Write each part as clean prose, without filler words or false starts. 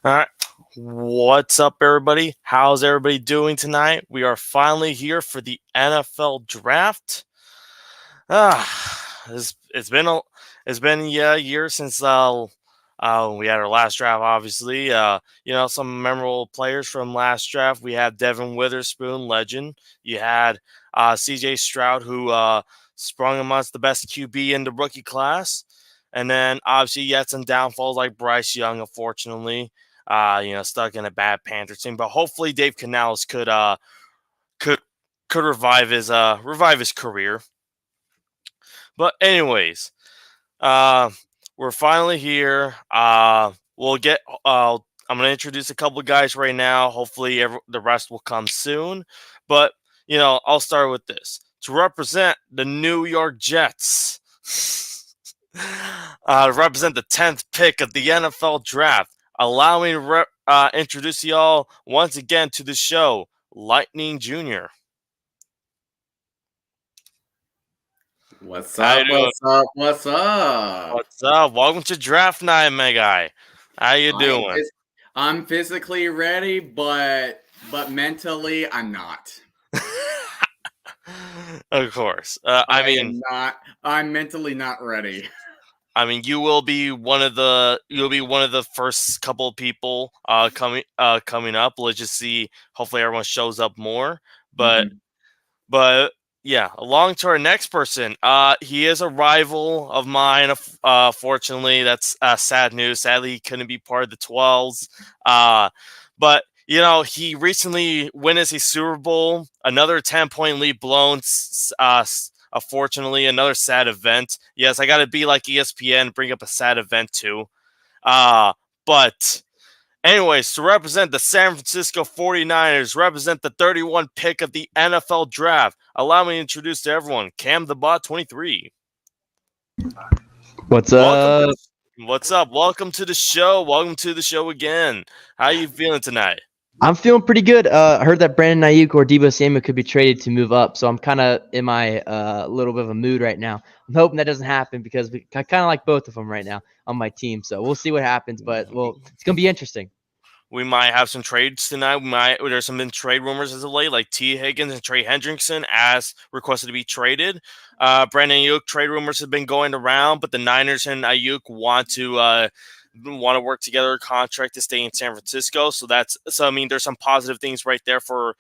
All right. What's up, everybody? How's everybody doing tonight? We are finally here for the NFL draft. It's been a year since we had our last draft. Obviously, some memorable players from last draft. We had Devin Witherspoon, legend. You had C.J. Stroud, who sprung amongst the best QB in the rookie class. And then obviously you had some downfalls like Bryce Young, unfortunately, stuck in a bad Panthers team. But hopefully Dave Canales could revive his career. But anyways, we're finally here. We'll get. I'm gonna introduce a couple of guys right now. Hopefully, the rest will come soon. But I'll start with this to represent the New York Jets. To represent the 10th pick of the NFL draft. Allow me to introduce y'all once again to the show, Lightning Jr. What's up? What's up? Welcome to draft night, my guy. How you doing? I'm physically ready, but mentally I'm not. Of course. I'm mentally not ready. I mean, you'll be one of the first couple of people coming up. Let's just see. Hopefully, everyone shows up more. But yeah, along to our next person. He is a rival of mine. Fortunately, that's sad news. Sadly, he couldn't be part of the 12s. But he recently witnessed a Super Bowl, another 10-point lead blown. Unfortunately, another sad event. Yes, I got to be like ESPN, bring up a sad event too. But anyways, to represent the San Francisco 49ers, represent the 31 pick of the NFL draft, allow me to introduce to everyone, Cam the Bot 23. What's up? What's up? Welcome to the show. Welcome to the show again. How are you feeling tonight? I'm feeling pretty good. I heard that Brandon Ayuk or Deebo Samuel could be traded to move up, so I'm kind of in my little bit of a mood right now. I'm hoping that doesn't happen because I kind of like both of them right now on my team. So we'll see what happens, but it's gonna be interesting. We might have some trades tonight. There's some trade rumors as of late, like T. Higgins and Trey Hendrickson as requested to be traded. Brandon Ayuk trade rumors have been going around, but the Niners and Ayuk want to work together, a contract to stay in San Francisco. So I mean, there's some positive things right there for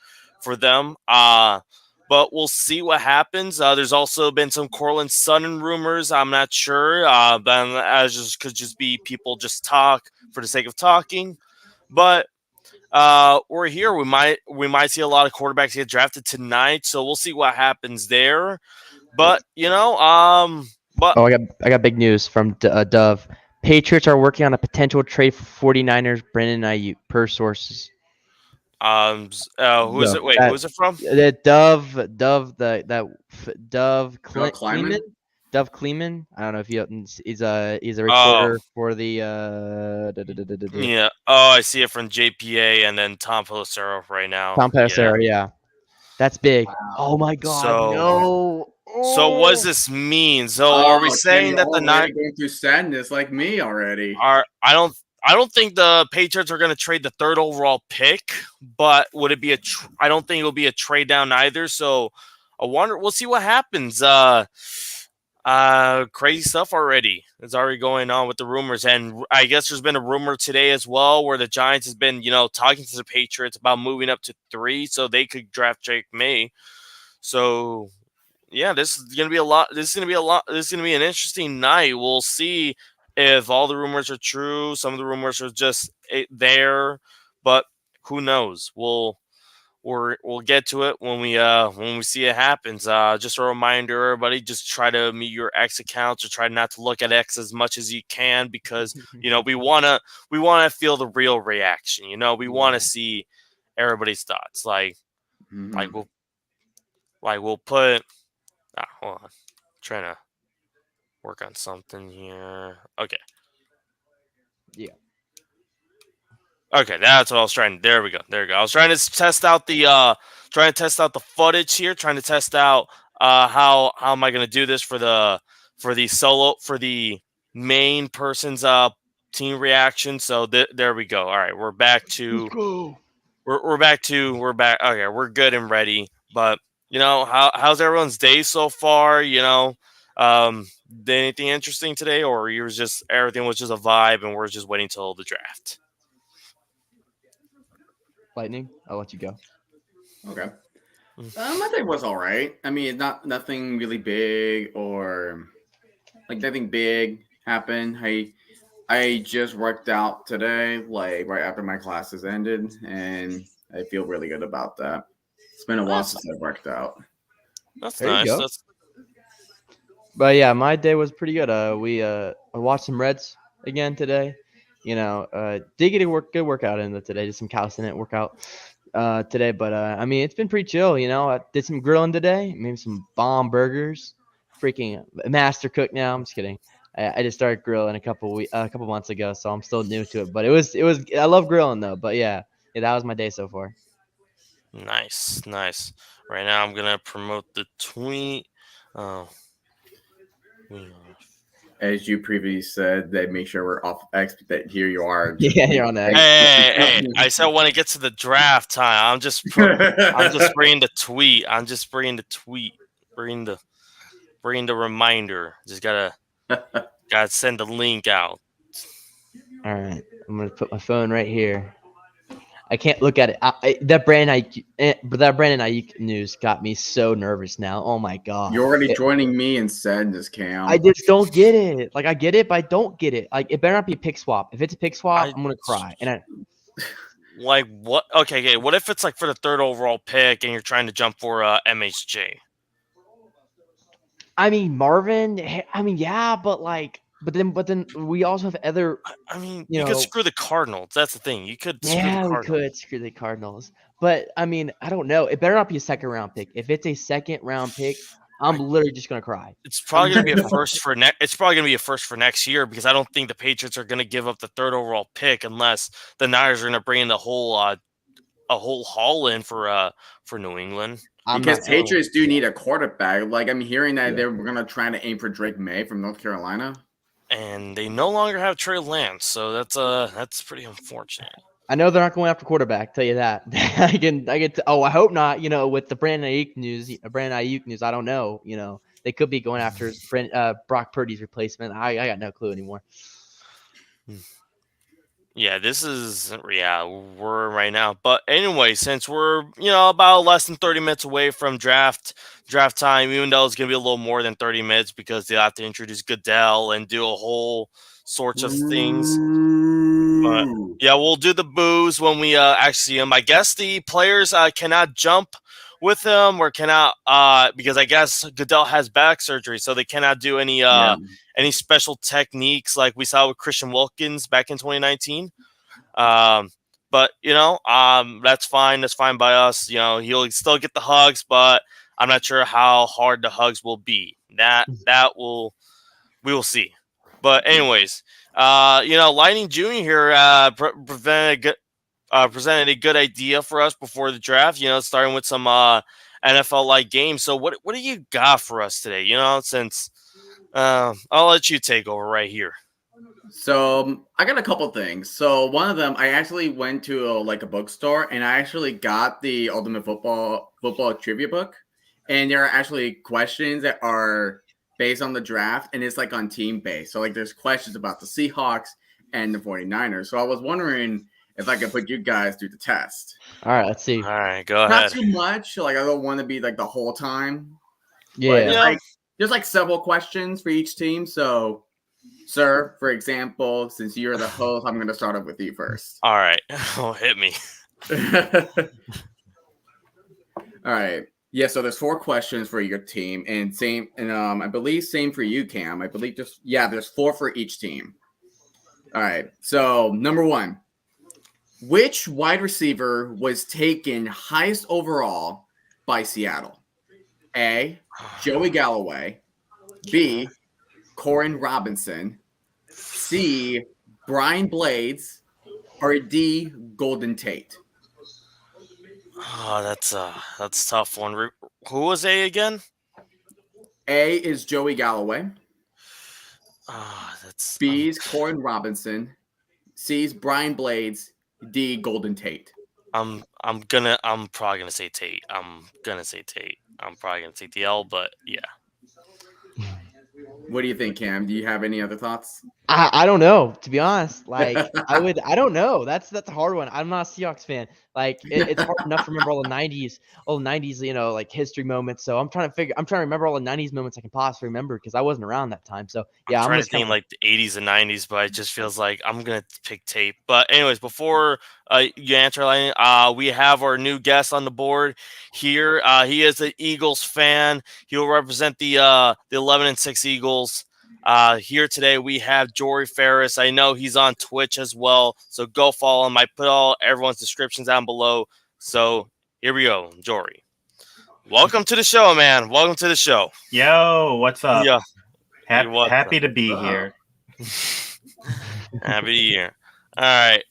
them. But we'll see what happens. There's also been some Courtland Sutton rumors. I'm not sure. But could just be people just talk for the sake of talking. But we're here. We might see a lot of quarterbacks get drafted tonight. So we'll see what happens there. But I got big news from Dove. Patriots are working on a potential trade for 49ers, Brandon Ayuk, per sources. Who is it? Wait, who is it from? Dove Kleeman. Dove Kleeman. I don't know if he's a reporter for the. Yeah. Oh, I see it from JPA and then Tom Pelissero right now. Tom Pelissero, yeah. That's big. Wow. Oh my God! No. So what does this mean? So are we saying that the Niners going through sadness like me already? I don't think the Patriots are going to trade the 3rd overall pick, but would it be I don't think it will be a trade down either. So I wonder. We'll see what happens. Crazy stuff already. It's already going on with the rumors, and I guess there's been a rumor today as well where the Giants has been, talking to the Patriots about moving up to 3 so they could draft Jake May. So. Yeah, this is gonna be a lot. This is gonna be an interesting night. We'll see if all the rumors are true. Some of the rumors are just there, but who knows? We'll get to it when we see it happens. Just a reminder, everybody, just try to mute your X accounts or try not to look at X as much as you can because we wanna feel the real reaction. We want to see everybody's thoughts. We'll put. Hold on. Trying to work on something here. Okay. Yeah. Okay, that's what I was trying. There we go. I was trying to test out the footage here. Trying to test out how am I going to do this for the main person's team reaction. So there we go. All right, we're back to go. we're back. Okay, we're good and ready. But how's everyone's day so far? Did anything interesting today, or you was just everything was just a vibe, and we're just waiting till the draft? Lightning, I'll let you go. Okay. My day was all right. I mean, nothing really big or like nothing big happened. I just worked out today, like right after my classes ended, and I feel really good about that. It's been a while That's since I worked out. that's There you nice. go. But yeah, my day was pretty good. I watched some Reds again today. Did get a good workout in today. Did some calisthenics workout today, but I mean it's been pretty chill. I did some grilling today. Maybe some bomb burgers. Freaking master cook now. I'm just kidding. I just started grilling a couple months ago, so I'm still new to it. But it was I love grilling though. But yeah, that was my day so far. Nice, nice. Right now, I'm gonna promote the tweet. Oh, As you previously said, they make sure we're off X. That here you are. Just Yeah, you're on hey, that. hey, hey, hey! I said when it gets to the draft time, I'm just bringing the tweet. I'm just bringing the tweet. Bringing the reminder. Just gotta send the link out. All right, I'm gonna put my phone right here. I can't look at it. That Brandon Ayuk news got me so nervous now. Oh my god! You're already joining me in sadness, I Cam. just don't get it. Like I get it, but I don't get it. Like it better not be a pick swap. If it's a pick swap, I I'm gonna cry. And like what? Okay. What if it's like for the third overall pick and you're trying to jump for MHJ? I mean Marvin. I mean yeah, but then we also have other. I mean, You you could know, screw the Cardinals. That's the thing. You could screw the yeah, we Cardinals. could screw the Cardinals. But I mean, I don't know. It better not be a second round pick. If it's a second round pick, I'm literally just gonna cry. It's I'm probably going to literally be a gonna cry. first for next. It's probably going to be a first for next year because I don't think the Patriots are going to give up the third overall pick unless the Niners are going to bring in the whole a whole haul in for New England. I'm Because not. Patriots do need a quarterback. Like I'm hearing that Yeah. they're gonna try to aim for Drake May from North Carolina. And they no longer have Trey Lance, so that's pretty unfortunate. I know they're not going after quarterback. Tell you that. I hope not. With the Brandon Ayuk news. I don't know. They could be going after Brock Purdy's replacement. I got no clue anymore. Yeah, we're right now. But anyway, since we're about less than 30 minutes away from draft time, even though it's gonna be a little more than 30 minutes because they have to introduce Goodell and do a whole sorts of things. But yeah, we'll do the boos when we actually see him. I guess the players cannot jump with him or cannot because I guess Goodell has back surgery, so they cannot do any special techniques like we saw with Christian Wilkins back in 2019. But that's fine. That's fine by us. He'll still get the hugs, but I'm not sure how hard the hugs will be. We will see. But anyways, Lightning Junior here presented a good idea for us before the draft. Starting with some NFL like games. So what do you got for us today? Since I'll let you take over right here. So I got a couple things. So one of them, I actually went to a bookstore and I actually got the Ultimate Football Trivia book, and there are actually questions that are based on the draft, and it's like on team base. So like there's questions about the Seahawks and the 49ers. So I was wondering if I could put you guys through the test. All right, let's see. All right, go Not ahead. too much. Like I don't want to be like the whole time. Yeah. But there's like several questions for each team. So, sir, for example, since you're the host, I'm going to start off with you first. All right. Oh, hit me. All right. Yeah, so there's 4 questions for your team, and I believe same for you, Cam. I believe there's 4 for each team. All right. So number 1, which wide receiver was taken highest overall by Seattle? A, Joey Galloway. B, Corin Robinson. C, Brian Blades. Or D, Golden Tate. Oh, that's a tough one. Who was A again? A is Joey Galloway. That's B is Corin Robinson. C's Brian Blades, D Golden Tate. I'm probably gonna say Tate. I'm probably gonna take the L, but yeah. What do you think, Cam? Do you have any other thoughts? I don't know, to be honest. Like I don't know. That's a hard one. I'm not a Seahawks fan. Like it's hard enough to remember all the '90s, like history moments. So I'm trying to remember all the '90s moments I can possibly remember because I wasn't around that time. So yeah, I'm I'm trying to just think kind like the 80s and 90s, but it just feels like I'm gonna pick Tate. But anyways, before you answer, we have our new guest on the board here. He is an Eagles fan. He will represent the 11-6 Eagles. Here today we have Jory Farice. I know he's on Twitch as well, so go follow him. I put all everyone's descriptions down below. So here we go, Jory. Welcome to the show, man. Welcome to the show. Yo, what's up? Yeah. Happy to be here. Happy year. All right.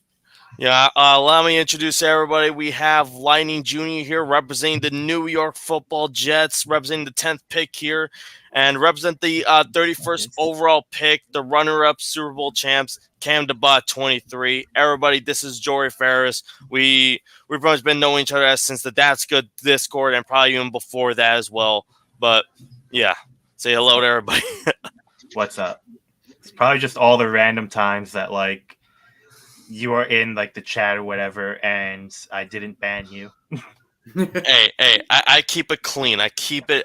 Yeah, allow me to introduce everybody. We have Lightning Jr. here representing the New York Football Jets, representing the 10th pick here, and represent the 31st overall pick, the runner-up Super Bowl champs, Cam DeBot 23. Everybody, this is Jory Farice. We've pretty much been knowing each other since the That's Good Discord and probably even before that as well. But, yeah, say hello to everybody. What's up? It's probably just all the random times that, like, you are in, like, the chat or whatever, and I didn't ban you. Hey, I keep it clean. I keep it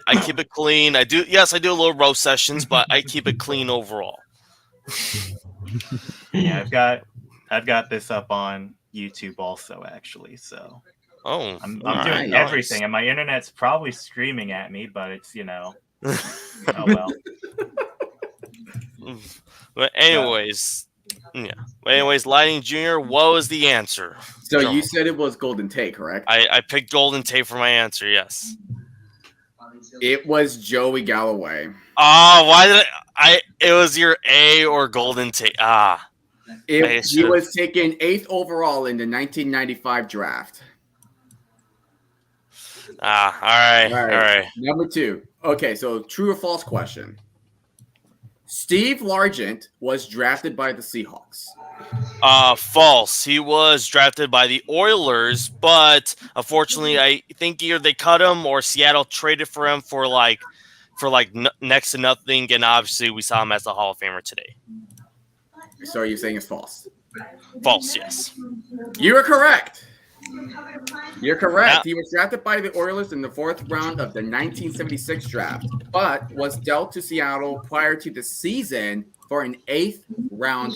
clean. I do a little roast sessions, but I keep it clean overall. Yeah, I've got this up on YouTube also, actually. So I'm doing everything, and my internet's probably screaming at me, but it's oh well. But anyways, Lightning Jr., what was the answer? So you said it was Golden Tate, correct? I picked Golden Tate for my answer, yes. It was Joey Galloway. Oh, why did it was your A or Golden Tate. He was taken 8th overall in the 1995 draft. All right. Number 2. Okay, so true or false question. Steve Largent was drafted by the Seahawks. False. He was drafted by the Oilers, but unfortunately, I think either they cut him or Seattle traded for him for next to nothing, and obviously we saw him as a Hall of Famer today. So are you saying it's false? False, yes. You are correct. You're correct. Yeah. He was drafted by the Oilers in the 4th round of the 1976 draft, but was dealt to Seattle prior to the season for an 8th round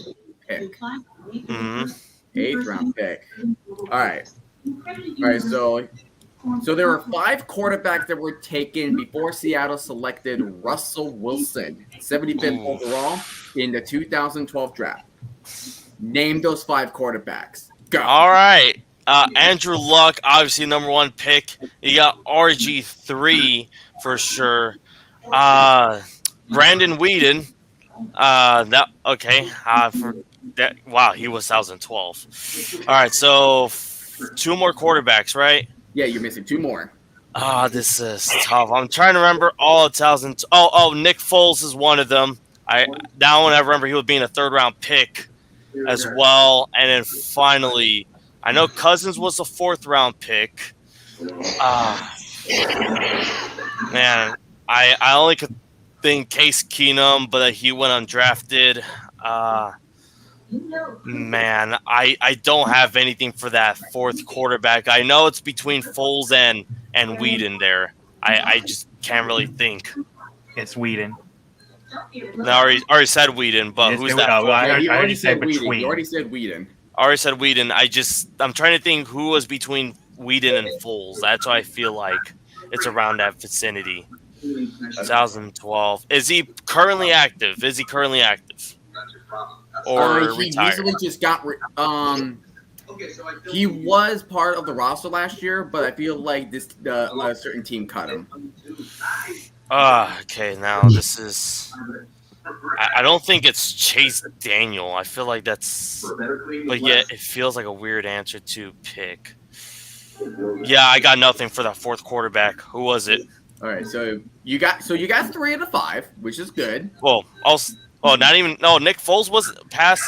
pick. Mm-hmm. 8th round pick. All right. So there were 5 quarterbacks that were taken before Seattle selected Russell Wilson, 75th overall in the 2012 draft. Name those 5 quarterbacks. Go. All right. Andrew Luck, obviously number 1 pick. You got RG3 for sure. Brandon Whedon. Wow, he was 2012. All right, so 2 more quarterbacks, right? Yeah, you're missing 2 more. This is tough. I'm trying to remember all of 2000. Nick Foles is one of them. That one I remember he was being a 3rd round pick as well. And then finally, I know Cousins was a 4th round pick. Man, I only could think Case Keenum, but he went undrafted. Man, I don't have anything for that 4th quarterback. I know it's between Foles and Whedon there. I just can't really think. It's Whedon. No, I already said Whedon, but who's that? I already said Whedon. You already said Whedon. I already said Whedon. I'm trying to think who was between Whedon and Foles. That's why I feel like it's around that vicinity. 2012. Is he currently active? Or he retired? recently just got. He was part of the roster last year, but I feel like a certain team cut him. Okay. Now this is. I don't think it's Chase Daniel. I feel like that's. But yet it feels like a weird answer to pick. Yeah, I got nothing for that 4th quarterback. Who was it? All right, so you got 3 out of 5, which is good. Well, Oh, not even. No, Nick Foles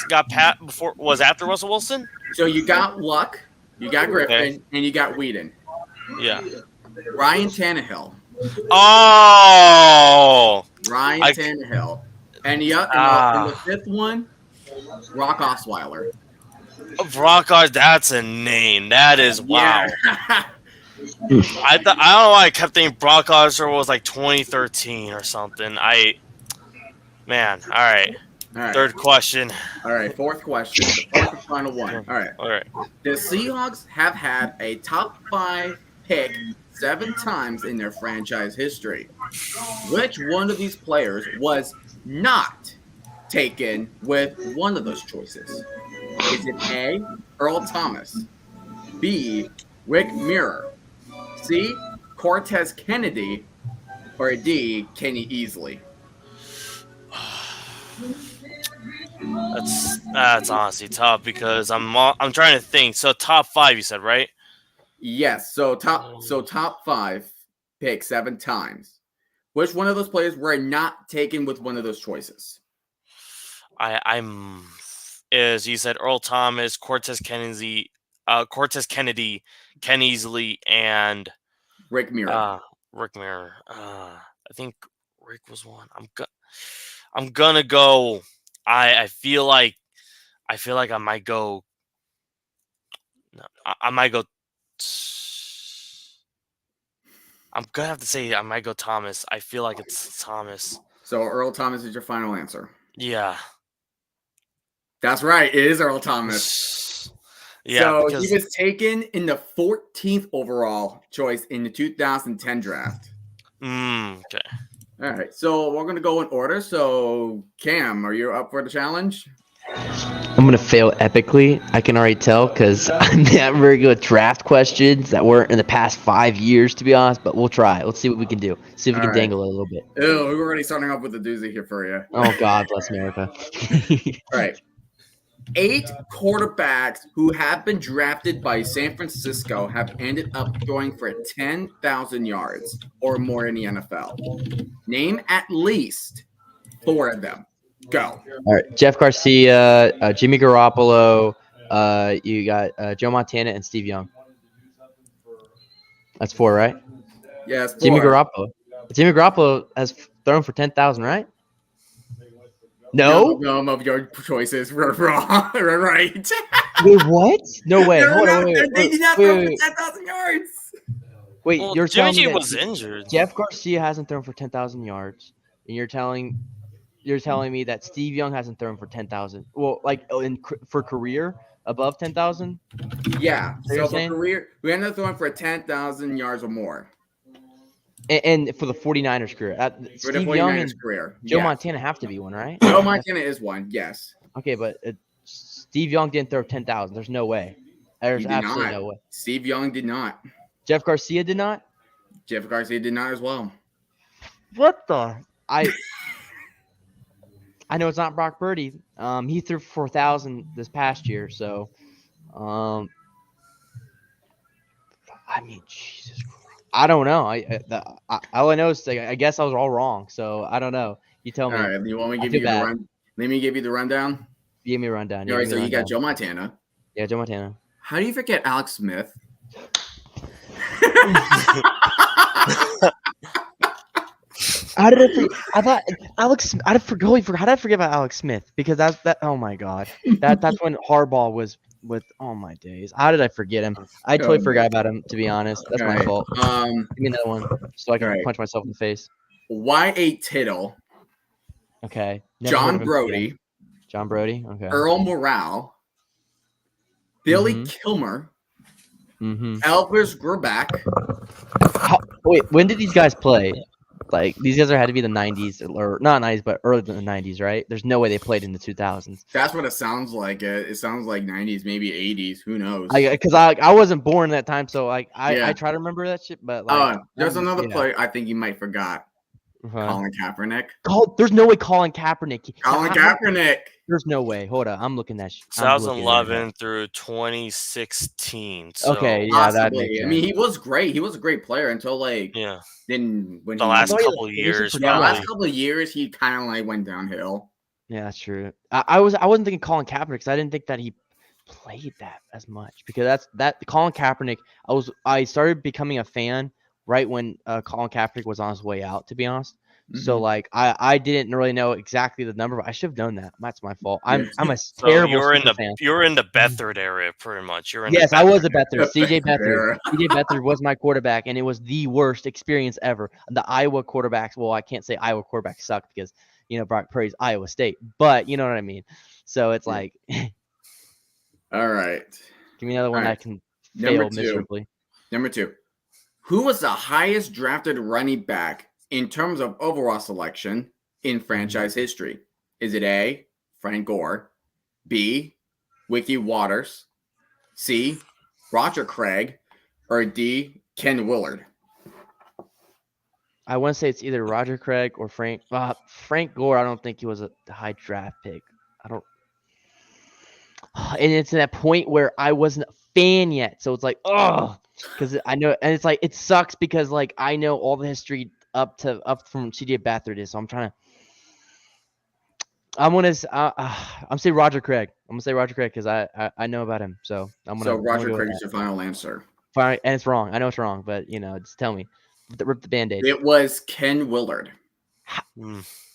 got after Russell Wilson. So you got Luck, you got Griffin, and you got Whedon. Yeah. Ryan Tannehill. Oh. Ryan Tannehill. And the fifth one, Brock Osweiler. Brock Osweiler, that's a name. That is wow. Yeah. I don't know why I kept thinking Brock Osweiler was like 2013 or something. All right. Third question. All right, fourth question. The fourth and final one. All right. The Seahawks have had a top 5 pick 7 times in their franchise history. Which one of these players was not taken with one of those choices? Is it A, Earl Thomas, B, Rick Mirror, C, Cortez Kennedy, or D, Kenny Easley? That's honestly tough because I'm trying to think. So top 5, you said, right? Yes. So top 5 pick 7 times. Which one of those players were not taken with one of those choices? As you said, Earl Thomas, Cortez Kennedy, Ken Easley, and Rick Mirror. Rick Mirror. I think Rick was one. I'm gonna go. I feel like I might go. No, I might go. I'm gonna have to say I might go Thomas. I feel like it's Thomas. So Earl Thomas is your final answer. Yeah. That's right. It is Earl Thomas. Yeah. So he was taken in the 14th overall choice in the 2010 draft. Okay. All right. So we're going to go in order. So Cam, are you up for the challenge? I'm going to fail epically. I can already tell because I'm not very good at draft questions that weren't in the past 5 years, to be honest. But we'll try. Let's see what we can do. See if we can dangle it a little bit. Ew, we're already starting off with a doozy here for you. Oh, God bless America. All right. 8 quarterbacks who have been drafted by San Francisco have ended up throwing for 10,000 yards or more in the NFL. Name at least 4 of them. Go. All right. Jeff Garcia, Jimmy Garoppolo, you got Joe Montana, and Steve Young. That's 4, right? Yes, 4. Jimmy Garoppolo has thrown for 10,000, right? No? None of your choices were wrong. Right. Wait, what? No way. Hold on. They did not throw for 10,000 yards. Wait, you're telling me was injured. Jeff Garcia hasn't thrown for 10,000 yards, and you're telling me that Steve Young hasn't thrown for 10,000. Well, like for career above 10,000. Yeah. So for career, we ended up throwing for 10,000 yards or more. And for the 49ers career, for Steve the 49ers Young and career, Joe Montana have to be one, right? Joe Montana is one, yes. Okay, but Steve Young didn't throw 10,000. There's no way. There's absolutely no way. Steve Young did not. Jeff Garcia did not. Jeff Garcia did not as well. What the? I know it's not Brock Purdy. He threw 4,000 this past year, so I mean, Jesus Christ. I don't know. All I know is I guess I was all wrong. So I don't know. You tell me. All right. You want me to give you the run? Let me give you the rundown. Give me a rundown. All right. So you got Joe Montana. Yeah, Joe Montana. How do you forget Alex Smith? How did I forget? I thought Alex. How did I forget about Alex Smith? Because that. Oh my God. That's when Harbaugh was with. Oh my days. How did I forget him? I totally forgot about him. To be honest, that's my fault. Give me another one so I can punch myself in the face. Y.A. Tittle. Okay. John Brody. John Brody. Okay. Earl Morrall. Billy Kilmer. Elvis Grbac. Wait, when did these guys play? Like, these guys had to be the 90s, or not 90s, but early in the 90s, right? There's no way they played in the 2000s. That's what it sounds like. It sounds like 90s, maybe 80s. Who knows? Because I wasn't born at that time, so I try to remember that shit. But there's another player I think you might forgot. Colin Kaepernick. There's no way Colin Kaepernick. Colin Kaepernick. There's no way. Hold on, I'm looking at. 2011 through 2016. So okay, yeah, that makes sense. I mean, he was great. He was a great player until then when the last couple of years. The last couple of years, he kind of went downhill. Yeah, that's true. I wasn't thinking Colin Kaepernick because I didn't think that he played that as much because Colin Kaepernick. I started becoming a fan right when Colin Kaepernick was on his way out, to be honest. So like I didn't really know exactly the number, but I should have known that. That's my fault. I'm a So terrible super fan. you're in the Beathard area pretty much. You're in Yes, the I was a Beathard Beathard. CJ Beathard. CJ Beathard was my quarterback, and it was the worst experience ever. The Iowa quarterbacks. Well, I can't say Iowa quarterbacks suck because Brock Purdy's Iowa State, but you know what I mean. So it's like, all right, give me another one I can fail miserably. Number 2, who was the highest drafted running back in terms of overall selection in franchise history? Is it A, Frank Gore, B, Wiki Waters, C, Roger Craig, or D, Ken Willard? I want to say it's either Roger Craig or Frank. Frank Gore, I don't think he was a high draft pick. I don't. And it's at that point where I wasn't a fan yet. So it's like, oh, because I know. And it's like, it sucks because like I know all the history up from CJ Beathard is. So I'm trying to. I'm going to say Roger Craig. I'm going to say Roger Craig because I know about him. So I'm going to. So Roger Craig is your final answer. Fine, and it's wrong. I know it's wrong, but just tell me. Rip the Band-Aid. It was Ken Willard.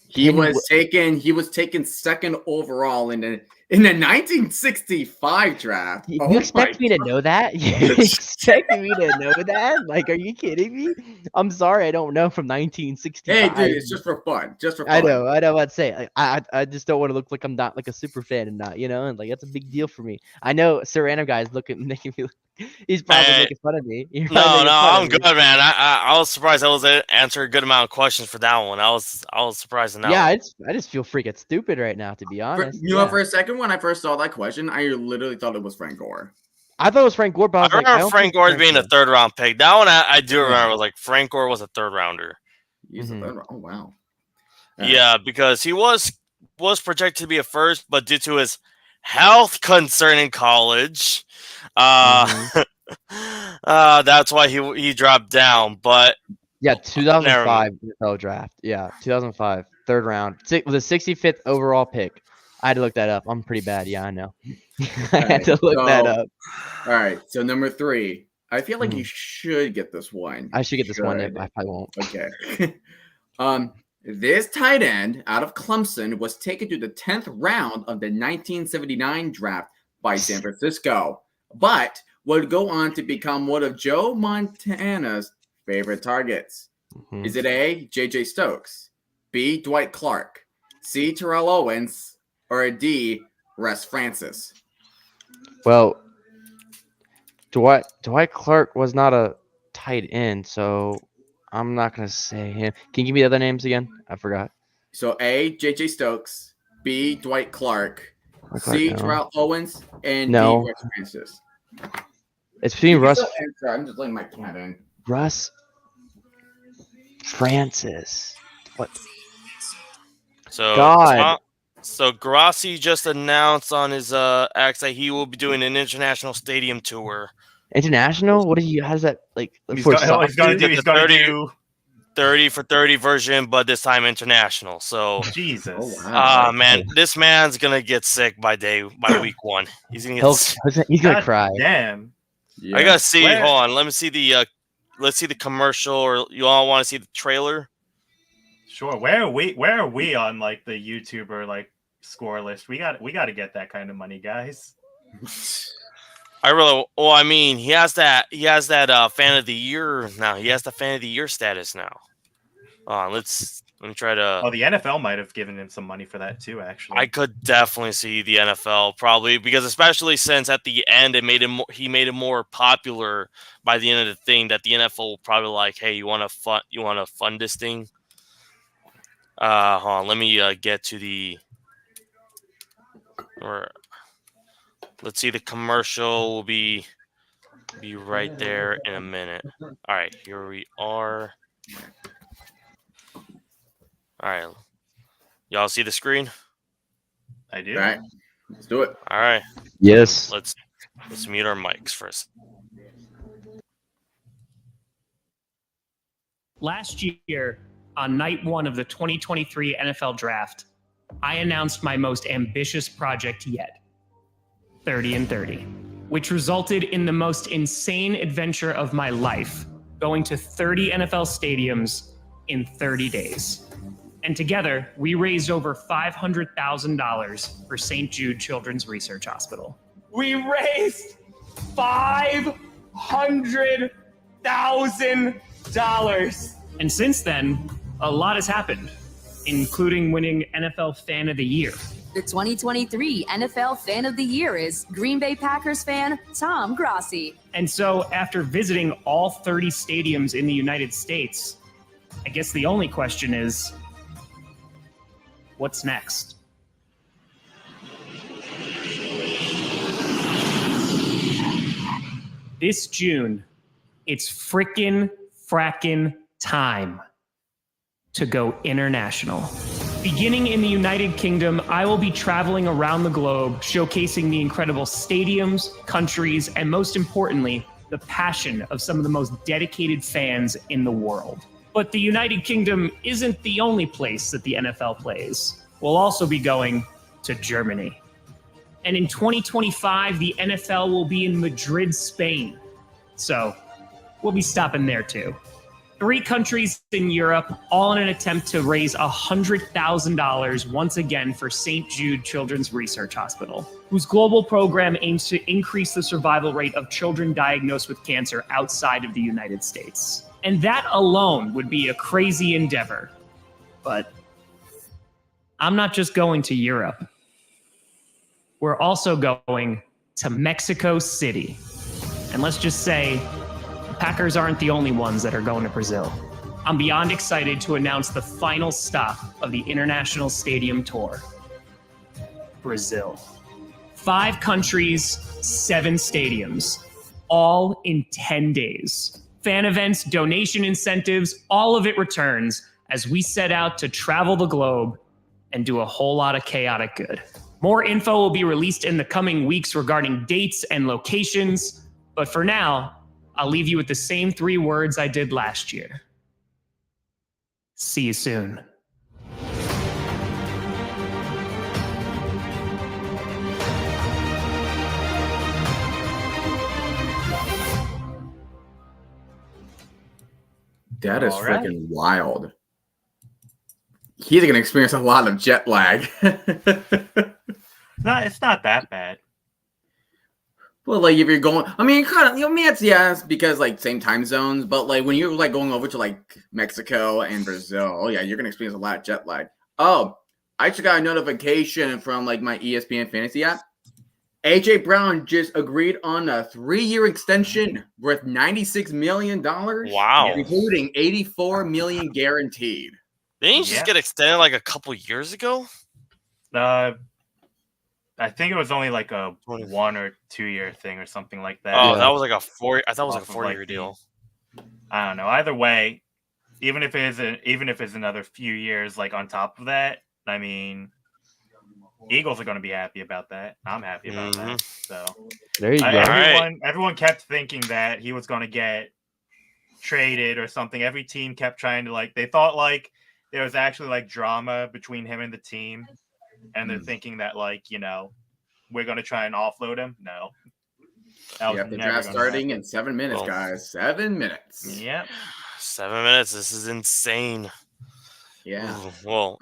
He was taken second overall in the 1965 draft. You expect me to know that? You expect me to know that? Like, are you kidding me? I'm sorry, I don't know from 1965. Hey, dude, it's just for fun. Just for fun. I know what to say. I just don't want to look like I'm not like a super fan and not, and like that's a big deal for me. I know Sir Random guy is making me look. He's probably making fun of me. No, I'm good, man. I was surprised I was able to answer a good amount of questions for that one. I was surprised in that one. I just feel freaking stupid right now, to be honest. For a second when I first saw that question, I literally thought it was Frank Gore. I thought it was Frank Gore, but I remember Frank Gore being a third round pick. That one I do remember. Was like Frank Gore was a third rounder. He's a third round. Oh wow. Yeah, because he was projected to be a first, but due to his health concern in college, that's why he dropped down. But 2005 NFL draft. Yeah, 2005 third round with a 65th overall pick. I had to look that up. I'm pretty bad. Yeah, I know. I had to look that up. All right. So number 3. I feel like you should get this one. I should get this one. I probably won't. Okay. This tight end out of Clemson was taken to the 10th round of the 1979 draft by San Francisco, but would go on to become one of Joe Montana's favorite targets. Is it A, J.J. Stokes, B, Dwight Clark, C, Terrell Owens, or D, Russ Francis? Well, Dwight Clark was not a tight end, so I'm not going to say him. Can you give me the other names again? I forgot. So A, J.J. Stokes, B, Dwight Clark, C, Terrell Owens, and D, Russ Francis. It's between Russ. I'm just letting my cat in. Russ Francis. What? So Grassi just announced on his X that he will be doing an international stadium tour. International? What how's that like? He's going to do 30 for 30 version, but this time international. So Jesus. Oh, wow. Man, this man's gonna get sick by week 1. He's gonna he's gonna cry. Damn. Yeah. I gotta see. Hold on. Let me see the let's see the commercial, or you all want to see the trailer? Sure. Where are we on like the YouTuber like score list? We got to get that kind of money, guys. I mean, he has that fan of the year now. He has the fan of the year status now. Let me try to. Oh, the NFL might have given him some money for that too. Actually, I could definitely see the NFL probably, because especially since at the end he made it more popular by the end of the thing, that the NFL will probably like, hey, you want to fund this thing? Hold on, let me get to the. Let's see, the commercial will be right there in a minute. All right, here we are. All right. Y'all see the screen? I do. All right. Let's do it. All right. Yes. Let's mute our mics first. Last year, on night 1 of the 2023 NFL Draft, I announced my most ambitious project yet, 30 and 30, which resulted in the most insane adventure of my life, going to 30 NFL stadiums in 30 days. And together, we raised over $500,000 for St. Jude Children's Research Hospital. We raised $500,000. And since then, a lot has happened, including winning NFL Fan of the Year. The 2023 NFL Fan of the Year is Green Bay Packers fan Tom Grossi. And so after visiting all 30 stadiums in the United States, I guess the only question is, what's next? This June, it's frackin' time to go international. Beginning in the United Kingdom, I will be traveling around the globe, showcasing the incredible stadiums, countries, and most importantly, the passion of some of the most dedicated fans in the world. But the United Kingdom isn't the only place that the NFL plays. We'll also be going to Germany. And in 2025, the NFL will be in Madrid, Spain. So we'll be stopping there too. 3 countries in Europe, all in an attempt to raise $100,000 once again for St. Jude Children's Research Hospital, whose global program aims to increase the survival rate of children diagnosed with cancer outside of the United States. And that alone would be a crazy endeavor. But I'm not just going to Europe. We're also going to Mexico City. And let's just say, Packers aren't the only ones that are going to Brazil. I'm beyond excited to announce the final stop of the International Stadium Tour. Brazil. 5 countries, 7 stadiums, all in 10 days. Fan events, donation incentives, all of it returns as we set out to travel the globe and do a whole lot of chaotic good. More info will be released in the coming weeks regarding dates and locations, but for now, I'll leave you with the same 3 words I did last year. See you soon. That is freaking wild. He's going to experience a lot of jet lag. It's not that bad. Well, like if you're going, I mean, kind of, it's because like same time zones, but like when you're like going over to like Mexico and Brazil, oh yeah, you're gonna experience a lot of jet lag. Oh, I just got a notification from like my ESPN fantasy app. AJ Brown just agreed on a 3-year extension worth $96 million. Wow, including $84 million guaranteed. Didn't he just get extended like a couple years ago? I think it was only like a 1 or 2 year thing or something like that. Oh, that was like a 4. I thought it was like a 4-year deal. I don't know. Either way, even if it's another few years, like on top of that, I mean, Eagles are going to be happy about that. I'm happy about that. So there you go. Everyone kept thinking that he was going to get traded or something. Every team kept trying to they thought like there was actually like drama between him and the team. And they're thinking that, we're going to try and offload him. No. The draft starting in 7 minutes, guys. 7 minutes. Yep. 7 minutes. This is insane. Yeah. Well.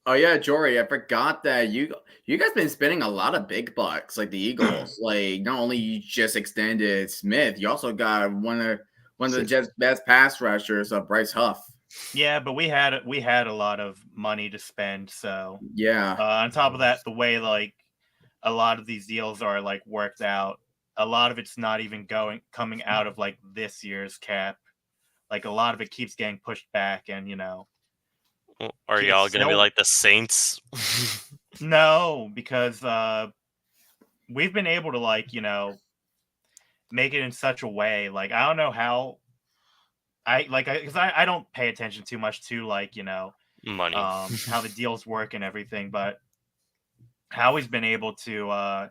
Oh yeah, Jory. I forgot that you guys been spending a lot of big bucks, like the Eagles. Like not only you just extended Smith, you also got one of the Jets' best pass rushers, Bryce Huff. Yeah, but we had a lot of money to spend, so yeah. On top of that, the way a lot of these deals are worked out, a lot of it's not even coming out of this year's cap. A lot of it keeps getting pushed back, and are y'all gonna be like the Saints? No, because we've been able to make it in such a way. I don't know how. Because I don't pay attention too much to money, how the deals work and everything, but how he's been able to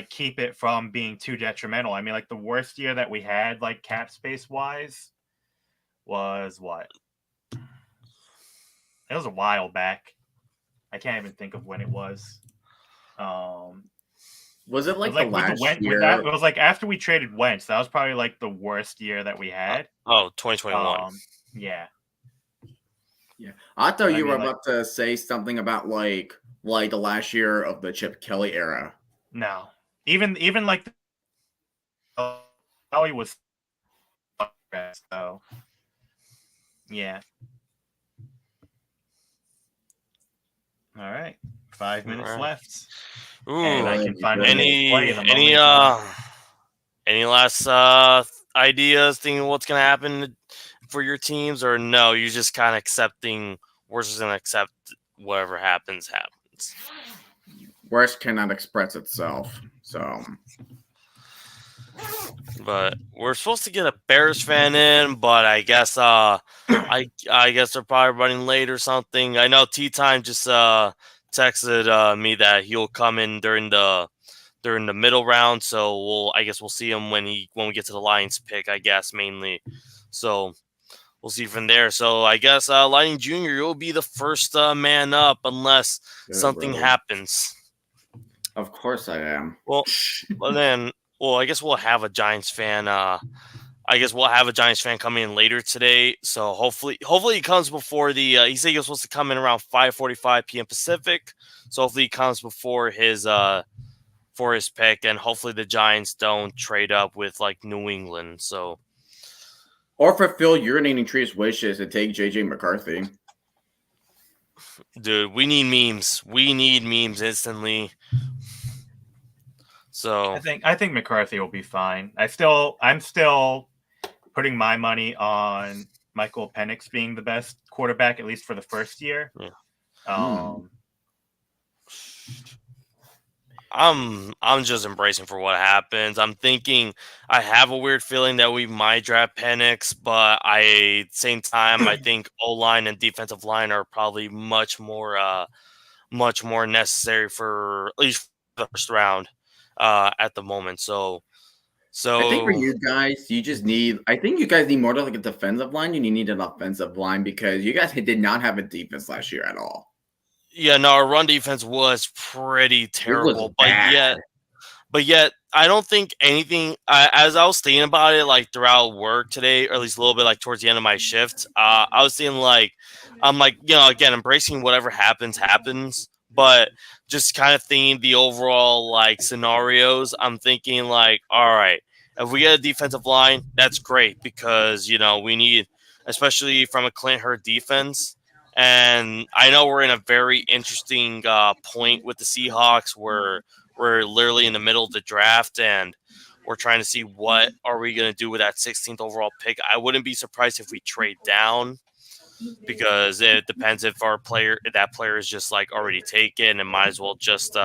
keep it from being too detrimental. I mean, the worst year that we had cap space wise was what? It was a while back. I can't even think of when it was. Was it like it was the with last Wentz, year? it was like after we traded Wentz. That was probably like the worst year that we had. 2021. Yeah. Yeah, I thought you were like, about to say something about like the last year of the Chip Kelly era. No, even like Kelly was so. Yeah. All right. 5 minutes left. Ooh. And I can find any last ideas thinking what's gonna happen for your teams, or no, you're just kind of accepting, we're just gonna accept whatever happens. Worst cannot express itself, so. But we're supposed to get a Bears fan in, but I guess I guess they're probably running late or something. I know Tea Time just texted me that he'll come in during the middle round, so I guess we'll see him when we get to the Lions pick, I guess, mainly. So we'll see from there. So I guess Lightning Jr., you'll be the first man up unless something happens. Of course I am. Well, then, I guess we'll have a Giants fan. I guess we'll have a Giants fan coming in later today. So hopefully he comes before the. He said he was supposed to come in around 5:45 p.m. Pacific. So hopefully he comes before his for his pick, and hopefully the Giants don't trade up with like New England. So. Or fulfill urinating tree's wishes and take JJ McCarthy. Dude, we need memes. We need memes instantly. So I think McCarthy will be fine. I'm still putting my money on Michael Penix being the best quarterback, at least for the first year. Yeah. I'm just embracing for what happens. I'm thinking, I have a weird feeling that we might draft Penix, but same time, I think O-line and defensive line are probably much more necessary for at least the first round at the moment. So I think for you guys, I think you guys need more to like a defensive line. You need an offensive line because you guys did not have a defense last year at all. Yeah, no, our run defense was pretty terrible, but yet I don't think anything. As I was thinking about it, like throughout work today, or at least a little bit, like towards the end of my shift, I was thinking I'm like, again, embracing whatever happens, but just kind of thinking the overall like scenarios. I'm thinking like, all right, if we get a defensive line, that's great because we need, especially from a Clint Hurtt defense. And I know we're in a very interesting point with the Seahawks where we're literally in the middle of the draft and we're trying to see what are we going to do with that 16th overall pick. I wouldn't be surprised if we trade down because it depends if that player is just like already taken and might as well just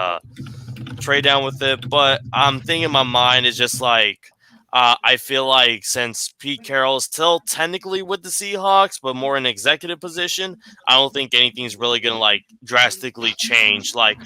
trade down with it. But I'm thinking in my mind is just like, I feel like since Pete Carroll is still technically with the Seahawks, but more in an executive position, I don't think anything's really going to like drastically change. Like,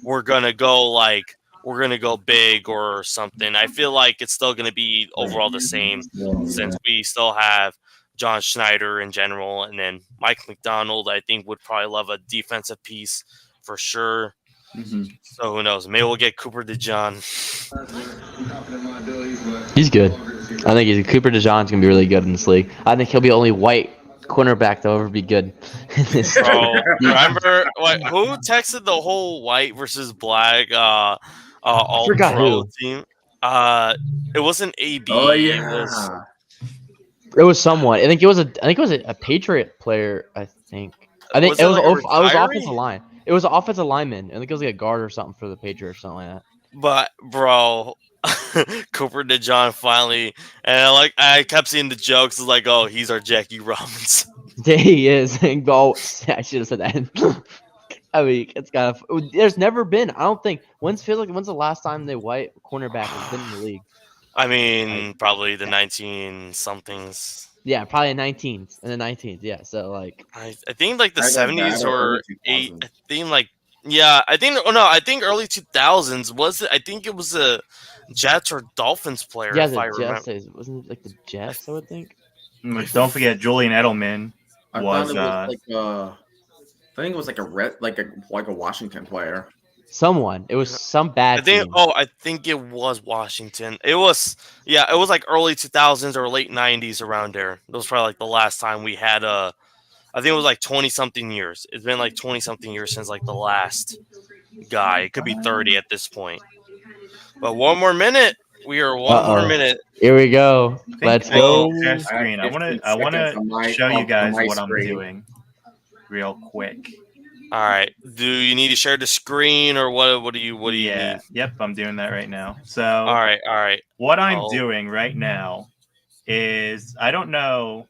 we're going to go big or something. I feel like it's still going to be overall the same since we still have John Schneider in general. And then Mike McDonald, I think, would probably love a defensive piece for sure. Mm-hmm. So who knows? Maybe we'll get Cooper DeJean. He's good. I think Cooper DeJean's gonna be really good in this league. I think he'll be the only white cornerback that'll ever be good. Bro, remember who texted the whole white versus black all pro team? It wasn't AB. Oh yeah. It was someone. I think it was a Patriot player. I think it was offensive line. It was an offensive lineman. I think it was like a guard or something for the Patriots or something like that. But bro, Cooper DeJean finally, and I kept seeing the jokes. It's like, oh, he's our Jackie Robinson. Yeah, he is. Oh, I should have said that. I mean, it's kind of. There's never been. I don't think. When's the last time the white cornerback has been in the league? I mean, probably the 19 somethings. Yeah, probably in the 19th. Yeah, so like. I think like the 70s or 8. I think like. Yeah, I think early 2000s was it? I think it was a Jets or Dolphins player. Yeah, if I remember. Wasn't it like the Jets? I would think. Don't forget Julian Edelman I thought I think it was like a Washington player. Someone. It was some bad team. I think it was Washington. It was like early 2000s or late 90s around there. It was probably like the last time we had I think it was like 20 something years. It's been like 20 something years since like the last guy. It could be 30 at this point. But one more minute. We are one more minute. Here we go. Let's go. Share screen. I want to show you guys what I'm doing real quick. All right. Do you need to share the screen or what do you need? Yep, I'm doing that right now. So all right. What I'm doing right now is I don't know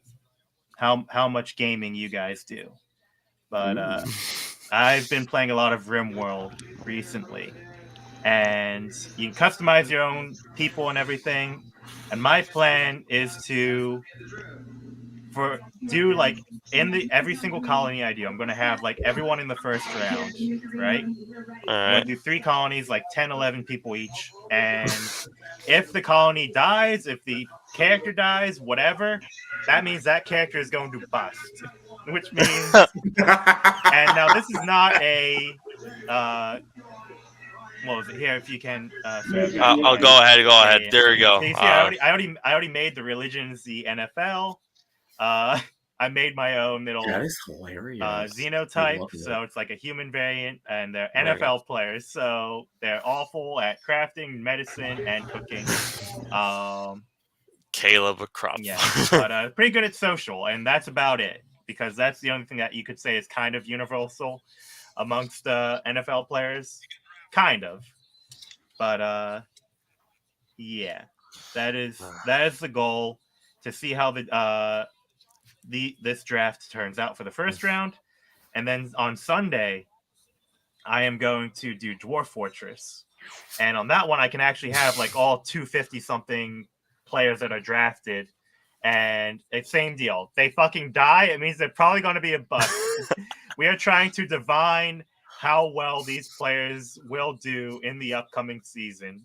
how much gaming you guys do, but I've been playing a lot of RimWorld recently. And you can customize your own people and everything. And my plan is to do like every single colony I do, I'm going to have like everyone in the first round, right? I'm going to do 3 colonies, like 10, 11 people each. And if the colony dies, if the character dies, whatever, that means that character is going to bust. Which means, and now this is not a, what was it here? If you can, I'll go ahead. Yeah. There you go. So you see, I already made the religions the NFL. I made my own little that is hilarious. xenotype, so it's like a human variant, and they're NFL players, so they're awful at crafting, medicine, and cooking. Caleb a crop. Yeah, but pretty good at social, and that's about it, because that's the only thing that you could say is kind of universal amongst NFL players. Kind of, but yeah, that is the goal, to see how this draft turns out for the first round, and then on Sunday, I am going to do Dwarf Fortress, and on that one, I can actually have like all 250 something players that are drafted, and it's same deal. They fucking die. It means they're probably going to be a bust. We are trying to divine how well these players will do in the upcoming season.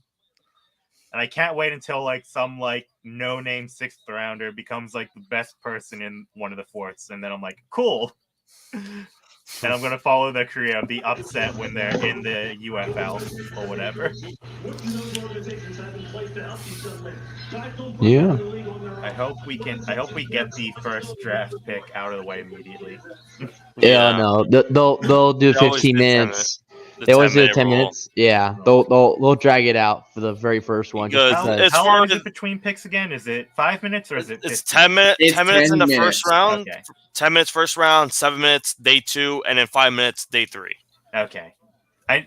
And I can't wait until like some like no-name 6th rounder becomes like the best person in one of the forts. And then I'm like, cool. And I'm going to follow their career, be upset when they're in the UFL or whatever. Yeah. I hope we get the first draft pick out of the way immediately. Yeah, no, they'll do 15 minutes. They always do 10 minutes. Yeah, they'll drag it out for the very first one. How long is it between picks again? Is it 5 minutes or is it 15? It's 10 minutes. It's 10 minutes in the minutes. first round. Okay. 10 minutes first round. 7 minutes day 2, and then 5 minutes day 3. Okay. I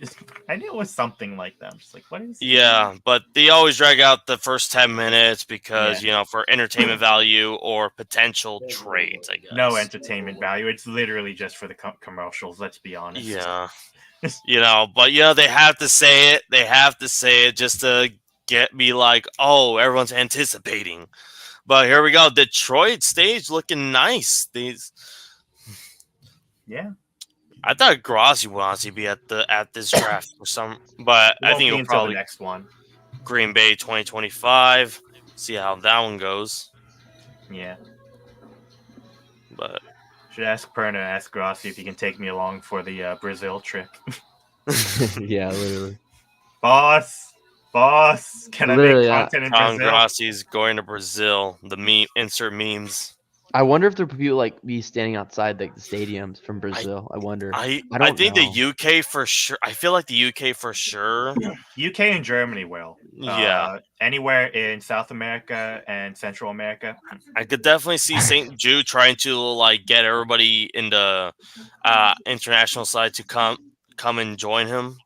knew it was something like that. I'm just like, what is? Yeah, but they always drag out the first 10 minutes because for entertainment value or potential trades. I guess no entertainment value. It's literally just for the commercials. Let's be honest. Yeah. But they have to say it. They have to say it just to get me like, oh, everyone's anticipating. But here we go. Detroit stage looking nice. Yeah. I thought Grossi wants to be at this draft for some, but I think it'll probably the next one. Green Bay 2025. See how that one goes. Yeah. But should ask Perna, ask Grossi if he can take me along for the Brazil trip. Yeah, literally. Boss, can literally, I make content in Tom Brazil? Grossi's going to Brazil. Insert memes. I wonder if there are people like be standing outside like the stadiums from Brazil. I wonder. I think know. the UK for sure. I feel like the UK for sure. UK and Germany will. Yeah. Anywhere in South America and Central America. I could definitely see St. Jude trying to like get everybody in the international side to come and join him.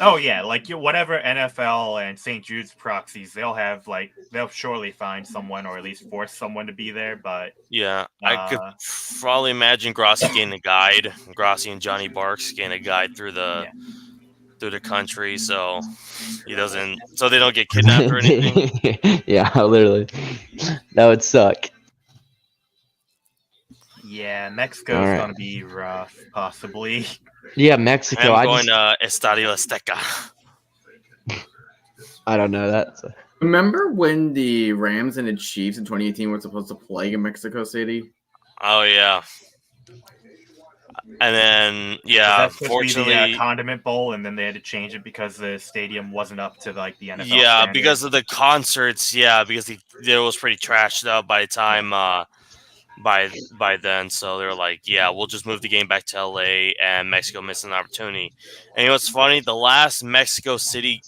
Oh yeah, like whatever NFL and St. Jude's proxies, they'll surely find someone or at least force someone to be there. But yeah, I could probably imagine Grossi getting a guide. Grossi and Johnny Barks getting a guide through the country, so they don't get kidnapped or anything. Yeah, literally, that would suck. Yeah, Mexico's gonna be rough, possibly. Yeah, Mexico. I'm going to Estadio Azteca. I don't know that. So. Remember when the Rams and the Chiefs in 2018 were supposed to play in Mexico City? Oh yeah. And then, That's supposed to be the fortunately, Condiment Bowl, and then they had to change it because the stadium wasn't up to like the NFL yeah, standards. because of the concerts, because it was pretty trashed up by the time by then. So they're like, yeah, we'll just move the game back to LA, and Mexico missed an opportunity. And you know what's funny? The last Mexico City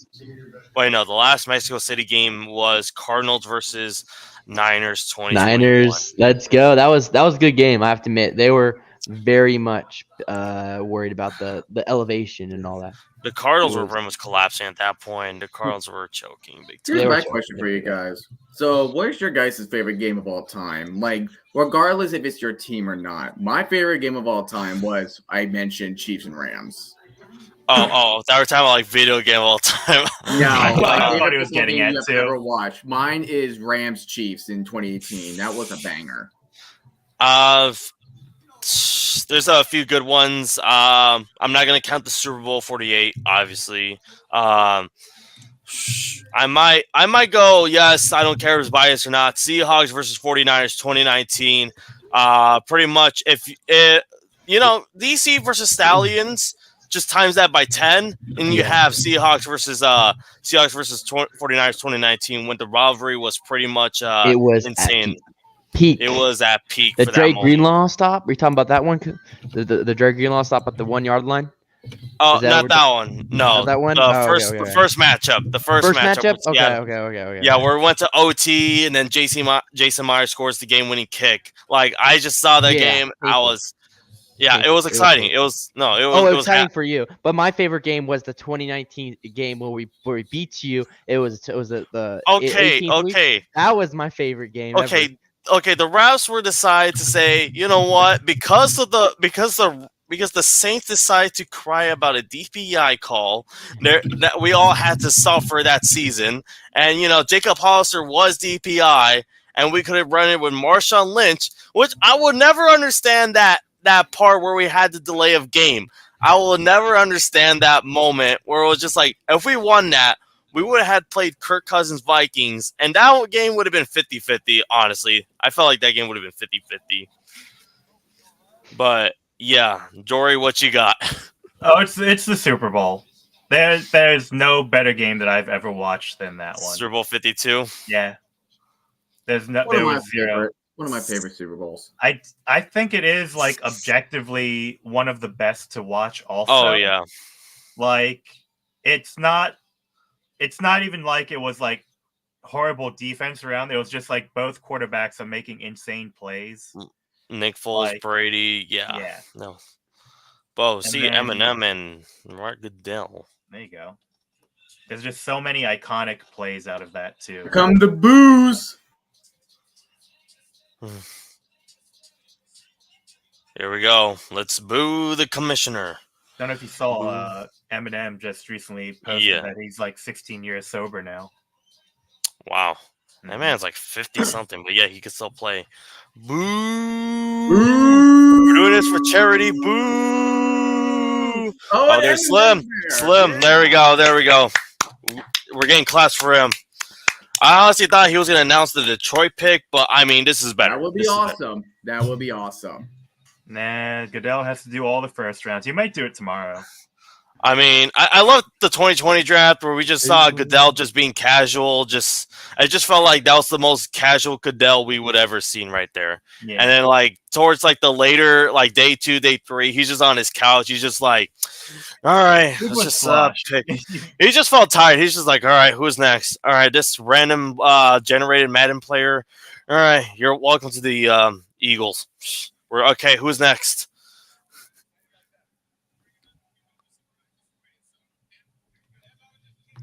game was Cardinals versus Niners 2021. Niners, let's go. That was a good game. I have to admit, they were very much worried about the elevation and all that. The Cardinals were almost collapsing at that point. The Cardinals were choking big time. Here's my question for you guys. So, what is your guys' favorite game of all time? Like, regardless if it's your team or not. My favorite game of all time was, I mentioned, Chiefs and Rams. Oh, that we're talking about like video game of all time. No, I thought he was getting at too. Ever watched. Mine is Rams Chiefs in 2018. That was a banger. There's a few good ones. I'm not gonna count the Super Bowl 48, obviously. I might go. Yes, I don't care if it's biased or not. Seahawks versus 49ers 2019. Pretty much if DC versus Stallions, just times that by 10, and you have Seahawks versus 49ers 2019 when the rivalry was pretty much it was insane. Peak. It was at peak. The for Dre that moment. Greenlaw stop. Are you talking about that one? The Dre Greenlaw stop at the 1 yard line. Oh, not that one. No, not that one. The first matchup. The first matchup. Was, okay. Yeah, where we went to OT, and then Jason Myers scores the game-winning kick. Like I just saw that game. It was exciting. It was exciting for you. But my favorite game was the 2019 game where we beat you. It was the okay. That was my favorite game. Okay. Ever. Okay, the refs were decided to say, you know what, because the Saints decided to cry about a DPI call that we all had to suffer that season, and Jacob Hollister was DPI, and we could have run it with Marshawn Lynch, which I would never understand that part where we had the delay of game. I will never understand that moment where it was just like, if we won that, we would have had played Kirk Cousins Vikings, and that game would have been 50-50, honestly. I felt like that game would have been 50-50. But, yeah, Jory, what you got? Oh, it's the Super Bowl. There's no better game that I've ever watched than that one. Super Bowl 52? Yeah. One of my favorite Super Bowls. I think it is, like, objectively one of the best to watch also. Oh, yeah. Like, it's not even like it was like horrible defense around. It was just like both quarterbacks are making insane plays. Nick Foles, Brady, yeah. No. Eminem and Mark Goodell. There you go. There's just so many iconic plays out of that too. Come the booze. Here we go. Let's boo the commissioner. I don't know if you saw Eminem just recently posted that he's like 16 years sober now. Wow. That man's like 50-something, but yeah, he can still play. Boo! We're doing this for charity. Boo! Oh, there's Slim. Slim. There we go. We're getting claps for him. I honestly thought he was going to announce the Detroit pick, but I mean, this is better. That would be awesome. That would be awesome. Nah, Goodell has to do all the first rounds. He might do it tomorrow. I mean, I love the 2020 draft where we just saw Goodell just being casual. I just felt like that was the most casual Goodell we would ever seen right there. Yeah. And then like towards like the later, like day 2, day 3, he's just on his couch. He's just like, all right, let's just pick. He just felt tired. He's just like, all right, who's next? All right, this random generated Madden player. All right, you're welcome to the Eagles. We're okay. Who's next?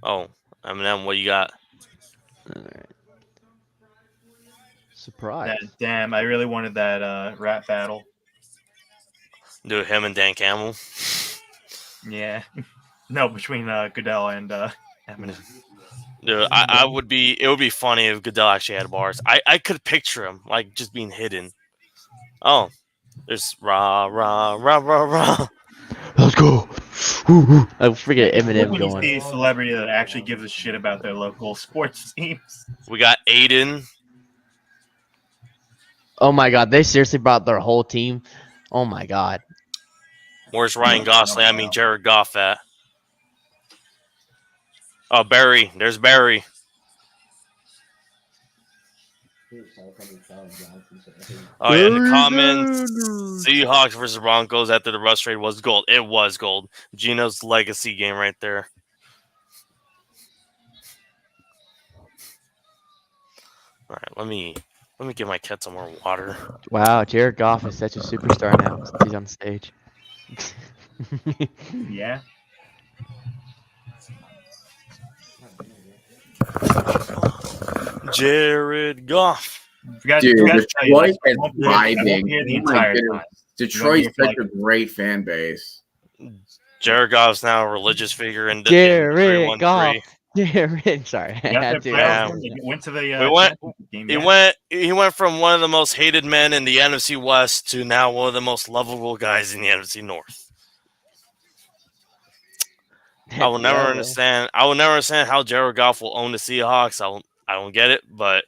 Oh, Eminem, what you got? All right. Surprise. Damn, I really wanted that rap battle. Do him and Dan Campbell? Yeah. No, between Goodell and Eminem. Dude, it would be funny if Goodell actually had bars. I could picture him like just being hidden. Oh, there's rah rah rah rah rah. Let's go. I forget Eminem when going. You see a celebrity that actually gives a shit about their local sports teams. We got Aiden. Oh my god, they seriously brought their whole team. Oh my god. Where's Ryan Gosling? I mean, Jared Goff at. Oh, Barry. There's Barry. Oh, yeah. In the comments, Seahawks versus Broncos after the Russ trade was gold. It was gold. Gino's legacy game right there. All right, let me give my cat some more water. Wow, Jared Goff is such a superstar now since he's on stage. Yeah. Jared Goff. Dude, Detroit is vibing. The Oh my entire goodness. time. Detroit's such a great fan base. Jared Goff's now a religious figure in the Jared Goff. Jared, sorry. I had to. Went to the game. He went from one of the most hated men in the NFC West to now one of the most lovable guys in the NFC North. I will never understand. I will never understand how Jared Goff will own the Seahawks. I don't get it, but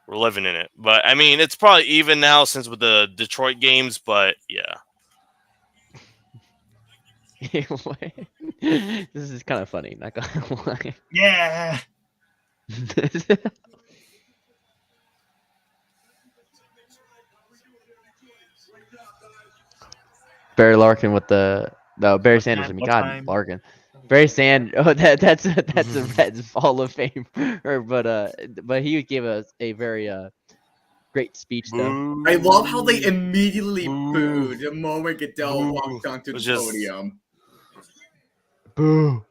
we're living in it. But I mean, it's probably even now since with the Detroit games. But yeah, this is kind of funny. Not gonna lie. Yeah. Barry Larkin with Barry Sanders. I mean, God, Larkin. Barry Sanders. Oh, that's a Reds Hall of Fame. But he gave us a very great speech though. I love how they immediately booed the moment Goodell walked onto the podium. Boo.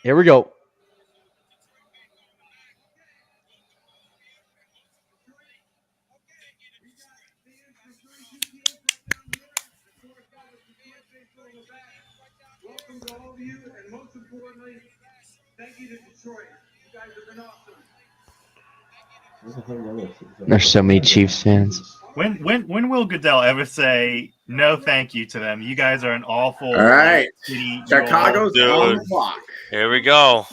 Here we go. Welcome to all of you, and most importantly, thank you to Detroit. You guys have been awesome. There's so many Chiefs fans. When will Goodell ever say no thank you to them? You guys are an awful. All right. Chicago's on the clock. Here we go.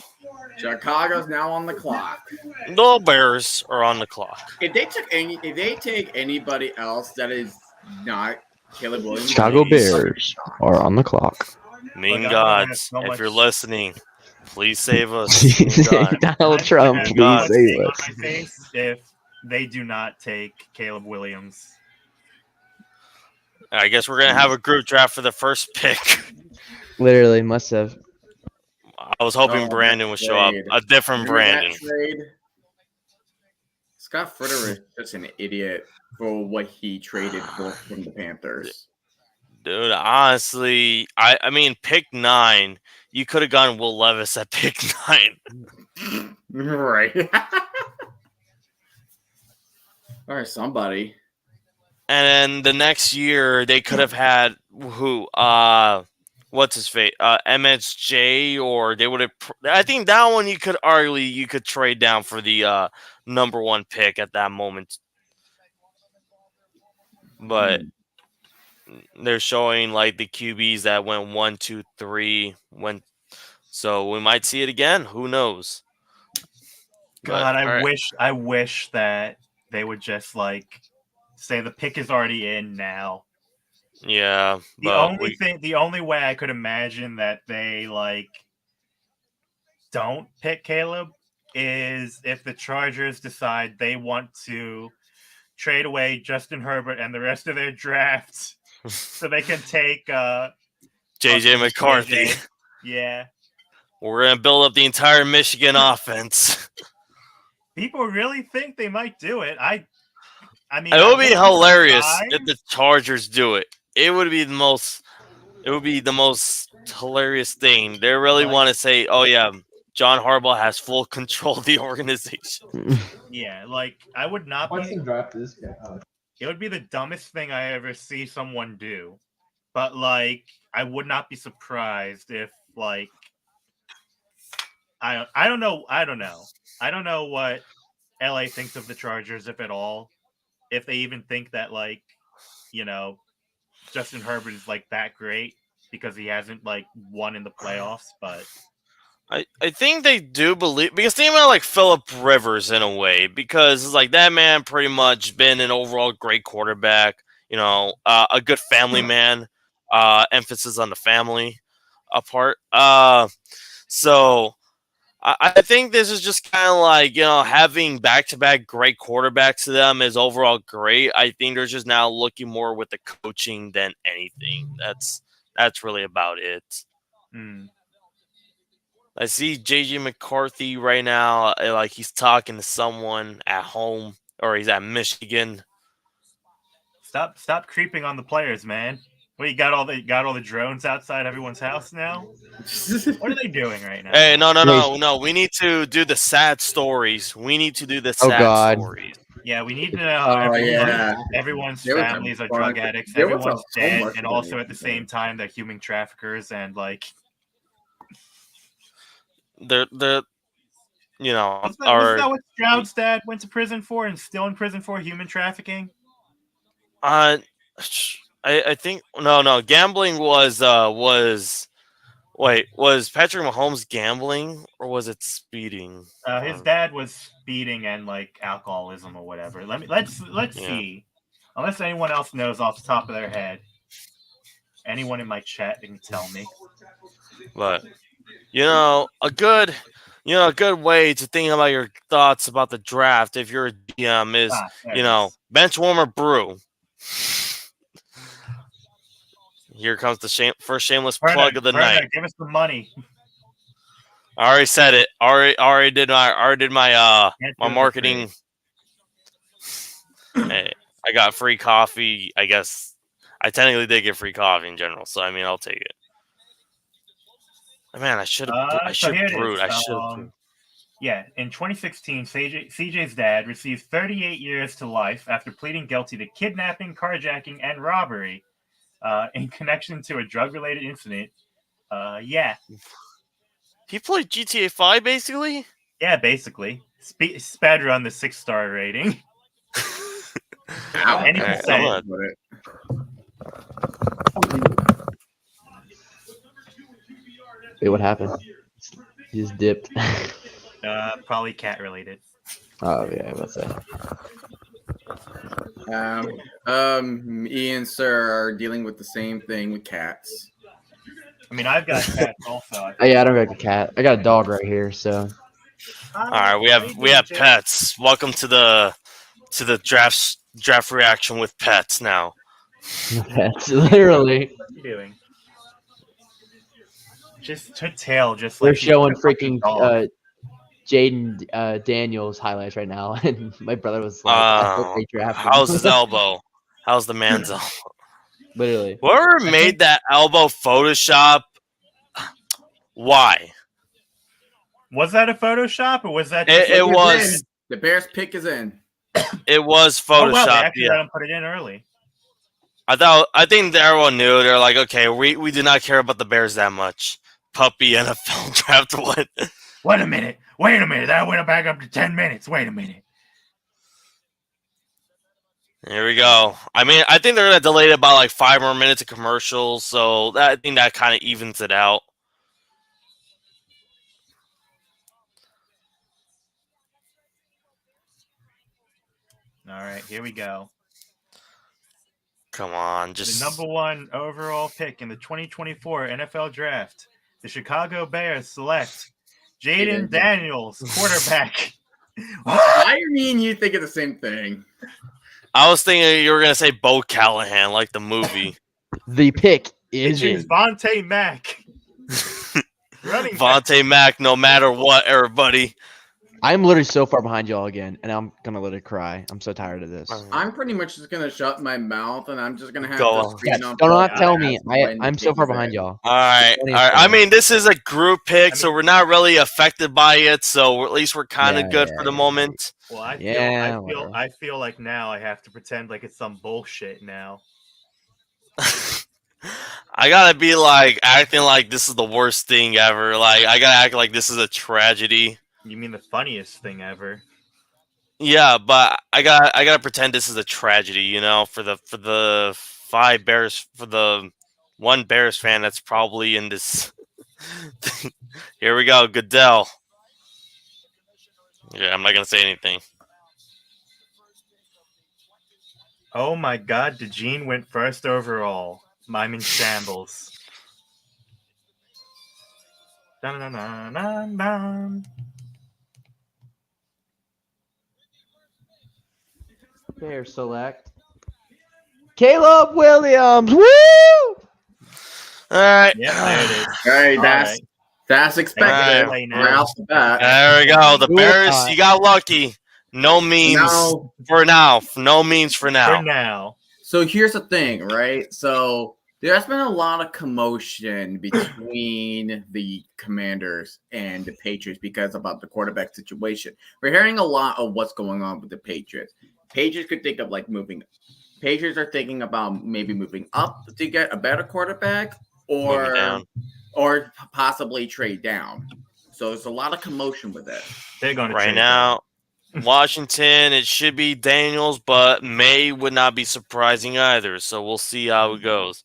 Chicago's now on the clock. The Bears are on the clock. If they take anybody else that is not Caleb Williams, Chicago Bears are on the clock. Mean gods, if you're listening, please save us. Donald Trump, please save us. If they do not take Caleb Williams, I guess we're gonna have a group draft for the first pick. Literally, must have. I was hoping Brandon would show up. A different Brandon. Scott Fritter is just an idiot for what he traded for from the Panthers. Dude, honestly, I mean, pick 9. You could have gone Will Levis at pick 9. Right. All right, somebody. And then the next year, they could have had who? What's his face? MSJ, or they would have. I think that one you could trade down for the number 1 pick at that moment. But they're showing like the QBs that went 1, 2, 3 went. So we might see it again. Who knows? God, I wish that they would just like say the pick is already in now. Yeah. The only way I could imagine that they like don't pick Caleb is if the Chargers decide they want to trade away Justin Herbert and the rest of their drafts so they can take JJ McCarthy. JJ. Yeah. We're going to build up the entire Michigan offense. People really think they might do it. I mean, it would be hilarious if the Chargers do it. It would be the most hilarious thing. They really want to say, "Oh yeah, John Harbaugh has full control of the organization." Yeah, like I would not be. It would be the dumbest thing I ever see someone do, but like I would not be surprised if like I don't know what LA thinks of the Chargers, if at all, if they even think that like Justin Herbert is like that great because he hasn't like won in the playoffs, but I think they do believe, because they about like Phillip Rivers in a way, because it's like that man pretty much been an overall great quarterback. a good family man. Emphasis on the family part. So I think this is just kind of like, having back-to-back great quarterbacks to them is overall great. I think they're just now looking more with the coaching than anything. That's really about it. Hmm. I see JJ McCarthy right now, like he's talking to someone at home, or he's at Michigan. Stop creeping on the players, man. Well, you got all the drones outside everyone's house now. What are they doing right now? Hey, no. We need to do the sad stories. We need to do the Oh, sad God. stories. Yeah, we need to know how Oh, yeah. everyone's There was a families are drug bunch- addicts, there was everyone's so dead, much and also at the information. same time they're human traffickers and like. They're Wasn't that what Stroud's dad went to prison for and still in prison for? Human trafficking? I think no. Gambling was Patrick Mahomes gambling or was it speeding? His dad was speeding and like alcoholism or whatever. Let's see. Unless anyone else knows off the top of their head. Anyone in my chat can tell me. But a good way to think about your thoughts about the draft if you're a GM is bench warmer brew. Here comes the first shameless plug of the night. Give us the money. I already said it. Already did my my marketing. Hey, I got free coffee. I guess I technically did get free coffee in general, so I mean I'll take it. Man, I should have brewed. Yeah, in 2016, CJ's dad received 38 years to life after pleading guilty to kidnapping, carjacking, and robbery in connection to a drug-related incident. Yeah. He played GTA 5, basically? Yeah, basically. Sped run the 6-star rating. Any percent. Wait, what happened? He just dipped. Probably cat related. Oh yeah, what's that? Me and Sir are dealing with the same thing with cats. I mean, I've got cats also. Oh yeah, I don't got a cat. I got a dog right here. So. All right, we have pets. Welcome to the draft reaction with pets now. Pets, literally. What are you doing? Just to tail, just We're like showing freaking Jaden Daniels highlights right now, and my brother was like, "I hope they draft him." How's his elbow? How's the man's elbow? Literally. Whoever made that elbow Photoshop, why? Was that a Photoshop or was that? It was. The Bears pick is in. It was Photoshop. Oh, well, they actually let him put it in early. I think everyone knew. They're like, okay, we do not care about the Bears that much. Puppy NFL draft one. Wait a minute. That went back up to 10 minutes. Wait a minute. Here we go. I mean, I think they're gonna delay it about like 5 more minutes of commercials, so I think that kind of evens it out. All right, here we go. Come on, just the number 1 overall pick in the 2024 NFL Draft. The Chicago Bears select Jaden Daniels, quarterback. Why are me and you thinking the same thing? I was thinking you were gonna say Bo Callahan, like the movie. The pick is Vontae Mack. Vontae Mack, no matter what, everybody. I'm literally so far behind y'all again, and I'm gonna let it cry. I'm so tired of this. I'm pretty much just gonna shut my mouth, and I'm just gonna have to yeah, don't not tell me. I'm so far behind y'all. All right. I mean, this is a group pick, so we're not really affected by it. So at least we're kind of good for the moment. Well, I feel like now I have to pretend like it's some bullshit now. I gotta be like acting like this is the worst thing ever. Like I gotta act like this is a tragedy. You mean the funniest thing ever? Yeah, but I gotta pretend this is a tragedy, for the 5 Bears, for the 1 Bears fan that's probably in this. Here we go, Goodell. Yeah, I'm not gonna say anything. Oh my God, DeJean went first overall. I'm in shambles. Dun, dun, dun, dun, dun. Fair select. Caleb Williams. Woo! All right. Yep, there it is. All right, All that's expected Right right off the bat. There we go. The Who Bears, thought? you got lucky. No memes Now, for now. No memes for now. For now. so here's the thing, right? So there's been a lot of commotion between the Commanders and the Patriots because about the quarterback situation. We're hearing a lot of what's going on with the Patriots. Patriots could think of like moving. Patriots are thinking about maybe moving up to get a better quarterback, Moving down. or possibly trade down. So there's a lot of commotion with it. They're going to Right trade now, Washington, it should be Daniels, but May would not be surprising either. So we'll see how it goes.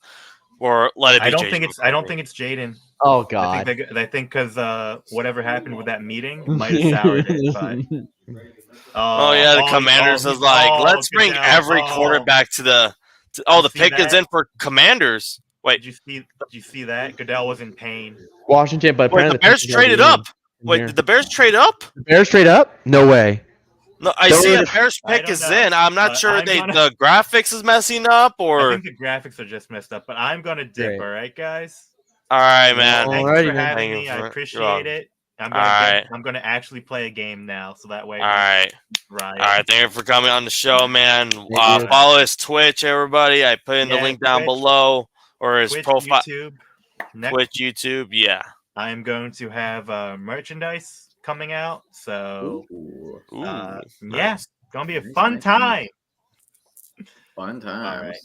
Or let it be. I don't JJ think it's. I don't think it's Jaden. Oh I God. think because whatever happened with that meeting might have soured it. But Oh yeah, the Commanders is like, let's bring every quarterback to the. You The see pick is that? in for Commanders. Wait, Did you see that? Goodell was in pain. Washington, but wait, apparently the Bears Patriots already traded up. in Wait, here. did the Bears trade up? The Bears trade up? No way. No, I Don't see a worry. Bears I pick don't is know, in. I'm not but sure I'm the graphics is messing up I or. think the graphics are just messed up, but I'm gonna dip. Great. All right, guys. All right, man. Well, Thanks Alrighty, for man. having Thank me. you I for- you're appreciate welcome. it. I'm Alright. gonna actually play a game now, so that way. All right. Right. All right, thank you for coming on the show, man. you. Follow his Twitch, everybody. I put in the Yeah, link down Twitch, below, or his Twitch, profile. YouTube. Next, Twitch, YouTube, yeah. I'm going to have merchandise coming out. So Ooh, Ooh, yeah, nice. gonna be a Nice, fun nice, time. fun times. right.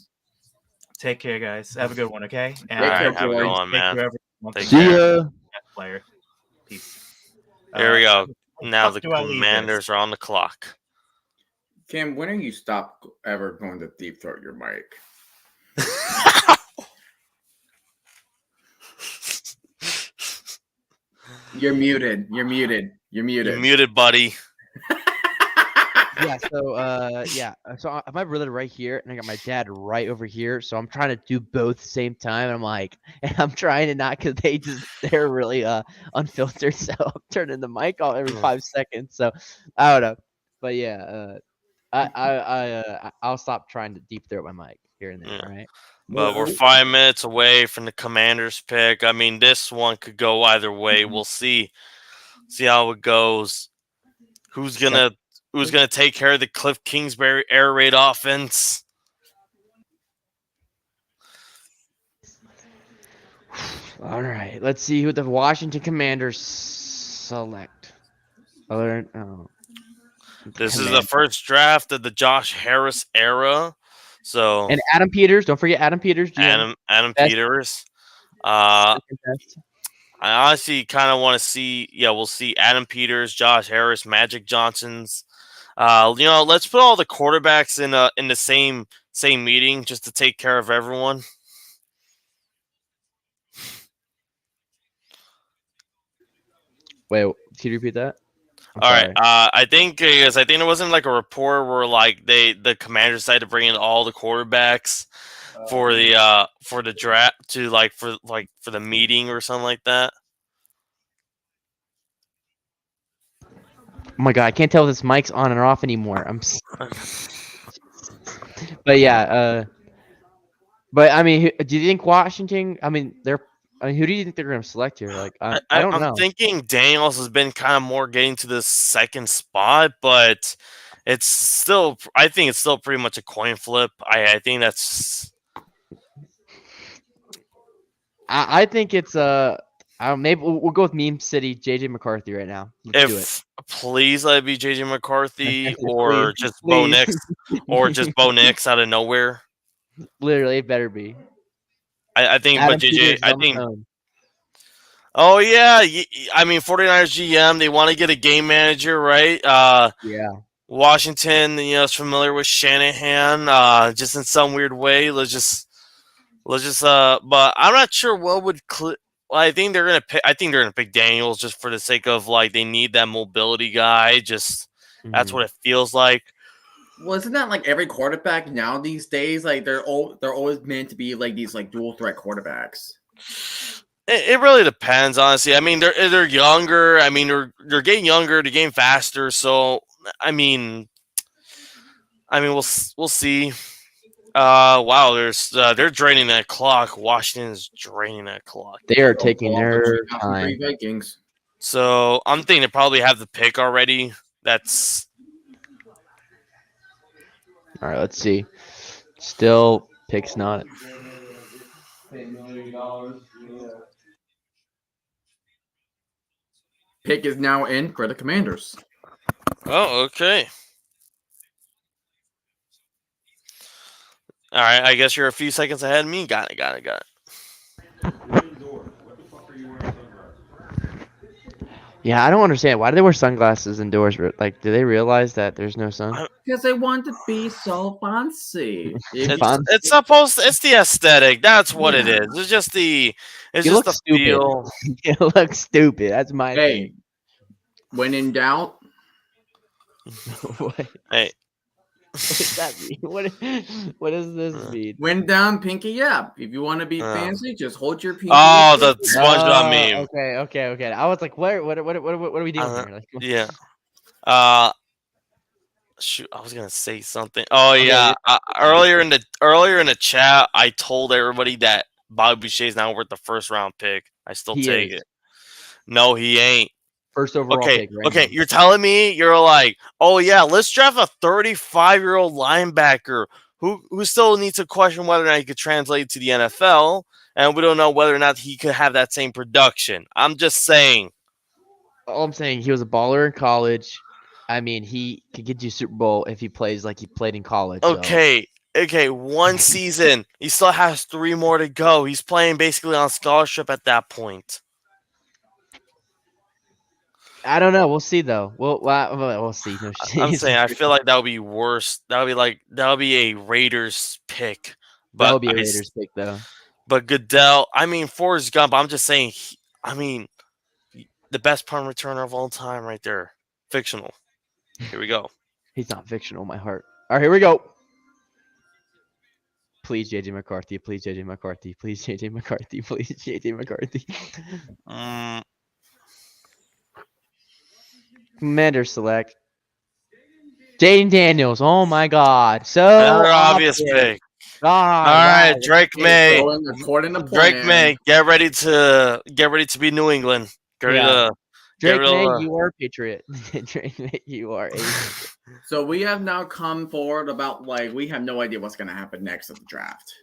Take care, guys. Have a good one, okay? And All right, care, have a good Joy. one, man. Take See care. ya. player. Peace. Here we go. What Now fuck the do I leave this? Commanders are on the clock. Cam, when are you stop ever going to deep throat your mic? You're muted. You're muted. You're muted. You're muted, buddy. Yeah, so I'm really right here, and I got my dad right over here. So I'm trying to do both same time. And I'm like, and I'm trying to not because they're really unfiltered. So I'm turning the mic off every 5 seconds. So I don't know, but yeah, I'll stop trying to deep throat my mic here and there. Yeah. All right. But we're 5 minutes away from the Commanders pick. I mean, this one could go either way. We'll see how it goes. Who's gonna take care of the Cliff Kingsbury air raid offense? All right. Let's see who the Washington Commanders select. This is the first draft of the Josh Harris era. So And Adam Peters. Don't forget Adam Peters. GM. Adam Best- Peters. Second best. I honestly kind of want to see. Yeah, we'll see Adam Peters, Josh Harris, Magic Johnson's. Let's put all the quarterbacks in the same meeting just to take care of everyone. Wait, can you repeat that? All right. I think there wasn't like a report where like the Commanders decided to bring in all the quarterbacks for the draft for the meeting or something like that. Oh my god, I can't tell if this mic's on or off anymore. But yeah, but I mean, do you think Washington? I mean, who do you think they're going to select here? Like, I don't know. I'm thinking Daniels has been kind of more getting to the second spot, but I think it's still pretty much a coin flip. I think that's. I think it's maybe we'll go with Meme City, JJ McCarthy right now. Let's do it. Please let it be JJ McCarthy or Please, just please. Bo Nix or just Bo Nix out of nowhere. Literally, it better be. I think, Adam but JJ, Peters I on the think. phone. Oh yeah, I mean 49ers GM. They want to get a game manager, right? Yeah. Washington, is familiar with Shanahan, just in some weird way. Let's just. But I'm not sure what would. Well, I think they're gonna pick. I think they're gonna pick Daniels just for the sake of like they need that mobility guy. Just that's what it feels like. Well, isn't that like every quarterback now these days? Like they're always meant to be like these like dual threat quarterbacks. It really depends, honestly. I mean, they're younger. I mean, they're getting younger, they're getting faster. So, I mean, we'll see. Wow, they're draining that clock. Washington's draining that clock. They are Oh, taking well, the their 2003 time. Vikings. So I'm thinking they probably have the pick already. That's All right, let's see. Still picks not. Pick is now in for the Commanders. okay. All right, I guess you're a few seconds ahead of me. Got it. Yeah, I don't understand. Why do they wear sunglasses indoors? Like, do they realize that there's no sun? Because they want to be so fancy. It's supposed. It's the aesthetic. That's what it Yeah. is. It's just the. It's You just look the stupid. feel. You look stupid. That's my Hey, thing. when in doubt, What Hey, does that mean? What does this mean? when down, pinky up. If you want to be fancy, just hold your pinky. oh, up. the SpongeBob meme. Okay. I was like, what are we doing here? Like, Yeah. Shoot, I was gonna say something. Oh yeah. Earlier in the chat, I told everybody that Bobby Boucher is now worth the first round pick. I still He take is. it. No, he ain't. First overall pick right Okay, now. you're telling me you're like, oh yeah, let's draft a 35-year-old linebacker who still needs to question whether or not he could translate to the NFL, and we don't know whether or not he could have that same production. I'm just saying. All I'm saying, he was a baller in college. I mean, he could get you Super Bowl if he plays like he played in college. So. Okay, one season. He still has 3 more to go. He's playing basically on scholarship at that point. I don't know. We'll see though. We'll see. No, I'm saying I feel like that would be worse. That would be a Raiders pick. that But would be a Raiders pick though. But Goodell, Forrest Gump. I'm just saying. The best punt returner of all time, right there. Fictional. Here we go. He's not fictional, my heart. All right, here we go. Please, JJ McCarthy. Please, JJ McCarthy. Please, JJ McCarthy. Please, JJ McCarthy. Commander select. Jaden Daniels. Oh my God. So another obvious pick. God. All right, Drake May. According to Drake May, get ready to be New England. Get ready to Drake May, you are a Patriot. Drake May, you are a. So we have now come forward about we have no idea what's going to happen next at the draft.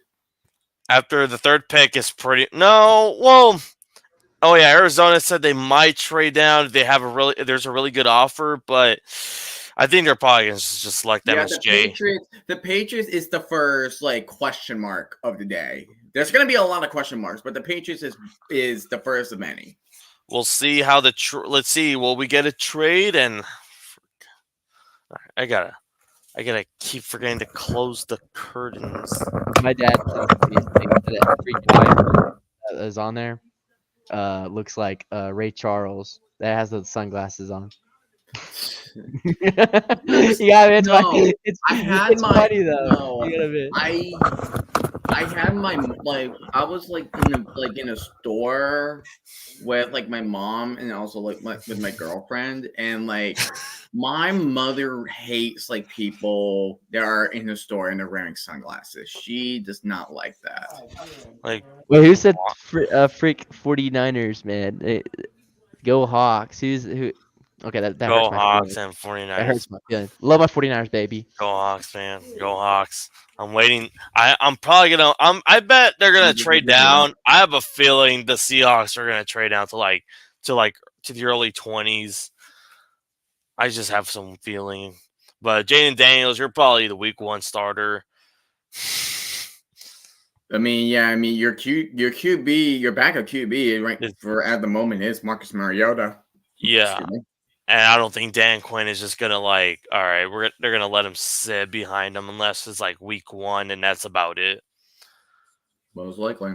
After the third pick is pretty. No, well. Oh yeah, Arizona said they might trade down. They have there's a really good offer, but I think they're probably gonna just select MSJ. The Patriots is the first question mark of the day. There's gonna be a lot of question marks, but the Patriots is the first of many. We'll see how let's see. Will we get a trade? And I gotta keep forgetting to close the curtains. My dad every guy that is on there looks like Ray Charles that has the sunglasses on. It's funny though. No, I had my I was in a store with my mom and also with my girlfriend, and my mother hates people that are in the store and they're wearing sunglasses. She does not like that. Wait, who said freak 49ers, man? Go Hawks. Who? Okay, that go hurts my Hawks feelings. and 49ers. That hurts my feelings. Love my 49ers, baby. Go Hawks, man. Go Hawks. I'm waiting. I'm probably gonna. I bet they're gonna trade down. I have a feeling the Seahawks are gonna trade down to the early 20s. I just have some feeling. But Jaden Daniels, you're probably the week 1 starter. Your QB, your backup QB right for at the moment is Marcus Mariota. Yeah. And I don't think Dan Quinn is just gonna all right, they're gonna let him sit behind him unless it's week 1 and that's about it. Most likely.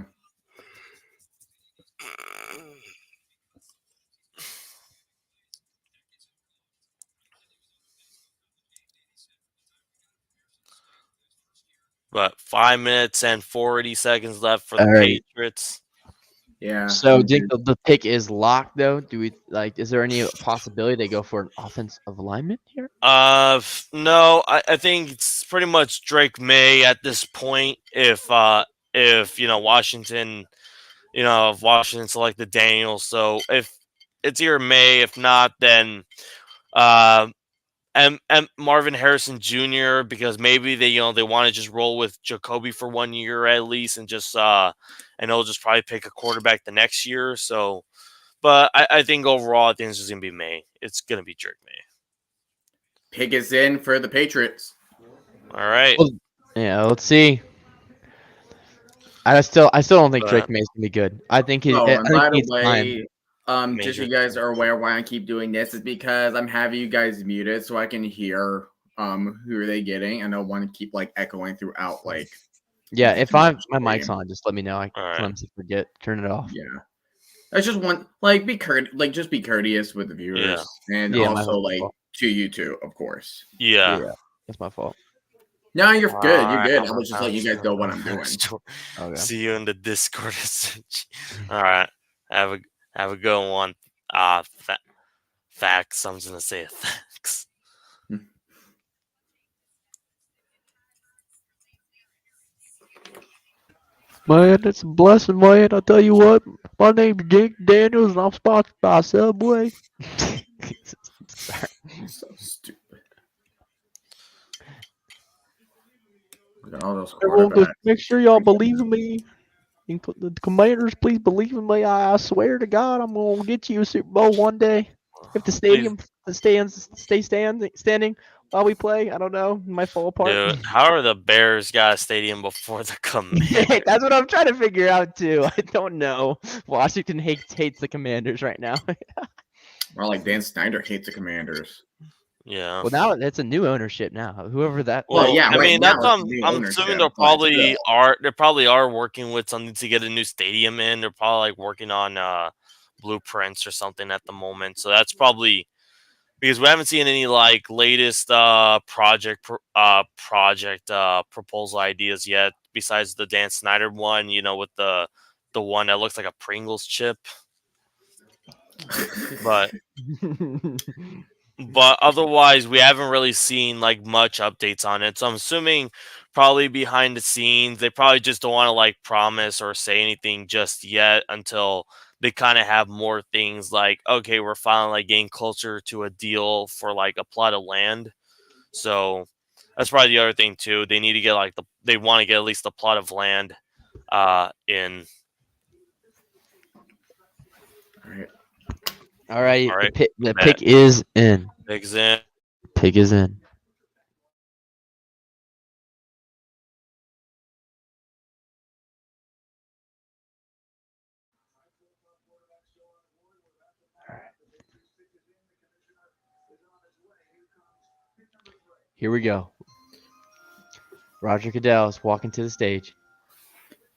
But 5 minutes and 40 seconds left for the All right. Patriots. Yeah. So do you think the pick is locked though? Do we like? Is there any possibility they go for an offensive alignment here? No, I think it's pretty much Drake May at this point. If Washington, if Washington selected Daniels, so if it's either May, if not, then uh, and Marvin Harrison Jr. because maybe they want to just roll with Jacoby for 1 year at least, and just and they'll just probably pick a quarterback the next year. So, but I think overall, I think it's just gonna be May. It's gonna be Drake May. Pick is in for the Patriots. All right. Well, yeah, let's see. I still don't think But- Drake May's gonna be good. I think he. Oh, I and think by the he's time. way, just so Major. you guys are aware why I keep doing this is because I'm having you guys muted so I can hear who are they getting, and I want to keep like echoing throughout like Yeah, if my mic's stream. on, just let me know. I All right. sometimes forget. Turn it off. Yeah. I just want just be courteous with the viewers and Yeah, my also whole like fault. to you too, of course. Yeah. That's my fault. No, you're good. You're Alright, good. I'm I was just letting you guys know what I'm doing. Okay. See you in the Discord. All right. Have a good one. Facts. I'm just gonna say thanks. Man, it's a blessing, man. I'll tell you what. My name's Jake Daniels, and I'm sponsored by Subway. Sorry. So stupid. Look at all those Everyone, just quarterbacks. make sure y'all believe in me. The Commanders, please believe in me. I swear to God, I'm gonna get you a Super Bowl one day. If the stadium stay standing while we play, I don't know, it might fall apart. Dude, how are the Bears got a stadium before the Commanders? That's what I'm trying to figure out too. I don't know. Washington hates the Commanders right now. Well, like Dan Snyder hates the Commanders. Yeah. Well, now it's a new ownership now. Whoever that. Well, yeah, I right mean, now that's it's new I'm ownership, assuming they but still. probably are working with something to get a new stadium in. They're probably like working on blueprints or something at the moment. So that's probably because we haven't seen any like latest project proposal ideas yet besides the Dan Snyder one, with the one that looks like a Pringles chip. But otherwise, we haven't really seen like much updates on it. So I'm assuming probably behind the scenes, they probably just don't want to like promise or say anything just yet until they kind of have more things like, okay, we're finally like getting closer to a deal for like a plot of land. So that's probably the other thing too. They need to get they want to get at least a plot of land in. All right. All right. All right. The pick is in. Pigs in. Pick is in. Here we go. Roger Goodell is walking to the stage.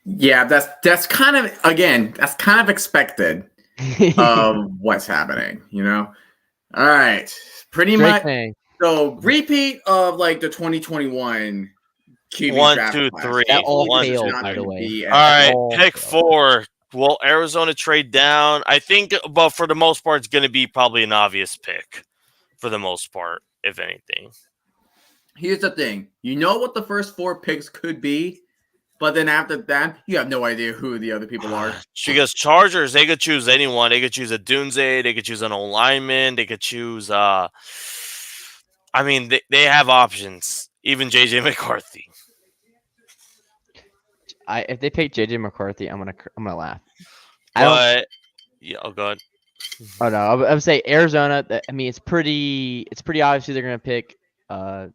Yeah, that's kind of expected of what's happening, All right. Pretty Drake much. May. So repeat of like the 2021 QB 1, draft 2, class. 3. That all One, failed, not by the gonna way. be All right, all pick failed. 4. Will Arizona trade down? I think, but for the most part, it's going to be probably an obvious pick. For the most part, if anything. Here's the thing. You know what the first 4 picks could be, but then after that, you have no idea who the other people are. Because Chargers, they could choose anyone. They could choose a Dunze. They could choose an old lineman. They could choose. I mean, they have options. Even JJ McCarthy. If they pick JJ McCarthy, I'm gonna laugh. But yeah, oh god. Oh no, I would say Arizona. I mean, it's pretty obvious who they're gonna pick. They're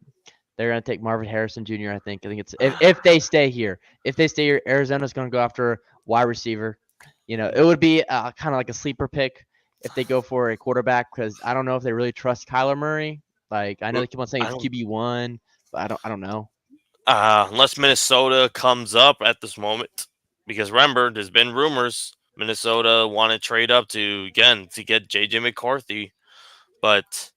gonna take Marvin Harrison Jr. I think it's if they stay here. If they stay here, Arizona's gonna go after wide receiver. It would be kind of like a sleeper pick if they go for a quarterback because I don't know if they really trust Kyler Murray. Like I know they keep on saying it's QB1, but I don't know. Unless Minnesota comes up at this moment, because remember, there's been rumors Minnesota want to trade up to get JJ McCarthy, but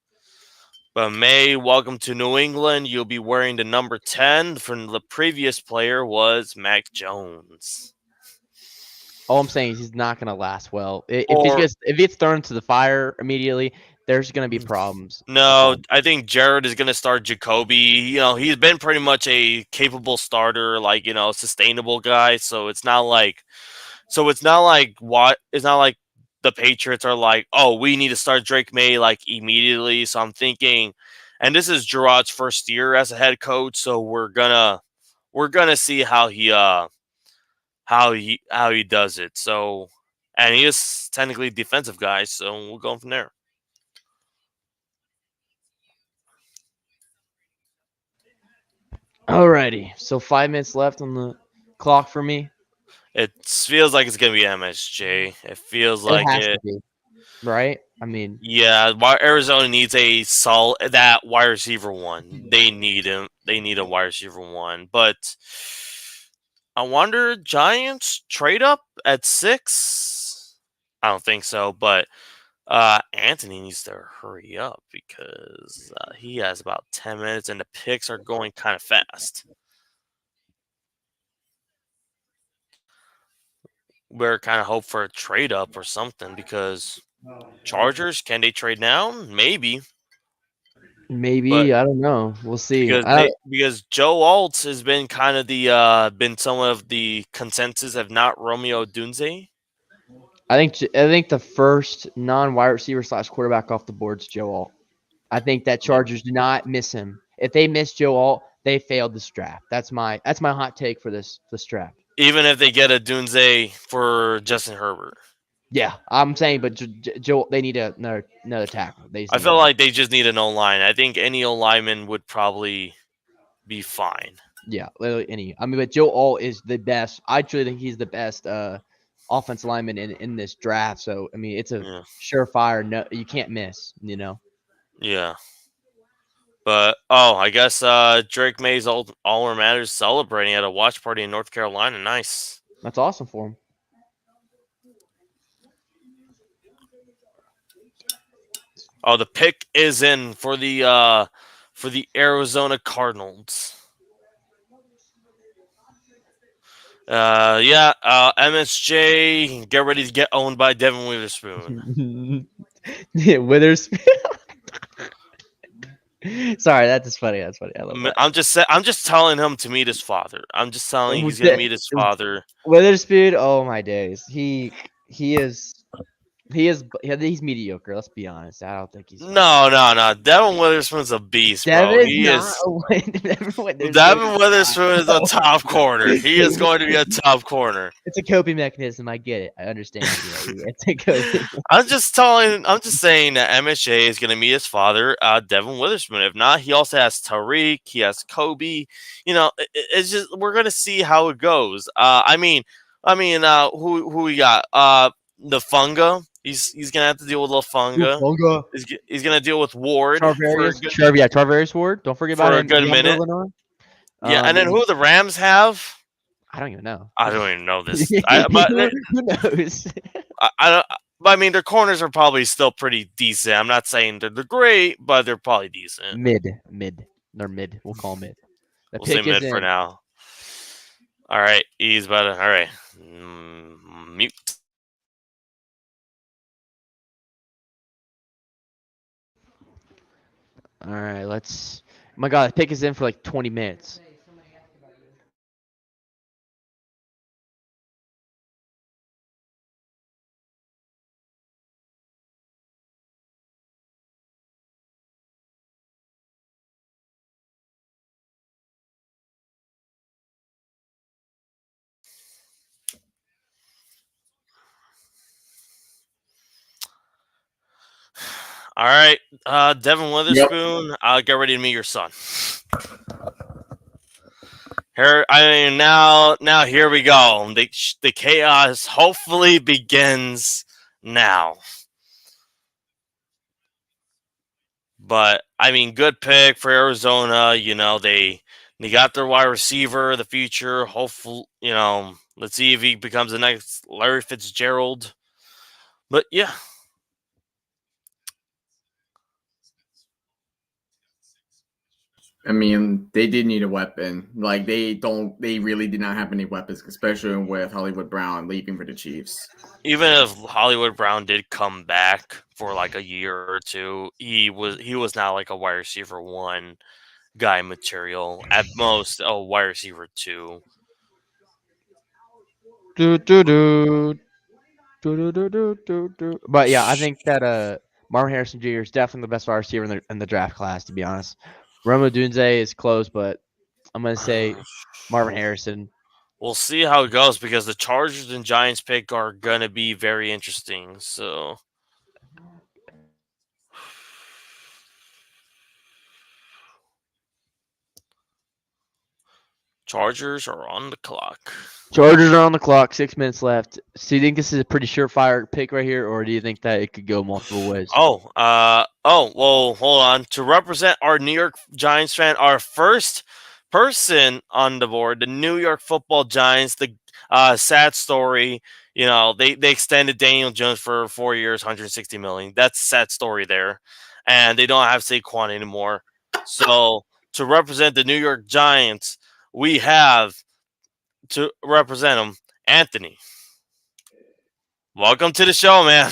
But May, welcome to New England. You'll be wearing the number 10. From the previous player was Mac Jones. All I'm saying is he's not going to last well. Or If he gets thrown to the fire immediately, there's going to be problems. That's no, all. I think Jared is going to start Jacoby. He's been pretty much a capable starter, sustainable guy. So it's not like the Patriots are like, oh, we need to start Drake May like immediately. So I'm thinking, and this is Gerard's first year as a head coach, so we're gonna see how he does it. So, and he is technically a defensive guy, so we'll go from there. Alrighty. So 5 minutes left on the clock for me. It feels like it's gonna be MSJ. It feels It like has it. to be, right? I mean, Yeah, Arizona needs that wide receiver one. They need him. They need a wide receiver one. But I wonder, Giants trade up at 6. I don't think so. But Anthony needs to hurry up because he has about 10 minutes, and the picks are going kind of fast. We're kind of hope for a trade up or something because Chargers, can they trade down? Maybe. But I don't know. We'll see. because Joe Alt has been kind of been some of the consensus, if not Romeo Dunze. I think the first non-wide receiver / quarterback off the board is Joe Alt. I think that Chargers do not miss him. If they miss Joe Alt, they failed this draft. That's my hot take for this draft. Even if they get a Dunze for Justin Herbert. Yeah, I'm saying, but Joe, they need another tackle. I feel like they just need an O-line. I think any O-lineman would probably be fine. Yeah, literally any. I mean, but Joe Alt is the best. I truly think he's the best offensive lineman in this draft. So I mean, it's a surefire. No, you can't miss. Yeah. But I guess Drake May's all that matters celebrating at a watch party in North Carolina. Nice. That's awesome for him. Oh, the pick is in for the Arizona Cardinals. MSJ, get ready to get owned by Devin Witherspoon. Yeah, Witherspoon. Sorry, that's funny. That's funny. I love that. I'm just telling him to meet his father. I'm just telling he's gonna meet his father. Witherspoon. Oh my days. He's mediocre. Let's be honest. I don't think he's. No. Devin Witherspoon's a beast, bro. He is. Devin Witherspoon is a top corner. He is going to be a top corner. It's a coping mechanism. I get it. I understand. It's a coping. I'm just saying that MSJ is going to meet his father, Devin Witherspoon. If not, he also has Tariq. He has Kobe. It's just we're going to see how it goes. Who we got? The Funga. He's gonna have to deal with Lafunga. He's gonna deal with Ward. Tarvarius Ward. Don't forget about him. For a good minute. Yeah, and then who the Rams have? I don't even know. I don't even know this. Who knows? I mean, their corners are probably still pretty decent. I'm not saying they're great, but they're probably decent. Mid. They're mid. We'll call mid. We'll say mid for now. All right, he's about to. All right, mute. All right, let's. My God, the pick is in for like 20 minutes. All right, Devin Witherspoon, get ready to meet your son. Here, now here we go. The chaos hopefully begins now. But I mean, good pick for Arizona. They got their wide receiver, the future. Hopefully, let's see if he becomes the next Larry Fitzgerald. But yeah. I mean, they did need a weapon. Like they really did not have any weapons, especially with Hollywood Brown leaving for the Chiefs. Even if Hollywood Brown did come back for like a year or two, he was not like a wide receiver 1 guy material. At most, a wide receiver 2. Do, do, do. Do, do, do, do, do, do. But yeah, I think that Marvin Harrison Jr. is definitely the best wide receiver in the draft class. To be honest, Roma Dunze is close, but I'm gonna say Marvin Harrison. We'll see how it goes because the Chargers and Giants pick are gonna be very interesting. So Chargers are on the clock. Chargers are on the clock. 6 minutes left. So you think this is a pretty surefire pick right here, or do you think that it could go multiple ways? Well, hold on. To represent our New York Giants fan, our first person on the board, the New York Football Giants. The sad story, they extended Daniel Jones for 4 years, 160 million. That's a sad story there, and they don't have Saquon anymore. So to represent the New York Giants, we have to represent them, Anthony. Welcome to the show, man.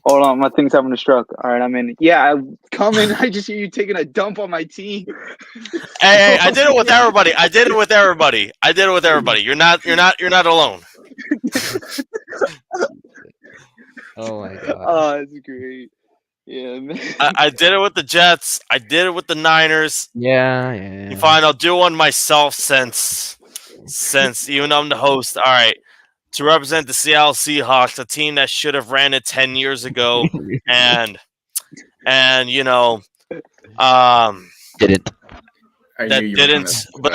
Hold on, my thing's having a stroke. All right, I'm in. Yeah, I'm coming. I just hear you taking a dump on my team. Hey, I did it with everybody. I did it with everybody. You're not alone. Oh my god. Oh, that's great. Yeah, man. I did it with the Jets. I did it with the Niners. Yeah. Fine, I'll do one myself since even though I'm the host. All right. To represent the Seattle Seahawks, a team that should have ran it 10 years ago and Didn't. that didn't. But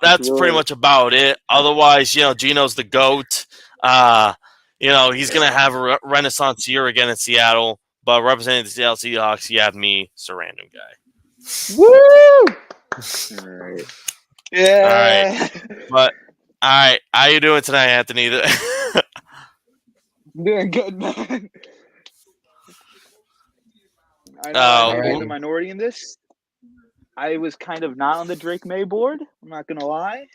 that's pretty much about it. Otherwise, Gino's the GOAT. He's gonna have a renaissance year again in Seattle. But representing the Seattle Seahawks, you have me, Sir Random Guy. Woo! All right. Yeah. All right. But all right, how you doing tonight, Anthony? Doing good, man. I know I'm right. the minority in this. I was kind of not on the Drake May board. I'm not gonna lie.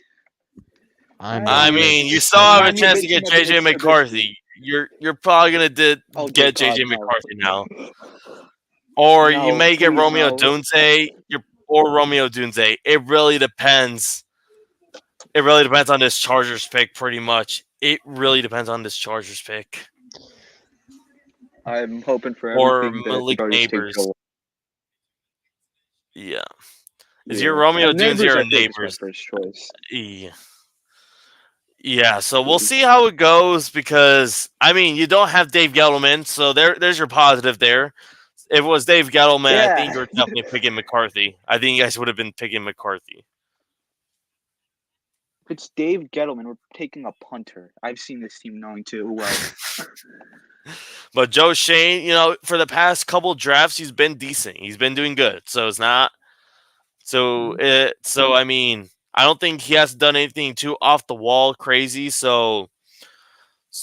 I mean, you still have a chance to get JJ McCarthy. You're probably gonna get JJ McCarthy now, or you may get Romeo Dunze. Romeo Dunze. It really depends. It really depends on this Chargers pick, pretty much. It really depends on this Chargers pick. I'm hoping for or everything Malik that Neighbors. Yeah. Is your Romeo Dunze or Neighbors? First choice. Yeah. Yeah, so we'll see how it goes because, I mean, you don't have Dave Gettleman, so there's your positive there. If it was Dave Gettleman, I think you're definitely picking McCarthy. I think you guys would have been picking McCarthy. If it's Dave Gettleman, we're taking a punter. I've seen this team knowing too well. But Joe Shane, for the past couple drafts, he's been decent. He's been doing good. So it's not. So I mean, I don't think he has done anything too off the wall crazy. So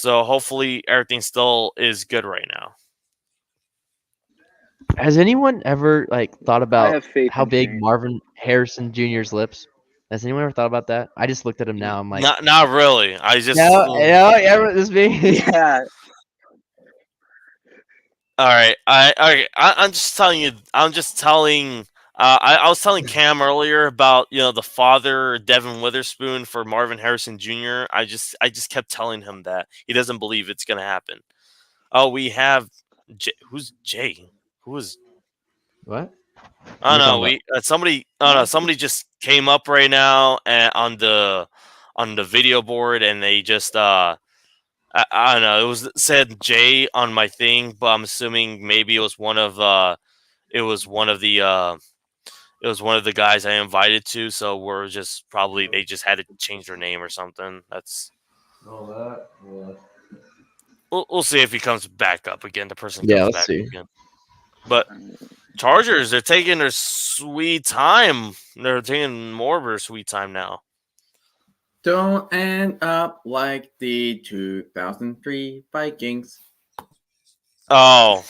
hopefully everything still is good right now. Has anyone ever thought about how big Shane. Marvin Harrison Jr.'s lips? Has anyone ever thought about that? I just looked at him now. I'm like, not really. I just this big. Yeah. All right. I'm just telling you. I'm just telling. I was telling Cam earlier about the father Devin Witherspoon for Marvin Harrison Jr. I just kept telling him that he doesn't believe it's gonna happen. Oh, we have who's Jay? Who is What? I don't know. Somebody just came up right now and on the video board, and they just I don't know. It said Jay on my thing, but I'm assuming maybe it was one of the guys I invited to. So we're just they just had to change their name or something. That's. We'll see if he comes back up again. The person comes back again. But Chargers, they're taking their sweet time. They're taking more of their sweet time now. Don't end up like the 2003 Vikings. Oh.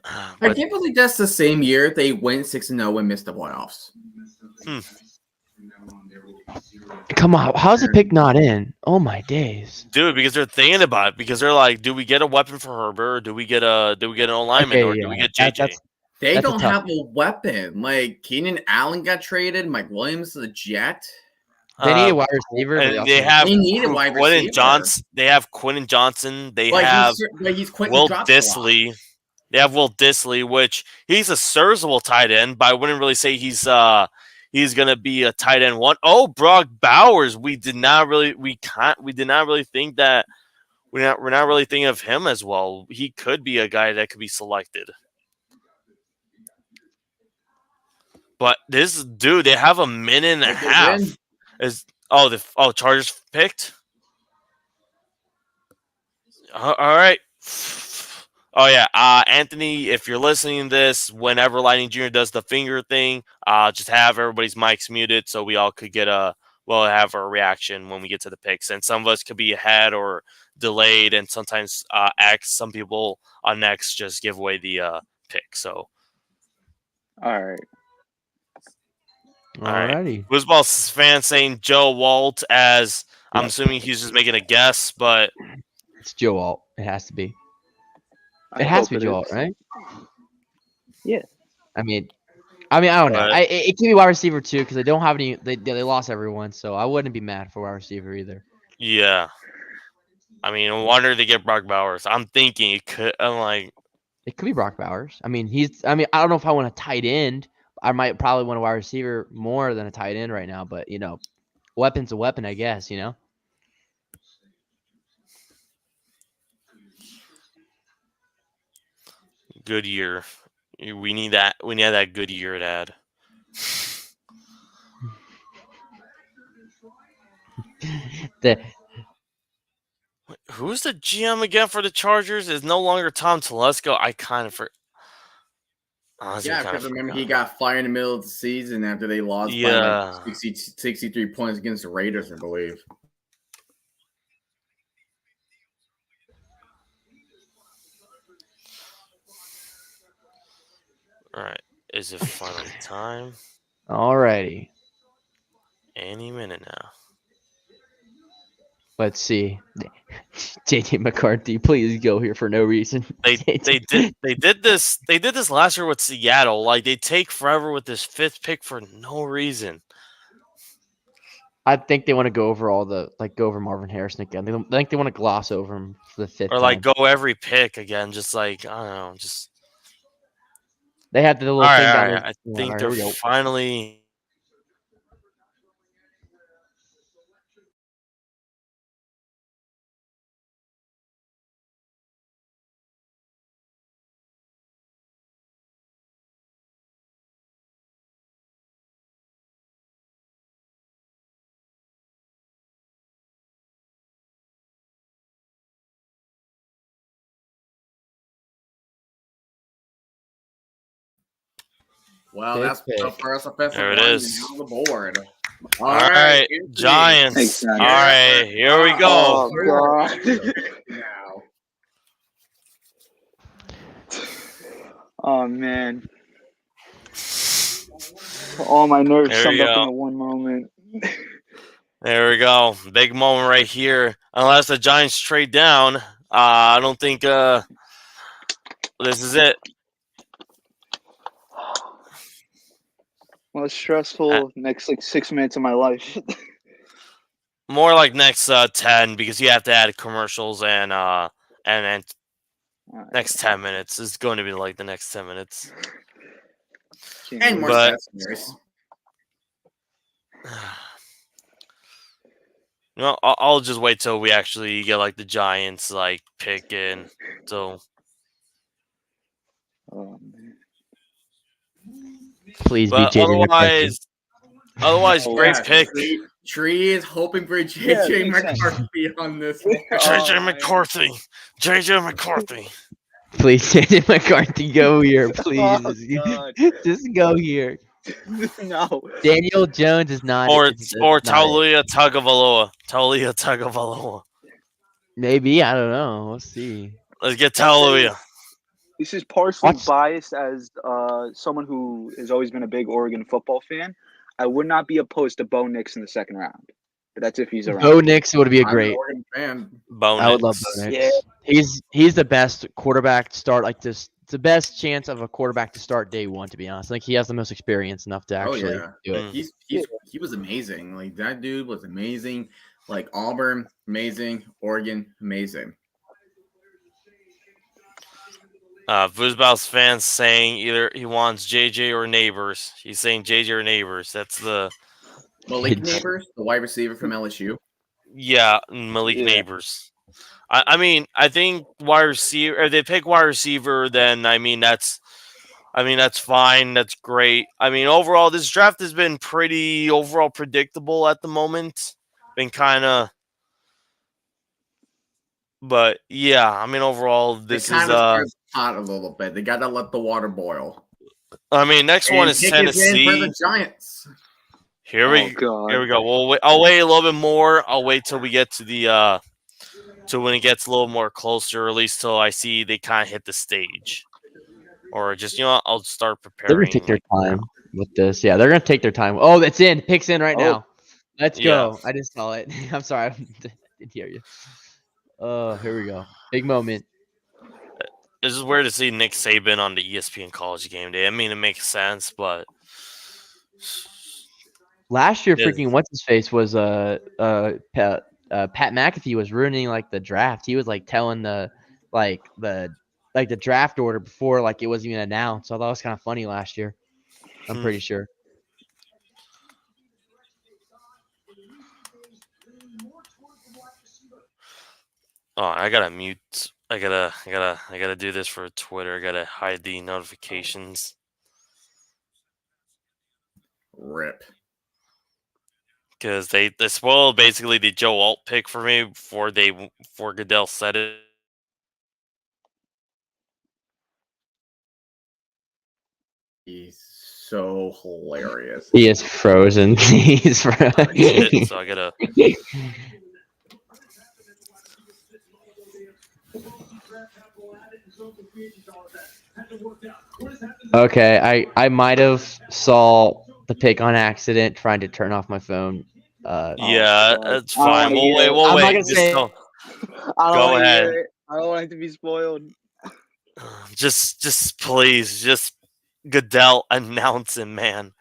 I But can't believe that's the same year they went 6-0 and missed the playoffs. Come on, how's the pick not in? Oh my days. dude, because they're thinking about it, because they're like, do we get a weapon for Herbert, or do we get an alignment, Okay, or do we yeah, get JJ? They That's a don't tough have a weapon. Like Keenan Allen got traded. Mike Williams to the Jet. They need a wide receiver, but and they have They need a wide Quinn and receiver. Johnson. They have Quinn and Johnson. They But have he's Quentin Will drops a lot. Disley. They have Will Disley, which he's a serviceable tight end, but I wouldn't really say he's gonna be a tight end one. Oh, Brock Bowers. We did not really think that we're not really thinking of him as well. He could be a guy that could be selected. But this dude, they have a minute and a Like they half. win. Chargers picked? All right. Oh yeah, Anthony, if you're listening to this, whenever Lightning Jr. does the finger thing, just have everybody's mics muted so we all could have a reaction when we get to the picks. And some of us could be ahead or delayed, and sometimes some people on next just give away the pick. So, All right. Alrighty. Football fan saying Joe Walt, as I'm assuming he's just making a guess, but It's Joe Alt. It has to be. I It has hope to be Joe Alt, is. right? Yeah. I mean, I don't know. But- It can be wide receiver too because they don't have any. They lost everyone, so I wouldn't be mad for wide receiver either. yeah. I mean, I wonder if they get Brock Bowers. I'm thinking it could. I'm like, It could be Brock Bowers. I mean, I don't know if I want a tight end. I might probably want a wide receiver more than a tight end right now, but weapon's a weapon, I guess. good year. We need that. We need that good year, Dad. The Who's the GM again for the Chargers? Is no longer Tom Telesco. I kind of Yeah, because remember he got fired in the middle of the season after they lost by Yeah. like 63 points against the Raiders, I believe. All right. Is it final time? alrighty. Any minute now. Let's see. JJ McCarthy, please go here for no reason. They did this last year with Seattle. Like, they take forever with this 5th pick for no reason. I think they want to go over go over Marvin Harrison again. I think they want to gloss over him for the 5th Or like time. go every pick again. Just like, I don't know. Just They have the little all thing right. down All there. right. I Yeah, think all right, here they're we go. finally. Well, Fifth that's pick. the first offensive There it lineman is. on the board. All right, Anthony. Giants. Makes sense. All right, here we go. Oh, God. Now. Oh, man. All my nerves There summed we up go. into one moment. There we go. Big moment right here. Unless the Giants trade down, I don't think this is it. Most stressful next 6 minutes of my life. More like next 10, because you have to add commercials and next 10 minutes is going to be like the next 10 minutes. And more But- stats. No, I'll just wait till we actually get like the Giants like pick in. So Oh, man. Please be but JJ McCarthy. otherwise, Oh, great Yeah, pick. Tree is hoping for Yeah, JJ it makes sense. McCarthy on this one. JJ Oh, man. McCarthy. JJ McCarthy. Please, JJ McCarthy, go here, please. Oh, God. Just go here. No. Daniel Jones is not. Or it's or not it. Taulia Tagovailoa. Taulia Tagovailoa. Maybe, I don't know. We'll see. Let's get Taulia. This is partially Watch- biased as someone who has always been a big Oregon football fan. I would not be opposed to Bo Nix in the second round, but that's if he's around. Bo Nix would be a I'm an great. Oregon fan. I would love Bo Nix. He's the best quarterback to start like this. It's the best chance of a quarterback to start day one. To be honest, I think he has the most experience enough to actually do it. He was amazing. Like that dude was amazing. Like Auburn, amazing. Oregon, amazing. Foosball's fans saying either he wants JJ or Neighbors. He's saying JJ or Neighbors. That's the Malik Neighbors, the wide receiver from LSU. Malik Neighbors. I mean, I think wide receiver. If they pick wide receiver, then that's fine. That's great. I mean, overall, this draft has been pretty overall predictable at the moment. Been kind of. But yeah, I mean overall this is hot a little bit. They gotta let the water boil. I mean next one is Tennessee. For the Giants. Here we go. I'll wait a little bit more. I'll wait till we get to the to when it gets a little more closer, or at least till I see they kind of hit the stage. Or just I'll start preparing. They're gonna take their time with this. Yeah, they're gonna take their time. Oh, it's in. Pick's in right now. Let's go. I just saw it. I'm sorry, I didn't hear you. Here we go. Big moment. This is weird to see Nick Saban on the ESPN College Game Day. I mean, it makes sense, but last year, freaking what's his face was Pat McAfee was ruining like the draft. He was like telling the draft order before like it wasn't even announced. So I thought it was kind of funny last year. I'm pretty sure. Oh, I gotta mute. I gotta do this for Twitter. I gotta hide the notifications. Rip. Because they spoiled basically the Joe Alt pick for me before Goodell said it. He's so hilarious. He is frozen. He's frozen. So I gotta. Okay, I might have saw the pick on accident trying to turn off my phone. Yeah, that's fine. We'll wait. I'm not gonna say. Go ahead. I don't want it to be spoiled. Just please, just Goodell, announce it, man.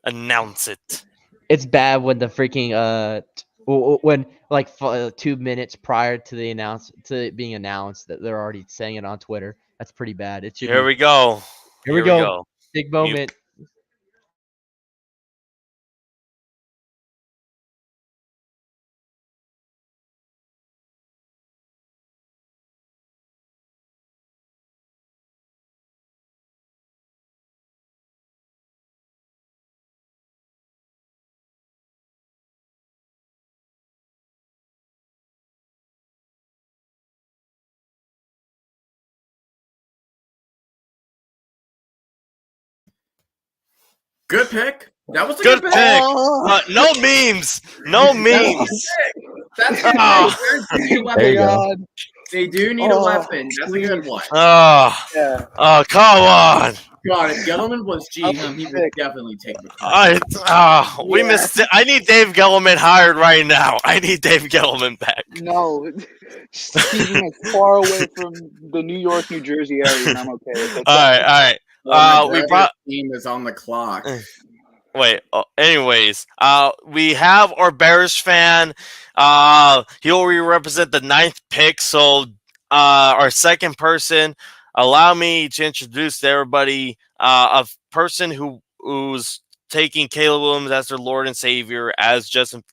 Announce it. It's bad when the freaking when like 2 minutes prior to it being announced that they're already saying it on Twitter. That's pretty bad. Here we go. Here we go. Big moment. Good pick. That was a good pick. No memes. No memes. That's good. There you go. They do need a weapon. That's a good one. Oh, come on. God, if Gellerman was GM, he would definitely take the we missed it. I need Dave Gellerman hired right now. I need Dave Gellerman back. No, Stephen is far away from the New York, New Jersey area, and I'm okay. All right. We brought team is on the clock. Wait. Anyways, we have our Bears fan. He'll represent the 9th pick. So, our second person. Allow me to introduce to everybody a person who's taking Caleb Williams as their Lord and Savior, as Justin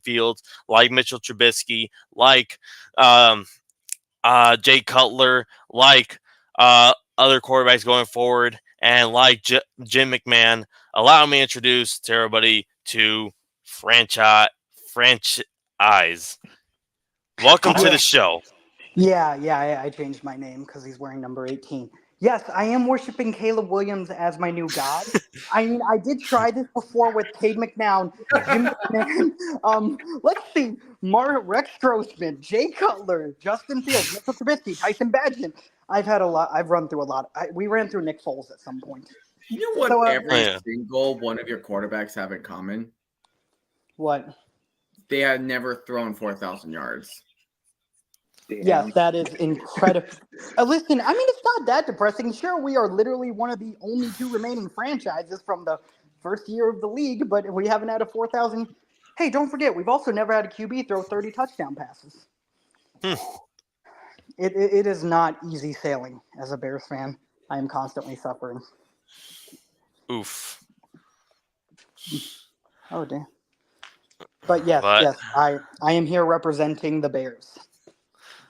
Fields, like Mitchell Trubisky, like Jay Cutler, like other quarterbacks going forward, and like Jim McMahon. Allow me to introduce to everybody to franchise. Welcome to the show. Yeah, I changed my name because he's wearing number 18. Yes, I am worshiping Caleb Williams as my new god. I mean, I did try this before with Cade McNown, Jim McMahon. Let's see, Rex Grossman, Jay Cutler, Justin Fields, Mitchell Trubisky, Tyson Badgett. I've had a lot. I've run through a lot. We ran through Nick Foles at some point. You know what So, every yeah. single one of your quarterbacks have in common? What? They had never thrown 4,000 yards. Yes, that is incredible. Listen, I mean, it's not that depressing. Sure, we are literally one of the only two remaining franchises from the first year of the league, but we haven't had a 4,000. Hey, don't forget, we've also never had a QB throw 30 touchdown passes. It is not easy sailing as a Bears fan. I am constantly suffering. Oof. Oh, damn. But yes, I am here representing the Bears.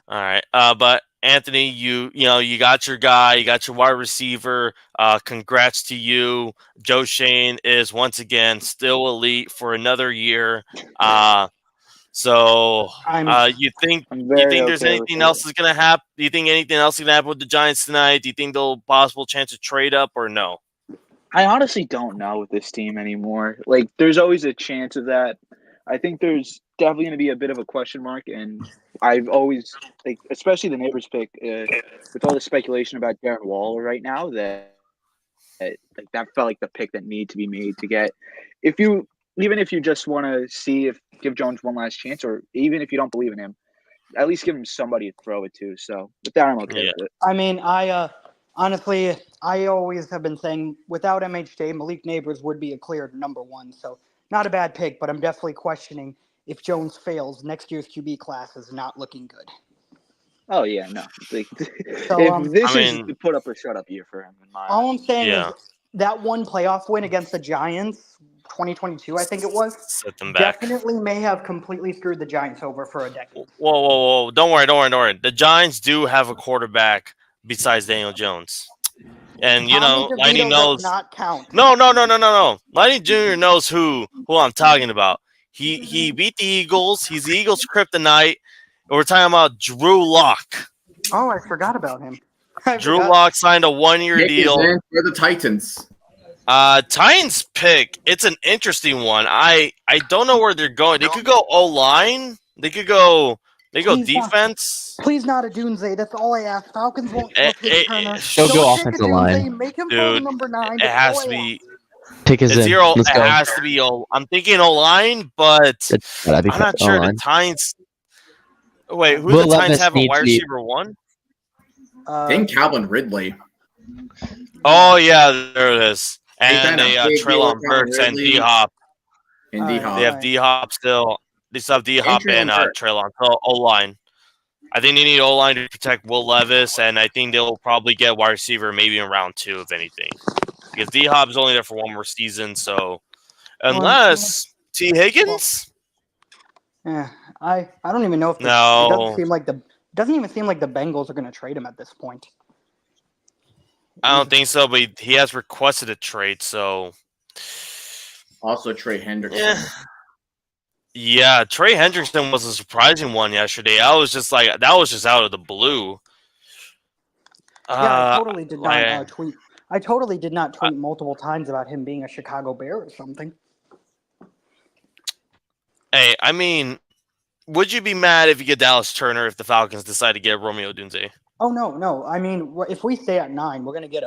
All right. But Anthony, you got your guy, you got your wide receiver. Congrats to you. Joe Shane is once again still elite for another year. So you think there's anything else is gonna happen? Do you think anything else is gonna happen with the Giants tonight? Do you think there'll possible chance to trade up or no? I honestly don't know with this team anymore. Like, there's always a chance of that. I think there's definitely going to be a bit of a question mark, and I've always, like, especially the neighbors pick, with all the speculation about Darren Waller right now, that felt like the pick that needed to be made to get. Even if you just want to give Jones one last chance, or even if you don't believe in him, at least give him somebody to throw it to. So with that, I'm okay with it. I mean, honestly, I always have been saying without MHJ, Malik Neighbors would be a clear number one. So not a bad pick, but I'm definitely questioning if Jones fails, next year's QB class is not looking good. Oh yeah, no. Like, So, this is the put up or shut up year for him. All I'm saying is that one playoff win against the Giants, 2022, I think it was, set them back. Definitely may have completely screwed the Giants over for a decade. Whoa! Don't worry. The Giants do have a quarterback besides Daniel Jones. And Lightning knows. Does not count. No. Lightning Jr. knows who I'm talking about. He beat the Eagles. He's the Eagles' kryptonite. We're talking about Drew Lock. Oh, I forgot about him. Drew Lock signed a 1-year deal for the Titans. Titans pick. It's an interesting one. I don't know where they're going. They could go O-line. They go defense. Please not a Dunze. That's all I ask. Falcons won't take Turner. They'll go offensive line. Make him throw number 9. It has to be. Pick us in. Zero. Let's go. It has to be O. I'm thinking O-line, but I'm not sure the Titans. Wait, who the Titans have a wide receiver 1? I think Calvin Ridley. Oh yeah, there it is. And they Treylon Burks and D-Hop. And D-Hop. They have D-Hop still. They still have D-Hop and Treylon. So O-line. I think they need O-line to protect Will Levis, and I think they'll probably get wide receiver maybe in round 2, if anything. Because D-Hop is only there for one more season, so unless T. Higgins? Yeah, I don't even know if it doesn't even seem like the Bengals are going to trade him at this point. I don't think so, but he has requested a trade, so. Also, Trey Hendrickson. Yeah, Trey Hendrickson was a surprising one yesterday. I was just like, that was just out of the blue. I totally did not tweet. I totally did not tweet multiple times about him being a Chicago Bear or something. Hey, I mean, would you be mad if you get Dallas Turner if the Falcons decide to get Romeo Dunze? Oh, no. I mean, if we stay at 9, we're going to get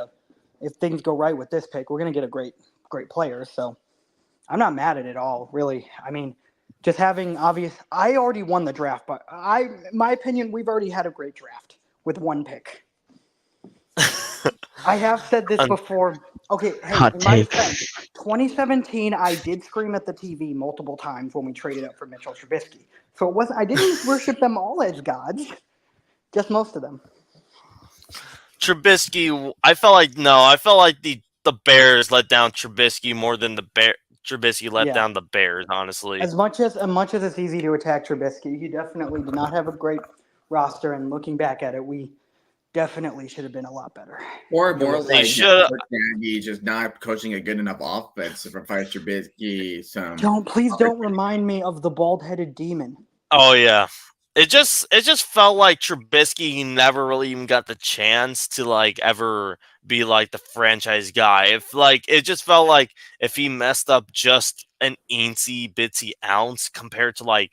if things go right with this pick, we're going to get a great player. So I'm not mad at it all, really. I mean, just having I already won the draft, but my opinion, we've already had a great draft with one pick. I have said this before. Okay, hey, in my defense, 2017, I did scream at the TV multiple times when we traded up for Mitchell Trubisky. So I didn't worship them all as gods, just most of them. Trubisky, I felt like the Bears let down Trubisky more than Trubisky let down the Bears, honestly. As much as it's easy to attack Trubisky, he definitely did not have a great roster, and looking back at it, we definitely should have been a lot better. Or more like Nagy just not coaching a good enough offense to provide Trubisky some. Don't remind me of the bald-headed demon. Oh yeah. It just felt like Trubisky never really even got the chance to ever be the franchise guy. It just felt like if he messed up just an eensy bitsy ounce compared to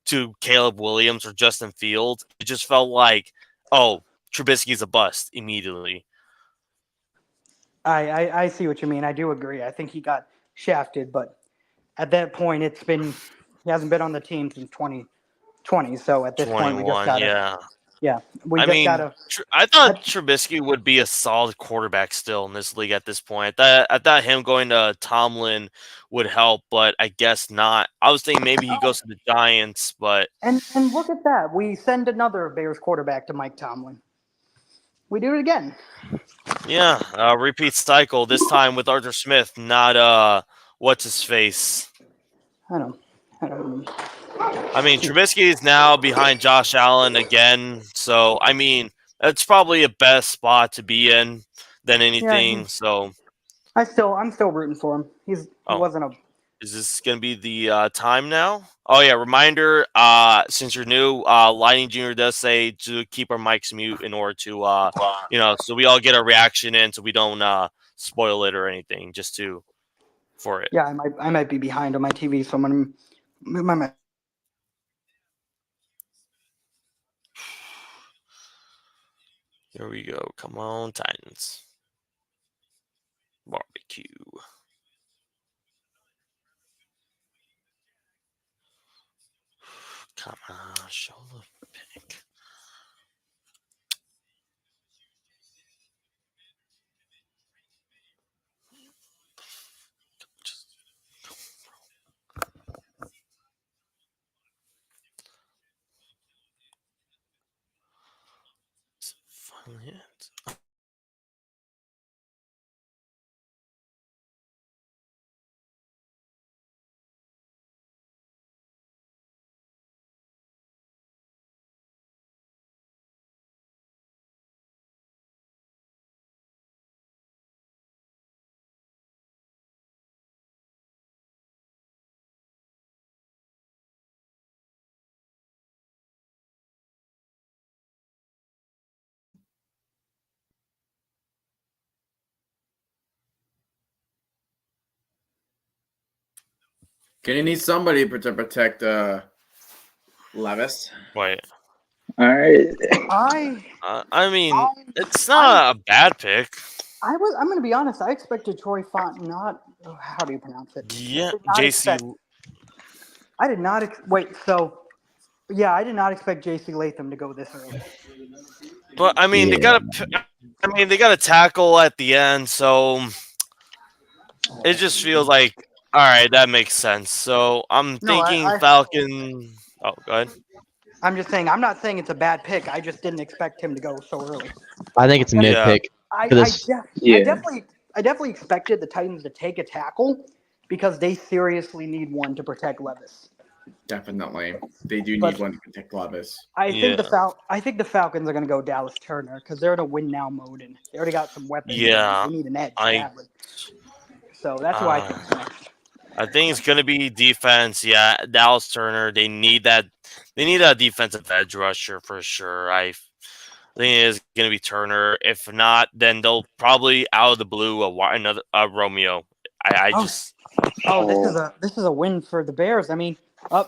to Caleb Williams or Justin Fields, it just felt like, oh, Trubisky's a bust immediately. I see what you mean. I do agree. I think he got shafted, but at that point, he hasn't been on the team since 2020. So at this point, we just 21, gotta we I just mean, gotta. I thought Trubisky would be a solid quarterback still in this league at this point. I thought him going to Tomlin would help, but I guess not. I was thinking maybe he goes to the Giants, but And look at that. We send another Bears quarterback to Mike Tomlin. We do it again. yeah, repeat cycle. This time with Arthur Smith, not what's his face. I don't. I mean, Trubisky is now behind Josh Allen again, so I mean, it's probably a best spot to be in than anything. So, I'm still rooting for him. He wasn't a. is this gonna be the time now? Oh yeah, reminder. Since you're new, Lightning Jr. does say to keep our mics mute in order to so we all get a reaction in, so we don't spoil it or anything. Just for it. Yeah, I might be behind on my TV, so I'm gonna move my mic. Here we go. Come on, Titans. Barbecue. Come on, show the pick. Finally it. Gonna need somebody to protect Levis. Wait. All right. I mean, it's not a bad pick. I'm gonna be honest. I expected Troy Font not. How do you pronounce it? Yeah, I did not wait. So, yeah, I did not expect J.C. Latham to go this early. But I mean, they got to tackle at the end, so it just feels like all right, that makes sense. So I'm thinking Falcon. Oh, go ahead. I'm just saying. I'm not saying it's a bad pick. I just didn't expect him to go so early. I think it's a mid pick. I definitely expected the Titans to take a tackle because they seriously need one to protect Levis. Definitely, they do need one to protect Levis. I think the Falcons are going to go Dallas Turner because they're in a win now mode and they already got some weapons. Yeah, they need an edge badly. So that's why I think next. I think it's going to be defense. Yeah, Dallas Turner. They need that. They need a defensive edge rusher for sure. I think it is going to be Turner. If not, then they'll probably out of the blue another Romeo. This is a win for the Bears. I mean,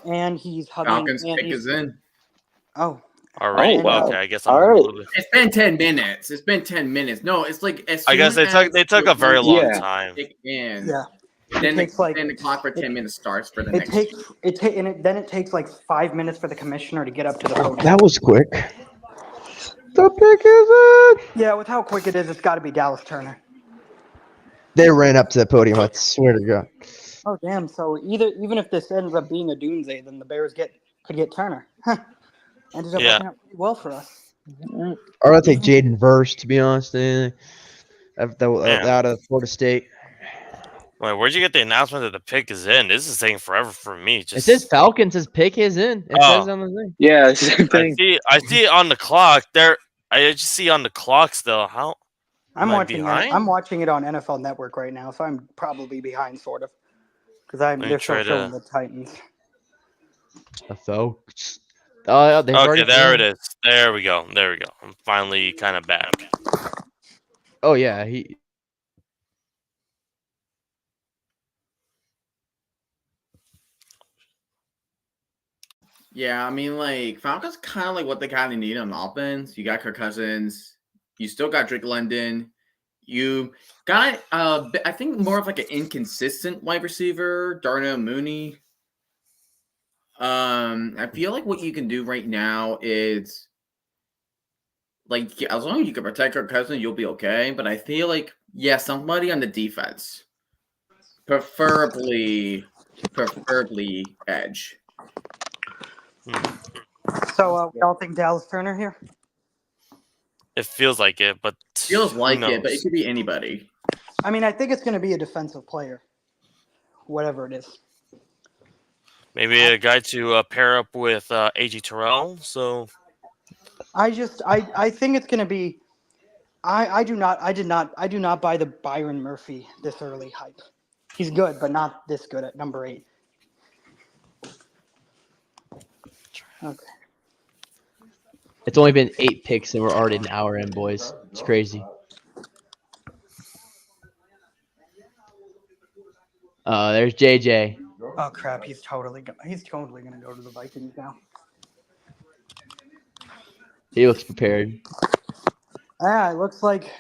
and he's hugging. Falcons pick is in. Oh. All right. Wow. Okay. I guess I'm a little bit. It's been 10 minutes. It's been 10 minutes. No, it's like as soon I guess they took a very long time. Yeah. Then the clock for 10 minutes starts for the next. Then it takes like 5 minutes for the commissioner to get up to the podium. That was quick. The pick is in. Yeah, with how quick it is, it's got to be Dallas Turner. They ran up to the podium. I swear to God. Oh damn! So even if this ends up being a doomsday, then the Bears could get Turner. Ended up working out pretty well for us. Or I'll take Jaden Verse, to be honest. Out of Florida State. Wait, where'd you get the announcement that the pick is in? This is taking forever for me. It says Falcons' pick is in. It says on the thing. Yeah, same thing. I see it on the clock. I just see on the clock still. How? I'm watching it on NFL Network right now, so I'm probably behind, sort of, because they're still showing the Titans. The folks. Oh, okay, there it is. There we go. I'm finally kind of back. Oh yeah, Yeah, I mean, like Falcons kind of like what they kind of need on offense. You got Kirk Cousins. You still got Drake London. You got, I think more of like an inconsistent wide receiver, Darnell Mooney. I feel like what you can do right now is like as long as you can protect Kirk Cousins, you'll be okay. But I feel like somebody on the defense, preferably edge. So we all think Dallas Turner here? It feels like it, but Feels who like it, knows? but it could be anybody. I mean, I think it's going to be a defensive player, whatever it is. Maybe a guy to pair up with A.G. Terrell. So I think it's going to be. I do not buy the Byron Murphy this early hype. He's good, but not this good at number 8. Okay. It's only been 8 picks and we're already an hour in, boys. It's crazy. There's JJ. Oh crap! He's totally gonna go to the Vikings now. He looks prepared. Yeah, it looks like.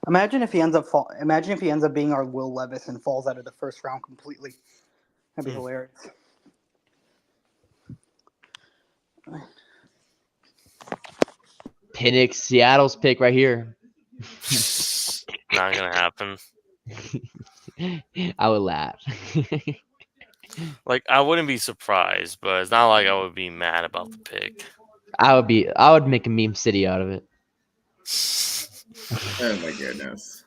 Imagine if he ends up being our Will Levis and falls out of the first round completely. That'd be hilarious. Penix, Seattle's pick right here. not gonna happen. I would laugh. Like I wouldn't be surprised, but it's not like I would be mad about the pick. I would make a meme city out of it. Oh my goodness.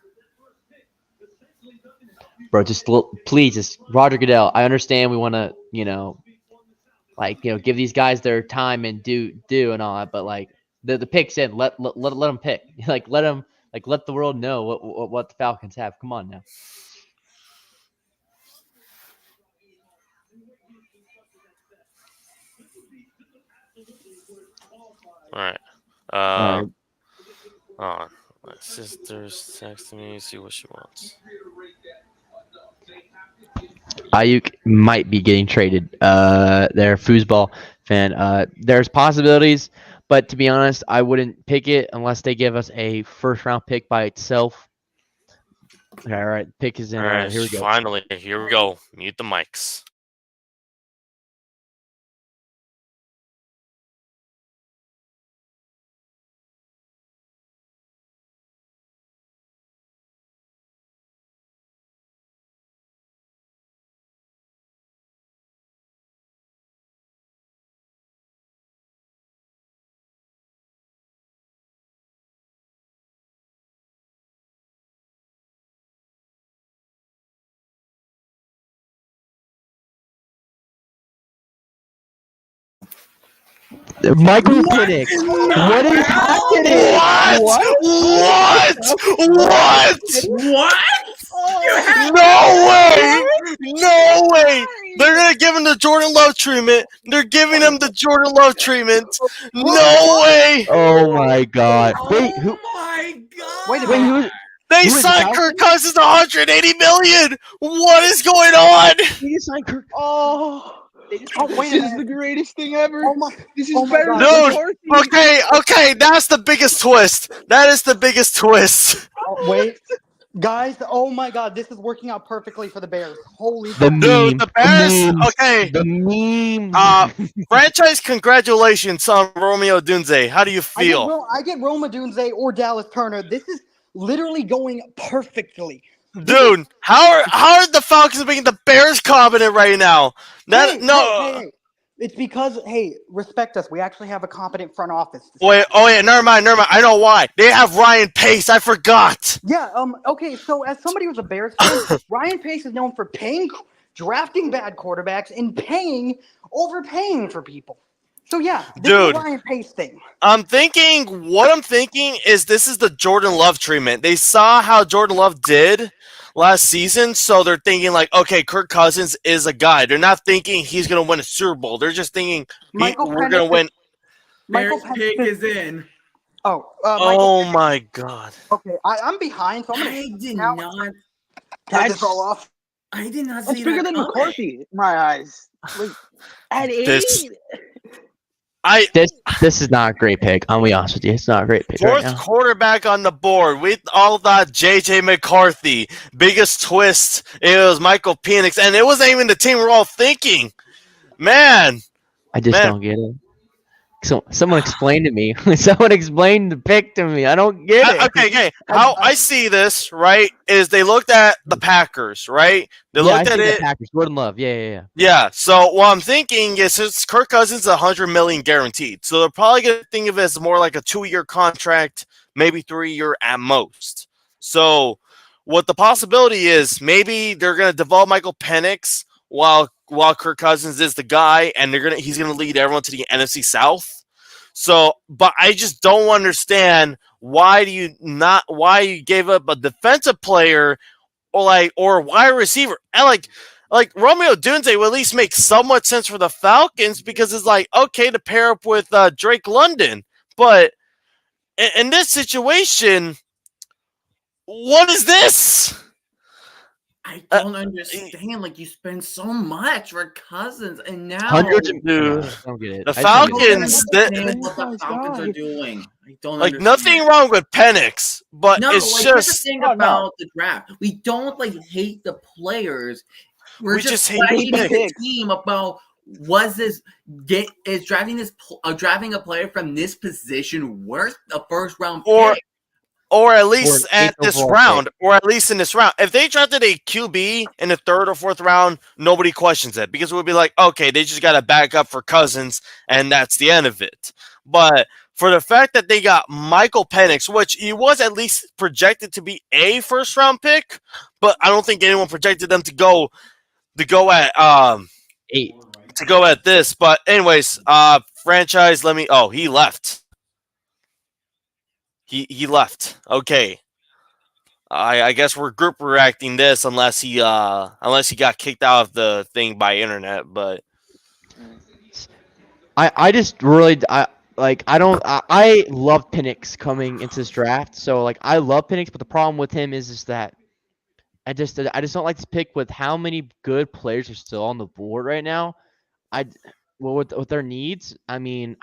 Bro, please, just Roger Goodell. I understand we want to, give these guys their time and do and all that, but like the picks in, let them pick. Let the world know what the Falcons have. Come on now. All right. All right. On. My sister's texting me. See what she wants. Ayuk might be getting traded. They're a foosball fan. There's possibilities, but to be honest, I wouldn't pick it unless they give us a first round pick by itself. Okay, all right, pick is in. All right, here we go. Finally, here we go. Mute the mics. Michael Penix. What is happening? What? No way! No way! They're gonna give him the Jordan Love treatment. They're giving him the Jordan Love treatment. No way! Oh my God! Wait, who? My God! Wait a minute. They signed Kirk Cousins $180 million. What is going on? They signed Kirk. Wait This a is minute. the greatest thing ever. Oh my. This is Oh my better God. than Dude, McCarthy. okay, that's the biggest twist. That is the biggest twist. Oh, wait. Guys, oh my God, this is working out perfectly for the Bears. Holy The crap. Dude, the Bears, memes, okay. The meme. Franchise congratulations on Romeo Dunze. How do you feel? I get Roma Dunze or Dallas Turner. This is literally going perfectly. Dude, how are the Falcons making the Bears competent right now? Hey. It's because, respect us. We actually have a competent front office. Wait, never mind. I know why. They have Ryan Pace. I forgot. Yeah, okay, so as somebody who's a Bears fan, Ryan Pace is known for drafting bad quarterbacks and overpaying for people. So yeah, this is a Ryan Pace thing. What I'm thinking is this is the Jordan Love treatment. They saw how Jordan Love did last season, so they're thinking like, okay, Kirk Cousins is a guy. They're not thinking he's going to win a Super Bowl. They're just thinking we're going to win. Bears pick is in. Oh my God. Okay, I'm behind, so I'm going to did not. turn this all off. I did not That's see bigger that than coming. McCarthy in my eyes. Like at 8. This is not a great pick. I'm gonna be honest with you. It's not a great pick right Fourth now. quarterback on the board. We all thought J.J. McCarthy. Biggest twist. It was Michael Penix, and it wasn't even the team we're all thinking. Man, I just don't get it. So someone explain to me. Someone explain the pick to me. I don't get it. Okay. How I see this, right, is they looked at the Packers, right? They Yeah, I looked at think the it. Packers. Jordan Love. Yeah. Yeah. So what I'm thinking is, since Kirk Cousins is $100 million guaranteed, so they're probably gonna think of it as more like a 2-year contract, maybe 3-year at most. So what the possibility is, maybe they're gonna develop Michael Penix while Kirk Cousins is the guy, and he's gonna lead everyone to the NFC South. So, but I just don't understand why you gave up a defensive player or wide receiver, and like Romeo Dunze would at least make somewhat sense for the Falcons, because it's like, okay, to pair up with Drake London, but in this situation, what is this? I don't understand. Like, you spend so much for Cousins, and now Hundreds of Dude, I don't get it. the I just don't get it. Falcons, what the Falcons are doing. I don't like understand. nothing wrong with Penix, but No, it's like, here's the just thing Oh, no. about the draft. We don't hate the players. We're We just hate questioning the the picks. team about is drafting a player from this position worth a first round or pick? or at least Or at eighth this overall round, or at least in this round. If they drafted a QB in the 3rd or 4th round, nobody questions it, because it would be like, okay, they just got to back up for Cousins, and that's the end of it. But for the fact that they got Michael Penix, which he was at least projected to be a 1st-round pick, but I don't think anyone projected them to go at 8. this. But anyways, franchise. He left. He left. Okay. I guess we're group reacting this unless he got kicked out of the thing by internet, but I just really I love Penix coming into this draft. So like I love Penix, but the problem with him is that I just don't like this pick with how many good players are still on the board right now. With their needs, I mean,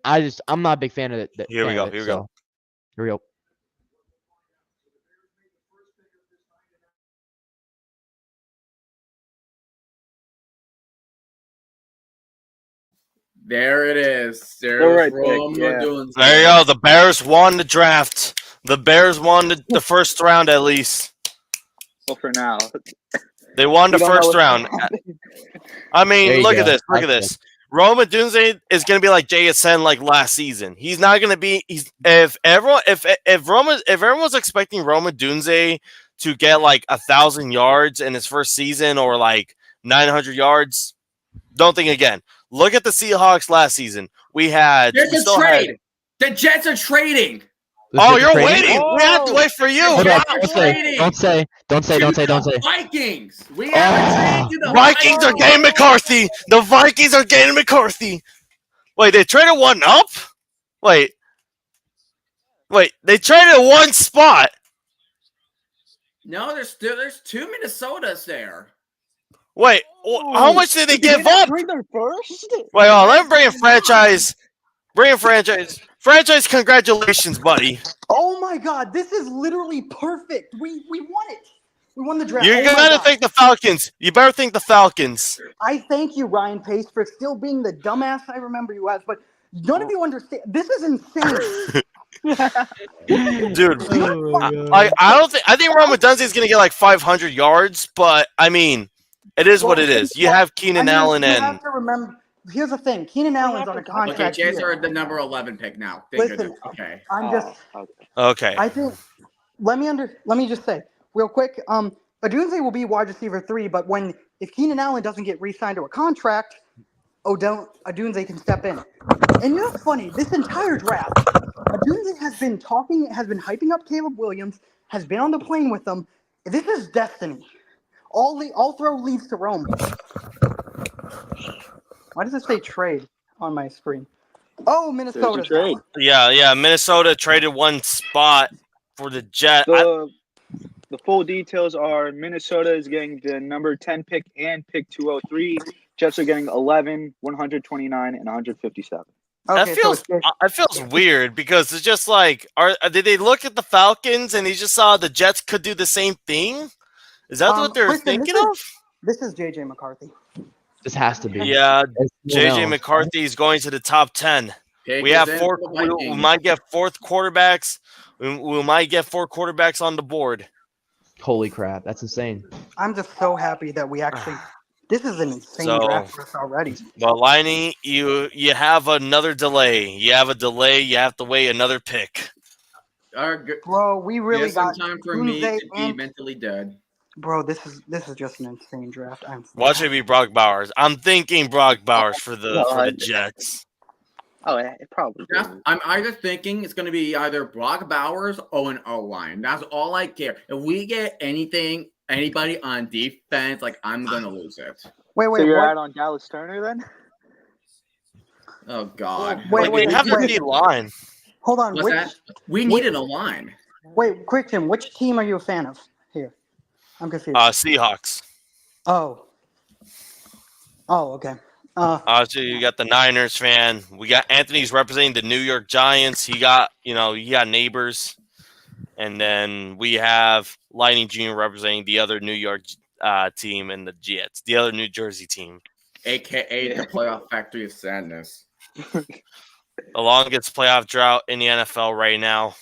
I'm not a big fan of it. Here we go. Here we go. There it is. All There's right, Rome pick, yeah. doing there you go. The Bears won the draft. The Bears won the 1st round at least. Well, for now, They won the we don't know 1st what's round. gonna happen. I There mean, you look go. at this. Look at That's this. Roma Dunze is going to be like JSN like last season. He's not going to be. If everyone's expecting Roma Dunze to get like 1,000 yards in his first season or like 900 yards, don't think again. Look at the Seahawks last season. There's a trade. The Jets are trading. Oh, you're waiting. We have to wait for you. Hold We're on, not don't trading. say. Don't say. Vikings. We have a trade to the Vikings are getting McCarthy. The Vikings are getting McCarthy. Wait, they traded one up? Wait, they traded one spot. No, there's 2 Minnesotas there. Wait, how much did they give up? Bring their first. Wait, let me bring in franchise. Franchise, congratulations, buddy. Oh my God, this is literally perfect. We won it. We won the draft. You're Oh my gonna God. thank the Falcons. You better thank the Falcons. I thank you, Ryan Pace, for still being the dumbass I remember you as, but none of you understand. This is insane. Dude, Oh my God. I think Roma Dunze is gonna get like 500 yards, but I mean, it is what it is. You have Keenan Allen you and have to remember. Here's the thing: Keenan Allen's on a Okay, contract. Jets year. are the number 11 pick now. Thank Listen, goodness. Okay. I'm just. okay. I think. Let me just say real quick. Adunze will be wide receiver 3, but if Keenan Allen doesn't get re-signed to a contract, Adunze can step in. And you know what's funny? This entire draft, Adunze has been hyping up Caleb Williams, has been on the plane with them. This is destiny. All throw leads to Rome. Why does it say trade on my screen? Oh, Minnesota trade. Yeah. Minnesota traded one spot for the Jet. The full details are Minnesota is getting the number 10 pick and pick 203. Jets are getting 11, 129, and 157. That Okay, so it's feels weird because it's just like, did they look at the Falcons and they just saw the Jets could do the same thing? Is that what they're Kristen, thinking of? This is JJ McCarthy. This has to be. Yeah, There's no one JJ else. McCarthy is going to the top 10. Pick We is have in four. for the We Vikings. might get fourth quarterbacks. We might get 4 quarterbacks on the board. Holy crap, that's insane. I'm just so happy that we actually. This is an insane So- draft for us already. But Liney, you have another delay. You have a delay. You have to wait another pick. Bro, we really Here's some got time for me Doomsday to be and mentally dead. bro. This is just an insane draft. Watch it be Brock Bowers. I'm thinking Brock Bowers for the Jets. Oh, it probably. I'm either thinking it's going to be either Brock Bowers or an O-line. That's all I care. If we get anybody on defense, like, I'm going to lose it. Wait, So you're what? out on Dallas Turner then? Oh, God. Wait, We have the D line. Hold on. What's that? We needed a line. Wait, Christian, which team are you a fan of here? I'm confused. Seahawks. Oh, okay. So you got the Niners fan. We got Anthony's representing the New York Giants. He got neighbors. And then we have Lightning Jr. representing the other New York team and the Jets, the other New Jersey team. AKA the playoff factory of sadness. The longest playoff drought in the NFL right now.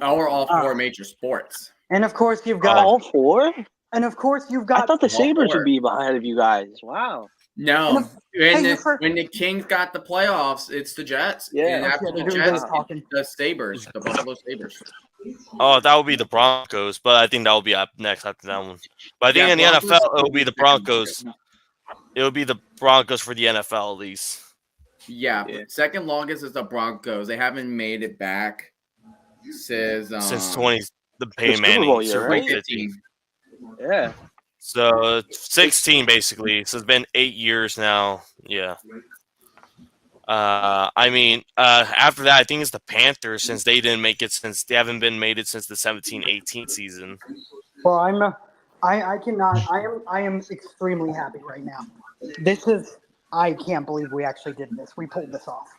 Or all 4 major sports. And of course you've got all 4. And of course you've got. I thought the all Sabres 4. would be behind of you guys. Wow. No, when you're the Kings got the playoffs, it's the Jets. Yeah. And after the they're Jets, talking. the Sabres, the Buffalo Sabres. Oh, that would be the Broncos, but I think that will be up next after that one. But I think in the Broncos NFL, it will be the Broncos. It will be the Broncos for the NFL, at least. Yeah, but second longest is the Broncos. They haven't made it back since The The Peyton Super Manning Bowl year, Super Bowl right? 15. Yeah. So 16 basically. So it's been 8 years now. Yeah. After that, I think it's the Panthers since they didn't make it since they haven't been made it since the 17-18 season. Well, I am extremely happy right now. I can't believe we actually did this. We pulled this off.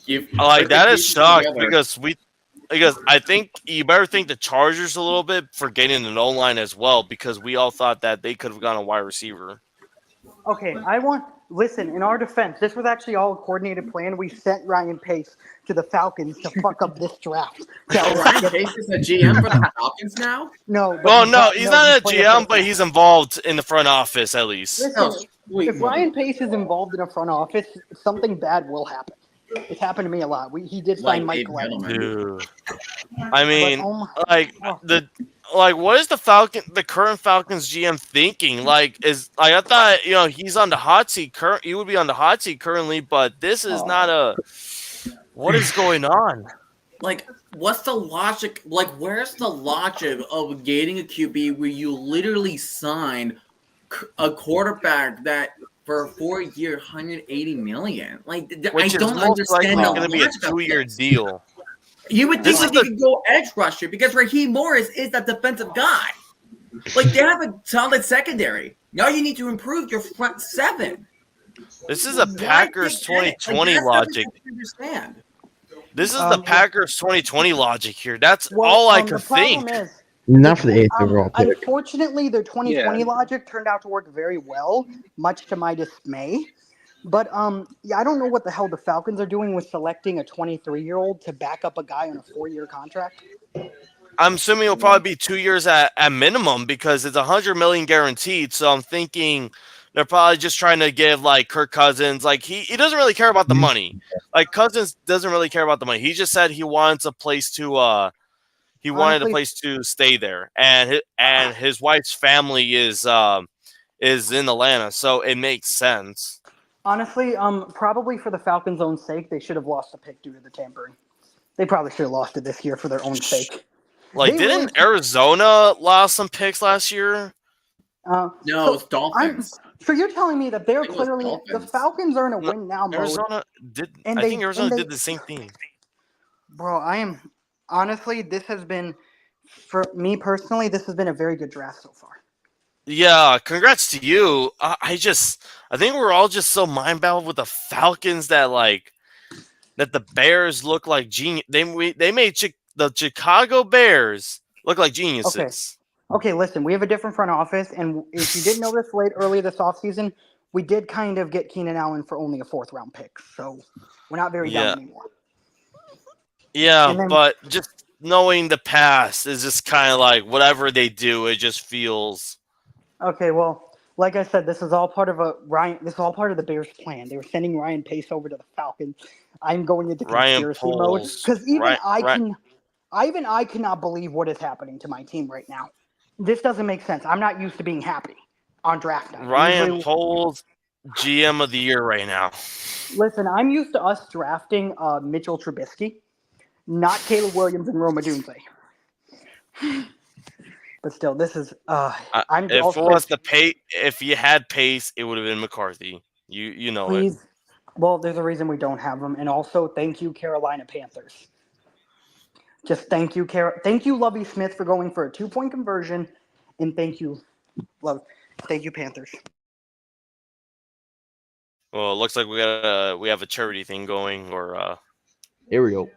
That is shocked because I think you better thank the Chargers a little bit for getting an O-line as well because we all thought that they could have gone a wide receiver. Okay, listen, in our defense, this was actually all a coordinated plan. We sent Ryan Pace to the Falcons to fuck up this draft. Ryan Pace is a GM for the Falcons now? No. He's not a GM, but he's involved in the front office at least. Listen, if Ryan Pace is involved in a front office, something bad will happen. It's happened to me a lot. He did sign Mike Glenn. Dude. What is the current Falcons GM thinking? I thought he's on the hot seat. He would be on the hot seat currently, but this is not a. What is going on? What's the logic? Where's the logic of getting a QB where you literally sign a quarterback that for a 4-year, $180 million? Which I don't most likely understand. Going to be a 2-year deal. You would think you could go edge rusher because Raheem Morris is that defensive guy. They have a solid secondary. Now you need to improve your front 7. This is a Packers 2020 logic. Understand? This is the Packers 2020 logic here. That's all I could think. Not for the 8th overall pick. Unfortunately, their 2020 logic turned out to work very well, much to my dismay. But I don't know what the hell the Falcons are doing with selecting a 23-year-old to back up a guy on a 4-year contract. I'm assuming it'll probably be 2 years at minimum because it's $100 million guaranteed. So I'm thinking they're probably just trying to give Kirk Cousins he doesn't really care about the money. Cousins doesn't really care about the money. He just said he wants a place to wanted a place to stay there, and his wife's family is in Atlanta, so it makes sense. Honestly, probably for the Falcons' own sake, they should have lost a pick due to the tampering. They probably should have lost it this year for their own sake. Didn't Arizona lost some picks last year? No, it's Dolphins. So you're telling me that they're clearly the Falcons are in a win now mode. Arizona did. I think Arizona did the same thing. Bro, honestly, this has been For me personally, this has been a very good draft so far. Yeah, congrats to you. I think we're all just so mind-boggled with the Falcons that the Bears look like genius. They made the Chicago Bears look like geniuses. Okay, listen, we have a different front office, and if you didn't know this earlier this offseason, we did kind of get Keenan Allen for only a 4th-round pick, so we're not very dumb anymore. Yeah, Then, but just knowing the past is just kind of like whatever they do, it just feels. Okay, well, like I said, this is all part of This is all part of the Bears' plan. They were sending Ryan Pace over to the Falcons. I'm going into conspiracy mode because even I cannot believe what is happening to my team right now. This doesn't make sense. I'm not used to being happy on draft night. Ryan Poles, GM of the year right now. Listen, I'm used to us drafting Mitchell Trubisky, not Caleb Williams and Rome Odunze. But still, this is. If you had Pace, it would have been McCarthy. You know please, it. Well, there's a reason we don't have them, and also thank you, Carolina Panthers. Just thank you, Lovie Smith, for going for a 2-point conversion, and thank you, Panthers. Well, it looks like we have a charity thing going, or Here we go.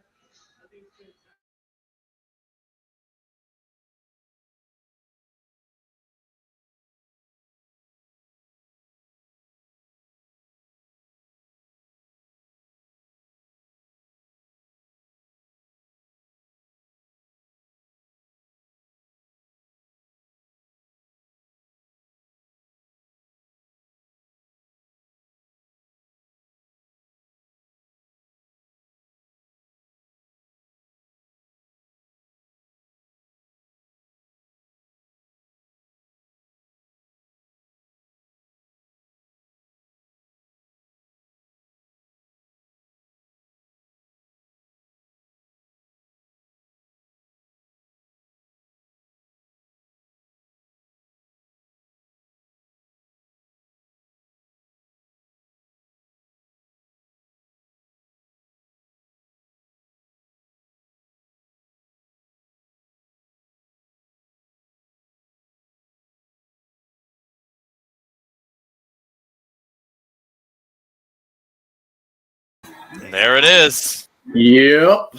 there it is. Yep.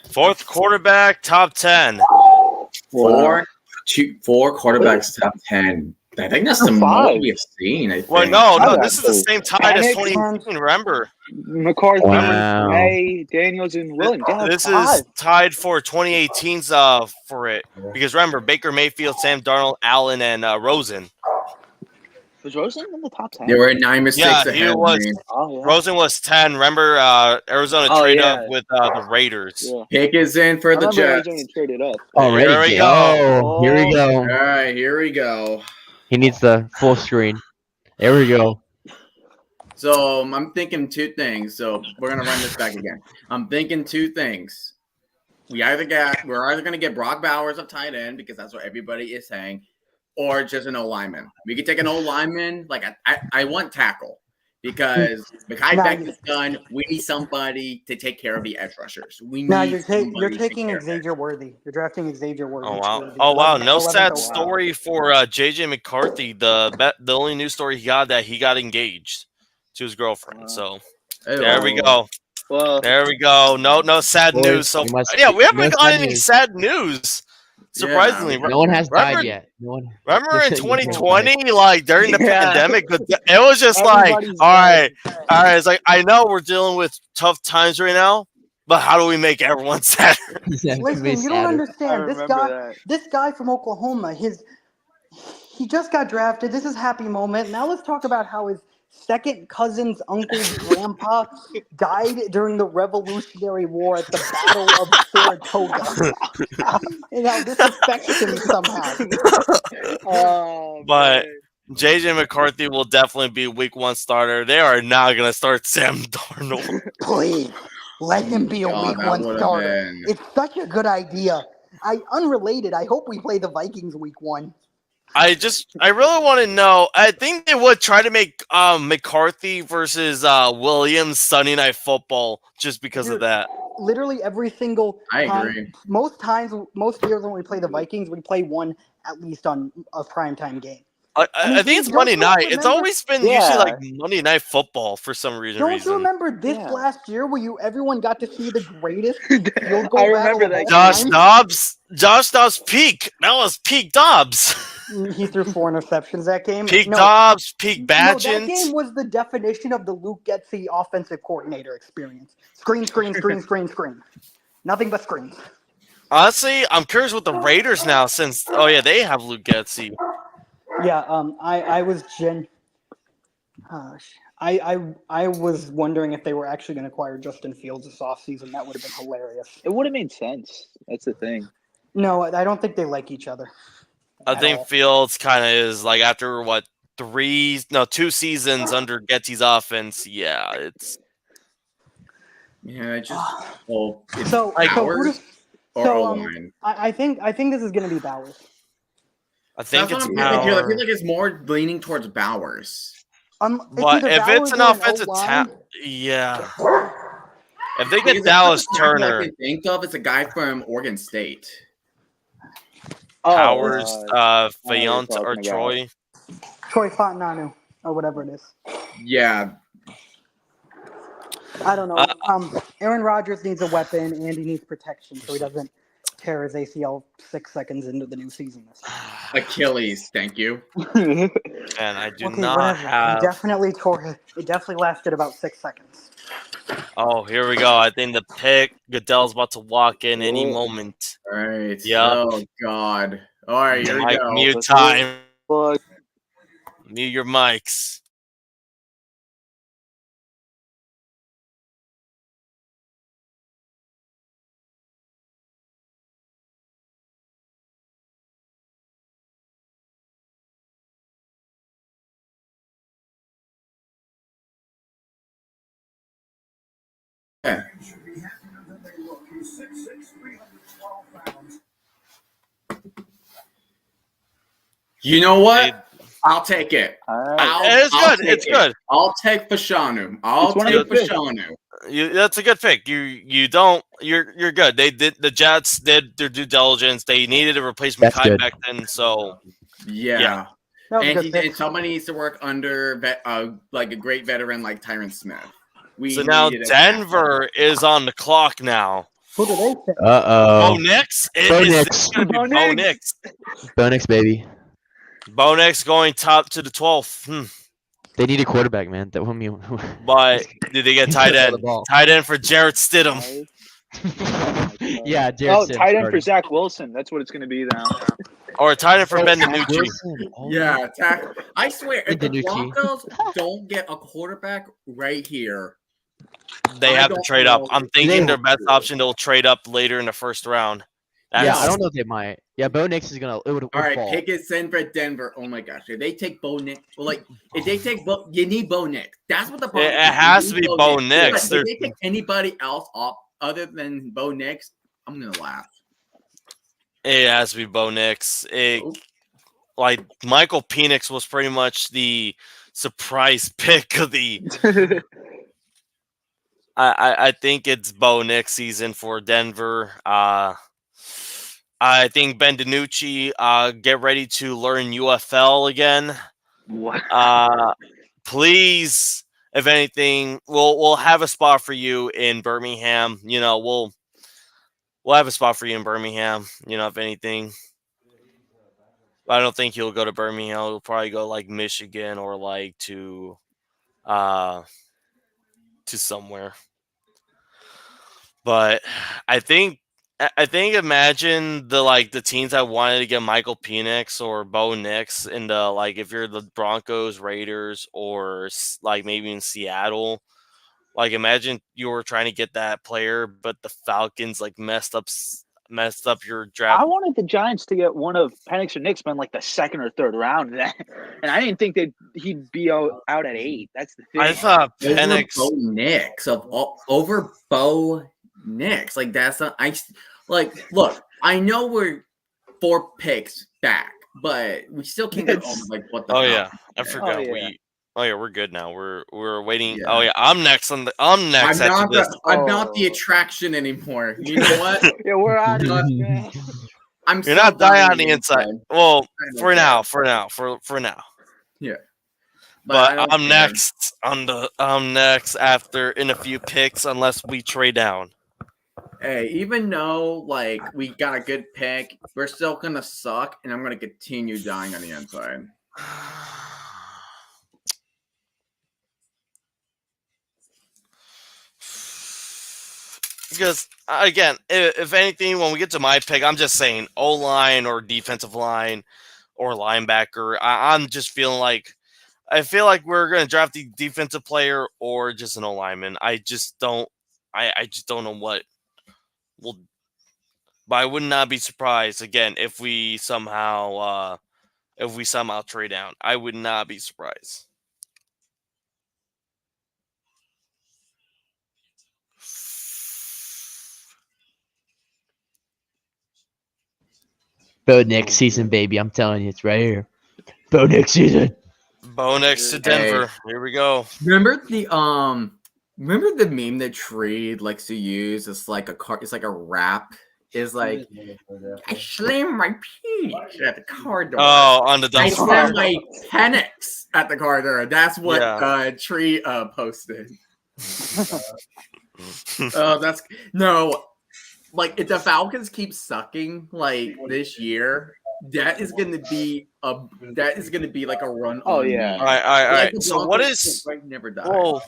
4th quarterback, top 10. Four quarterbacks top 10. I think that's the most we've seen. I think. Well, no, this is the same tide as 2018. Remember, McCarthy, May, Daniels, and Williams. This is tied for 2018's for it because remember Baker Mayfield, Sam Darnold, Allen, and Rosen. Was Rosen in the top 10? There were 9 mistakes ahead. Rosen was 10. Remember, Arizona traded up with the Raiders. Yeah. Pick is in for the Jets. Arizona traded up. Already. Here we go. Here we go. All right, here we go. He needs the full screen. There we go. So I'm thinking 2 things. So we're gonna run this back again. I'm thinking 2 things. We're either gonna get Brock Bowers a tight end because that's what everybody is saying, or just an O lineman. We could take an O lineman. Like I want tackle because Mekhi Beck is done. We need somebody to take care of the edge rushers. You're taking Xavier Worthy. You're drafting Xavier Worthy. Oh wow! No sad story for JJ McCarthy. The only news story he got that he got engaged to his girlfriend. So there we go. Well, there we go. No sad news. So yeah, we haven't got any sad news. Surprisingly, no one has died yet. Remember in 2020, like during the pandemic, it was just like, all right. It's like I know we're dealing with tough times right now, but how do we make everyone sad? Listen, you don't understand. This guy from Oklahoma, he just got drafted. This is happy moment. Now let's talk about how his second cousin's uncle's grandpa died during the Revolutionary War at the Battle of Saratoga. And now this affects him somehow. But JJ McCarthy will definitely be week 1 starter. They are not going to start Sam Darnold. Please, let him be a week 1 starter. It's such a good idea. Unrelated, I hope we play the Vikings week 1. I really want to know. I think they would try to make McCarthy versus Williams Sunday Night Football just because of that. literally every single I time. agree. Most years when we play the Vikings, we play one at least on a primetime game. I think it's don't Monday you night. It's remember- always been usually like Monday Night Football for some reason. Don't you remember this Yeah. last year where everyone got to see the greatest field I goal remember battle of that all game. time? Josh Dobbs peak. That was peak Dobbs. He threw 4 interceptions that game. Peak Dobbs, peak No, that Badgins. game was the definition of the Luke Getsy offensive coordinator experience. Screen, screen, screen, screen, screen. Nothing but screens. Honestly, I'm curious with the Raiders now since they have Luke Getsy. Yeah, I was I was wondering if they were actually going to acquire Justin Fields this offseason. That would have been hilarious. It would have made sense. That's the thing. No, I don't think they like each other. I at think all. Fields kind of is like after 2 seasons under Getsy's offense. Yeah, it's It's it's So Bowers or so, O-line. I think this is going to be Bowers. I think That's it's what I'm thinking. I Bauer. feel like it's more leaning towards Bowers. But either if it's Bowers an or offensive O-line. yeah. If they Because get the Dallas other tackle I Turner, can think of is a guy from Oregon State. Powers, Fayont Fayont, or Troy. Troy Fontananu or whatever it is. Yeah. I don't know. Aaron Rodgers needs a weapon and he needs protection so he doesn't tear his ACL 6 seconds into the new season. Achilles, thank you. And I do not have. He definitely tore it. It definitely lasted about 6 seconds. Oh, here we go. I think the pick. Goodell's about to walk in any moment. All right. Yep. Oh, God. All right, here we Mic go. mute Let's time. Fuck. Mute your mics. Okay. You know what? I'll take it. All right. It's I'll good. take It's it. good. I'll take Fashanu. I'll It's one of take the picks. Fashanu. That's a good pick. You're good. They did the Jets did their due diligence. They needed a replacement That's good. back then, so Yeah. That was a And, good pick. and somebody needs to work under like a great veteran like Tyron Smith. so now needed a Denver is on the clock now. Who do they pick? Uh Bo Nix? Bo Is Nix. this gonna be Bo Bo Nix. Nix? Bo Nix, baby. Bo Nix going top to the 12th. They need a quarterback, man. That one But did they get tight Throw end? the ball. Tight end for Jarrett Stidham. Yeah, Jared. Oh, Stidham tight end for started. Zach Wilson. That's what it's going to be now. Or a tight end for Oh, Ben Zach DiNucci. Wilson. Oh, Yeah, I swear, if the DiNucci. Broncos don't get a quarterback right here, They I have to don't trade up. know. I'm thinking They- their best option, they'll trade up later in the first round. Yeah, I don't know if they might. Yeah, Bo Nix is gonna. It would all right, fall. pick is send for Denver. Oh my gosh, if they take Bo Nix, if they take you need Bo Nix. That's what the problem. It is. You has to need be Bo Nix. But if There's- they take anybody else off other than Bo Nix, I'm gonna laugh. It has to be Bo Nix. Like Michael Penix was pretty much the surprise pick of the. I think it's Bo Nix season for Denver. I think Ben DiNucci. Get ready to learn UFL again. What? Please, if anything, we'll have a spot for you in Birmingham. We'll have a spot for you in Birmingham. If anything. I don't think he'll go to Birmingham. He'll probably go like Michigan or like to somewhere. But I think imagine the teams that wanted to get Michael Penix or Bo Nix in the if you're the Broncos, Raiders, or like maybe in Seattle. Imagine you were trying to get that player, but the Falcons messed up your draft. I wanted the Giants to get one of Penix or Nix in the second or third round, and I didn't think he'd be out at 8. That's the thing. I thought Over Penix. Bo Nix over Bo Nix. That's not. Look. I know we're 4 picks back, but we still can't get over what the. Oh hell. yeah, I forgot yeah. Oh yeah, we're good now. We're waiting. Yeah. Oh yeah, I'm next after this. I'm not the attraction anymore. You know what? Yeah, we're out of Not- this, man. I'm You're still not dying on the dying inside. Well, for care. now. Yeah. But I don't I'm care. next I'm next after in a few picks unless we trade down. Hey, even though like we got a good pick, we're still gonna suck, and I'm gonna continue dying on the inside. Because again, if anything, when we get to my pick, I'm just saying O line or defensive line or linebacker. I'm just feeling like I feel like we're gonna draft the defensive player or just an O lineman. I just don't know what will. But I would not be surprised again if we somehow trade down. I would not be surprised. Bo next season, baby. I'm telling you, it's right here. Bo next season. Bo next to Denver. Here we go. Remember the meme that Tree likes to use? It's like it's like a rap. Is like I slam my peach at the car door. Oh, on the I dumpster. slam my pennix at the car door. That's what Yeah. Tree posted. Oh, that's no. Like if the Falcons keep sucking like this year, that is gonna be like a run. Oh, on yeah. me. All right. Like the So what Broncos is? like never die. Well,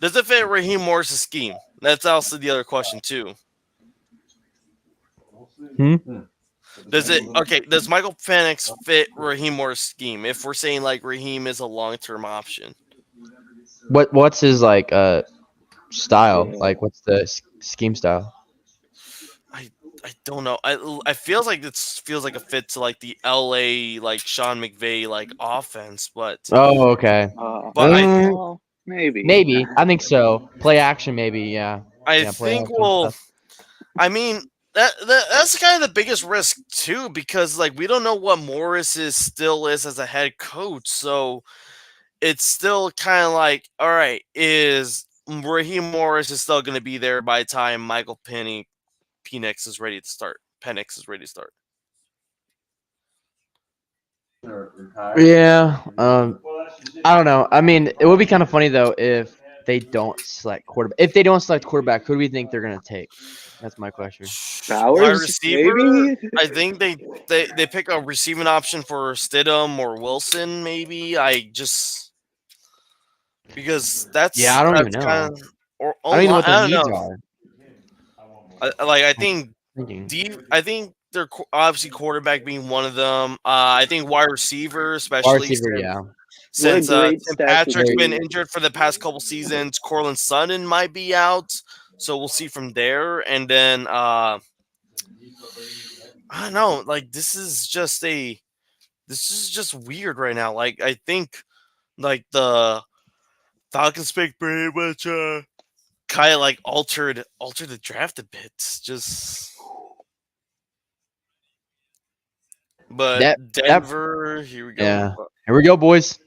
does it fit Raheem Morris' scheme? That's also the other question too. Does it? Okay. Does Michael Penix fit Raheem Morris' scheme? If we're saying like Raheem is a long-term option. What's his like style? Like what's the scheme style? I don't know. I feels like this feels like a fit to like the LA like Sean McVay like offense, but Oh, okay. but maybe. Maybe. I think so. Play action, maybe. Yeah. I Yeah, play think action we'll. stuff. I mean that's kind of the biggest risk too, because like we don't know what Morris still is as a head coach, so it's still kind of like, all right, is Raheem Morris is still going to be there by the time Michael Penix is ready to start. Penix is ready to start. Yeah. I don't know. I mean, it would be kind of funny though if they don't select quarterback. If they don't select quarterback, who do we think they're gonna take? That's my question. Bowers, Wide receiver, maybe? I think they pick a receiving option for Stidham or Wilson, maybe. Because that's Yeah, I don't even know. Kind of, or I don't even know what their I don't needs know. are. I think Thinking. I think they're obviously quarterback being one of them. I think wide receiver, especially Wide receiver, yeah. since What a great Tim stat to Patrick's been see. injured for the past couple seasons. Cortland Sutton might be out, so we'll see from there. And then I don't know. Like this is just weird right now. Like I think like the Falcons pick pretty much kind of like altered the draft a bit. But Denver, here we go. Yeah. Here we go, boys.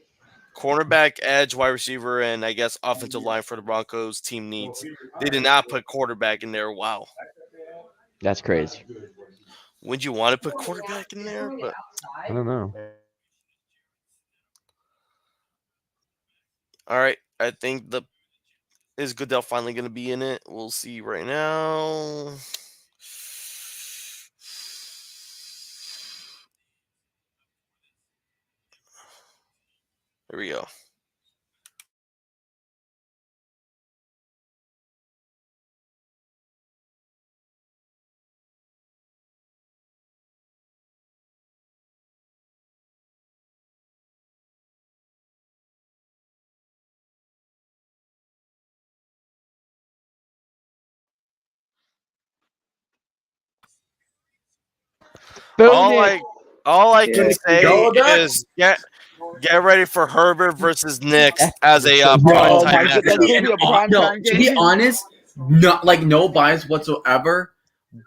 Cornerback, edge, wide receiver, and I guess offensive line for the Broncos team needs. They did not put quarterback in there. Wow. That's crazy. Would you want to put quarterback in there? But I don't know. all right. I think is Goodell finally going to be in it? We'll see right now. Here we go. All I can say is get ready for Herbert versus Knicks as a Oh primetime my god, that's matchup. gonna be a prime time To be game. honest, no bias whatsoever.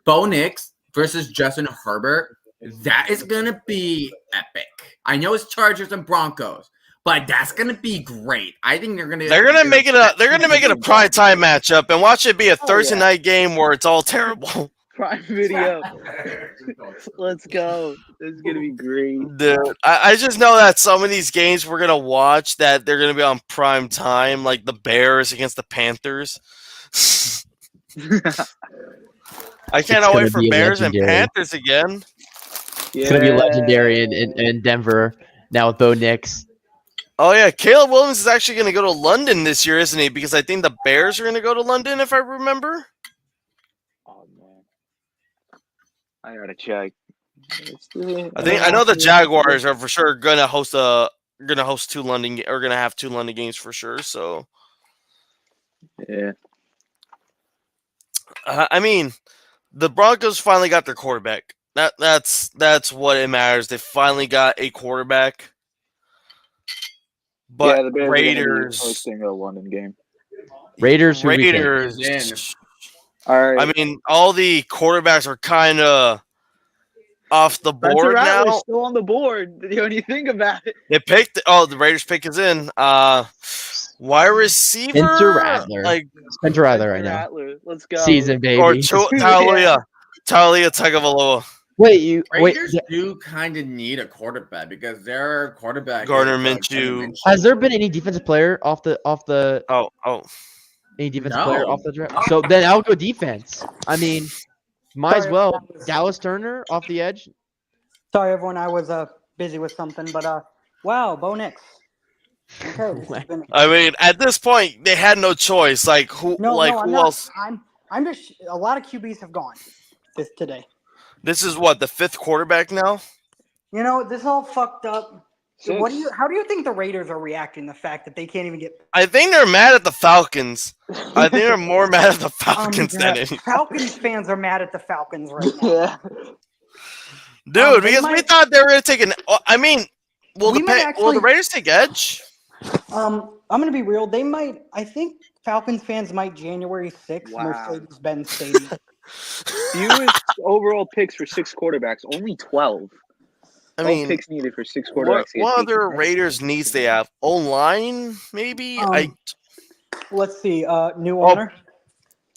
Bo Nix versus Justin Herbert. That is gonna be epic. I know it's Chargers and Broncos, but that's gonna be great. I think they're gonna make it a prime time matchup, and watch it be a Thursday yeah. night game where it's all terrible. Prime Video. Let's go. This is gonna be great. Dude, I just know that some of these games we're gonna watch that they're gonna be on prime time, like the Bears against the Panthers. I cannot wait for Bears and Panthers again. It's gonna be legendary in Denver now with Bo Nix. Oh yeah, Caleb Williams is actually gonna go to London this year, isn't he? Because I think the Bears are gonna go to London, if I remember. Oh man, I gotta check. I know the Jaguars are for sure gonna host two London or gonna have two London games for sure. So yeah, I mean, the Broncos finally got their quarterback. That's what it matters. They finally got a quarterback. But the Bears Raiders hosting a London game. Raiders. All right. I mean, all the quarterbacks are kind of off the board now. Still on the board. When you think about it, They picked. Oh, the Raiders pick is in. Wide receiver. Spencer Rattler right now. Let's go. Season baby. Or Talia Tagovailoa. Raiders do kind of need a quarterback because their quarterback Gardner Minshew. Has there been any defensive player off the any defensive player off the draft? So then I'll go defense. I mean, might as well. Dallas Turner off the edge. Sorry, everyone. I was busy with something, but wow, Bo Nix. Okay. I mean, at this point, they had no choice. Like who? Who else? I'm just. A lot of QBs have gone today. This is what, the fifth quarterback now? You know, this is all fucked up. How do you think the Raiders are reacting the fact that they can't even get? I think they're mad at the Falcons. I think they're more mad at the Falcons than anything. Falcons fans are mad at the Falcons right now. Dude, because we thought they were going to take an. I mean, will the Raiders take edge? I'm going to be real. They might. I think Falcons fans might January 6th. Mercedes-Benz Stadium. Fewest overall picks for 6 quarterbacks, only 12. I mean, picks needed for 6 quarterbacks. What other Raiders needs they have? O-line, maybe? Let's see. New owner?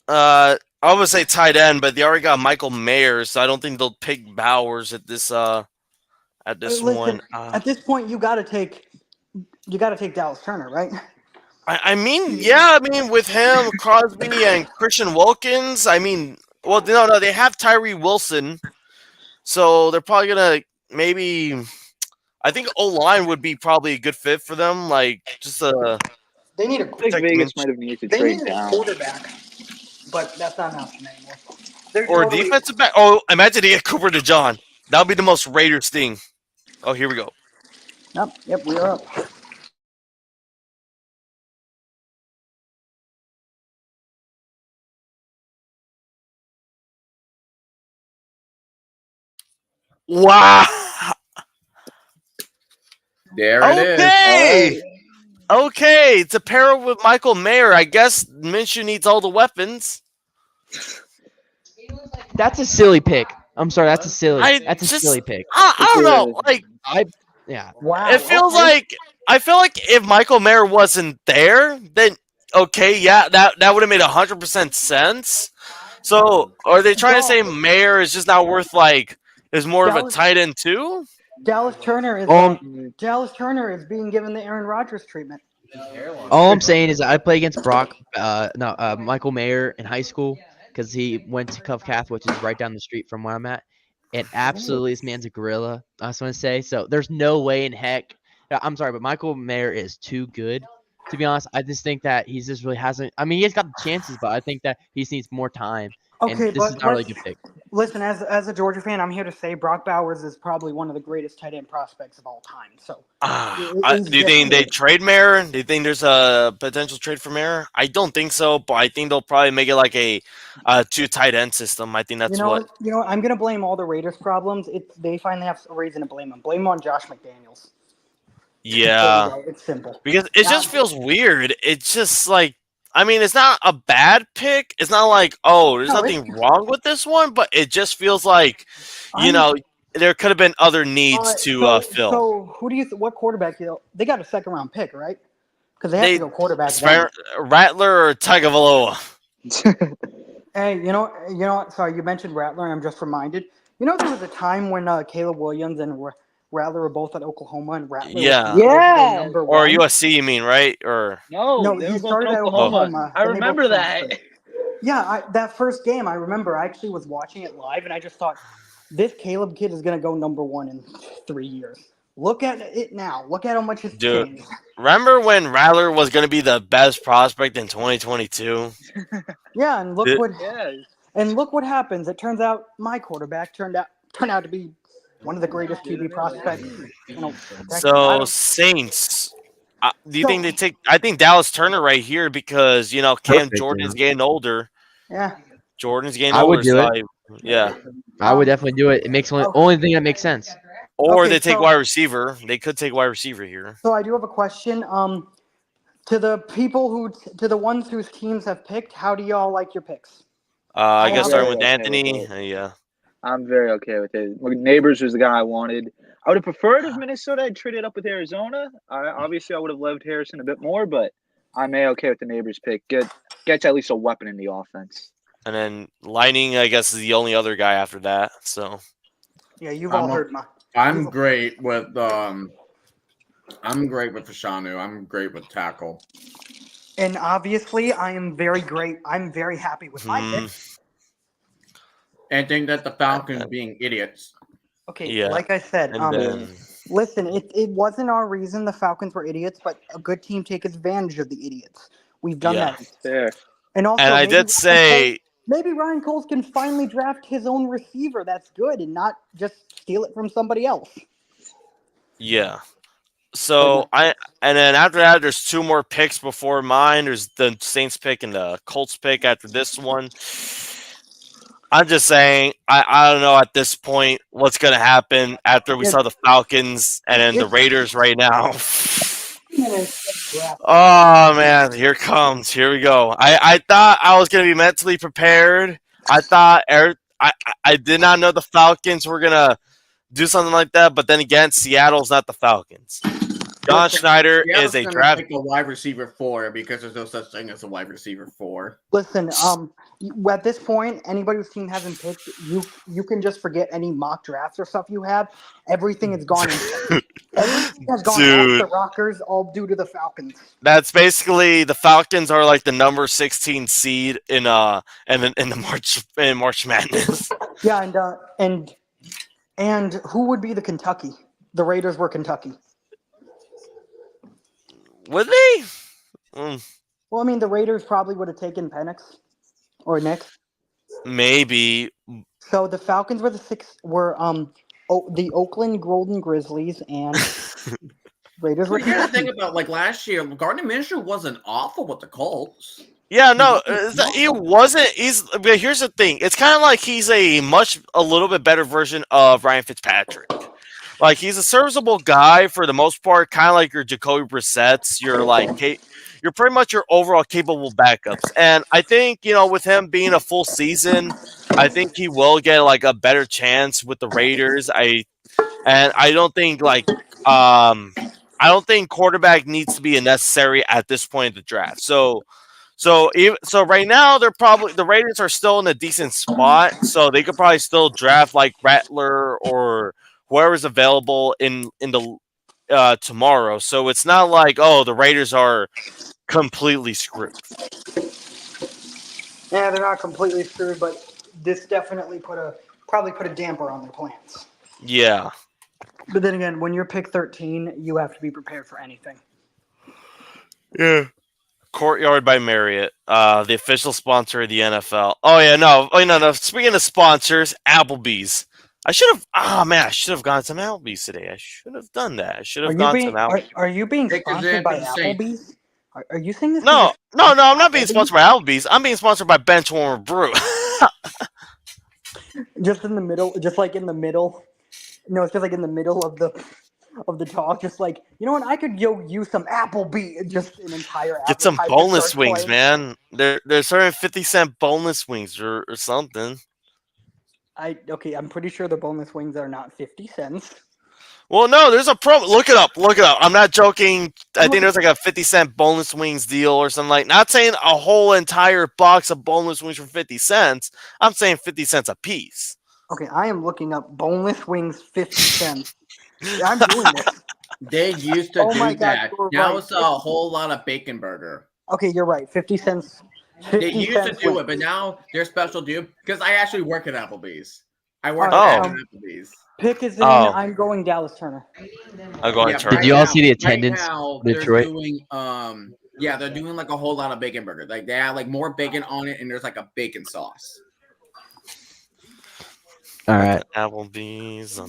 I would say tight end, but they already got Michael Mayer, so I don't think they'll pick Bowers at this one. At this point, you got to take Dallas Turner, right? I mean, with him, Crosby, and Christian Wilkins, I mean, well, no, they have Tyree Wilson, so they're probably gonna maybe. I think O-line would be probably a good fit for them. Like just they need a. I think Vegas might have needed to trade down. They need a quarterback, but that's not an option anymore. Or defensive back. Oh, imagine they get Cooper DeJean. That would be the most Raiders thing. Oh, here we go. Yep, we are up. Wow. There it is. Okay. To pair up with Michael Mayer, I guess Minshew needs all the weapons. That's a silly pick. I'm sorry, that's a silly pick. I don't know. Wow. It feels like I feel like if Michael Mayer wasn't there, then okay, that would have made 100% sense. So, are they trying to say Mayer is just not worth is more of a tight end too? Dallas Turner is being given the Aaron Rodgers treatment. All I'm saying is I play against Michael Mayer in high school because he went to Cove Catholic, which is right down the street from where I'm at. And absolutely, this man's a gorilla. I just want to say. So there's no way in heck. I'm sorry, but Michael Mayer is too good. To be honest, I just think that he just really hasn't. I mean, he has got the chances, but I think that he just needs more time. Okay, and this is not a really good pick. Listen, as a Georgia fan, I'm here to say Brock Bowers is probably one of the greatest tight end prospects of all time. So, do you think they trade Mayer? Do you think there's a potential trade for Mayer? I don't think so, but I think they'll probably make it like a 2 tight end system. I think that's what. You know, I'm gonna blame all the Raiders' problems. They finally have a reason to blame them. Blame them on Josh McDaniels. Yeah, it's simple because it just feels weird. It's just I mean, it's not a bad pick. It's not there's nothing wrong with this one, but it just feels like, there could have been other needs to fill. So who do you? What quarterback? They got a second round pick, right? Because they have to go quarterback. Rattler or Tagovailoa. Hey, you know. Sorry, you mentioned Rattler, and I'm just reminded. You know, there was a time when Caleb Williams and Rattler were both at Oklahoma, and Rattler was number or one. USC, you mean, right? Or no, he started at Oklahoma. I remember that. Yeah, that first game, I remember. I actually was watching it live, and I just thought, this Caleb kid is going to go number one in 3 years. Look at it now. Look at how much it's changed. Remember when Rattler was going to be the best prospect in 2022? Yeah, and look what happens. It turns out my quarterback turned out to be one of the greatest QB prospects. So Saints. Do you think they take? I think Dallas Turner right here because Cam Jordan's getting older. Yeah, Jordan's getting I older. would do it. Yeah, I would definitely do it. It makes only thing that makes sense. Or they take wide receiver. They could take wide receiver here. So I do have a question. To the ones whose teams have picked, how do y'all like your picks? I guess starting with Anthony. Yeah. I'm very okay with it. Neighbors was the guy I wanted. I would have preferred if Minnesota had traded up with Arizona. Obviously, I would have loved Harrison a bit more, but I'm okay with the Neighbors pick. Gets at least a weapon in the offense. And then Lining, I guess, is the only other guy after that. So. Yeah, you've all heard my. I'm great with Fashanu. I'm great with tackle. And obviously, I'm very happy with my pick. And think that the Falcons being idiots. Okay, like I said, listen, it wasn't our reason the Falcons were idiots, but a good team takes advantage of the idiots. We've done that. Fair. And also, I did say maybe Ryan Coles can finally draft his own receiver. That's good, and not just steal it from somebody else. Yeah. So and then after that, there's 2 more picks before mine. There's the Saints pick and the Colts pick after this one. I'm just saying, I don't know at this point what's going to happen after we saw the Falcons and then the Raiders right now. Oh, man, here we go. I thought I was going to be mentally prepared. I thought I did not know the Falcons were going to do something like that, but then again, Seattle's not the Falcons. John Schneider is a draft pick a wide receiver 4 because there's no such thing as a wide receiver 4. Listen, at this point, anybody whose team hasn't picked, you can just forget any mock drafts or stuff you have. Everything has gone. Everything has gone off the rockers, all due to the Falcons. That's basically the Falcons are like the number 16 seed in the March Madness. Yeah, and who would be the Kentucky? The Raiders were Kentucky. Would they? Well, I mean, the Raiders probably would have taken Penix or Nick. Maybe. So the Falcons were the Oakland Golden Grizzlies and Raiders were. Here's the thing about last year, Gardner Minshew wasn't awful with the Colts. Yeah, no, he wasn't. But here's the thing: it's kind of like he's a little bit better version of Ryan Fitzpatrick. Like, he's a serviceable guy for the most part, kind of like your Jacoby Brissett's. You're pretty much your overall capable backups. And I think, with him being a full season, I think he will get a better chance with the Raiders. I don't think quarterback needs to be a necessary at this point in the draft. So right now the Raiders are still in a decent spot, so they could probably still draft Rattler or whoever's available in the tomorrow. So it's not like, the Raiders are completely screwed. Yeah, they're not completely screwed, but this definitely probably put a damper on their plans. Yeah. But then again, when you're pick 13, you have to be prepared for anything. Yeah. Courtyard by Marriott, the official sponsor of the NFL. Oh yeah, no. Speaking of sponsors, Applebee's. I should have gone to some Applebee's today. I should have done that. I should have gone to some Applebee's. Are you being sponsored by Applebee's? Are you saying this? No, I'm not being sponsored by Applebee's. I'm being sponsored by Benchwarmer Brew. Just in the middle, in the middle. No, it's just in the middle of the talk, just you know what? I could use some Applebee, just an entire. Get some boneless wings, man. They're serving 50-cent boneless wings or something. Okay, I'm pretty sure the boneless wings are not 50 cents. Well, no, there's a promo. Look it up. Look it up. I'm not joking. I think there's like a 50-cent boneless wings deal or something like. Not saying a whole entire box of boneless wings for 50 cents. I'm saying 50 cents a piece. Okay, I am looking up boneless wings 50 cents. I'm doing this. They used to Oh do my God, that. you were Now right. it's a whole lot of bacon burger. Okay, you're right. 50 cents. 50 They used to cents do wing. it, but now they're special due because I actually work at Applebee's. I work Alright, at Oh. Applebee's. Pick is in. Oh. I'm going Dallas Turner. I'll go Yeah, ahead. Did you all see the attendance Right now, in Detroit? they're doing yeah, they're doing like a whole lot of bacon burgers. Like they add like more bacon on it, and there's like a bacon sauce. All right. Applebee's.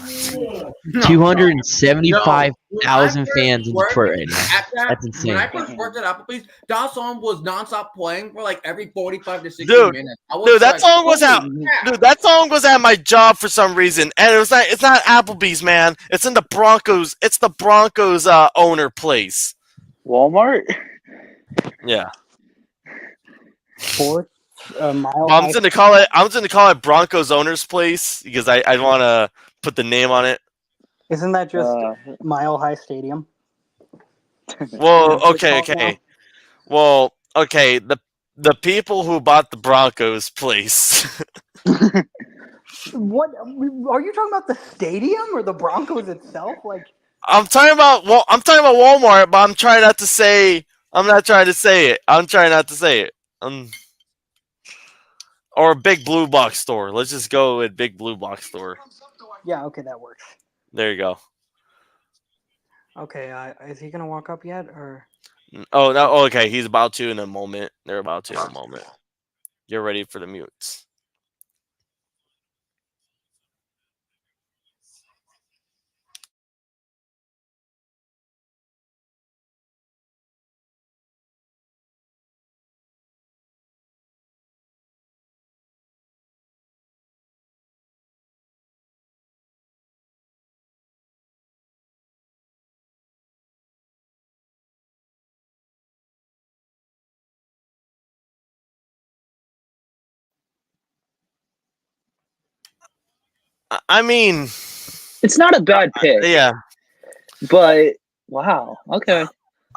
275,000 fans in worked Detroit right now. at that, That's insane. When I first worked at Applebee's, that song was nonstop playing for like every 45 to 60 Dude, minutes. I was Dude, that like, song was out. "Holy crap." Dude, that song was at my job for some reason, and it was not. It's not Applebee's, man. It's in the Broncos. It's the Broncos owner place. Walmart. Yeah, Fourth mile. well, I'm just gonna call it Broncos owner's place because I want to put the name on it. Isn't that just Mile High Stadium? Well, okay. Well, okay. The people who bought the Broncos place. What are you talking about? The stadium or the Broncos itself? Like, I'm talking about Walmart, but I'm trying not to say. I'm not trying to say it. I'm trying not to say it. Or a big blue box store. Let's just go with big blue box store. yeah, okay, that works. There you go. Okay, is he gonna walk up yet, or? Oh no. Oh, okay, he's about to in a moment. They're about to in a moment. Get ready for the mutes. I mean, It's not a bad pick. yeah. But wow. Okay.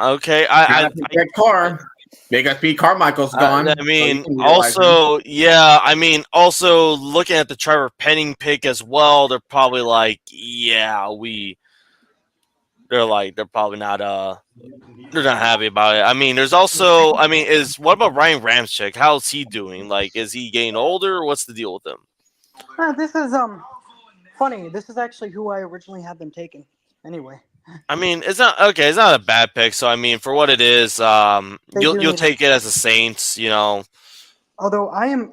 Okay. Red car. Because Pete Carmichael's gone. I mean, also looking at the Trevor Penning pick as well, they're probably like, yeah, they're probably not they're not happy about it. I mean, there's also what about Ryan Ramczyk? How's he doing? Like, is he getting older? What's the deal with him? This is funny. This is actually who I originally had them taken. Anyway. I mean, it's not a bad pick. So I mean, for what it is, you'll take it as a Saints, you know. Although I'm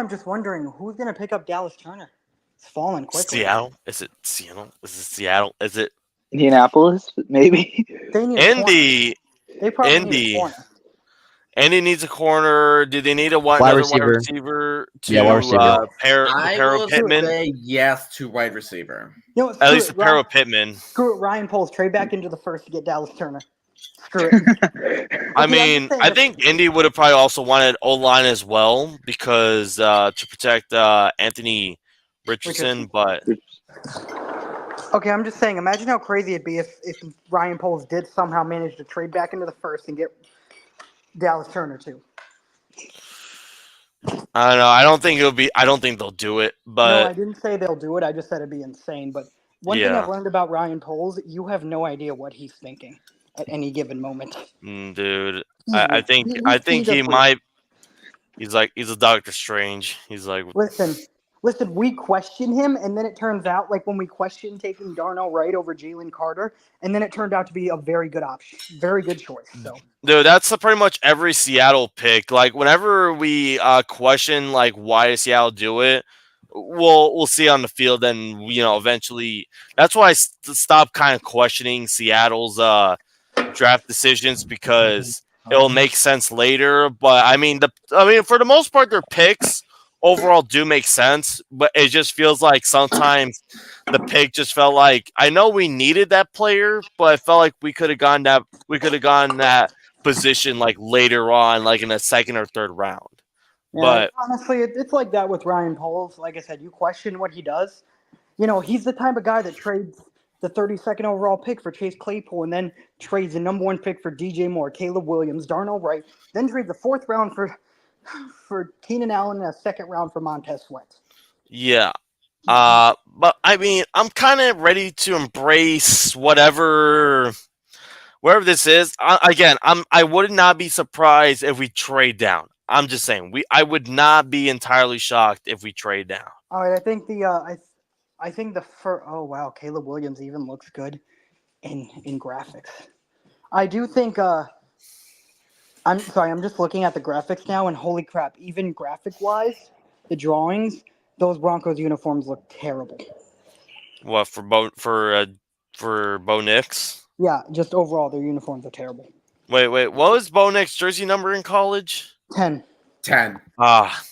just wondering who's gonna pick up Dallas Turner. It's falling quickly. Seattle? Is it Seattle? Is it Seattle? Is it Indianapolis? Maybe. They need Indy? They probably Indy. need a corner. Indy needs a corner. Do they need Wide another receiver. wide receiver to Yeah, wide receiver. pair with Pittman? Say yes to wide receiver. You know what, At least a pair with Pittman. Screw it, Ryan Poles. Trade back into the first to get Dallas Turner. Screw it. I mean, I think Indy would have probably also wanted O-line as well because to protect Anthony Richardson, but Okay, I'm just saying, imagine how crazy it'd be if Ryan Poles did somehow manage to trade back into the first and get Dallas Turner too. I don't know. I don't think they'll do it. But no, I didn't say they'll do it. I just said it'd be insane. But one thing I've learned about Ryan Poles, you have no idea what he's thinking at any given moment. Dude, I think he might. He's a Doctor Strange. He's like, Listen, we question him, and then it turns out, like when we questioned taking Darnell Wright over Jalen Carter, and then it turned out to be a very good option, very good choice. So, dude, that's pretty much every Seattle pick. Like whenever we question like why does Seattle do it, we'll see on the field, and eventually that's why I stopped kind of questioning Seattle's draft decisions because it'll make sense later. But I mean for the most part, their picks overall do make sense, but it just feels like sometimes the pick just felt like I know we needed that player, but I felt like we could have gone that position like later on, like in the second or third round. Yeah, But honestly, it's like that with Ryan Poles. Like I said, you question what he does. You know, he's the type of guy that trades the 32nd overall pick for Chase Claypool and then trades the number 1 pick for DJ Moore, Caleb Williams, Darnell Wright, then trades the 4th round for Keenan Allen and a 2nd round for Montez Sweat. yeah. But I mean, I'm kind of ready to embrace whatever this is. I would not be surprised if we trade down. I'm just saying, I would not be entirely shocked if we trade down. All right, I think I think the first. Oh wow, Caleb Williams even looks good in graphics. I do think. I'm sorry, I'm just looking at the graphics now, and holy crap! Even graphic wise, the drawings, those Broncos uniforms look terrible. What for Bo Nix? Yeah, just overall, their uniforms are terrible. Wait, what was Bo Nix' jersey number in college? 10. 10. Ah,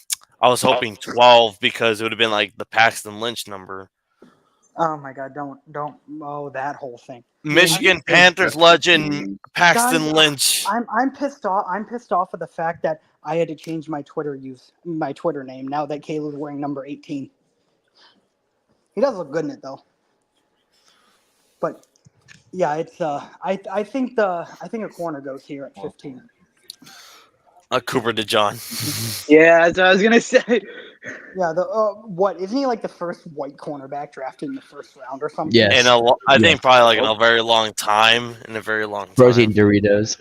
I was hoping 12 because it would have been like the Paxton Lynch number. Oh my God! Don't that whole thing. Michigan Panthers legend Paxton Guys, Lynch. I'm pissed off. I'm pissed off of the fact that I had to change my Twitter name now that Caleb's wearing number 18. He does look good in it though. But yeah, it's I think a corner goes here at 15. Cooper DeJohn. Yeah, that's what I was gonna say. Yeah, what isn't he like the first white cornerback drafted in the 1st round or something? Yes. I think probably like in a very long time. In a very long time. Bro's eating Doritos.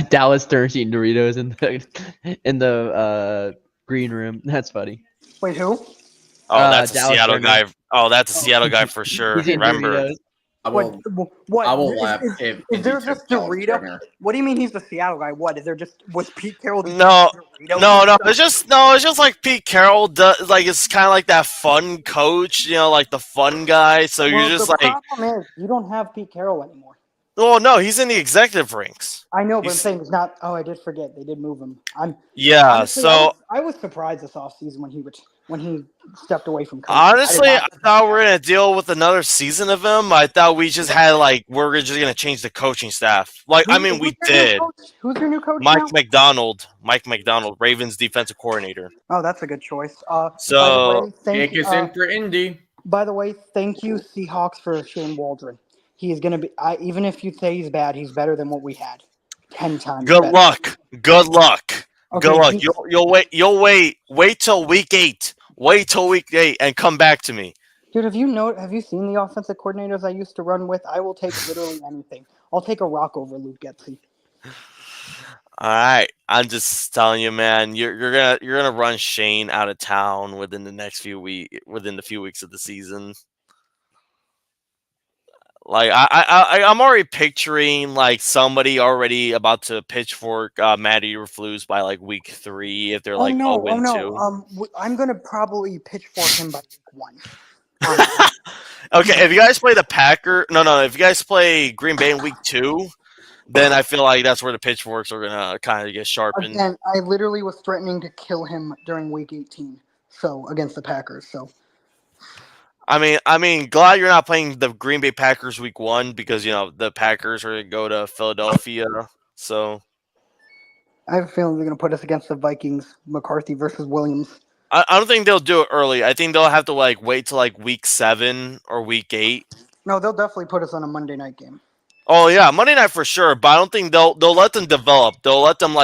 Dallas Stern's eating Doritos in the green room. That's funny. Wait, who? Oh, that's a Dallas Seattle Turner. guy. Oh, that's a Seattle guy for sure. He's eating Remember? Doritos. What? I will laugh Is if there he just took Dallas Dorito? Turner. What do you mean he's the Seattle guy? What is there just was Pete Carroll? No, Dorito? no. It's just like Pete Carroll does. Like it's kind of like that fun coach, like the fun guy. So Well, you're just the like, problem is you don't have Pete Carroll anymore. oh no, he's in the executive ranks. I know, but I'm saying it's not. Oh, I did forget they did move him. Honestly, So I was surprised this offseason when he stepped away from coaching. honestly, I thought we were gonna deal with another season of him. I thought we just had we're just gonna change the coaching staff. We did. Who's your new coach Mike now? McDonald, Ravens defensive coordinator. Oh, that's a good choice. So Take us in for Indy. By the way, thank you Seahawks for Shane Waldron. He is going to be. Even if you say he's bad, he's better than what we had. 10 times. Good better. luck. Okay, Good luck. You'll wait. Wait till week 8. Wait till week 8 and come back to me. Dude, have you seen the offensive coordinators I used to run with? I will take literally anything. I'll take a rock over Luke Getsy. All right, I'm just telling you, man. You're gonna run Shane out of town within the few weeks of the season. Like I'm already picturing like somebody already about to pitchfork Matty Eberflus by like week 3 if they're like 0-2. I'm gonna probably pitchfork him by week 1. Okay, if you guys play the Packer, no, if you guys play Green Bay in week 2, then I feel like that's where the pitchforks are gonna kind of get sharpened. Again, I literally was threatening to kill him during week 18, so against the Packers. So. I mean, glad you're not playing the Green Bay Packers week 1 because the Packers are gonna go to Philadelphia. So I have a feeling they're gonna put us against the Vikings, McCarthy versus Williams. I don't think they'll do it early. I think they'll have to wait till week 7 or week 8. No, they'll definitely put us on a Monday night game. Oh yeah, Monday night for sure. But I don't think they'll let them develop. They'll let them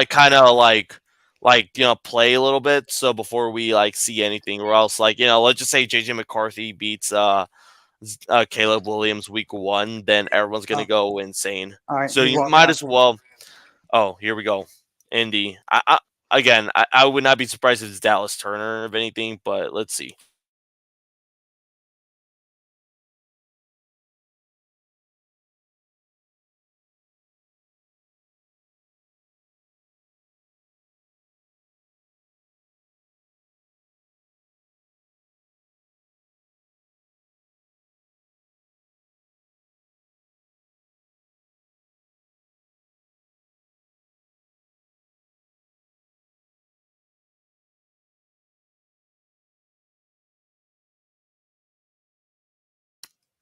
play a little bit. So before we see anything, or else let's just say JJ McCarthy beats Caleb Williams week 1, then everyone's gonna go insane. All right, so you might as well. Oh, here we go, Indy. I would not be surprised if it's Dallas Turner if anything, but let's see.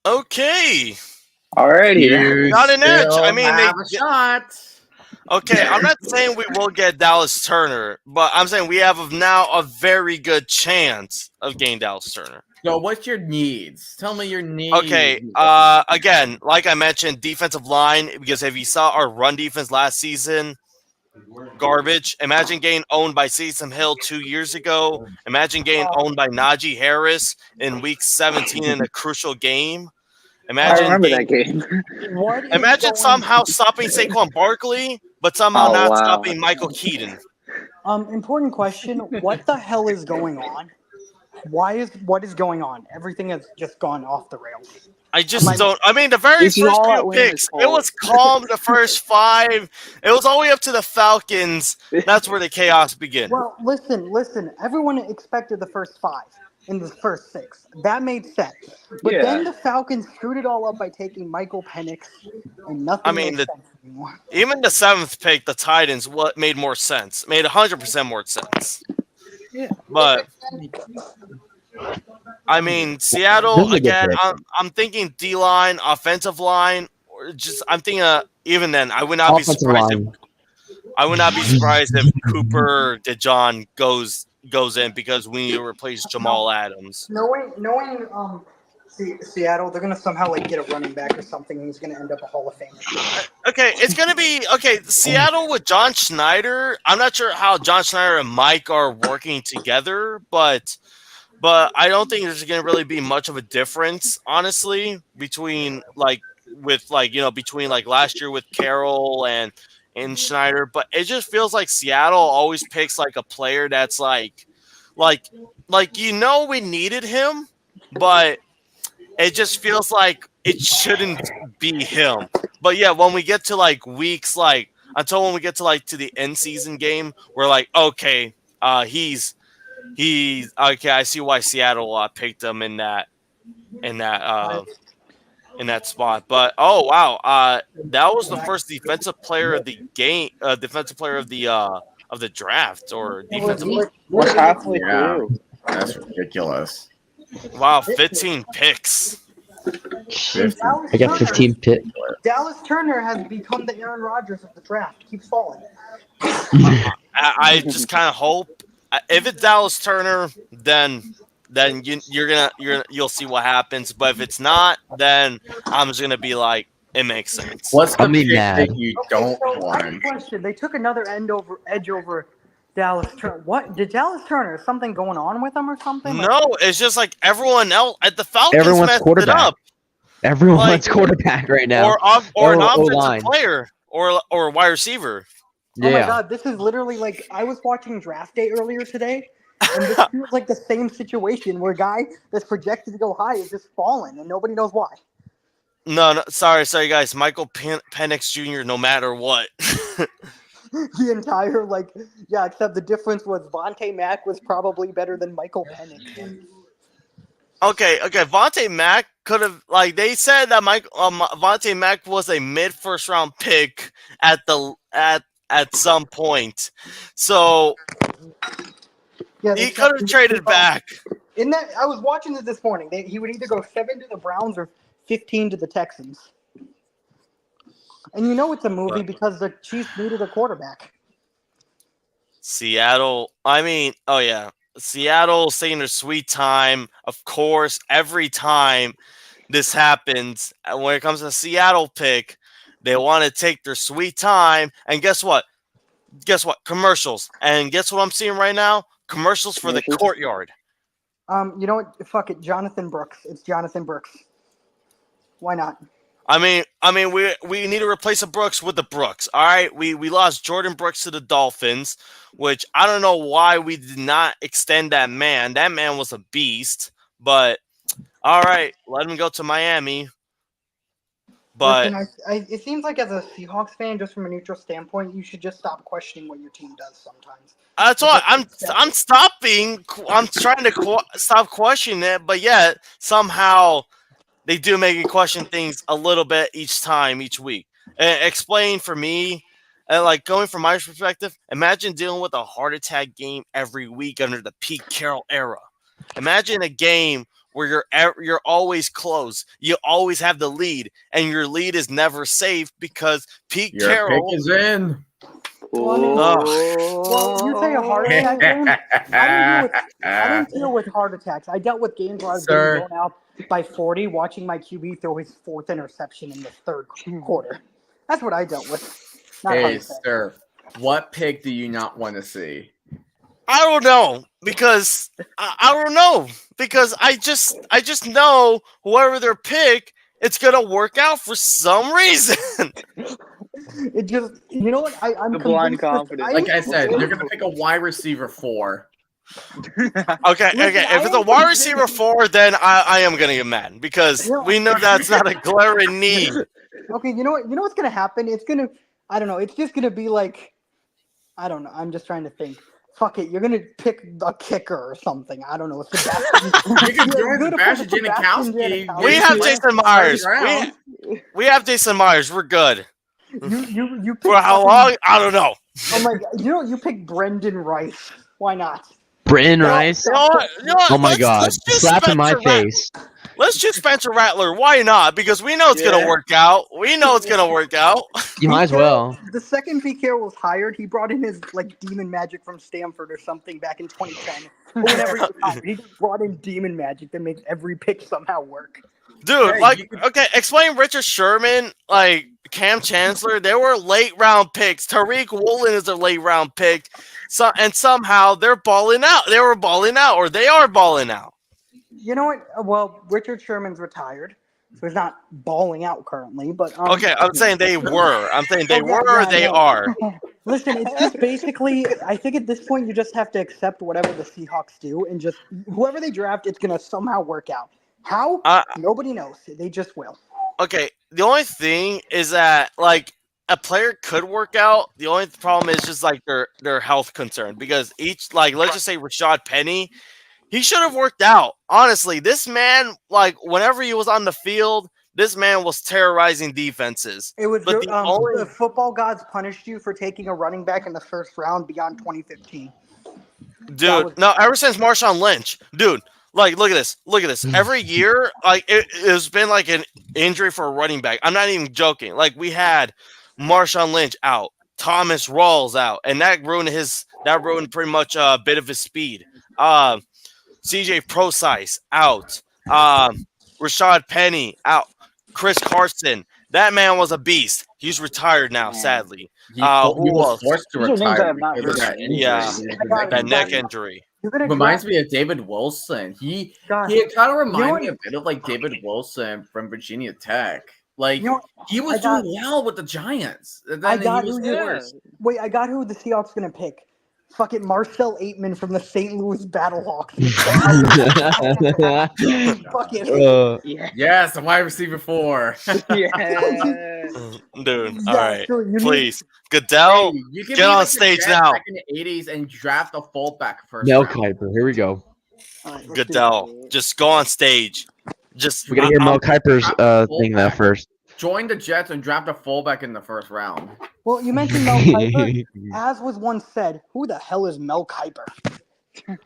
Okay. Alrighty. Not an edge. I mean, have a shot. Okay, I'm not saying we will get Dallas Turner, but I'm saying we have now a very good chance of getting Dallas Turner. So, what's your needs? Tell me your needs. Okay, again, like I mentioned, defensive line, because if you saw our run defense last season, garbage. Imagine getting owned by Taysom Hill 2 years ago. Imagine getting owned by Najee Harris in week 17 in a crucial game. I Imagine remember getting, that game. What is imagine going? somehow stopping Saquon Barkley, but somehow Oh, not wow. stopping Michael Keaton. Important question. What the hell is going on? What is going on? Everything has just gone off the rails. I just don't. I mean, the very This is first all few Atlanta's picks, it fault. was calm. The first 5, it was all the way up to the Falcons. That's where the chaos began. Well, listen. Everyone expected the first 5 in the first 6. That made sense. But Yeah. then the Falcons screwed it all up by taking Michael Penix, and nothing I mean, makes sense anymore. even the 7th pick, the Titans, what made more sense? Made 100% more sense. Yeah. But I mean, Seattle This is a good again. pick. I'm thinking D line, offensive line, or just I'm thinking. Even then, I would not be Offensive surprised. line. I would not be surprised if Cooper DeJohn goes in because we need to replace Jamal Adams. Knowing Seattle, they're gonna somehow like get a running back or something, and he's gonna end up a Hall of Famer. Okay, it's gonna be Seattle with John Schneider. I'm not sure how John Schneider and Mike are working together, but I don't think there's gonna really be much of a difference, honestly, between between last year with Carroll and Schneider. But it just feels like Seattle always picks like a player that's like we needed him, but it just feels like it shouldn't be him. But yeah, when we get to weeks until when we get to the end season game, we're like, okay, he's okay. I see why Seattle picked him in that spot. But oh wow, that was the first defensive player of the game, defensive player of the draft, or defensive. We're halfway Yeah. through. That's ridiculous. Wow, 15 picks. I got 15 picks. Dallas Turner has become the Aaron Rodgers of the draft. Keeps falling. I just kind of hope if it's Dallas Turner, then you'll see what happens. But if it's not, then I'm just gonna be like, it makes sense. What's the I'll be pick mad. that you don't I have a want? question. They took another edge over Dallas Turner. What did Dallas Turner? Is something going on with him or something? No, it's just like everyone else at the Falcons Everyone's messed it quarterback. up, Everyone's quarterback right now. or an offensive O-line. player, or wide receiver. Oh my Yeah. god, this is literally like I was watching Draft Day earlier today, and this feels like the same situation where a guy that's projected to go high is just falling, and nobody knows why. No, sorry, guys. Michael Penix Jr. No matter what. The entire except the difference was Vontae Mack was probably better than Michael Penix. Okay. Vontae Mack could have they said that Vontae Mack was a mid first round pick at some point, so Yeah, he could have traded back. In that, I was watching it this morning. He would either go 7 to the Browns or 15 to the Texans. And you know it's a movie because the Chiefs needed a quarterback. Seattle. I mean, oh yeah, Seattle's taking their sweet time. Of course, every time this happens, when it comes to the Seattle pick, they want to take their sweet time. And guess what? Commercials. And guess what I'm seeing right now? Commercials for the courtyard. You know what? Fuck it, Jonathan Brooks. It's Jonathan Brooks. Why not? I mean, we need to replace a Brooks with the Brooks. All right, we lost Jordan Brooks to the Dolphins, which I don't know why we did not extend that man. That man was a beast. But all right, let him go to Miami. But listen, it seems like as a Seahawks fan, just from a neutral standpoint, you should just stop questioning what your team does sometimes. that's why I'm stopping. I'm trying to stop questioning it, but yet somehow they do make you question things a little bit each week. Explain for me, going from my perspective, imagine dealing with a heart attack game every week under the Pete Carroll era. Imagine a game where you're always close. You always have the lead, and your lead is never safe because Pete Your Carroll. pick is in. Well, you say a heart attack game. I didn't deal with heart attacks. I dealt with games where I was Sir. getting blown out by 40, watching my QB throw his 4th interception in the 3rd quarter. That's what I dealt with. Not heart Hey, attacks. sir, what pick do you not want to see? I don't know because I don't know because I just know whoever their pick, it's gonna work out for some reason. It just, you know what? I'm The blind convinced this- confidence. Like I said, you're gonna pick a wide receiver 4. Okay. If it's a wide receiver 4, then I am gonna get mad because we know that's not a glaring need. Okay, you know what? You know what's gonna happen? It's gonna, I don't know. It's just gonna be like, I don't know. I'm just trying to think. Fuck it. You're gonna pick a kicker or something. I don't know. You can join Sebastian Janikowski. We have Jason Myers. We have Jason Myers. We're good. You For how long? I don't know. Oh my god! You pick Brendan Rice. Why not? Brendan Rice. You know what? Oh my God! let's just Slap in my Spencer Rattler. face. Let's just Spencer Rattler. Why not? Because we know it's gonna work out. We know it's gonna work out. You might as well. The second Pete Carroll was hired, he brought in his demon magic from Stanford or something back in 2010. Or whenever he was hired, he just brought in demon magic that makes every pick somehow work. Dude, okay, explain Richard Sherman, Cam Chancellor. They were late round picks. Tariq Woolen is a late round pick. And somehow they're balling out. They were balling out, or they are balling out. You know what? Well, Richard Sherman's retired, so he's not balling out currently. But okay, I'm saying they were. I'm saying they were or they are. Listen, it's just basically, I think at this point you just have to accept whatever the Seahawks do, and just whoever they draft, it's gonna somehow work out. How? Nobody knows. They just will. Okay, the only thing is that a player could work out. The only problem is just their health concern because let's just say Rashad Penny. He should have worked out. Honestly, this man, whenever he was on the field, this man was terrorizing defenses. It was the football gods punished you for taking a running back in the 1st round beyond 2015. Dude, no, ever since Marshawn Lynch. Dude, look at this. Look at this. Every year, it's been an injury for a running back. I'm not even joking. We had Marshawn Lynch out, Thomas Rawls out, and that ruined pretty much a bit of his speed. CJ Procise out. Rashad Penny out. Chris Carson. That man was a beast. He's retired now, sadly. He was forced to retire because of that injury. Yeah, that neck injury. Reminds me of David Wilson. He kind of reminds me a bit of David Wilson from Virginia Tech. He was doing well with the Giants. And then he was forced. Wait, I got who the Seahawks gonna pick. Fucking Marcel Aitman from the St. Louis Battlehawks. Fuck it. Yes, a wide receiver 4. Dude, all right. Please. Goodell, get on stage now. Back in the 80s and draft a fullback first. Mel Kiper. Here we go. Goodell, just go on stage. We gotta hear Mel Kiper's thing there first. Join the Jets and draft a fullback in the 1st round. Well, you mentioned Mel Kiper. As was once said, who the hell is Mel Kiper?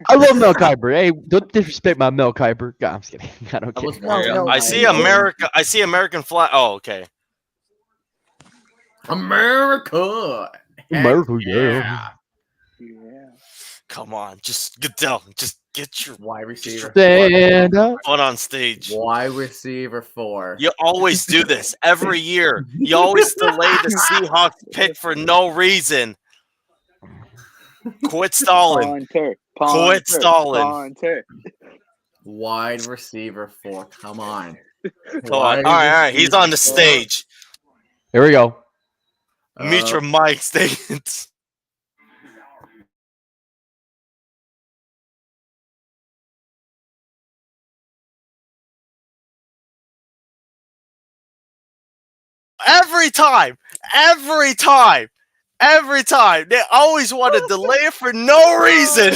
I love Mel Kiper. Hey, don't disrespect my Mel Kiper. God, I'm just kidding. I don't care. I see America. I see American flag. Oh, okay. America. Yeah. Come on, just Goodell. Just get your wide receiver. Stand up. Foot on stage. Wide receiver 4. You always do this every year. You always delay the Seahawks pick for no reason. Quit stalling. Quit stalling. Wide receiver 4. Come on. All right. He's on the stage. Here we go. Meet your mic statements. Every time, they always want to delay it for no reason.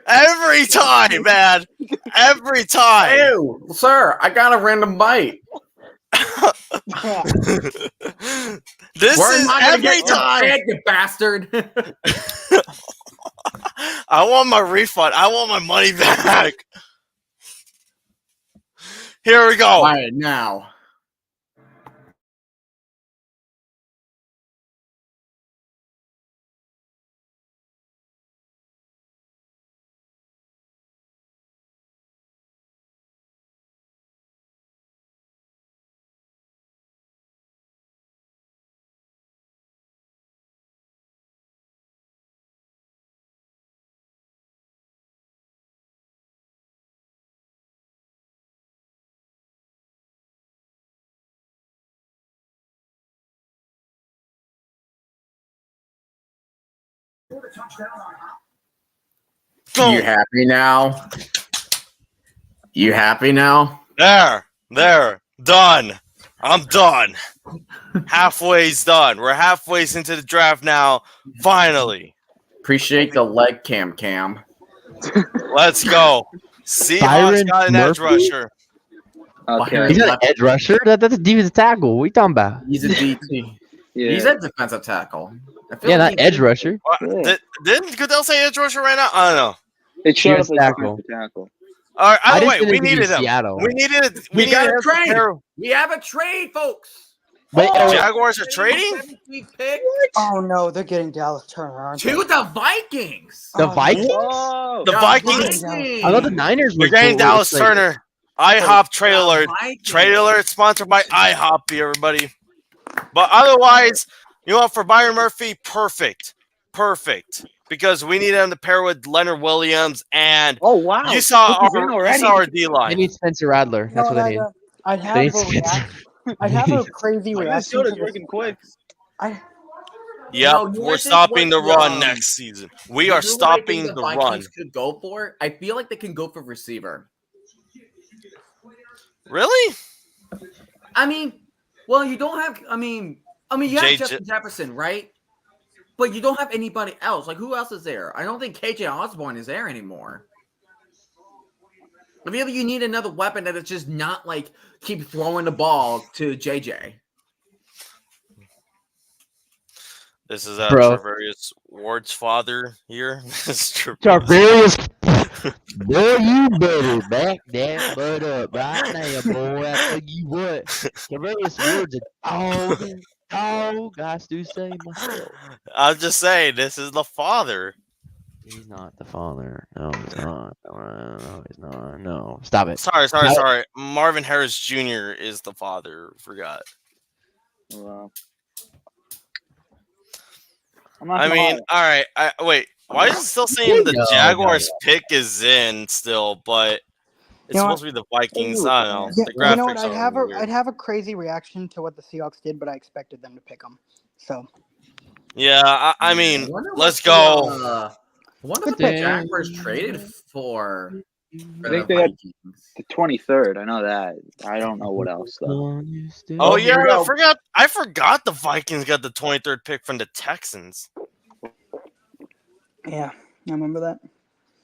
Every time, man. Every time. Ew, sir, I got a random bite. This is every time. You bastard. I want my refund. I want my money back. Here we go. All right, now. Boom. You happy now? You happy now? There, done. I'm done. Halfway's done. We're halfway into the draft now. Finally, Appreciate the leg cam. let's go. Seahawks Byron got an edge Murphy? rusher. Okay. He's not an edge rusher. That's a defensive tackle. What are you talking about? He's a DT. Yeah. He's a defensive tackle. I feel Yeah, like not edge rusher. Yeah. Didn't Goodell say edge rusher right now? I don't know. It showed up as Defensive tackle. defensive tackle. All right, I either just way, didn't we think he'd needed be him. Seattle. We needed. We got needed a him to trade. pair- We have a trade, folks. Wait, The Jaguars are trading. 17th pick Oh no, they're getting Dallas Turner, aren't they? to the Vikings. the Oh, Vikings? Oh. The Vikings. Vikings. I thought the Niners We're were getting were Dallas traded. Turner. IHOP trade The alert. Vikings. Trade alert sponsored by IHOP, everybody. But otherwise, you know what? For Byron Murphy, perfect. Because we need him to pair with Leonard Williams, and Oh wow. you saw Look, he's in already. our D They line. need Spencer Radler. That's No, what they need. I'd They have need a Spencer. I'd have a crazy reaction. Minnesota's to this. working quick. Yep, No, you we're wanna stopping the think what, run next season. We are you know what I think stopping the Vikings run. could go for? I feel like they can go for receiver. Really? I mean, well, you don't have. I mean, you have Justin Jefferson, right? But you don't have anybody else. Like, who else is there? I don't think KJ Osborne is there anymore. I feel like you need another weapon that is just not like keep throwing the ball to JJ. This is Bro. Travarius Ward's father here. This is Travarius. Boy, you better back that butt up right now, boy. I tell you what. Travarius Ward's a dog. I do say myself. I'm just saying, this is the father. He's not the father. No, he's not. No, he's not. No. Stop it. Sorry. Marvin Harris Jr. is the father. Forgot. Wow. I mean, all right. Wait. Why is it still saying the Jaguars pick is in still, but it's You know supposed to be the Vikings? I don't know. Yeah, The you know what? graphics are I'd have a crazy reaction to what the Seahawks did, but I expected them to pick them. So yeah, I mean, wonder what let's the, go. I wonder what the Jaguars traded for. I think they had the 23rd. I know that. I don't know what else though. Oh yeah, I forgot the Vikings got the 23rd pick from the Texans. yeah, I remember that.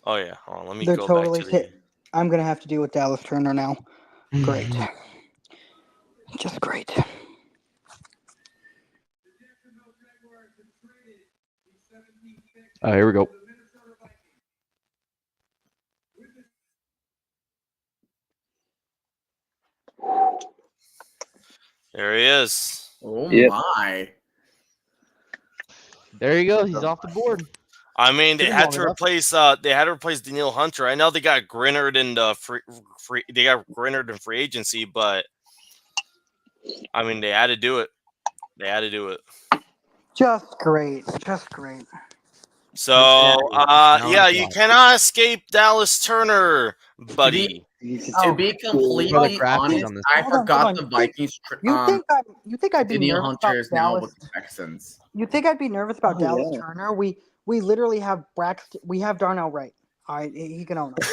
Oh yeah, hold on, let me They're go totally back to the. I'm gonna have to deal with Dallas Turner now. Great, just great. Here we go. There he is. Oh Yep. my! There you go. He's off the board. I mean, they Pretty had long to enough. replace. They had to replace Daniil Hunter. I know they got Grinnard in the free. They got Grinnard in free agency, but I mean, they had to do it. Just great, just great. So, yeah, you cannot escape Dallas Turner, buddy. To be completely honest, I forgot the Vikings. You think I'd be Daniil nervous Hunter about is now Dallas? with the Texans. You think I'd be nervous about Dallas yeah. Turner? We literally have Braxton. We have Darnell Wright. All right, he can own it.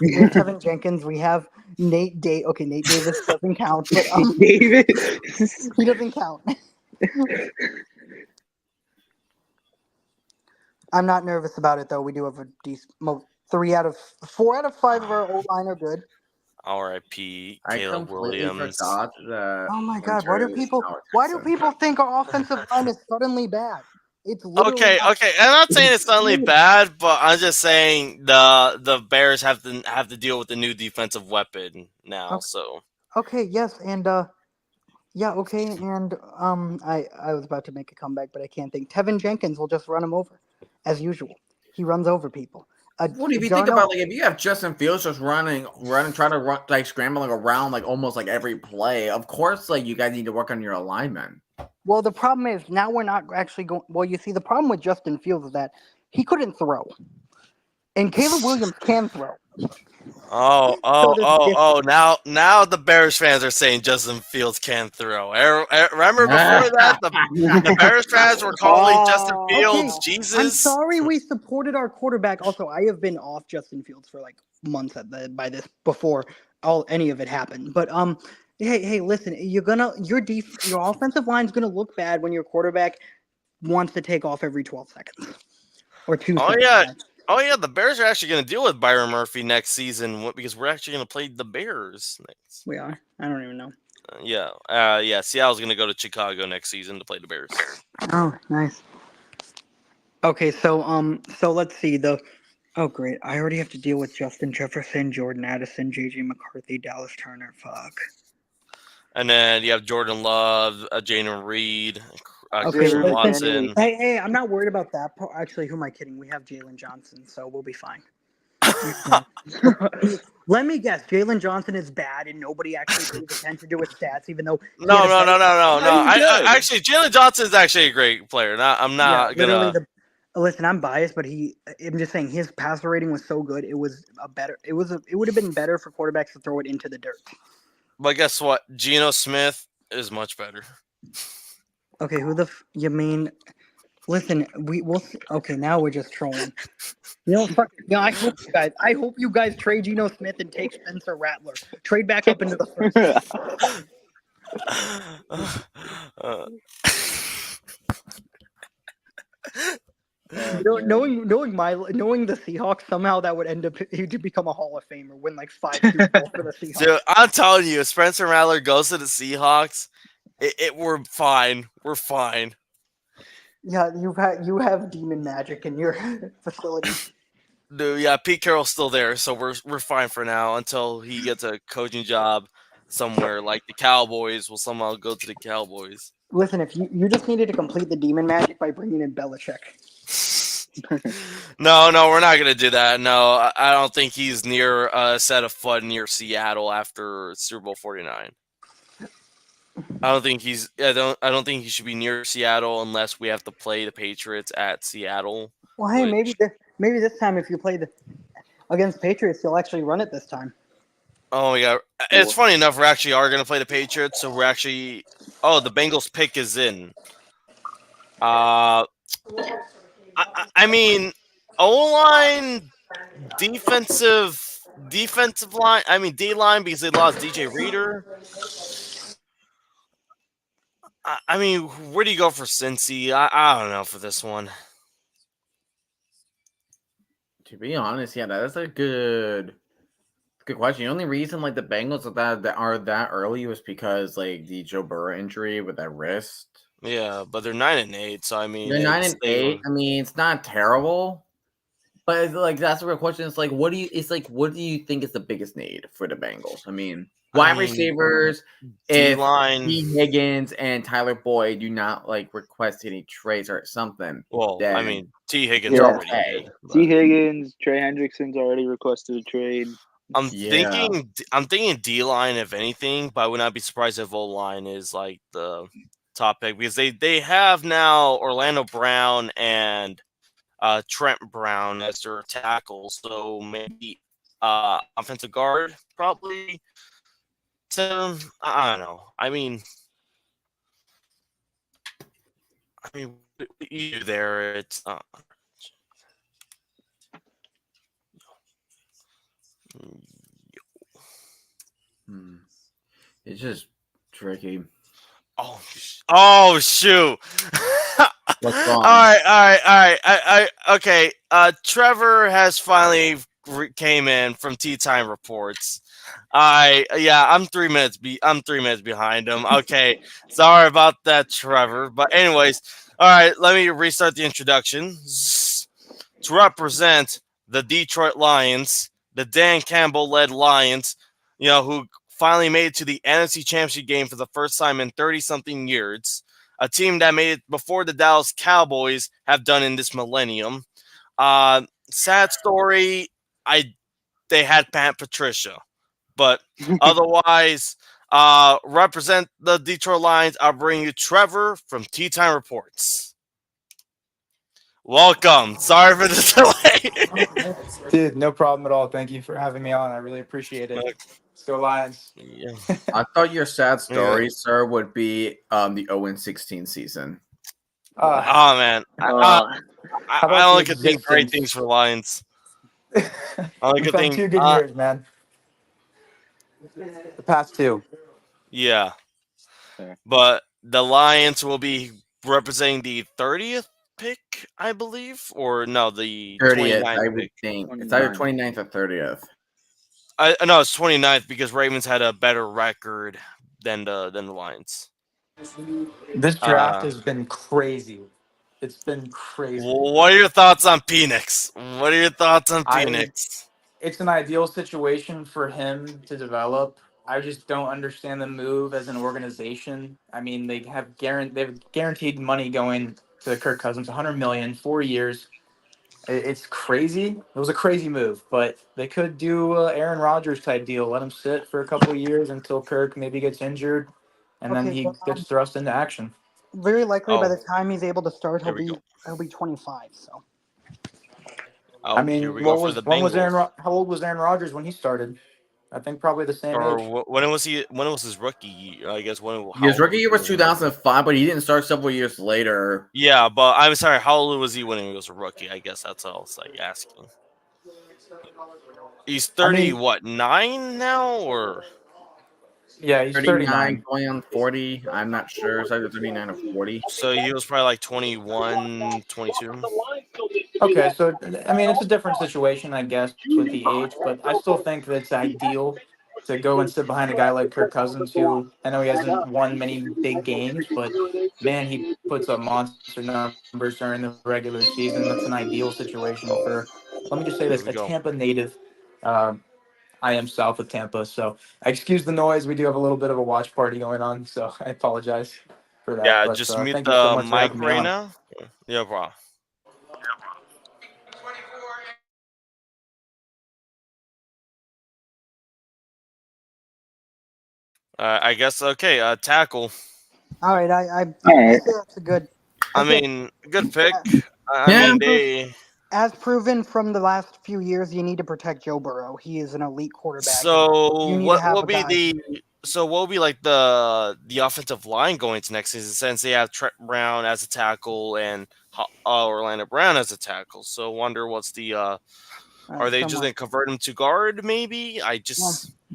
We have Tevin Jenkins. We have Nate Day. Okay, Nate Davis doesn't count. But, David. he doesn't count. I'm not nervous about it though. We do have a decent. 4 out of 5 of our O line are good. R.I.P. I Caleb completely Williams. forgot that. Oh my God! Why do people think our offensive line is suddenly bad? It's literally Okay, not- okay. I'm not saying it's suddenly bad, but I'm just saying the Bears have to deal with the new defensive weapon now. Okay. So Okay, yes, and yeah, okay, and I was about to make a comeback, but I can't think. Tevin Jenkins will just run him over, as usual. He runs over people. What if you think Darnell, about like if you have Justin Fields just running, trying to run like scrambling around like almost like every play, of course like you guys need to work on your alignment. well, the problem is now we're not actually going. Well, you see, the problem with Justin Fields is that he couldn't throw, and Caleb Williams can throw. So there's a difference. now the Bears fans are saying Justin Fields can throw. Remember before that the Bears fans were calling Justin Fields Okay, Jesus. I'm sorry we supported our quarterback. Also, I have been off Justin Fields for like months by this before any of it happened. But hey, listen, your offensive line's gonna look bad when your quarterback wants to take off every 12 seconds or 2 seconds. Oh yeah, the Bears are actually going to deal with Byron Murphy next season because we're actually going to play the Bears next. We are. I don't even know. Yeah. Seattle's going to go to Chicago next season to play the Bears. Oh, nice. Okay, so let's see Oh great! I already have to deal with Justin Jefferson, Jordan Addison, JJ McCarthy, Dallas Turner. Fuck. And then you have Jordan Love, Jalen Reed, Okay, Christian listen, Watson. Hey, I'm not worried about that part. Actually, who am I kidding? We have Jalen Johnson, so we'll be fine. Let me guess. Jalen Johnson is bad, and nobody actually pays attention to his stats, even though No. Actually, Jalen Johnson is actually a great player. I'm not gonna. Listen, I'm biased, but I'm just saying his passer rating was so good. It would have been better for quarterbacks to throw it into the dirt. But guess what? Geno Smith is much better. Okay, you mean? Listen, we'll. Okay, now we're just trolling. I hope you guys trade Geno Smith and take Spencer Rattler. Trade back up into the first. Knowing the Seahawks, somehow that would end up he'd become a Hall of Famer, win like 5 Super Bowls for the Seahawks. Dude, I'm telling you, if Spencer Rattler goes to the Seahawks, we're fine. We're fine. Yeah, you have demon magic in your facility. Dude, yeah, Pete Carroll's still there, so we're fine for now until he gets a coaching job somewhere like the Cowboys. Will somehow go to the Cowboys. Listen, if you just needed to complete the demon magic by bringing in Belichick. No, we're not gonna do that. No, I don't think he's near a set of foot near Seattle after Super Bowl 49. I don't think he should be near Seattle unless we have to play the Patriots at Seattle. Well, hey, maybe this time if you play against Patriots, you'll actually run it this time. Oh yeah, it's funny enough. We actually are going to play the Patriots, so we're actually. Oh, the Bengals pick is in. I mean, O-line, defensive line. I mean, D-line because they lost DJ Reader. I mean, where do you go for Cincy? I don't know for this one. To be honest, yeah, that is a good question. The only reason like the Bengals are that early was because like the Joe Burrow injury with that wrist. Yeah, but they're 9-8, so I mean they're 9-8. I mean, it's not terrible, but it's, like that's the real question. It's like, what do you think is the biggest need for the Bengals? I mean, wide receivers, D-line, T. Higgins and Tyler Boyd do not like request any trades or something. Well, I mean, T. Higgins already did. T. Higgins, Trey Hendrickson's already requested a trade. I'm thinking D-line if anything, but I would not be surprised if O-line is like the top pick because they have now Orlando Brown and Trent Brown as their tackles, so maybe offensive guard probably. I don't know. I mean, you there? It's It's just tricky. Oh shoot! What's wrong? All right. Okay. Trevor has finally came in from TeeTimeReports. I'm 3 minutes. I'm 3 minutes behind him. Okay, sorry about that, Trevor. But anyways, All right, let me restart the introduction. To represent the Detroit Lions, the Dan Campbell-led Lions, who finally made it to the NFC Championship game for the first time in 30-something years, a team that made it before the Dallas Cowboys have done in this millennium. Sad story, they had Pat Patricia, but otherwise, represent the Detroit Lions. I'll bring you Trevor from TeeTimeReports. Welcome. Sorry for the delay. Dude, no problem at all. Thank you for having me on. I really appreciate it. Let's go Lions. Yeah. I thought your sad story, sir, would be the 0-16 season. Oh man, I only could think great things for Lions. Only We've good had thing. 2 good years, man. The past 2. Yeah, but the Lions will be representing the 30th pick, I believe, or no, the 30th. 29th I would pick. think it's either 29th or 30th. I know it's 29th because Ravens had a better record than the Lions. This draft has been crazy. It's been crazy. What are your thoughts on Phoenix? It's an ideal situation for him to develop. I just don't understand the move as an organization. I mean, they've guaranteed money going to Kirk Cousins, $100 million, 4 years. It's crazy. It was a crazy move, but they could do a Aaron Rodgers type deal. Let him sit for a couple of years until Kirk maybe gets injured, and then he gets thrust into action. Very likely by the time he's able to start, he'll be 25. So. I mean, how old was Aaron Rodgers when he started? I think probably the same age. When was he? When was his rookie year? I guess his rookie year was 2005, but he didn't start several years later. Yeah, but I'm sorry. How old was he when he was a rookie? I guess that's all I was asking. He's 9 now, or? Yeah, he's 39 going on 40. I'm not sure. It's either 39 or 40. So he was probably 21, 22. Okay, so I mean, it's a different situation, I guess, with the age, but I still think that it's ideal to go and sit behind a guy like Kirk Cousins, who I know he hasn't won many big games, but man, he puts up monster numbers during the regular season. That's an ideal situation for, let me just say this, a Tampa native. I am south of Tampa, so excuse the noise. We do have a little bit of a watch party going on, so I apologize for that. Yeah, but, just mute thank you so much the for mic having me right on. now. Yeah, bro. I guess okay. Tackle. All right, I say that's a good. I mean, good pick. I mean, as proven from the last few years, you need to protect Joe Burrow. He is an elite quarterback. So what will be the offensive line going to next season, since they have Trent Brown as a tackle and Orlando Brown as a tackle? So wonder what's the are they just gonna convert him to guard? Maybe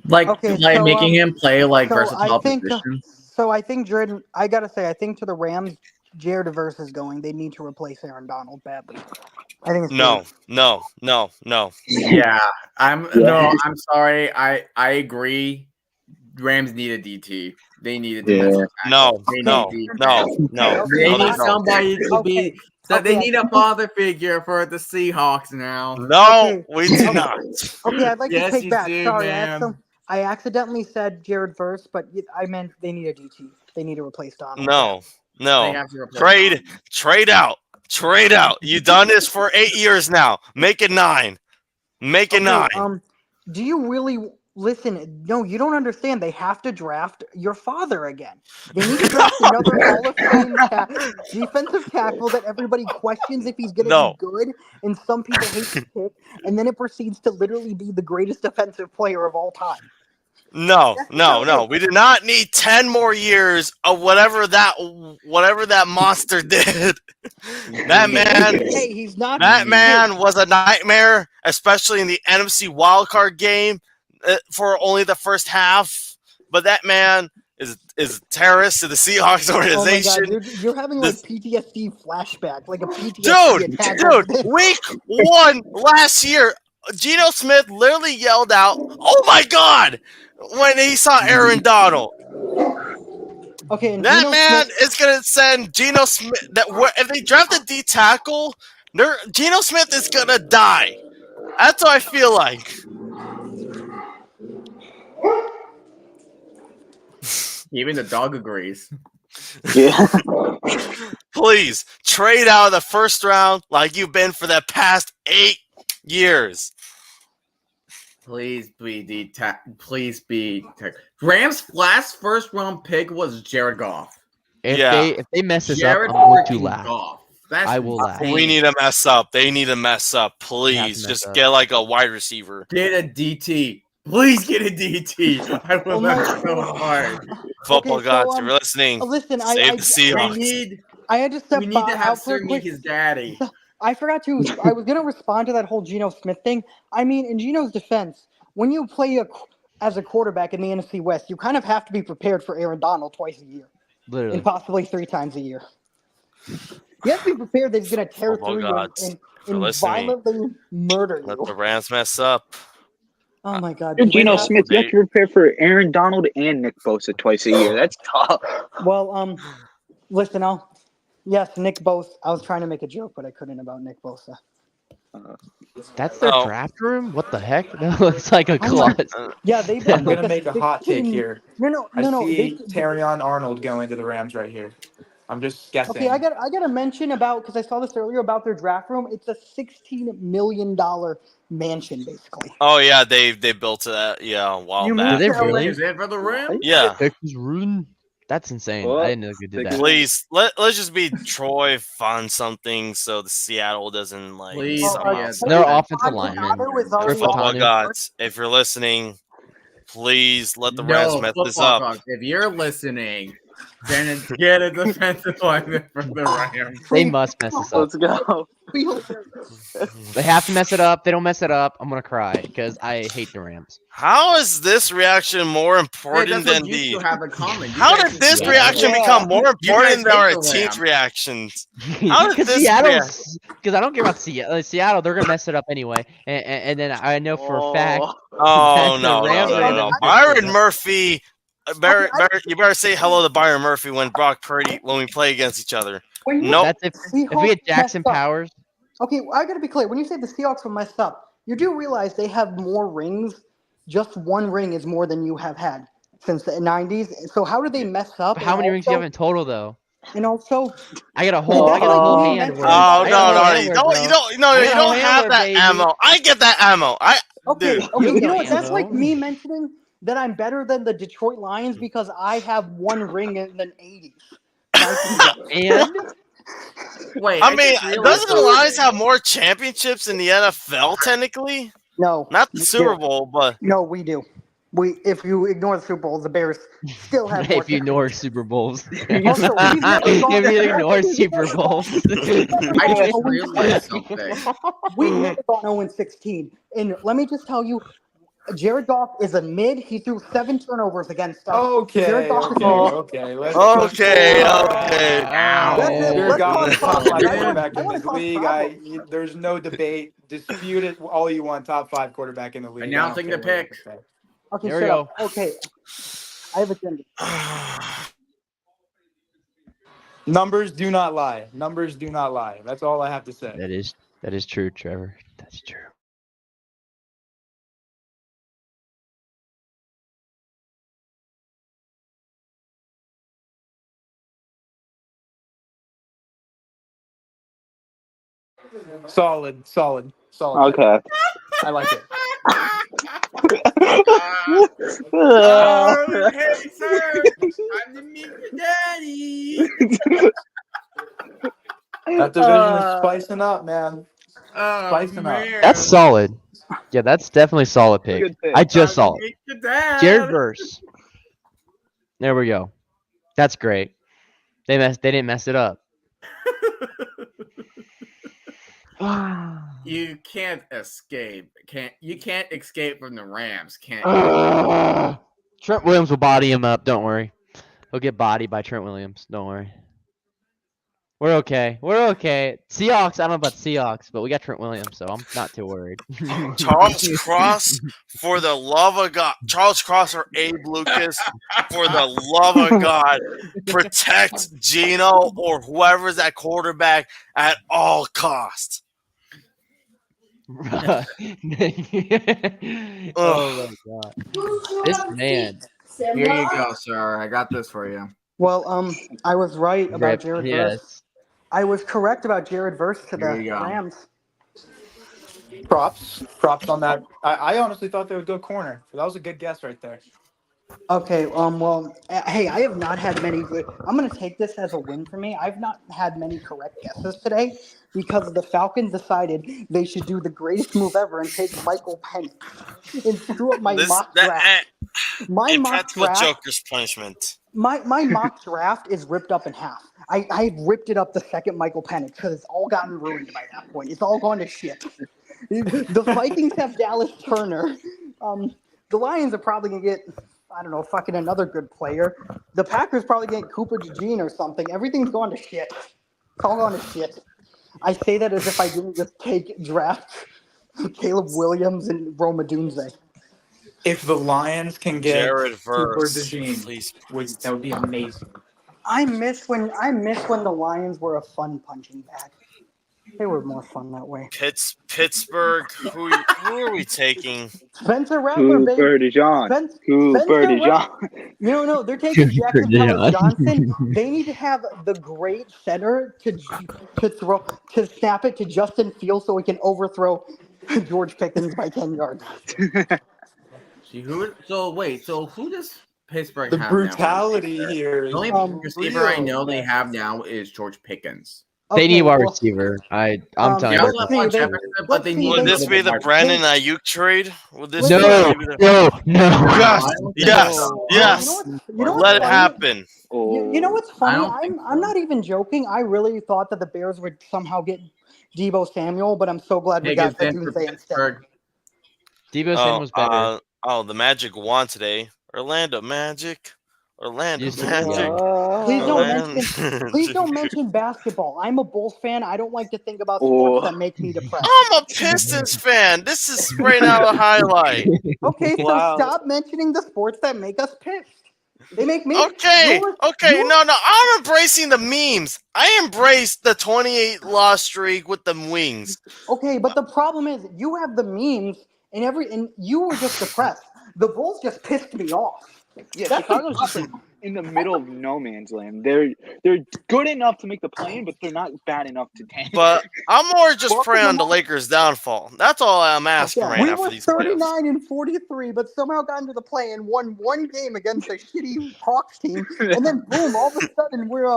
making him play versatile positions. So I think Jordan. I gotta say, I think to the Rams, Jared Verse is going. They need to replace Aaron Donald badly. I think it's no. Yeah, I'm sorry. I agree. Rams need a DT. They need a defensive tackle. No. They need somebody to be. So they need a father figure for the Seahawks now. No, we do not. Okay, I'd like to take back. Do, sorry, man. I accidentally said Jared Verse, but I meant they need a DT. They need to replace Donald. No. Trade out. You've done this for 8 years now. Make it 9. Make it 9. Do you really listen? No, you don't understand. They have to draft your father again. They need to draft another Hall of Fame defensive tackle that everybody questions if he's going to be good, and some people hate to pick, and then it proceeds to literally be the greatest defensive player of all time. No. We do not need 10 more years of whatever that monster did. That man, he's not. That man was a nightmare, especially in the NFC wildcard game for only the first half. But that man is a terrorist to the Seahawks organization. Oh my God, you're having PTSD flashback, like a PTSD attack. Dude, week 1 last year, Geno Smith literally yelled out, "Oh my God!" when he saw Aaron Donald. Okay, and That Geno man Smith, is gonna send Geno Smith. If they draft a D tackle, Geno Smith is gonna die. That's what I feel like. Even the dog agrees. Yeah. Please trade out of the first round like you've been for the past 8 years. Please be please be Rams' last first round pick was Jared Goff. If Yeah. they mess this Jared up, I'm going to freaking laugh. Goff. That's I will laugh. We need to mess up. They need to mess up. They have to Please, mess just up. get like a wide receiver. Get a DT. Please get a DT. I Oh will my laugh so God. hard. Football Okay, so, gods, if you're listening, listen, save the Seahawks. I had to step We need to have out for Sir a quick. meet his daddy. I forgot to. I was gonna respond to that whole Geno Smith thing. I mean, in Geno's defense, when you play as a quarterback in the NFC West, you kind of have to be prepared for Aaron Donald twice a year, Literally. and possibly 3 times a year. You have to be prepared that he's gonna tear Football through you gods, and, if you're and listening, violently murder let you. the Rams mess up. Oh my God! You're do we Geno have- Smith. You have to prepare for Aaron Donald and Nick Bosa twice a year. That's tough. Well, listen, yes, Nick Bosa. I was trying to make a joke, but I couldn't about Nick Bosa. That's their Oh. draft room? What the heck? That looks like a closet. Yeah, they I'm built gonna like make a hot take 16 here. No. I see They, Terrion Arnold going to the Rams right here. I'm just guessing. okay, I got to mention about because I saw this earlier about their draft room. It's a $16 million mansion, basically. Oh yeah, they built that a while You back. Did they moved to LA. really? Is it for the Rams? Yeah. Texas Run? That's insane. What? I didn't know they did that. Please let's just be Troy fund something so the Seattle doesn't like Please, somehow. yeah. They're Tony offensive linemen. Fantano is already Football Fantano. gods, if you're listening, please let the Rams mess this football up. gods, if you're listening, then get a defensive lineman for the Rams. They must mess this up. Let's go. They have to mess it up. They don't mess it up, I'm gonna cry because I hate the Rams. How is this reaction more Hey, important that's than what you two the? have in common. You How guys did this just- reaction Yeah. become more important guys than our hate the team's Rams. reactions? How did Because this Seattle's because I don't care about Seattle. Seattle, they're gonna mess it up anyway. And then I know for a fact. Oh The no, Rams are gonna no. mess Byron it up. Murphy. You better say hello to Byron Murphy when we play against each other. When you Nope. That's if we get Jackson messed up- Powers. Okay, I got to be clear. When you say the Seahawks were messed up, you do realize they have more rings. Just one ring is more than you have had since the 90s. So how did they mess up? How And many rings do you have also- in total though? And also, I got a whole That's whole like me hand. mentioning- worth. Oh I got a no, whole no, hand you worth, don't, bro. you don't, no, I you got a don't whole have hand that worth, baby. ammo. I get that ammo. okay, Dude. okay, You you know know what? That's ammo. like me mentioning that I'm better than the Detroit Lions because I have one ring in the 80s. And Wait, I mean, just realized doesn't the Lions something. have more championships in the NFL technically? No, Not the we Super do. Bowl, but No, we do. If you ignore the Super Bowl, the Bears still have more. if you ignore Super Bowls, Also, we've never gone- if you ignore Super Bowls, I just realized something. We've never gone 0-16. And let me just tell you, Jared Goff is a mid. He threw 7 turnovers against us. Okay, Jared Goff is okay. Let's okay. Jared Goff is top 5 Yeah. quarterback in I wanna this cause league. problems. There's no debate. Dispute it all you want. Top 5 quarterback in the league. Announcing the pick. Okay, There we shut go. up. Okay, I have a gender. Numbers do not lie. Numbers do not lie. That's all I have to say. that is true, Trevor. That's true. Solid. Okay. I like it. Oh, hey, sir. Time to meet your daddy. That division is spicing up, man. Oh, Spicing up. man. That's solid. Yeah, that's definitely solid pick. Good pick. I just Time saw to it. meet your dad. Jared Verse. There we go. That's great. They didn't mess it up. You can't escape. You can't escape from the Rams, can't you? Trent Williams will body him up. Don't worry. He'll get bodied by Trent Williams. Don't worry. We're okay. We're okay. Seahawks. I don't know about Seahawks, but we got Trent Williams, so I'm not too worried. Charles Cross, for the love of God. Charles Cross or Abe Lucas, for the love of God, protect Gino or whoever's at quarterback at all costs. Oh my god. This man. Here you go, sir. I got this for you. Well, I was right about Rip. Jared Verse. Yes. I was correct about Jared Verse to Here the you go. Rams. Props on that. I honestly thought they would go corner. So that was a good guess right there. Okay, well, hey, I have not had many good. I'm going to take this as a win for me. I've not had many correct guesses today because the Falcons decided they should do the greatest move ever and take Michael Penix and screw up my mock draft. My mock Impractical draft, Joker's punishment. my mock draft is ripped up in half. I ripped it up the second Michael Penix because it's all gotten ruined by that point. It's all gone to shit. The Vikings have Dallas Turner. The Lions are probably going to get, I don't know, fucking another good player. The Packers probably get Cooper DeJean or something. Everything's gone to shit. It's all gone to shit. I say that as if I didn't just draft Caleb Williams and Rome Odunze. If the Lions can get Jared Cooper Verse, DeJean, please. that would be amazing. I miss when the Lions were a fun punching bag. They were more fun that way. Pittsburgh, who are we taking? Spencer Rattler, baby. Cooper DeJean. Cooper DeJean. No, they're taking Jackson Johnson. They need to have the great center to snap it to Justin Fields so we can overthrow George Pickens by 10 yards. So who does Pittsburgh The have brutality now? here. The only receiver I know they have now is George Pickens. They need a receiver. I'm telling you. Would this be the Brandon Ayuk trade? Would this No. Yes. Let it happen. You know what's funny? I'm not even joking. I really thought that the Bears would somehow get Deebo Samuel, but I'm so glad we got Odunze instead. Deebo Samuel was better. The Magic won today. Orlando Magic. Magic. Please don't mention basketball. I'm a Bulls fan. I don't like to think about sports that make me depressed. I'm a Pistons fan. This is right now the highlight. Okay, so stop mentioning the sports that make us pissed. They make me Okay. No. I'm embracing the memes. I embrace the 28 loss streak with the wings. Okay, but the problem is you have the memes and you were just depressed. The Bulls just pissed me off. Yeah, Chicago's just in the middle of no man's land. They're good enough to make the play-in, but they're not bad enough to tank. But I'm more just praying on the Lakers' downfall. That's all I'm asking right now for these playoffs. We were 39-43, but somehow got into the play-in, won one game against a shitty Hawks team, and then boom, all of a sudden we're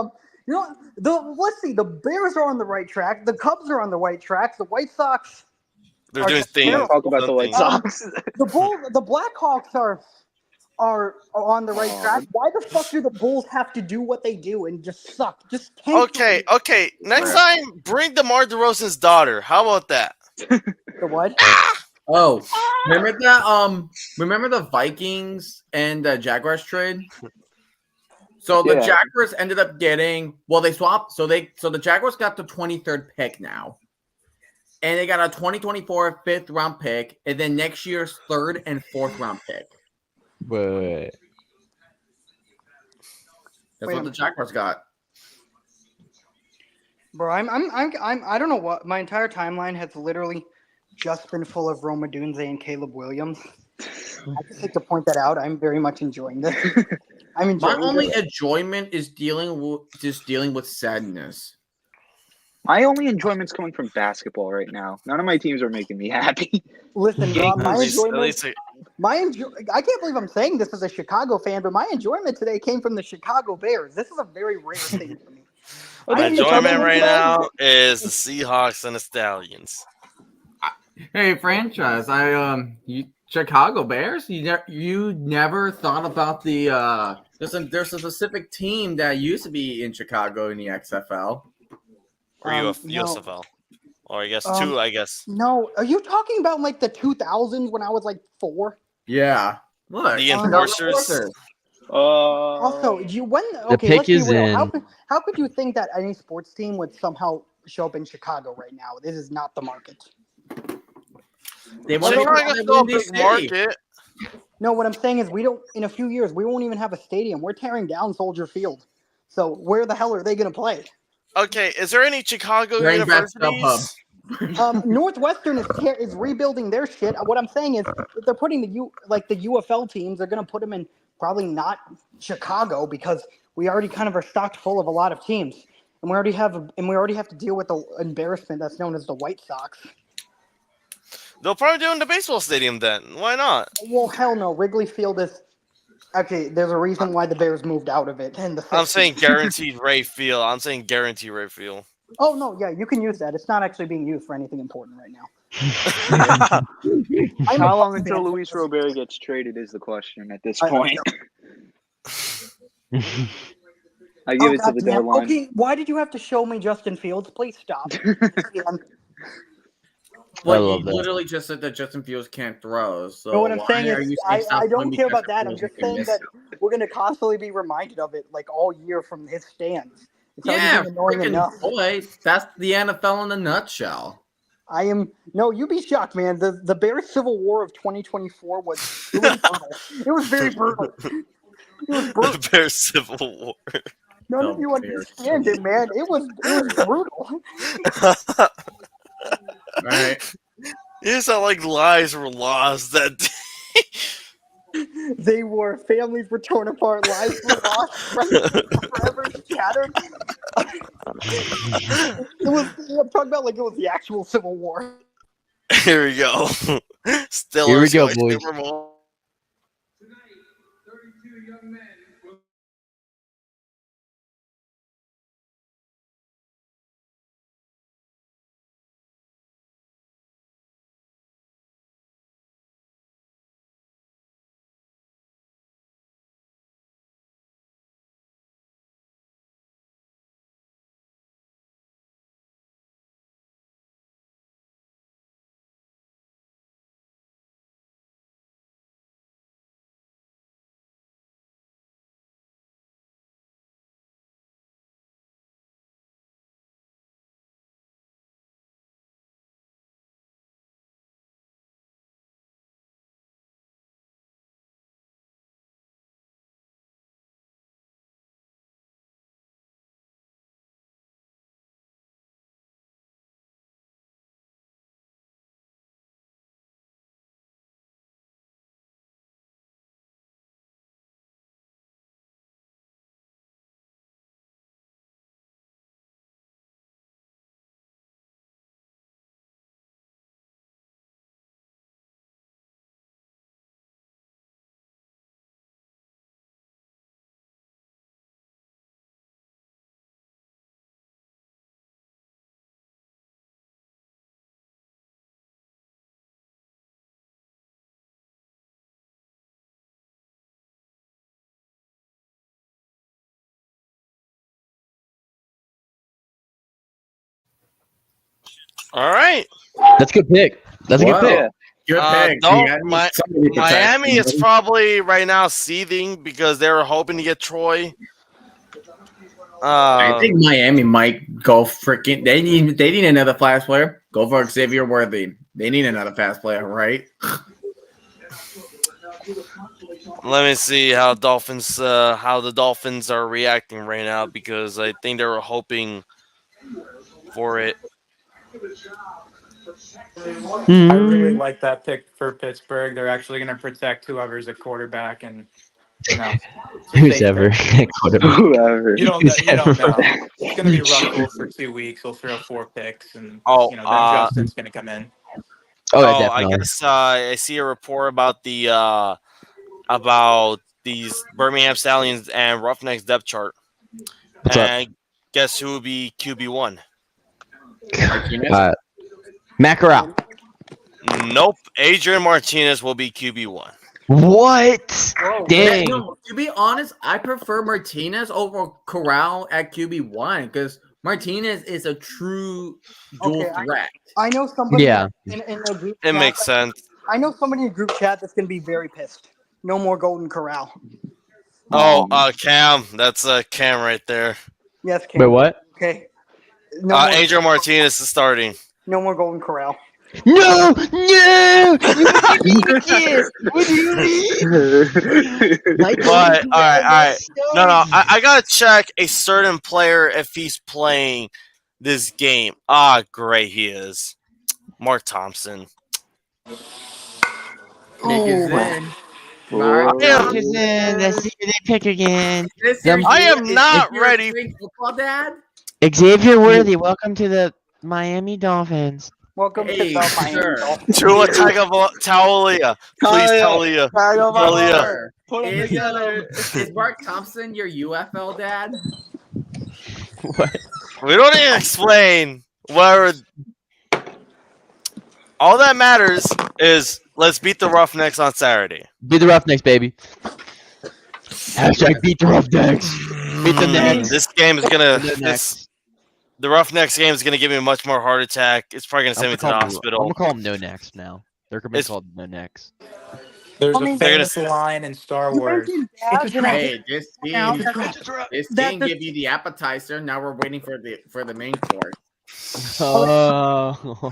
let's see, the Bears are on the right track, the Cubs are on the right track, the White Sox. They're doing things. Talk about the White Sox. The Blackhawks are on the right track. Why the fuck do the Bulls have to do what they do and just suck? Just tank. Okay. Next time, bring DeMar DeRozan's daughter. How about that? The what? Oh, remember that? Remember the Vikings and the Jaguars trade? So the Jaguars ended up getting they swapped. So the Jaguars got the 23rd pick now. And they got a 2024 5th round pick, and then next year's 3rd and 4th round pick. But That's what the Jaguars got. Bro, I don't know what my entire timeline has literally just been full of Rome Odunze and Caleb Williams. I just like to point that out. I'm very much enjoying this. My only enjoyment is dealing with sadness. My only enjoyment's coming from basketball right now. None of my teams are making me happy. Listen, my enjoyment. I can't believe I'm saying this as a Chicago fan, but my enjoyment today came from the Chicago Bears. This is a very rare thing for me. My enjoyment right now is the Seahawks and the Stallions. Hey, franchise! Chicago Bears. You never thought about the there's a specific team that used to be in Chicago in the XFL. Or USFL. Or I guess two, I guess. No. Are you talking about like the 2000s when I was like 4? Yeah. Look. The Enforcers. Also, The pick let's be is real. in. How could you think that any sports team would somehow show up in Chicago right now? This is not the market. They want to Chicago's still a big market. No, what I'm saying is in a few years, we won't even have a stadium. We're tearing down Soldier Field. So where the hell are they going to play? Okay, is there any Chicago Bring back universities? Northwestern is rebuilding their shit. What I'm saying is, if they're putting the UFL teams, they're going to put them in probably not Chicago because we already kind of are stocked full of a lot of teams, and we already have to deal with the embarrassment that's known as the White Sox. They'll probably do it in the baseball stadium then. Why not? Well, hell no. Wrigley Field is actually. There's a reason why the Bears moved out of it. And I'm saying guaranteed rate field. Oh no, yeah, you can use that. It's not actually being used for anything important right now. How long until Luis Robert gets traded is the question at this point. I give it to the deadline. Okay, why did you have to show me Justin Fields? Please stop. Well, you literally just said that Justin Fields can't throw. So no, what I'm saying is, I don't care about that. I'm just saying that we're going to constantly be reminded of it, like all year from his stands. It's annoying enough. Boy, that's the NFL in a nutshell. You'd be shocked, man. The Bears Civil War of 2024 was brutal. It was very brutal. It was brutal. The Bears Civil War. None of you understand it, man. It was brutal. Right. You sound like lives were lost that day. They were. Families were torn apart. Lives were lost. Friends were forever scattered. I'm talking about like it was the actual Civil War. Here we go. Still Here we go, boys. Tonight, 32 young men will All right. That's a good pick. That's a good pick. Good pick. Miami is probably right now seething because they were hoping to get Troy. I think Miami might go freaking. They need another fast player. Go for Xavier Worthy. They need another fast player, right? Let me see how the Dolphins are reacting right now because I think they were hoping for it. I really like that pick for Pittsburgh. They're actually going to protect whoever's at quarterback, and who's ever Whoever. You don't know. It's going to be Russell for 2 weeks. He'll throw 4 picks, and then Justin's going to come in. I guess I see a report about these Birmingham Stallions and Roughnecks depth chart. And guess who will be QB1? Matt Corral. Nope. Adrian Martinez will be QB1. What? Dang. No, to be honest, I prefer Martinez over Corral at QB1 because Martinez is a true dual threat. I know somebody Yeah. in a group It chat makes sense. I know somebody in a group chat that's going to be very pissed. No more Golden Corral. Cam. That's Cam right there. Yes, Cam. Wait, what? Okay. No more, Adrian Martinez is starting. no more Golden Corral. No! You again! What do you mean? But all right. No. I gotta check a certain player if he's playing this game. Great, he is. Mark Thompson. Nick is in. Mark is in. Let's see they pick again. I am not ready. Football dad. Xavier Worthy, welcome to the Miami Dolphins. Welcome to Hey, the Miami sir. Dolphins. Tua Tagovailoa. Please, Talia. Talia. Put them Is, together. is Mark Thompson your UFL dad? What? We don't need to explain where. All that matters is let's beat the Roughnecks on Saturday. Beat the Roughnecks, baby. Hashtag beat the Roughnecks. Beat the Necks. This game is gonna. The Necks. The Roughnecks game is gonna give me a much more heart attack. It's probably gonna send me to the I'm hospital. gonna call them No Necks now. They're gonna be It's- called No Necks. There's I a mean, famous line in Star Wars. Hey, this team That's give you the appetizer. Now we're waiting for the main course. Oh.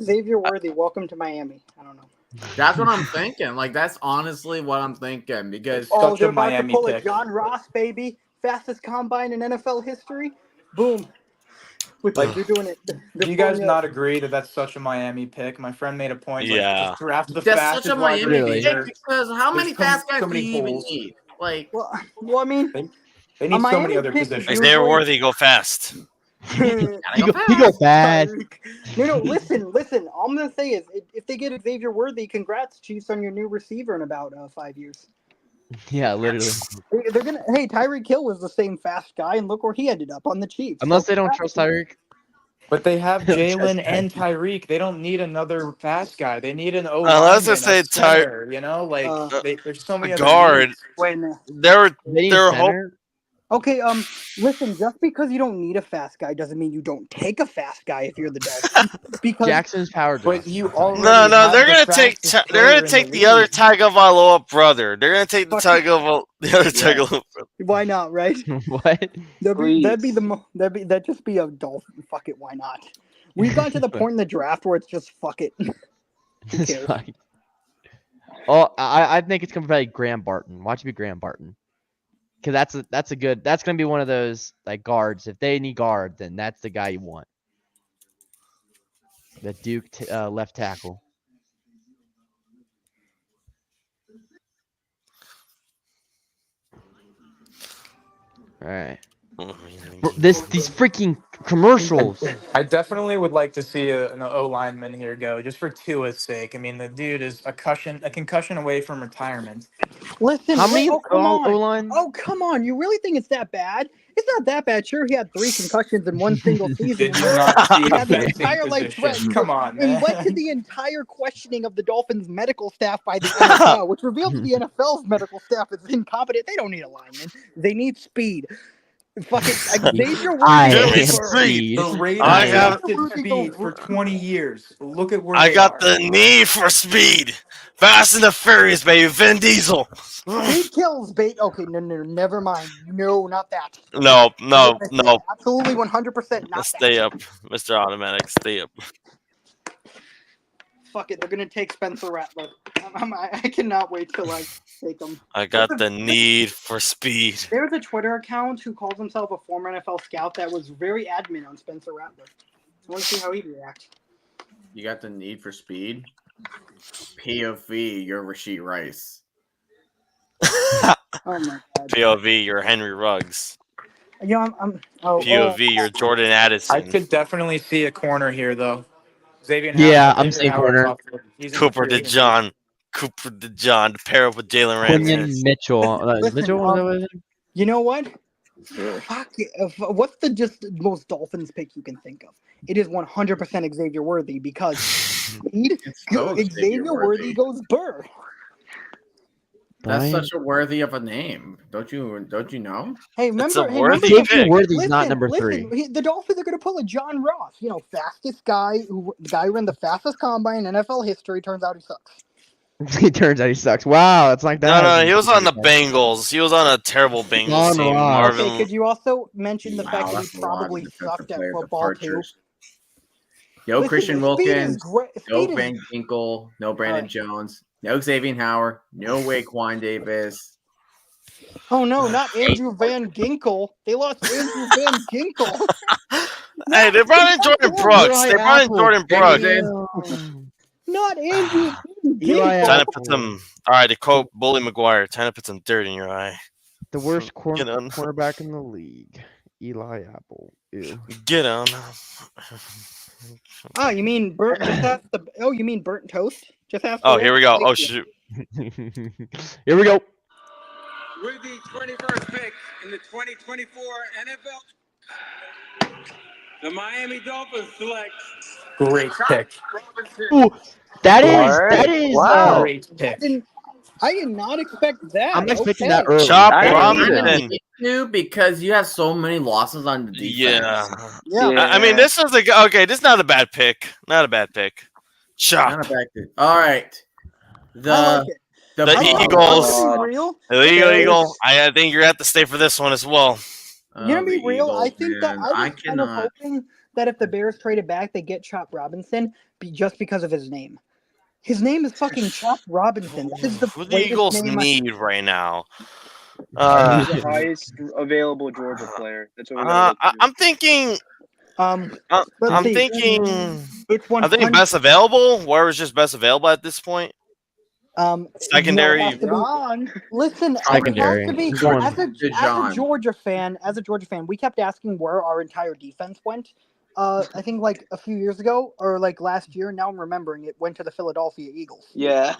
Xavier Worthy, welcome to Miami. I don't know. That's what I'm thinking. Like that's honestly what I'm thinking because Oh, Such they're a about Miami to pull pick. a John Ross, baby. Fastest combine in NFL history. Boom. Like, They're doing it. Do you guys not agree that that's such a Miami pick? My friend made a point. Like, Yeah. just draft the that's fastest such a wide Miami Really? pick receiver. because how many There's fast guys so do many you even holes. need? Like, Well, I mean, They need so Miami many other pick is positions. Xavier Worthy, go fast. He go bad. No, listen. All I'm gonna say is, if they get Xavier Worthy, congrats, Chiefs, on your new receiver in about 5 years. Yeah, literally. They're gonna. Hey, Tyreek Hill was the same fast guy, and look where he ended up on the Chiefs. Unless So they don't congrats. trust Tyreek. But they have Just Jalen and Tyreek. They don't need another fast guy. They need an O Unless lineman, they say a center, you know, like Uh, there's so many A other guard. needs. Wait a minute. They're They need they're hope. center. Okay, listen, just because you don't need a fast guy doesn't mean you don't take a fast guy if you're the Dolphins. Because Jackson's power But draw. you already No, have they're the gonna take fastest they're player gonna in take the the other league. Tagovailoa brother. They're gonna take the the other Tagovailoa brother. why not, right? What? That'd just be a Dolphin. Fuck it, why not? We've got to the point in the draft where it's just fuck it. Who It's cares? like- Oh, I think it's gonna be Graham Barton. Watch it be Graham Barton. Because that's gonna be one of those like guards. If they need guard, then that's the guy you want. The Duke left tackle. All right. These freaking commercials. I definitely would like to see an O lineman here go, just for Tua's sake. I mean, the dude is a concussion away from retirement. Listen, How many come on. O-line? Oh, come on. You really think it's that bad? It's not that bad. Sure, he had 3 concussions in one single season. Did you not see He the had the fencing entire life position? threatened. Come on, man. And led to the entire questioning of the Dolphins' medical staff by the NFL, which revealed that the NFL's medical staff is incompetent. They don't need a lineman. They need speed. Fucking Xavier I Give me am speed. speed. The Raiders I have have- speed for 20 years. Look at where I they got are. the need for speed. Fast and the Furious, baby. Vin Diesel. Speed kills, bait. Okay, no, never mind. No, not that. No. Absolutely 100% not Stay that. up, Mr. Automatic. Stay up. Fuck it, they're gonna take Spencer Rattler. I cannot wait till I take him. I got the need for speed. There's a Twitter account who calls himself a former NFL scout that was very adamant on Spencer Rattler. I want to see how he'd react. you got the need for speed. POV, you're Rashid Rice. Oh my god. POV, you're Henry Ruggs. You know, POV, you're Jordan Addison. I could definitely see a corner here, though. Xavier Yeah, Howard- I'm Xavier saying Howard's corner. off the- he's in Cooper the- DeJohn. To pair up with Jalen Quinion Ramsey. Mitchell. Listen, Mitchell was that what it is? you know what? Fuck it. What's the just most Dolphins pick you can think of? It is 100% Xavier Worthy because Xavier Worthy goes Burr. That's Brian? such a worthy of a name. Don't you know? Hey, It's a remember? worthy remember pick. Worthy's not number 3. The Dolphins are going to pull a John Ross. You know, fastest guy, the guy who ran the fastest combine in NFL history. Turns out he sucks. It turns out he sucks. Wow, it's like that. No, he was on the Bengals. He was on a terrible Bengals Ron team. Ross. Marvin. Okay, could you also mention the fact that that's he a lot of probably defensive sucked at player football too? departures. No Listen, Christian speed is Wilkins, great. no Speed is Van Ginkle, no Brandon right. Jones, no Xavier Howard, no Waquan Davis. Oh no, not Andrew Van Ginkle. They lost Andrew Van Ginkle. Hey, they brought in Jordan Brooks. They brought in Jordan Brooks. Not Andrew Van Eli Ginkle. Time to put some. All right, to quote Bully McGuire, time to put some dirt in your eye. The worst Get on. cornerback in the league, Eli Apple. Ew. Get on. Oh, you mean burnt? Just have the. Oh, you mean burnt toast? Just have. Oh, here we go. Oh shoot. Here we go. With the 21st pick in the 2024 NFL, the Miami Dolphins select Great pick. Robinson. Ooh, that Alright. is. Wow. Great pick. I did not expect that. I'm expecting Okay. that early. Chop I Robinson. You because you have so many losses on the defense. Yeah. Yeah. I mean, this is okay. This is not a bad pick. Not a bad pick. Chop. Not a bad pick. All right. I like it. The I'm Eagles. gonna be real. The Eagle. I think you're at to stay for this one as well. You know, be the real. I Eagles, think that man. I was kind of cannot. hoping that if the Bears traded back, they get Chop Robinson, just because of his name. His name is fucking Chop Robinson. That is the Who the greatest Eagles name need right now? He's the highest available Georgia player. That's what we gotta look I'm thinking. let's I'm see. thinking. It's I'm thinking best available. Where was just best available at this point? Secondary. No, it has to be- listen, Secondary. it has to be John. as a Georgia fan. As a Georgia fan, we kept asking where our entire defense went. I think like a few years ago or like last year. Now I'm remembering it went to the Philadelphia Eagles. Yeah.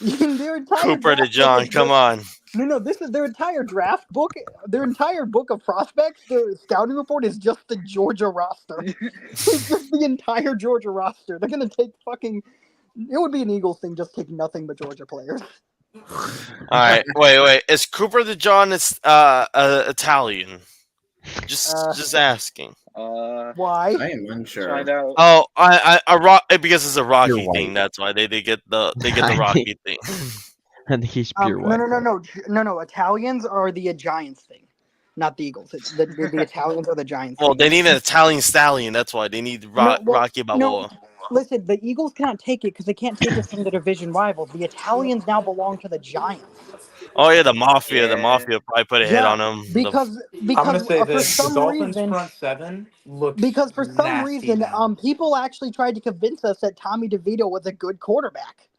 Their entire Cooper draft DeJohn, book come on. No, this is their entire draft book. Their entire book of prospects, their scouting report is just the Georgia roster. It's just the entire Georgia roster. They're gonna take fucking. It would be an Eagles thing, just take nothing but Georgia players. All right, wait. Is Cooper DeJohn Italian? Just asking. Why? I am unsure. Find out. Oh, because it's a Rocky You're thing. white. That's why they get the Rocky thing. I think he's pure white. No. Italians are the Giants thing, not the Eagles. It's the Italians are the Giants. Well, thing. they need an Italian stallion. That's why they need Rocky Balboa. Listen, the Eagles cannot take it because they can't take it from the division rivals. The Italians now belong to the Giants. Oh yeah, the Mafia. The Mafia probably put a hit on them. Because I'm gonna say for this: the some Dolphins reason, front seven looks because for some nasty reason, now. people actually tried to convince us that Tommy DeVito was a good quarterback.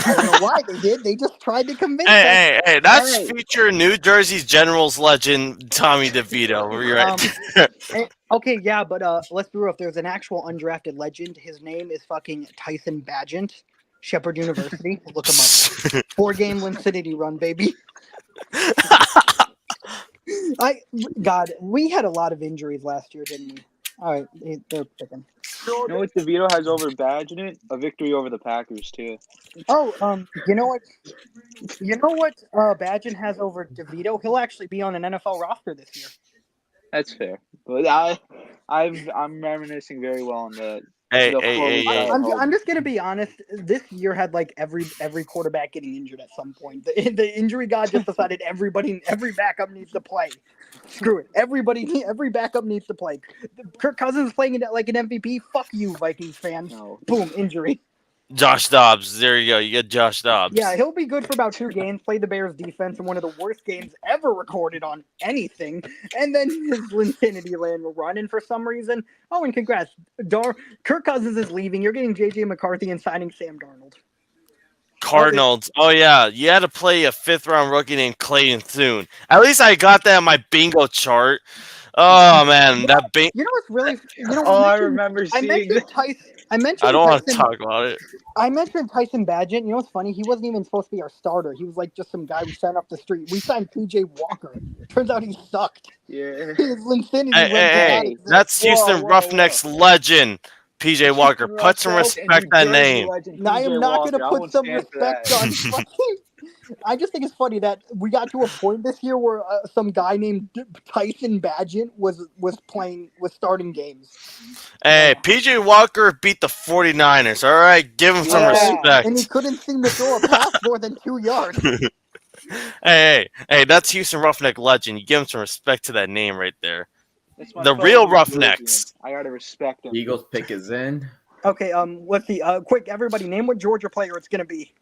I don't know why they did. They just tried to convince us. Hey, that's All right. future New Jersey's Generals legend Tommy DeVito. You're right. Okay, yeah, but let's be real. If there's an actual undrafted legend, his name is fucking Tyson Bagent, Shepherd University. Look him up. 4-game Linfinity run, baby. God, we had a lot of injuries last year, didn't we? All right, they're picking. You know what DeVito has over Badge in it? A victory over the Packers too. Oh, you know what? Bagent has over DeVito. He'll actually be on an NFL roster this year. That's fair, but I'm reminiscing very well on the. Hey. I'm just gonna be honest. This year had like every quarterback getting injured at some point. The injury god just decided every backup needs to play. Screw it. Every backup needs to play. Kirk Cousins playing like an MVP. Fuck you, Vikings fans. No. Boom, injury. Josh Dobbs. There you go. You get Josh Dobbs. Yeah, he'll be good for about 2 games. Play the Bears defense in one of the worst games ever recorded on anything, and then his Linfinity land will run. And for some reason, and congrats, Kirk Cousins is leaving. You're getting JJ McCarthy and signing Sam Darnold. Cardinals. Oh yeah, you had to play a 5th-round rookie named Clayton Thune. At least I got that in my bingo chart. Oh man, that bingo. You know what's really? I remember seeing that. I don't want to talk about it. I mentioned Tyson Bagent. You know what's funny? He wasn't even supposed to be our starter. He was like just some guy we signed off the street. We signed PJ Walker. Turns out he sucked. Yeah. His Linfinity Hey, that's Houston Roughnecks legend, PJ Walker. Put some respect on that name. I am not going to put some respect on fucking I just think it's funny that we got to a point this year where some guy named Tyson Bagent was starting games. Hey, PJ Walker beat the 49ers. All right, give him some Yeah. And he respect. couldn't seem to throw a pass more than 2 yards. Hey, that's Houston Roughneck legend. You give him some respect to that name right there. That's my The fellow real New Jersey. Roughnecks. I gotta respect him. Eagles pick is in. Okay, let's see. Quick, everybody, name what Georgia player it's gonna be.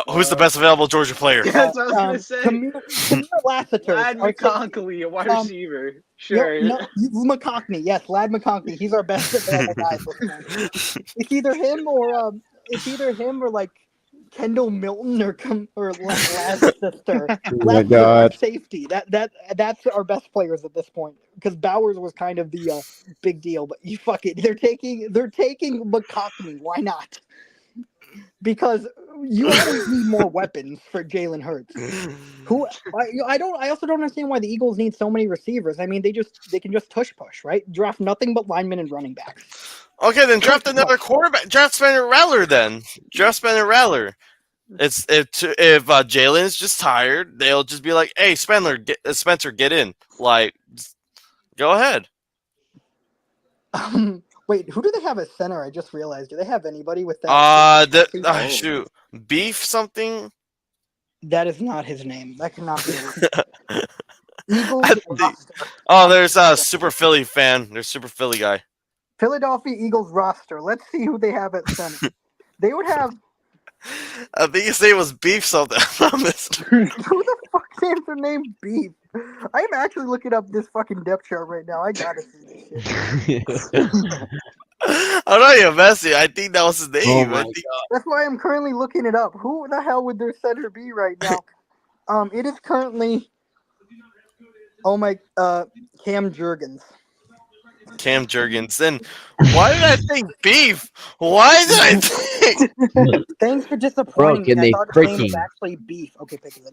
Who's the best available Georgia player? That's what I was gonna say. Tamir Lassiter. Lad McConkey, a wide receiver. Sure. No, McConkey. Yes, Lad McConkey. He's our best available guy. It's either him or like Kendall Milton or Lassiter. Oh my God. Safety. That's our best players at this point because Bowers was kind of the big deal. But you fuck it. They're taking McConkey. Why not? Because you always need more weapons for Jalen Hurts. I also don't understand why the Eagles need so many receivers. I mean, they can just tush push, right? Draft nothing but linemen and running backs. Okay, then draft another quarterback. Draft Spencer Rattler then. Draft Spencer Rattler. If Jalen is just tired, they'll just be like, "Hey, Spencer, get in." Like, go ahead. Wait, who do they have at center? I just realized. Do they have anybody with that? Shoot, Beef something. That is not his name. That cannot be. Eagles. There's a Super Philly fan. There's Super Philly guy. Philadelphia Eagles roster. Let's see who they have at center. They would have. I think his name was Beef something. Who the fuck named their name Beef? I am actually looking up this fucking depth chart right now. I gotta see this shit. I'm not even messing. I think that was his name. Oh my God. That's why I'm currently looking it up. Who the hell would their center be right now? It is currently Cam Jurgens. Cam Jurgens. And why did I think Beef? Why did I think? Thanks for disappointing Bro, can me. I they thought his name was freaking- actually Beef. Okay, pick it.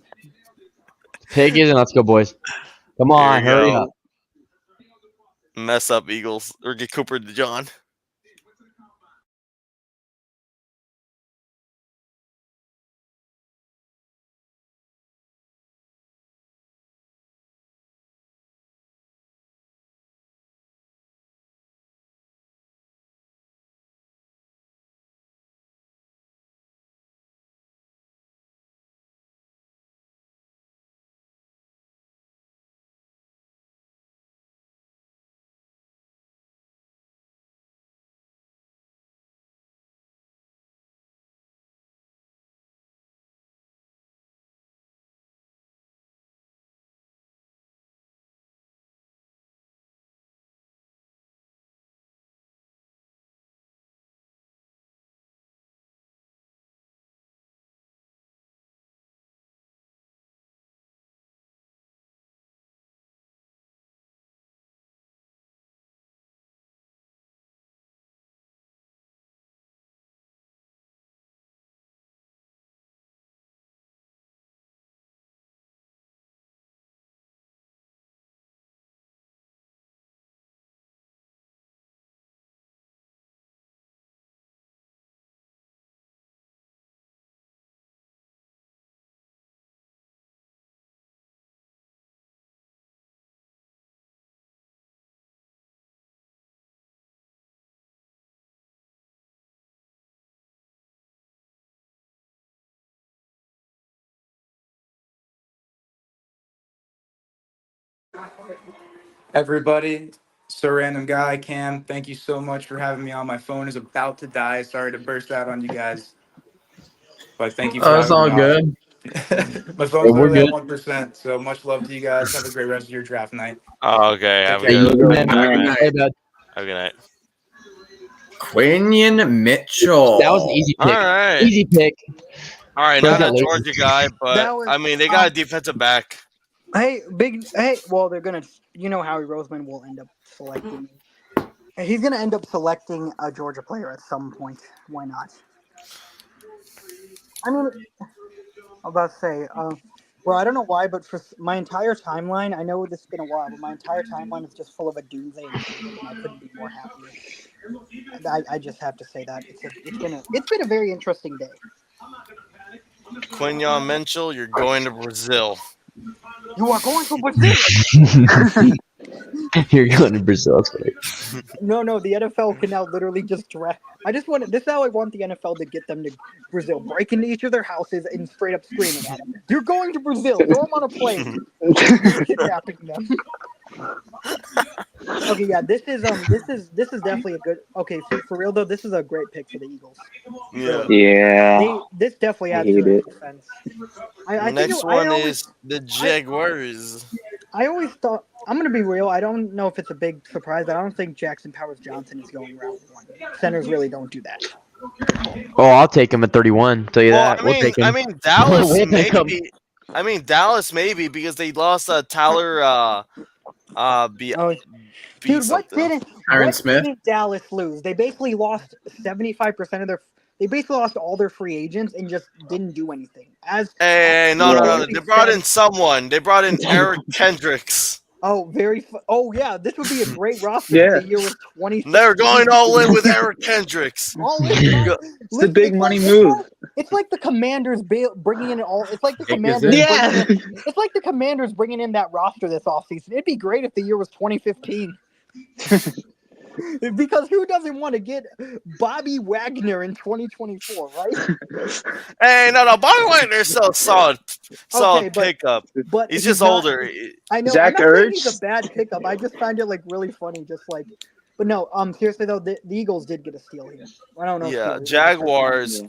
Pig is in. Let's go, boys. Come on, Here we hurry go. up. Mess up Eagles or get Cooper DeJohn. Everybody, so random guy, Cam, thank you so much for having me on. My phone is about to die. Sorry to burst out on you guys. But thank you for Oh, it's all having me good. on. My phone's We're literally at good. 1%, so much love to you guys. Have a great rest of your draft night. Okay, have a Take care. good Man, night. hey, bud. Have a good night. Quinion Mitchell. That was an easy pick. All right. Easy pick. All right, Bro, not a that lazy. Georgia guy, but That was- I mean they got a defensive back. Well, they're gonna. Howie Roseman will end up selecting. He's gonna end up selecting a Georgia player at some point. Why not? I mean, I'm about to say. I don't know why, but for my entire timeline, I know this has been a while, but my entire timeline is just full of a doomsday, and I couldn't be more happier. I just have to say that it's been a very interesting day. Quinyon Mitchell, you're going to Brazil. You are going to Brazil. You're going to Brazil. That's funny. No, the NFL can now literally just draft. This is how I want the NFL to get them to Brazil. Break into each of their houses and straight up screaming at them. You're going to Brazil. Throw them on a plane. You're kidnapping them. Okay, yeah, this is definitely a good. Okay, for real though, this is a great pick for the Eagles. Yeah. Yeah. This definitely I adds to hate their it. defense. I think Next one is the Jaguars. I always thought, I'm going to be real, I don't know if it's a big surprise, but I don't think Jackson Powers Johnson is going round one. Centers really don't do that. Oh, I'll take him at 31. Tell you that. We'll take him. I mean Dallas We'll take him. maybe. I mean Dallas maybe because they lost Tyler Dude, what Tyron Smith. didn't Dallas lose? They basically lost 75% of their. They basically lost all their free agents and just didn't do anything. Hey, no. They brought in someone. They brought in Eric Kendricks. Oh, yeah, this would be a great roster Yeah. if the year was 20. They're going all in with Eric Kendricks. All in. It's the big money move. It's like the Commanders bringing in all. It's like the Commanders. Yeah. It's like the Commanders bringing in that roster this offseason. It'd be great if the year was 2015. Because who doesn't want to get Bobby Wagner in 2024, right? Hey, no. Bobby Wagner's so solid pickup. But he's just older. I know. Zach I'm not saying Ertz? he's a bad pickup. I just find it like really funny. Just like, but no. Seriously though, the Eagles did get a steal here. I don't know. Yeah, Jaguars.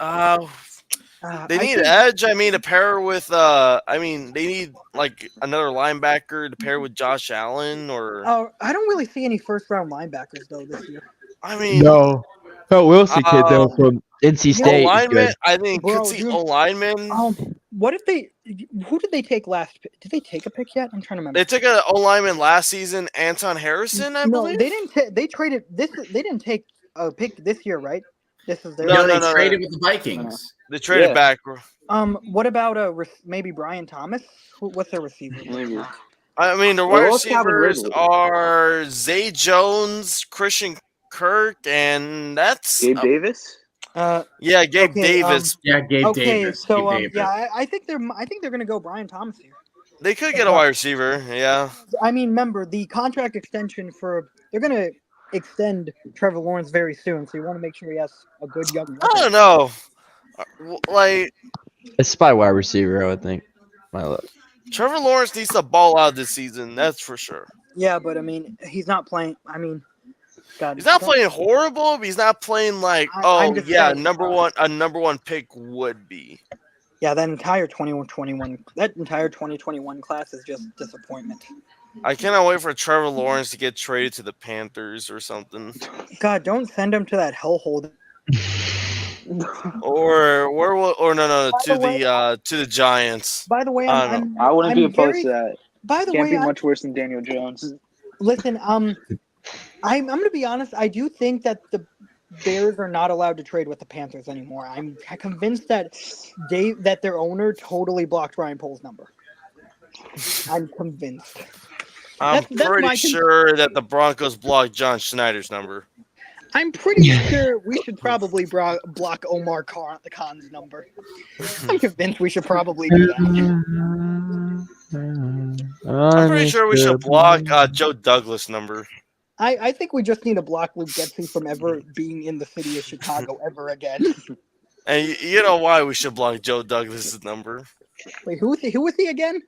They need think- edge. I mean, to pair with. They need like another linebacker to pair with Josh Allen or. I don't really see any first round linebackers though this year. I mean, No. Oh, Wilson kid though from NC State. O is good. lineman. I think Bro, could see dude. O lineman. What if they? Who did they take last? Did they take a pick yet? I'm trying to remember. They took an O lineman last season, Anton Harrison. I believe. They didn't. They traded this. They didn't take a pick this year, right? This is their. No, they traded with the Vikings. They traded back. What about maybe Brian Thomas? What's their receiver? Maybe. I mean, the wide receivers are Zay Jones, Christian Kirk, and that's Gabe Davis. Yeah, Gabe Davis. Gabe Davis. So Gabe Davis. I think they're gonna go Brian Thomas here. They could get a wide receiver. Yeah. I mean, remember the contract extension they're gonna extend Trevor Lawrence very soon, so you want to make sure he has a good young. I don't know. Like It's by wide receiver, I would think. Trevor Lawrence needs to ball out this season. That's for sure. Yeah, but I mean, he's not playing. I mean, God, he's not playing horrible, but he's not playing like number one pick would be. Yeah, that entire 2021 class is just disappointment. I cannot wait for Trevor Lawrence to get traded to the Panthers or something. God, don't send him to that hellhole. To the Giants. By the way, I wouldn't be opposed to that. By the Can't way, be much worse than Daniel Jones. Listen, I'm going to be honest. I do think that the Bears are not allowed to trade with the Panthers anymore. I'm convinced that their owner totally blocked Ryan Pohl's number. I'm convinced. I'm pretty sure that the Broncos blocked John Schneider's number. I'm pretty sure we should probably block Omar Khan's number. I'm convinced we should probably do that. I'm pretty sure we should block Joe Douglas' number. I think we just need to block Luke Getsy from ever being in the city of Chicago ever again. And you know why we should block Joe Douglas' number? Wait, who was he again?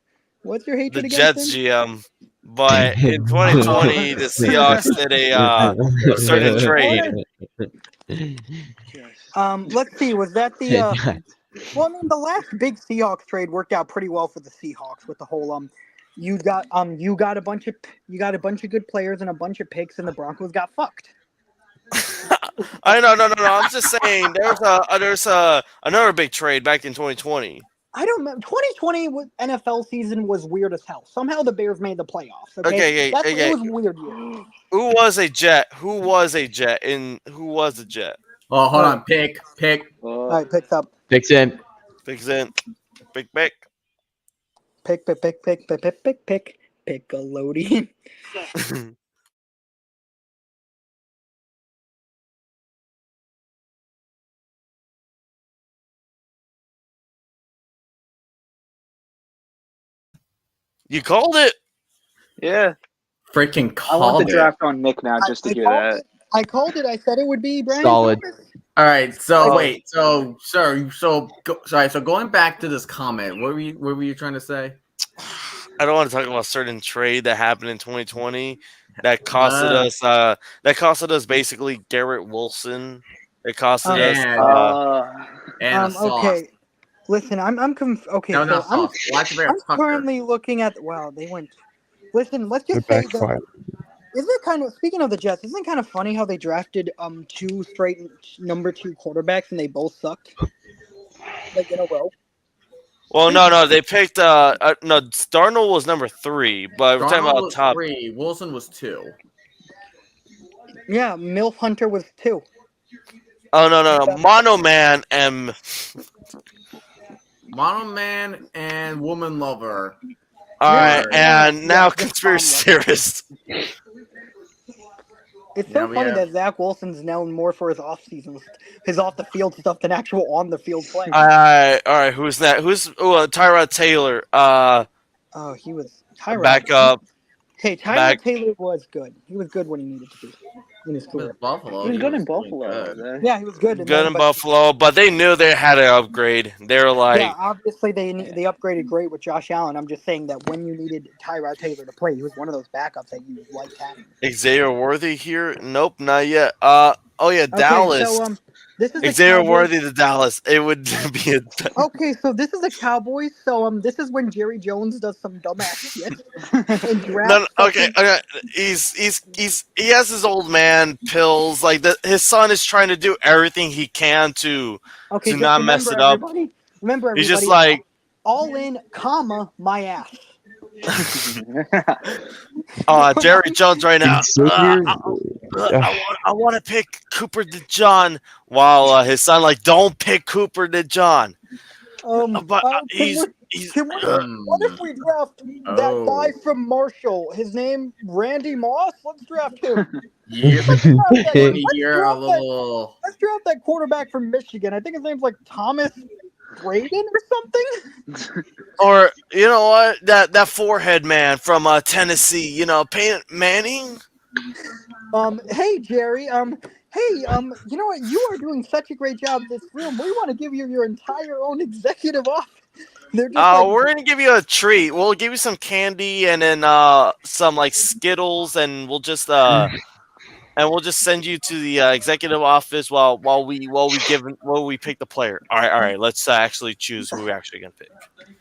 What's your hatred the against Jets him? GM. But in 2020, the Seahawks did a certain trade. Let's see. Was that the? Well, I mean, the last big Seahawks trade worked out pretty well for the Seahawks with the whole you got a bunch of good players and a bunch of picks, and the Broncos got fucked. I know, no. I'm just saying there's another big trade back in 2020. I don't know. 2020 NFL season was weird as hell. Somehow the Bears made the playoffs. Okay. It was weird. Who was a Jet? Who was a Jet? Oh, hold on. Pick. All right, picks up. Picks in. Pick. Pickalodian. You called it. Yeah. Freaking I want called the it. draft on Nick now just to I hear called that. it. I called it. I said it would be Brandon Solid. Thomas. All right. So Oh. wait. So sorry. So going back to this comment, what were you trying to say? I don't want to talk about a certain trade that happened in 2020 that costed us. That costed us basically Garrett Wilson. It costed us. And a sauce. Okay. Listen, okay. No, So not sauce. I'm currently looking at. Wow, they went. Listen, let's just It say that. backfired. Isn't it kind of, speaking of the Jets, isn't it kind of funny how they drafted 2 straight number 2 quarterbacks and they both sucked, like, in a row? Well, no, they picked. No, Darnold was number 3, but we're talking Darnold about was top. 3. Wilson was 2. Yeah, Milf Hunter was 2. Oh no, Mono Man and Woman Lover. All right, Yeah, and now just conspiracy bomb theorist. It's Yeah, so we funny have- that Zach Wilson's known more for his his off the field stuff than actual on the field play. All right. Who's that? Who's Tyrod Taylor? Oh, he was Tyrod. Back up. Hey, Tyrod Taylor was good. He was good when he needed to be in his career. Buffalo. He was good in Buffalo. Yeah, he was good. Good in Buffalo, but they knew they had to upgrade. They were like, yeah, obviously they upgraded great with Josh Allen. I'm just saying that when you needed Tyrod Taylor to play, he was one of those backups that you liked having. Xavier Worthy here? Nope, not yet. Dallas. So this is Xavier Worthy to Dallas. It would be a. Okay, so this is the Cowboys. So this is when Jerry Jones does some dumbass shit and drafts. Okay. He has his old man pills. Like his son is trying to do everything he can to not mess it up. Remember, everybody. He's just like all in, comma my ass. Jerry Jones right now. I want to pick Cooper DeJohn, while his son don't pick Cooper DeJohn. But what if we draft that guy from Marshall? His name Randy Moss. Let's draft him. Yeah, Let's let's draft that quarterback from Michigan. I think his name's Thomas Braden or something. Or you know what? That forehead man from Tennessee. Peyton Manning. Hey Jerry. Hey, you know what? You are doing such a great job in this room. We want to give you your entire own executive office. They're just We're gonna give you a treat. We'll give you some candy and then some Skittles, and we'll just send you to the executive office while we pick the player. All right. Let's actually choose who we're actually gonna pick.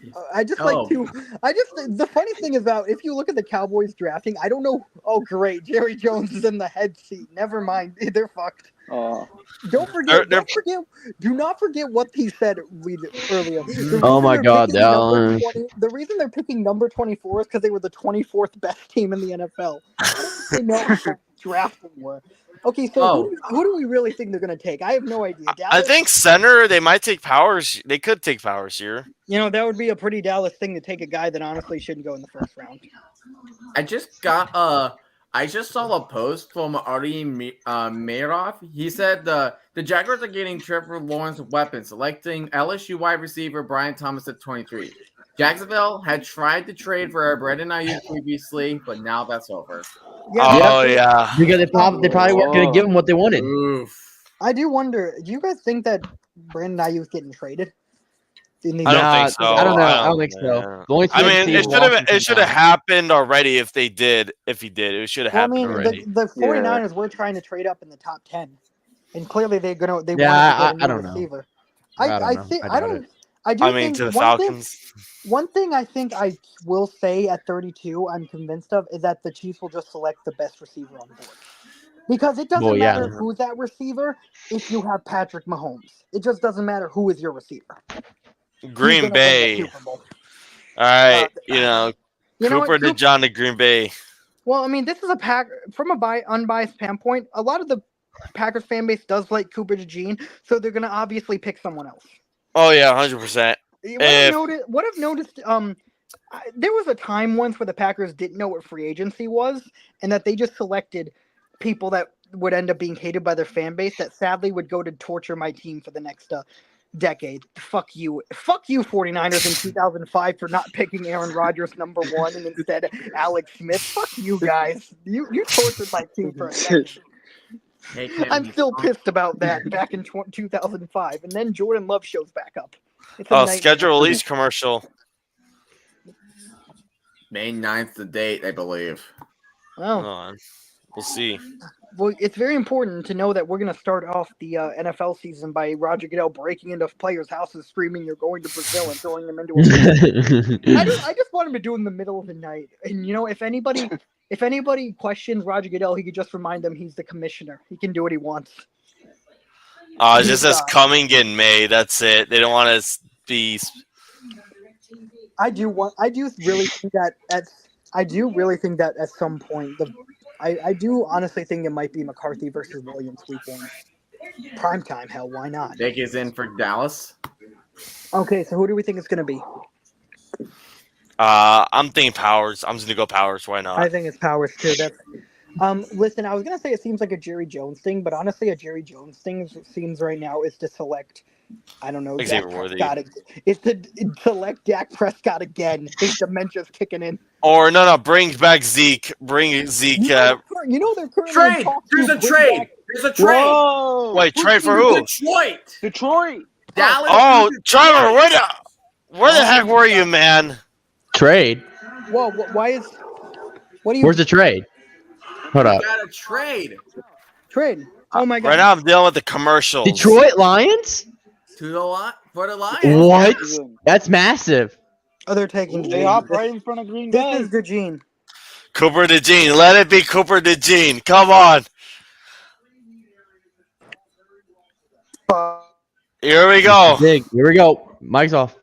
The funny thing is about if you look at the Cowboys drafting, I don't know. Oh, great. Jerry Jones is in the head seat. Never mind. They're fucked. Do not forget what he said earlier. Oh my God, the reason they're picking number 24 is because they were the 24th best team in the NFL. I don't know what drafting were. Okay, so who do we really think they're going to take? I have no idea. Dallas? I think center. They might take Powers. They could take Powers here. That would be a pretty Dallas thing to take a guy that honestly shouldn't go in the first round. I just saw a post from Artie Mayoff. He said the Jaguars are getting Trevor Lawrence weapons, selecting LSU wide receiver Brian Thomas at 23. Jacksonville had tried to trade for Brandon Ayuk previously, but now that's over. Yeah. Because they probably weren't going to give him what they wanted. Oof. I do wonder. Do you guys think that Brandon Ayuk's getting traded? I don't think so. I don't know. I don't think so. The only it should have happened already if he did. It should have happened already. The 49ers were trying to trade up in the top 10, and clearly they want to get a new receiver. I think to the Falcons. One thing I think I will say at 32, I'm convinced of, is that the Chiefs will just select the best receiver on board. Because it doesn't matter who's that receiver if you have Patrick Mahomes. It just doesn't matter who is your receiver. Green Bay. All right, Cooper DeJohn to Green Bay. Well, I mean, this is from a unbiased standpoint. A lot of the Packers fan base does like Cooper DeJean, so they're going to obviously pick someone else. Oh yeah, 100%. What I've noticed, there was a time once where the Packers didn't know what free agency was, and that they just selected people that would end up being hated by their fan base that sadly would go to torture my team for the next decade. Fuck you. Fuck you, 49ers in 2005 for not picking Aaron Rodgers number 1 and instead Alex Smith. Fuck you guys. You tortured my team for a decade. Hey, Cam, I'm still pissed about that back in 2005. And then Jordan Love shows back up. It's a Oh, nightmare. schedule release commercial. May 9th, the date, I believe. Hold Oh. on. We'll see. Well, it's very important to know that we're going to start off the NFL season by Roger Goodell breaking into players' houses, screaming, "You're going to Brazil," and throwing them into a I just want him to do it in the middle of the night. And, if anybody questions Roger Goodell, he could just remind them he's the commissioner. He can do what he wants. It just says coming in May. That's it. They don't want to be. I do really think that at some point I do honestly think it might be McCarthy versus Williams week 1. Primetime, hell, why not? Nick is in for Dallas. Okay, so who do we think it's going to be? I'm thinking Powers. I'm just gonna go Powers. Why not? I think it's Powers too. Listen, I was going to say it seems like a Jerry Jones thing, but honestly, a Jerry Jones thing seems right now is to select. I don't know. Xavier Worthy. It's to select Dak Prescott again. His dementia's kicking in. Or no, bring back Zeke. Bring Zeke. They're currently Trade. There's a trade. There's a trade. Whoa! Wait, trade for who? Detroit. Dallas. Oh, Trevor, where the heck were you, man? Trade. Whoa! Why is? What do you? Where's the trade? Hold up. Got a trade. Trade. Oh my god. Right now I'm dealing with the commercials. Detroit Lions? For the Lions. What? That's massive. Oh, they're taking. They hop right in front of Green Bay. This is Eugene. Cooper DeJean. Let it be Cooper DeJean. Come on. Here we go. Big. Here we go. Mic's off.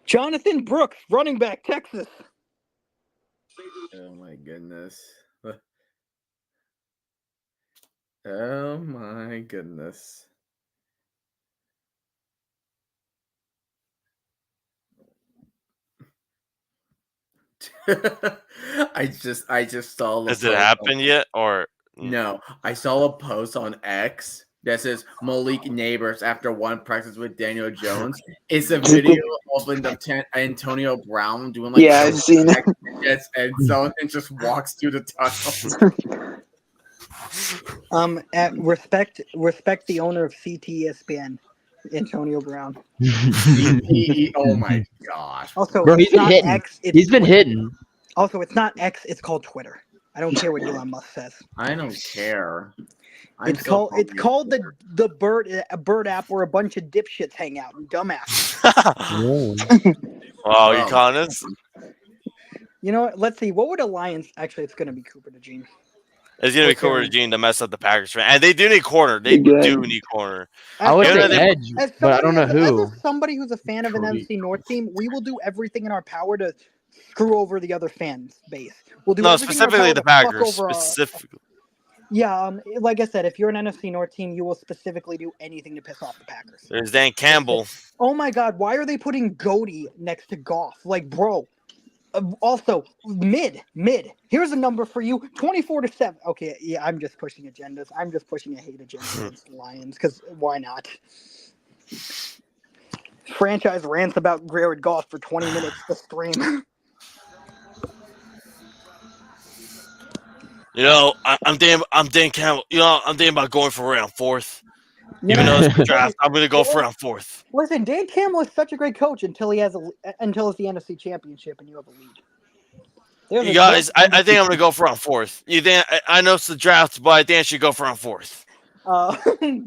Jonathan Brooks, running back, Texas. Oh my goodness. Oh my goodness. I just saw. Has it happened yet, or no? I saw a post on X that says Malik Neighbors after one practice with Daniel Jones. It's a video of Antonio Brown doing like I've seen it. And someone just walks through the tunnel. Respect the owner of CTESPN, Antonio Brown. Oh my gosh! Also, bro, he's it's not hitting. X. He's been hitting. Also, it's not X. It's called Twitter. I don't care what Elon Musk says. I don't care. It's called the bird app where a bunch of dipshits hang out and dumbasses. Wow, you calling us? You know what? Let's see. What would Alliance actually? It's going to be Cooper DeJean. It's gonna be Cooper DeJean to mess up the Packers, and they do need corner. They do need corner. I would say edge, but I don't know who. As somebody who's a fan of an NFC North team, we will do everything in our power to screw over the other fan base. We'll do specifically the Packers. Specifically. Yeah, like I said, if you're an NFC North team, you will specifically do anything to piss off the Packers. There's Dan Campbell. Oh my God, why are they putting Goaty next to Goff? Like, bro. Also, mid. Here's a number for you: 24-7. Okay, yeah, I'm just pushing agendas. I'm just pushing a hate agenda against the Lions because why not? Franchise rants about Jared Goff for 20 minutes to stream. I'm Dan Campbell. I'm thinking about going for round 4th. Even though it's the draft, I'm going to go for round 4th. Listen, Dan Campbell is such a great coach until it's the NFC Championship and you have a lead. You guys, I think I'm going to go for round 4th. You think I know it's the draft, but I think I should go for round 4th.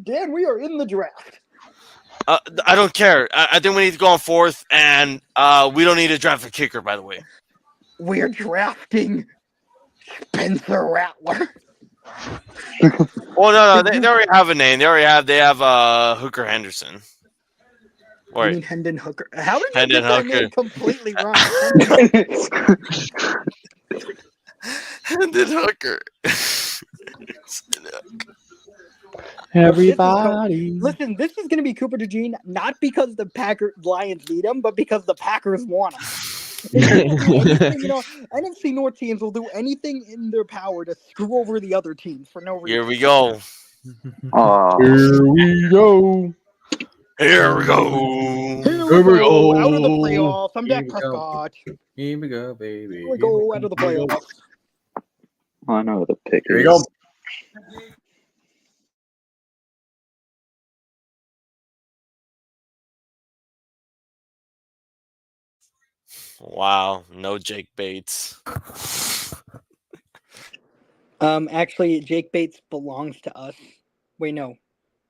Dan, we are in the draft. I don't care. I think we need to go on 4th, and we don't need to draft a kicker, by the way. We're drafting Spencer Rattler. Well, no, they already have a name. They have Hooker Henderson. You mean Hendon Hooker? How did you Hendon get that Hooker name completely wrong? Hendon Hooker. Everybody. Listen, this is going to be Cooper DeJean, not because the Lions need him, but because the Packers want him. They will do anything, NFC North teams will do anything in their power to screw over the other teams for no reason. Here we go. Here we go. Here we go. Here we go. Out of the playoffs. I'm Here Dak we go. Prescott. Here we go, baby. Here we go out of the playoffs. I know the pick. Here we go. Wow, no Jake Bates. Actually, Jake Bates belongs to us. Wait, no.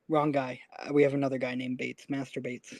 Wrong guy. We have another guy named Bates. Master Bates.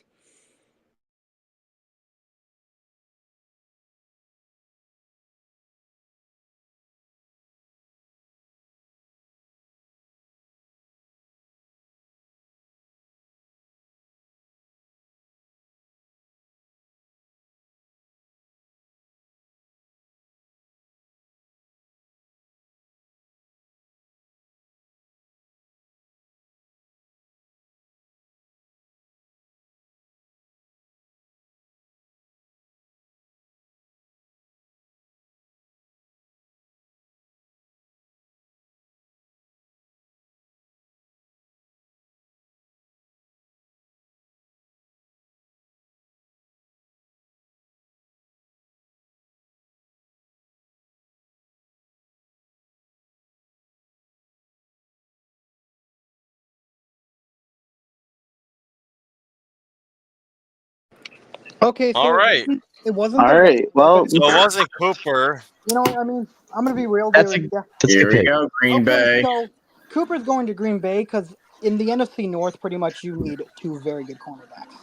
Okay, so All right. it wasn't All the right. Well, So it wasn't Cooper. I mean, I'm gonna be real. That's Jerry. a Here good we pick. go, Green Bay. So Cooper's going to Green Bay because in the NFC North, pretty much you need two very good cornerbacks.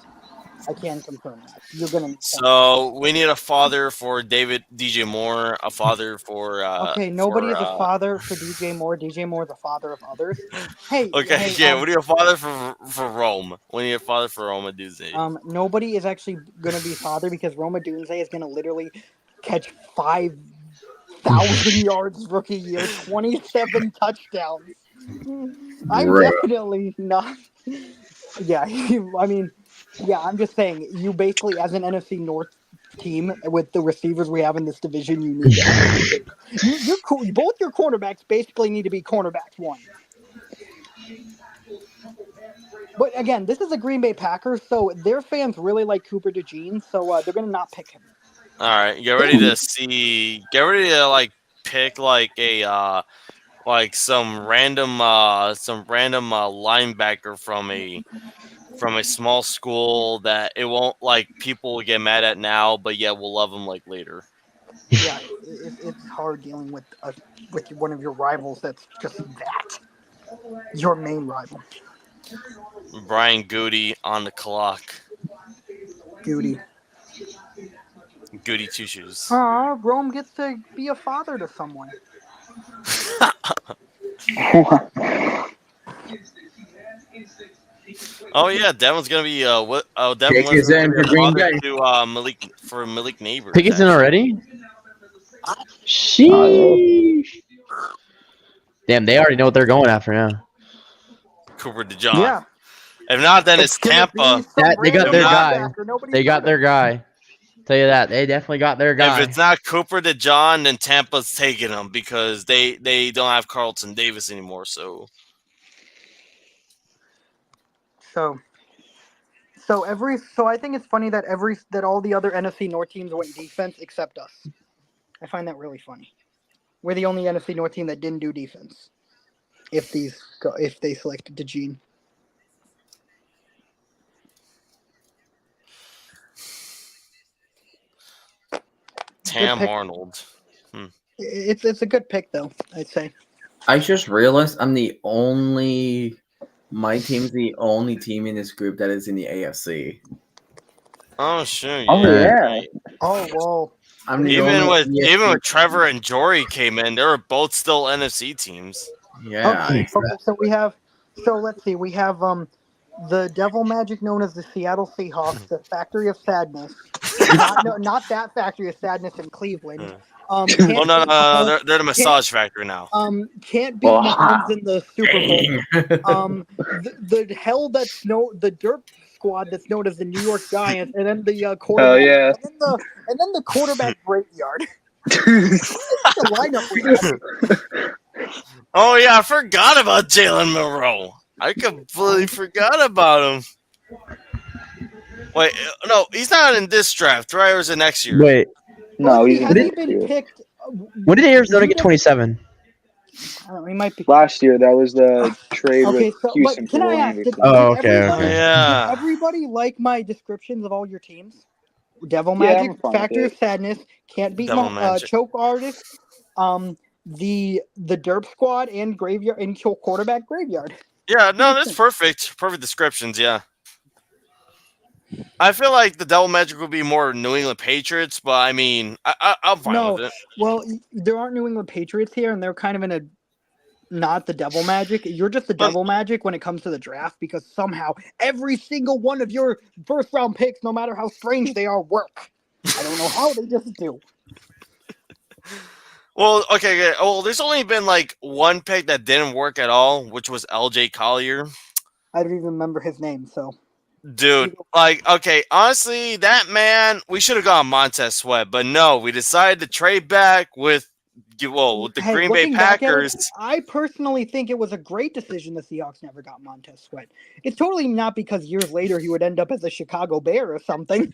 I can confirm that. You're gonna need So we need a father for DJ Moore, a father for okay, nobody is a for, father for DJ Moore. DJ Moore is a father of others. Hey, Okay, hey, yeah, we need a father for Rome. We need a father for Roma Duzzi. nobody is actually gonna be father because Roma Dunze is gonna literally catch 5,000 yards rookie year, 27 touchdowns. I'm Right. definitely not. Yeah, I mean, yeah, I'm just saying, you basically, as an NFC North team with the receivers we have in this division, you need to both your cornerbacks basically need to be cornerbacks one. But again, this is a Green Bay Packers, so their fans really like Cooper DeJean, so they're gonna not pick him. All right, get ready to see. Get ready to pick a some random linebacker from a small school that it won't people will get mad at now, but yeah, we'll love him later. Yeah, it's hard dealing with one of your rivals that's just that. Your main rival. Brian Goody on the clock. Goody. Goody two shoes. Rome gets to be a father to someone. Oh yeah, Devin's gonna be Devin Pickett's in for Green Bay. to Malik Neighbors. Pickett's in already? Sheesh. Damn, they already know what they're going after now. Cooper DeJean. Yeah. If not, then it's Tampa. They got their guy. They got their guy. Tell you that. They definitely got their guy. If it's not Cooper DeJean, then Tampa's taking him because they don't have Carlton Davis anymore. So I think it's funny that all the other NFC North teams went defense except us. I find that really funny. We're the only NFC North team that didn't do defense. If they selected DeJean. Tam Arnold. It's a good pick though, I'd say. I just realized my team's the only team in this group that is in the AFC. Oh sure. Oh yeah. Oh well. Even with Trevor and Jory came in, they were both still NFC teams. Yeah. Okay, so let's see. We have the Devil Magic known as the Seattle Seahawks, the Factory of Sadness. Not that Factory of Sadness in Cleveland. No, they're the Massage Factory now. Can't beat Mahomes in the Super Bowl. The hell that the dirt squad that's known as the New York Giants, and then the quarterback, yeah. and then the quarterback graveyard. The lineup we have. Oh yeah, I forgot about Jalen Monroe. I completely forgot about him. Wait, no, he's not in this draft, right? Or is it next year? Wait, No, he's Has in he next been year. picked? when did Arizona get 27? I don't know, he might be. Last year, that was the trade Okay, with so Houston but can for I Will ask? Anderson. Oh, okay, Oh okay. yeah. Did everybody like my descriptions of all your teams? Devil Yeah, Magic, I'm fine with Factory of it. Sadness, Can't Beat Devil Magic. Choke Artist, the Derp Squad, and Graveyard and Kill Quarterback Graveyard. Yeah, no, that's perfect. Perfect descriptions, yeah. I feel like the Devil Magic would be more New England Patriots, but I mean, I'm fine No, with it. well, there aren't New England Patriots here, and they're kind of in a not the Devil Magic. You're just the Devil Magic when it comes to the draft because somehow every single one of your first round picks, no matter how strange they are, work. I don't know how they just do. Well, okay. Well, there's only been like one pick that didn't work at all, which was LJ Collier. I don't even remember his name, so. Dude, like, okay, honestly, that man, we should have gone Montez Sweat, but no, we decided to trade back with the Hey, Green Bay looking back at it, Packers. I personally think it was a great decision the Seahawks never got Montez Sweat. It's totally not because years later he would end up as a Chicago Bear or something.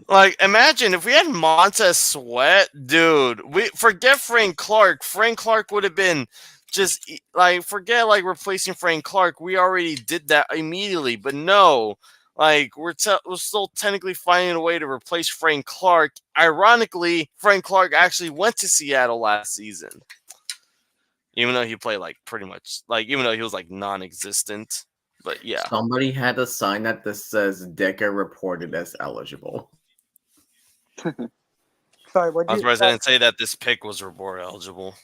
Like, imagine if we had Montez Sweat, dude. We forget Frank Clark. Frank Clark would have been just like forget like replacing Frank Clark. We already did that immediately, but no, like we're still technically finding a way to replace Frank Clark. Ironically, Frank Clark actually went to Seattle last season, even though he played like pretty much like even though he was like non-existent. But yeah, Somebody had a sign that says Decker reported as eligible. Sorry, what I was surprised I didn't say that this pick was reward eligible.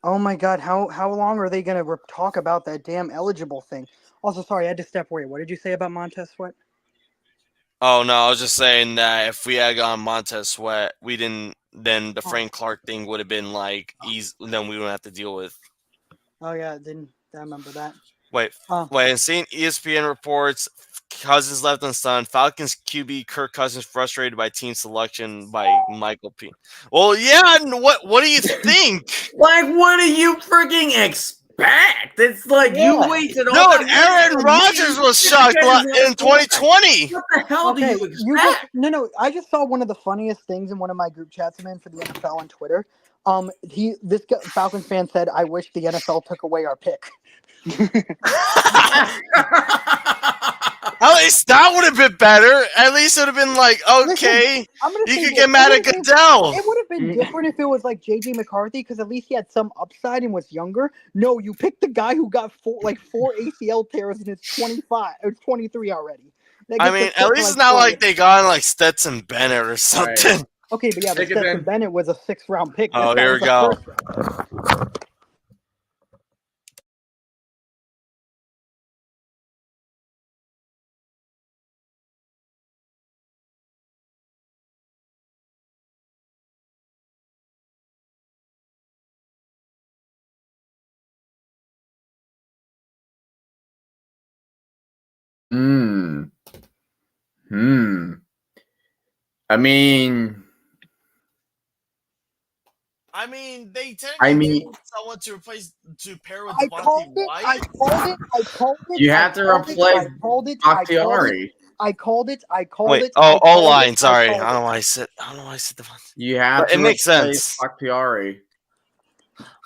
Oh my God, how long are they gonna talk about that damn eligible thing? Also, sorry, I had to step away. What did you say about Montez Sweat? Oh no, I was just saying that if we had gone Montez Sweat, we didn't. Then the Frank Clark thing would have been like easy. Then we wouldn't have to deal with. Oh yeah, I remember that. Wait. And seeing ESPN reports, Cousins left unstunned. Falcons QB Kirk Cousins frustrated by team selection by Michael P. Well, yeah. What do you think? Like, what do you freaking expect? It's like you wasted all that Dude, money Aaron on Rodgers me. was shocked in 2020. What the hell do you expect? No. I just saw one of the funniest things in one of my group chats I'm in for the NFL on Twitter. This Falcons fan said, "I wish the NFL took away our pick." At least that would have been better. At least it would have been like, okay, Listen, you could get mad at Goodell. It would have been different if it was like JJ McCarthy because at least he had some upside and was younger. No, you picked the guy who got four ACL tears and is 25 or 23 already. I mean, at least it's not like they got like Stetson Bennett or something. Right. Okay, but yeah, but Stetson Bennett was a 6th round pick. Oh, here we go. I mean, they technically need someone to pair with Devontae White. I called it. You have to replace Bakhtiari. I called it. Wait, O-line. Sorry, I don't know why I said Devontae. You have to it makes replace sense. Bakhtiari.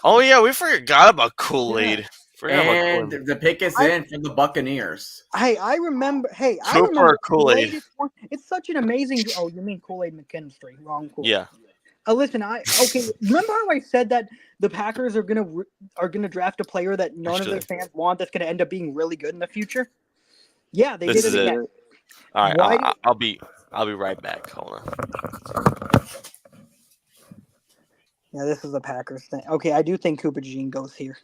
Oh yeah, we forgot about Kool-Aid. And the pick is in for the Buccaneers. Hey, I remember. Cooper Kool-Aid. It's such an amazing. Oh, you mean Kool-Aid McKinstry? Wrong Kool-Aid. Yeah. Listen, remember how I said that the Packers are gonna draft a player that none of their fans want that's gonna end up being really good in the future? Yeah, they did it again. All right, I'll be right back. Hold on. Yeah, this is the Packers thing. Okay, I do think Cooper Jean goes here.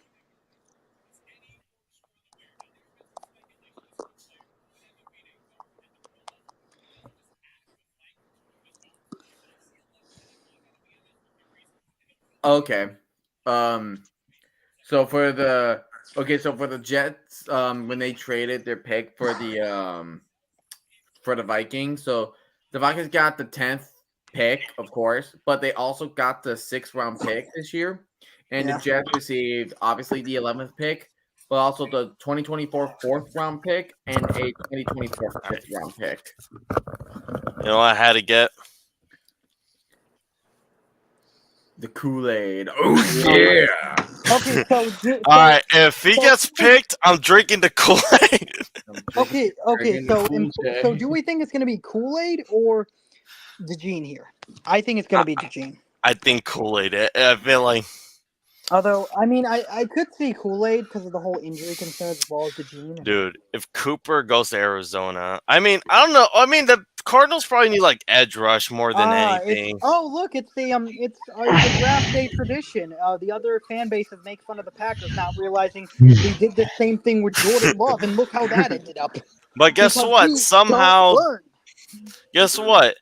Okay. So for the Okay, so for the Jets, when they traded their pick for the Vikings, so the Vikings got the 10th pick, of course, but they also got the 6th round pick this year, and the Yeah. Jets received obviously the 11th pick, but also the 2024 4th round pick and a 2024 5th round pick. You know what I had to get? The Kool-Aid. Oh yeah. Okay, so All right, if he gets picked, I'm drinking the Kool-Aid. okay. Drinking the So Kool-Aid. so do we think it's gonna be Kool-Aid or DeGene here? I think it's gonna be DeGene. I think Kool-Aid. I feel like, Although, I mean, I could see Kool-Aid because of the whole injury concerns as well as DeGene. dude, if Cooper goes to Arizona, I mean, I don't know. I mean, the Cardinals probably need like edge rush more than anything. Look, it's a draft day tradition. The other fan bases make fun of the Packers, not realizing they did the same thing with Jordan Love, and look how that ended up. But guess Because what? we Somehow, don't learn. guess what?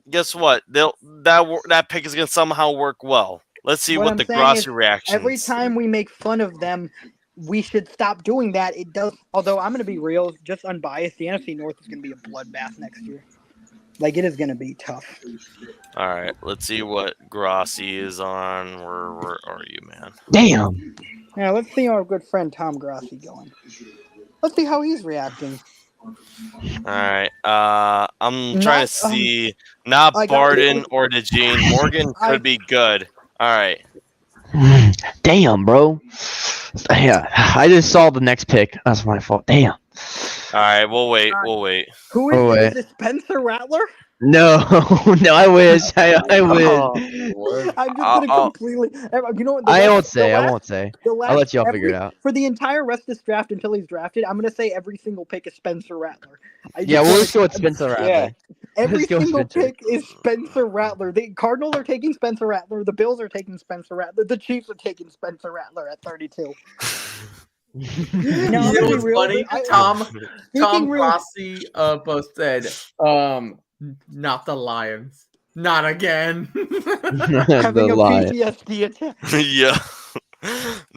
Guess what? That pick is gonna somehow work well. Let's see what I'm the saying Grossi is, reaction. every time we make fun of them, we should stop doing that. It does. Although I'm going to be real, just unbiased, the NFC North is going to be a bloodbath next year. Like, it is going to be tough. All right, let's see what Grossi is on. Where are you, man? Damn. Now, let's see our good friend Tom Grossi going. Let's see how he's reacting. All right, I'm trying to see not I got- Barden or DeGene. Morgan could be good. All right. Damn, bro. Yeah, I just saw the next pick. That's my fault. Damn. All right, we'll wait. We'll wait. Who is this? Spencer Rattler? No, no, I wish. I wish. I'm just gonna completely. You know what? I won't say. I'll let y'all figure it out. For the entire rest of this draft until he's drafted, I'm gonna say every single pick is Spencer Rattler. Yeah, we'll just go with Spencer Rattler. Yeah. Every Let's go single Spencer. pick is Spencer Rattler. The Cardinals are taking Spencer Rattler. The Bills are taking Spencer Rattler. The Chiefs are taking Spencer Rattler at 32. No, it was funny. Tom Grossi posted, not the Lions. Not again. Having a PTSD attack. Yeah.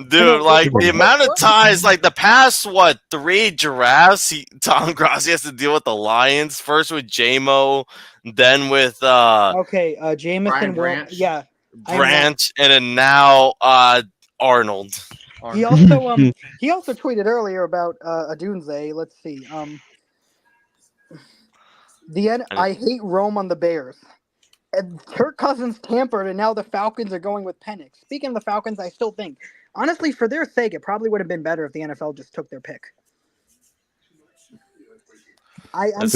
Dude, like the amount of times, like the past 3 giraffes, Tom Grossi has to deal with the Lions. First with JMO, then with Jameson Branch. Yeah. Branch, and then now Arnold. He also tweeted earlier about Adunze. Let's see. I hate Rome on the Bears. And Kirk Cousins tampered, and now the Falcons are going with Penix. Speaking of the Falcons, I still think, honestly, for their sake, it probably would have been better if the NFL just took their pick. I'm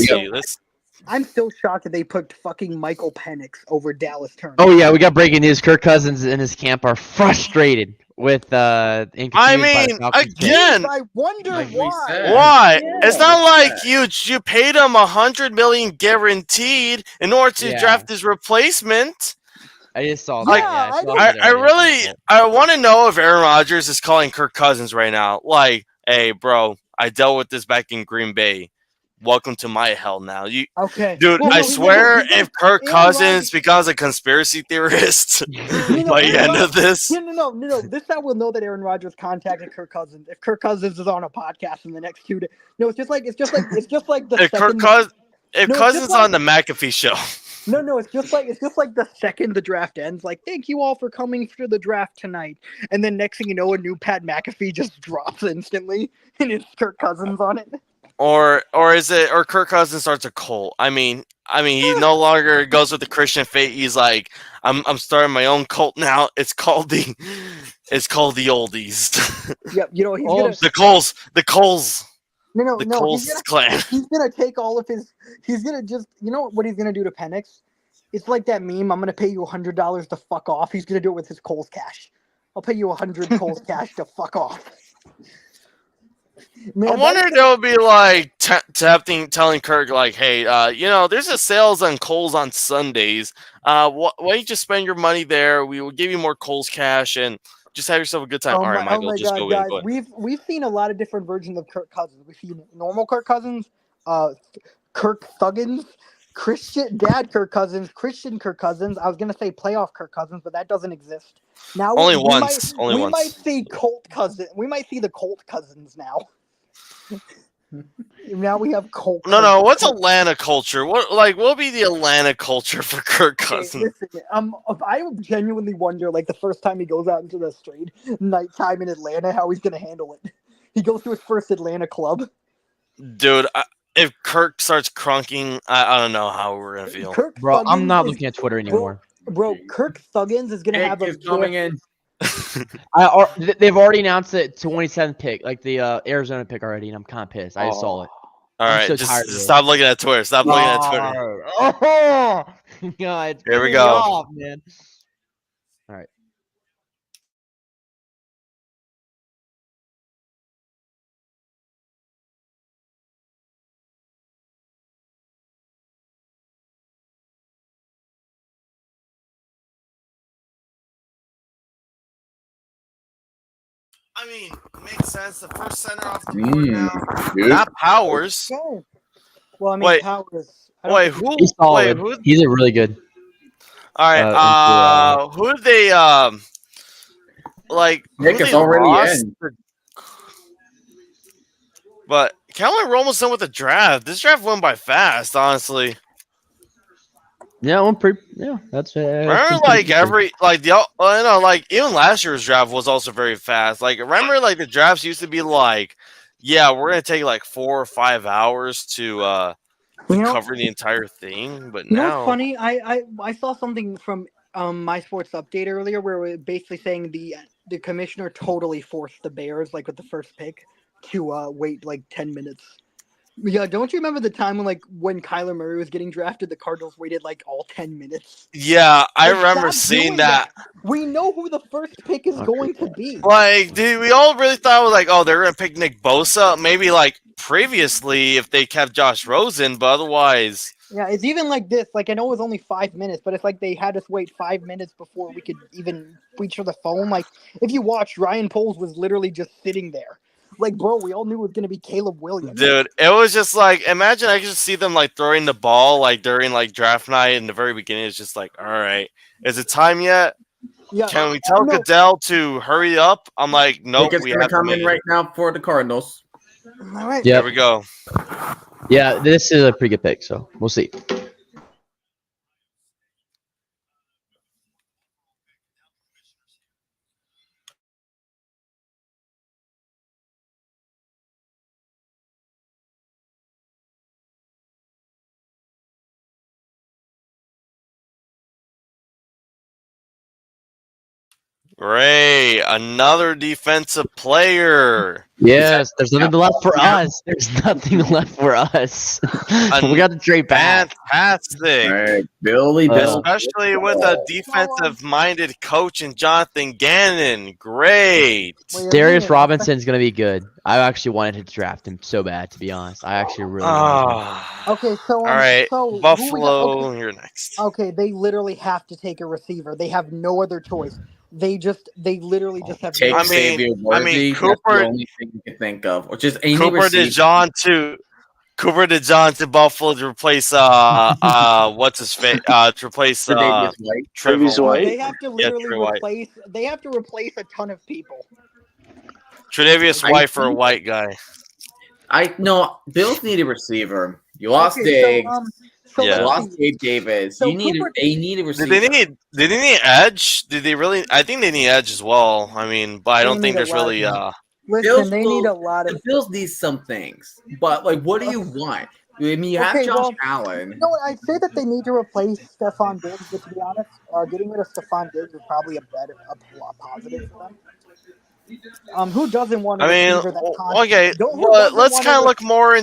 still shocked that they picked fucking Michael Penix over Dallas Turner. Oh yeah, we got breaking news. Kirk Cousins and his camp are frustrated with I wonder why. Yeah. It's not like you paid him $100 million guaranteed in order to draft his replacement. I just saw like, that. I want to know if Aaron Rodgers is calling Kirk Cousins right now. Like, hey, bro, I dealt with this back in Green Bay. Welcome to my hell now. Dude, I swear if Kirk Cousins becomes a conspiracy theorist by the end of this. No. This I will know that Aaron Rodgers contacted Kirk Cousins. If Kirk Cousins is on a podcast in the next 2 days. No, it's just like the if Cousins on the McAfee show. No, it's just like the second the draft ends, like, thank you all for coming to the draft tonight. And then next thing you know, a new Pat McAfee just drops instantly and it's Kirk Cousins on it. Or Kirk Cousins starts a cult. I mean, he no longer goes with the Christian faith. He's like, I'm starting my own cult now. It's called the Oldies. Yep, he's gonna, the Coles. No, Coles clan. He's gonna take all of his. He's gonna just. You know what he's gonna do to Penix? It's like that meme. I'm gonna pay you $100 to fuck off. He's gonna do it with his Coles cash. I'll pay you 100 Coles cash to fuck off. Man, I wonder if they'll be like telling Kirk, like, hey, there's a sales on Kohl's on Sundays. Why don't you just spend your money there? We will give you more Kohl's cash and just have yourself a good time. All right, Michael, just go in. We've seen a lot of different versions of Kirk Cousins. We've seen normal Kirk Cousins, Kirk Thuggins, Christian Kirk Cousins. I was gonna say playoff Kirk Cousins, but that doesn't exist. Now Only we once. Only we might once. see Colt cousin. We might see the Colt cousins now. Now we have Colt. No. What's Colt. Atlanta culture? What will be the Atlanta culture for Kirk Okay, Cousins? listen, I genuinely wonder, like, the first time he goes out into the street, nighttime in Atlanta, how he's gonna handle it. He goes to his first Atlanta club. Dude, if Kirk starts crunking, I don't know how we're gonna feel. Kirk Bro, I'm Thuggins not is- looking at Twitter anymore. Bro, Kirk Thuggins is gonna Nick have a is coming in. They've already announced the 27th pick, like the Arizona pick already, and I'm kind of pissed. I just saw it. All I'm right, so just tired of it. stop looking at Twitter. Stop looking at Twitter. Oh, God, it's Here we pissing me go. off, man. All right. I mean, makes sense. The first center off the board now. Dude. Not Powers. Okay. Well, I mean, Wait. Powers. I don't Wait, think who? He's solid. Wait, who? He's a really good. All right. Who did they like? Nick who is they already lost? in. But Callum, we're almost done with the draft. This draft went by fast, honestly. Yeah, I'm pretty. Yeah, that's. Remember, like like even last year's draft was also very fast. Like, remember, like the drafts used to be like, yeah, we're gonna take like 4 or 5 hours to cover the entire thing. But You know now, what's funny? I saw something from My Sports Update earlier where we're basically saying the commissioner totally forced the Bears, like with the first pick, to wait like 10 minutes. Yeah, don't you remember the time when Kyler Murray was getting drafted, the Cardinals waited like all 10 minutes? yeah, I Like, remember stop seeing doing that. We know who the first pick is going to be. Like, dude, we all really thought was like, oh, they're gonna pick Nick Bosa. Maybe like previously if they kept Josh Rosen, but otherwise. Yeah, it's even like this. Like, I know it was only 5 minutes, but it's like they had us wait 5 minutes before we could even reach for the phone. Like, if you watch, Ryan Poles was literally just sitting there. Like, bro, we all knew it was going to be Caleb Williams. Dude, it was just like, imagine I could just see them like throwing the ball like during like draft night in the very beginning. It's just like, all right, is it time yet? Yeah, Can we tell Goodell to hurry up? I'm like, nope, Nick is we gonna have to come in wait. right now for the Cardinals. All right. Yep. Here we go. Yeah, this is a pretty good pick, so we'll see. Great, another defensive player. Yes, there's nothing left for us. There's nothing left for us. We got to trade back. Fantastic. All right, Billy, Especially with a defensive-minded coach in Jonathan Gannon. Great. Darius Robinson's gonna be good. I actually wanted to draft him so bad, to be honest. I actually really wanted him. Okay, so all right, so Buffalo, you're next. Okay, they literally have to take a receiver. They have no other choice. They literally just have. Take no Xavier Worthy. Cooper. That's the only thing you can think of, which is any Cooper receiver. DeJohn to Buffalo to replace what's his face to replace Tre'Davious White. Trevor White. They have to literally replace. They have to replace a ton of people. Tre'Davious White for a white guy. Bills need a receiver. You lost Okay, Diggs. so You let's lost see. Gabe Davis. So They need a receiver. Did they need edge? Did they really? I think they need edge as well. I mean, but I don't think need a there's lot, really man. Bills Listen, they need a lot of. The Bills need some things, but like, what do you want? I mean, you have Okay, Josh well, Allen. You know what? I'd say that they need to replace Stephon Diggs, but to be honest, getting rid of Stephon Diggs is probably a positive for them. Who doesn't want to? I mean, okay. Well, let's kind of look more.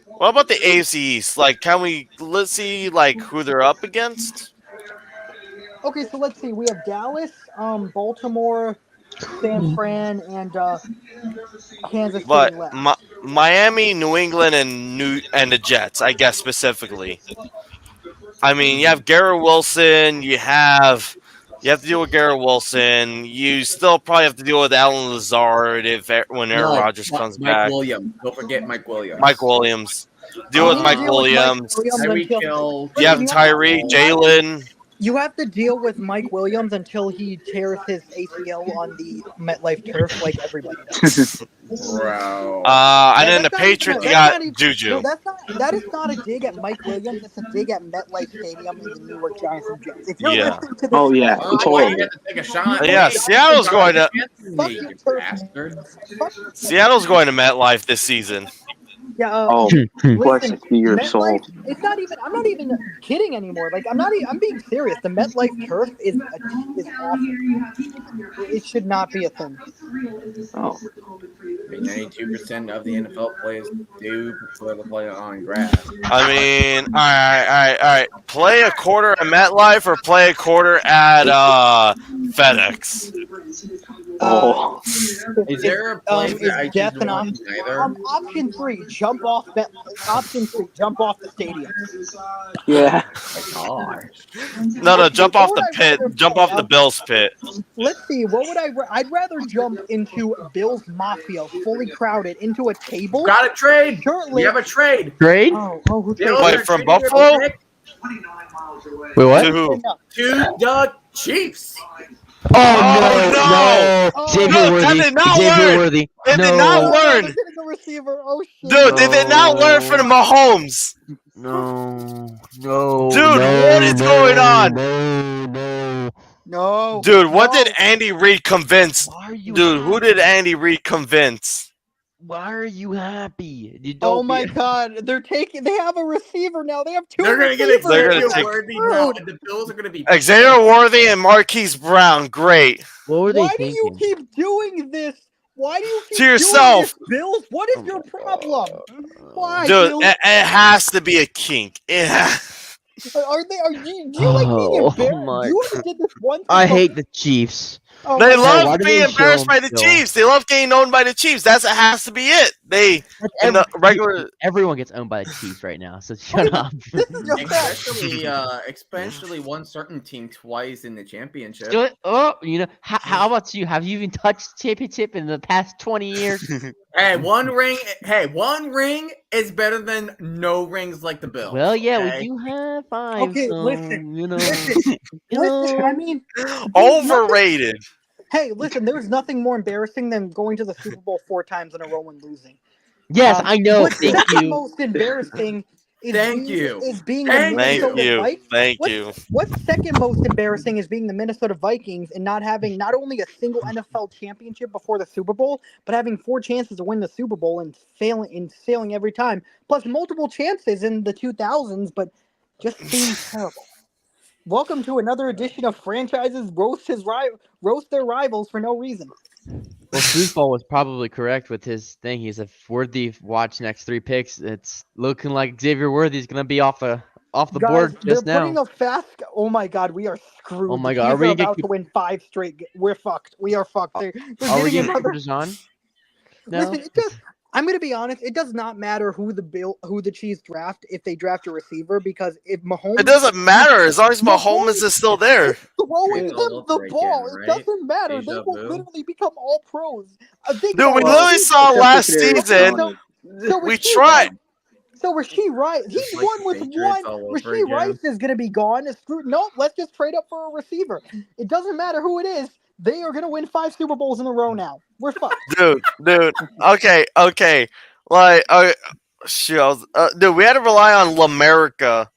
What about the AFC East? Like, let's see like who they're up against? Okay, so let's see. We have Dallas, Baltimore, San Fran, and Kansas City But left. Miami, New England, and the Jets, I guess specifically. I mean, you have Garrett Wilson. You have to deal with Garrett Wilson. You still probably have to deal with Alan Lazard when Aaron Rodgers comes back. Mike Williams. Don't forget Mike Williams. Mike Williams. Deal with Mike Williams. Tyreek Hill. You have Tyreek, Jalen. You have to deal with Mike Williams until he tears his ACL on the MetLife turf, like everybody does. Bro. And then the That's not even Patriots that's got not even, Juju. no, that is not a dig at Mike Williams. It's a dig at MetLife Stadium and the New York Giants and Jets. If you're Yeah. listening to this, Oh, yeah, podcast, it's Why you horrible. got to take a shot? Yeah, Seattle's going to fuck your turf, bastard. Seattle's going to MetLife this season. Yeah. Oh, blessed Listen, be your MetLife. soul. It's not even. I'm not even kidding anymore. Like I'm being serious. The MetLife turf is awful. It should not be a thing. Oh, 92% of the NFL players do prefer to play on grass. I mean, all right. Play a quarter at MetLife or play a quarter at FedEx. oh, Is there a place is that I death choose an one option? either? Option 3, jump off. Option 3, jump off the stadium. yeah. No, jump off What the would I pit. rather Jump play? off the Bills pit. Let's see. What would I'd rather jump into Bill's Mafia, fully crowded, into a table. Got a trade. Shirtless. We have a trade. Trade? Oh, who Bills Wait, are from trading their Buffalo? pick Wait, what? To who? to the Chiefs. Oh, no. Xavier No, Worthy. that did not Xavier work. Worthy. They did No. not They're learn. getting a receiver. Oh shit. Dude, they did not learn from the Mahomes. No. Dude, what is going on? No. Dude, what No. did Andy Reid convince? Why are you Dude, who happy? did Andy Reid convince? Why are you happy? You Oh don't my be- God! They have a receiver now. They have 2 They're going to get receivers. They're gonna Xavier take- Worthy now, and the Bills are going to be Xavier Worthy and Marquise Brown. Great. What were they Why do thinking? you keep doing this? Why do you keep To yourself. doing this, Bills? What is Oh your my problem? Why, Dude, Bills? it has to be a kink. Are you? Do you like being Oh embarrassed? my Do you ever did this one? I hate the Chiefs. Oh They my love why do being they show embarrassed them by the still? Chiefs. They love getting owned by the Chiefs. That has to be it. They in the regular. Everyone gets owned by the Chiefs right now, so shut up. This is your fault. especially one certain team twice in the championship. How about you? Have you even touched championship in the past 20 years? Hey, one ring is better than no rings like the Bills. Well, yeah, okay? we do have 5. Okay, so, listen. Listen. Listen, I mean, Overrated. hey, listen. There's nothing more embarrassing than going to the Super Bowl 4 times in a row and losing. Yes, I know. What's Thank second you. most embarrassing is Thank being, you. is being the Thank Minnesota you. Vikings. Thank you. What's second most embarrassing is being the Minnesota Vikings and not having not only a single NFL championship before the Super Bowl, but having 4 chances to win the Super Bowl and failing every time, plus multiple chances in the 2000s, but just being terrible. Welcome to another edition of Franchises Roast Their Rivals for no reason. Well, Foosball was probably correct with his thing. He's a Worthy watch next 3 picks. It's looking like Xavier Worthy is going to be off the Guys, board just they're now. putting a fast. Oh my God, we are screwed. Oh my The God, are Chiefs we are gonna about get- to win 5 straight. We're fucked. We are fucked. They're Are we getting getting another. Cooper's on? No. Listen, I'm gonna be honest. It does not matter who the Chiefs draft if they draft a receiver, because if Mahomes It doesn't matter as long as Mahomes is still there. throwing It's them all the over again, ball, right? it doesn't matter. They Deja will vu. literally become all pros. Dude, we literally saw last season. We tried. So Rasheed Rice, Just he's like won the with Patriots one. all over Rasheed again. Rice is going to be gone. It's screwed. No, let's just trade up for a receiver. It doesn't matter who it is. They are going to win 5 Super Bowls in a row now. We're fucked. Dude. Okay. Like, shoot, dude, we had to rely on Lamarica,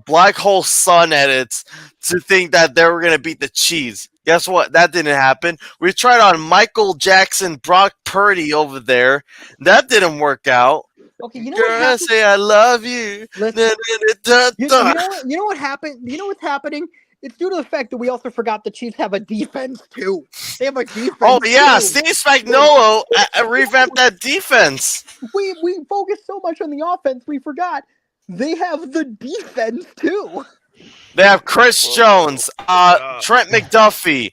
Black Hole Sun edits to think that they were gonna beat the Chiefs. Guess what? That didn't happen. We tried on Michael Jackson, Brock Purdy over there. That didn't work out. Okay, you know Girl, what I happened? say I love you. Listen, Da, you da, know da. what? You know what happened? You know what's happening? It's due to the fact that we also forgot the Chiefs have a defense too. They have a defense. Oh yeah, too. Steve Spagnuolo revamped that defense. We focused so much on the offense, we forgot they have the defense too. They have Chris Jones, Trent McDuffie.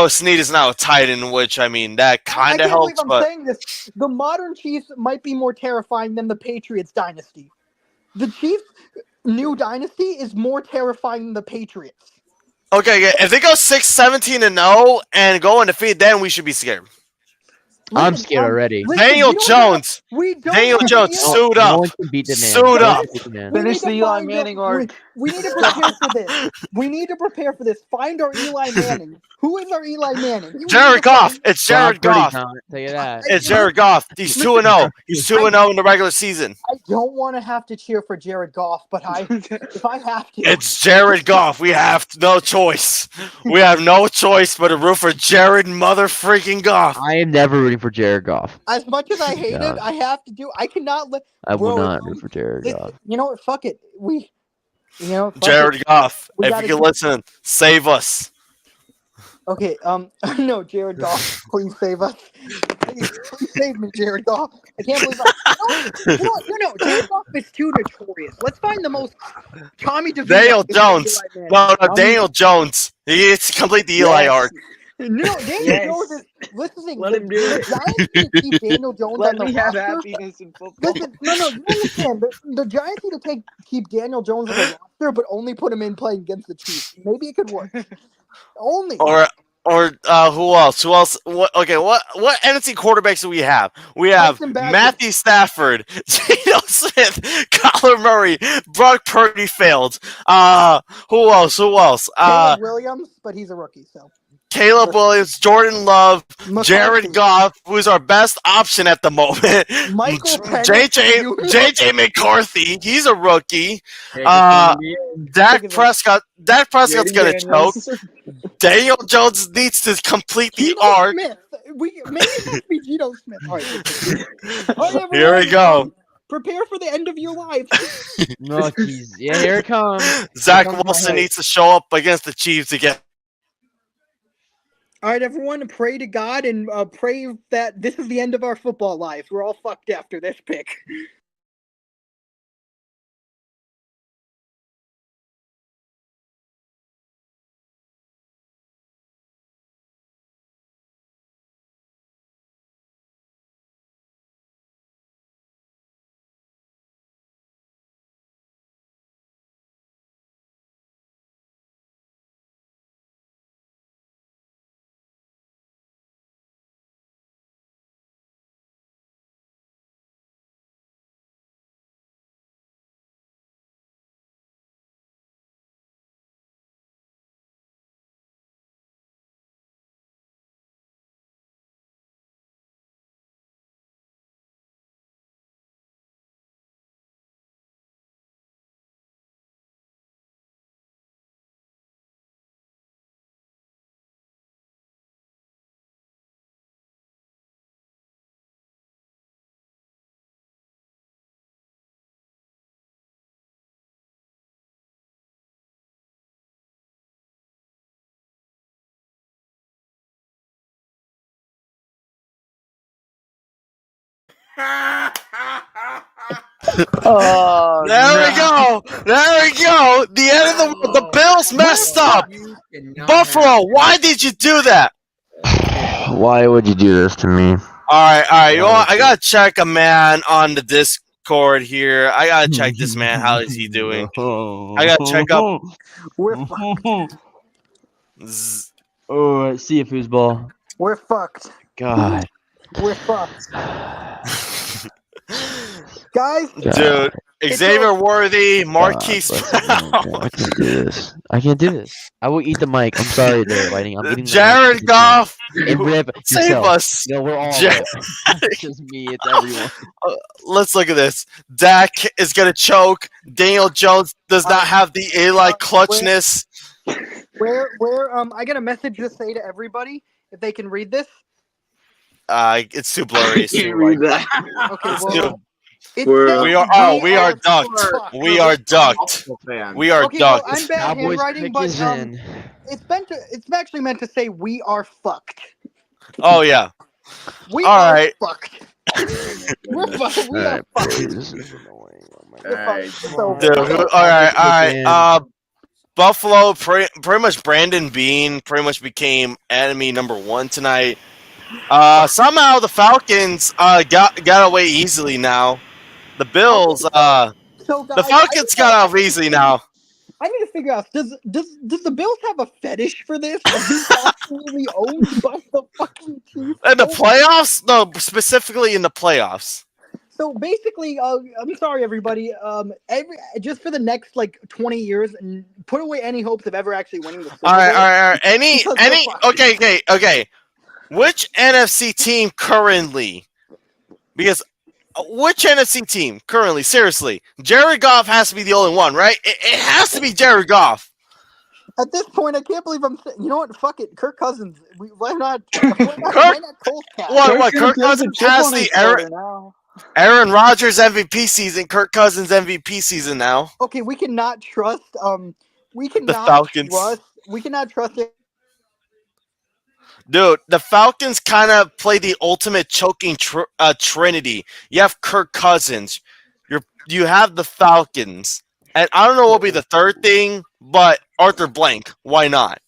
Snead is now a tight end, which I mean that kind of helps. I'm But saying this. The modern Chiefs might be more terrifying than the Patriots dynasty. The Chiefs' new dynasty is more terrifying than the Patriots. okay, if they go 6-17-0 and go undefeated, then we should be scared. I'm scared already. Daniel Jones. Daniel Jones, suit No up. one can beat the man. Suit No one up. can beat the man. We Finish need to the Eli find Manning arc. We need to prepare for this. We need to prepare for this. Find our Eli Manning. Who is our Eli Manning? We need Jared to Goff. find- It's Jared Brock Purdy Goff. can't tell you that. It's Jared Goff. He's 2-0. He's 2-0 in the regular season. I don't want to have to cheer for Jared Goff, but if I have to, It's Jared Goff. We have no choice. We have no choice but to root for Jared mother freaking Goff. I am never rooting for Jared Goff. as much as I hate God. it, I have to do. I cannot let. I will Bro, not root for Jared Goff. You know what? Fuck it. Fuck Jared it. Goff. We If gotta you can do- listen, save us. Okay. No, Jared Goff, please save us. Please save me, Jared Goff. I can't believe No, Jared Goff is too notorious. Let's find the most Tommy DeVito. Daniel Jones. No, Daniel Jones. He needs to complete the Eli arc. No, Daniel Jones is. Listen, Let him do it. The Giants need to keep Daniel Jones Let on the me have roster. happiness in football. Listen, no, you understand. The Giants need to keep Daniel Jones on the roster, but only put him in playing against the Chiefs. Maybe it could work. Only. Or who else? Who else? What NFC quarterbacks do we have? We have Tyson Bagent. Matthew Stafford, Geno Smith, Kyler Murray, Brock Purdy failed. Who else? Caleb Williams, but he's a rookie, so. Caleb Williams, Jordan Love, McCarthy. Jared Goff, who's our best option at the moment. Michael Penix JJ McCarthy, he's a rookie. Take it Dak Prescott's Jaden gonna Daniels. choke. Daniel Jones needs to complete the Geno arc. Smith. Maybe it must be Geno Smith. All right. All right, everyone, Here we go. Prepare for the end of your lives. No, jeez. Yeah, here it comes. Zach Here comes my Wilson hype. needs to show up against the Chiefs again. All right, everyone, pray to God and pray that this is the end of our football lives. We're all fucked after this pick. Oh, There we go. The end of the world. The Bills messed up. Buffalo, why did you do that? Why would you do this to me? All right. You know what? I gotta check a man on the Discord here. I gotta check this man. How is he doing? I gotta check up. We're fucked. Oh, see a foosball. We're fucked. God. We're fucked. Guys, Dude, Xavier Worthy, Marquise Brown, I can't do this. I can't do this. I will eat the mic. I'm sorry, there, Lighting. I'm eating the mic. Jared Goff. And Rip, Save yourself. us. No, we're all Jared- Rip. It's just me. It's everyone. Let's look at this. Dak is gonna choke. Daniel Jones does not have the Eli clutchness. where I got a message to say to everybody if they can read this. It's too blurry. It's Can't too read like- that. Okay, It's well, too- it We're- says we are ducked. fucked. We are ducked. We are Okay, well, ducked. I'm bad Cowboys handwriting, pick but is in. it's actually meant to say we are fucked. Oh yeah. We All are right. fucked. We're fucked. We are Alright, fucked. this is annoying. Oh my We're God. Alright. fucked. So, Dude, all right. Buffalo, pretty much Brandon Bean pretty much became enemy number 1 tonight. Somehow the Falcons got away easily now. The Bills, so guys, the Falcons got off easily now. I need to figure out does the Bills have a fetish for this of being absolutely owned by the fucking Chiefs? In the playoffs? No, specifically in the playoffs. So basically, I'm sorry, everybody. Just for the next like 20 years, and put away any hopes of ever actually winning the Super Bowl. All right. Any? Because we're fucked. Okay. Which NFC team currently? Because which NFC team currently? Seriously, Jared Goff has to be the only one, right? It has to be Jared Goff. At this point, I can't believe I'm. You know what? Fuck it, Kirk Cousins. Why not? Kirk- Why not Colts cat? What? Kirk Cousins has the Aaron Rodgers MVP season. Kirk Cousins MVP season now. Okay, we cannot trust. We cannot The Falcons. We cannot trust it. Dude, the Falcons kind of play the ultimate choking trinity. You have Kirk Cousins, you have the Falcons, and I don't know what will be the third thing, but Arthur Blank. Why not?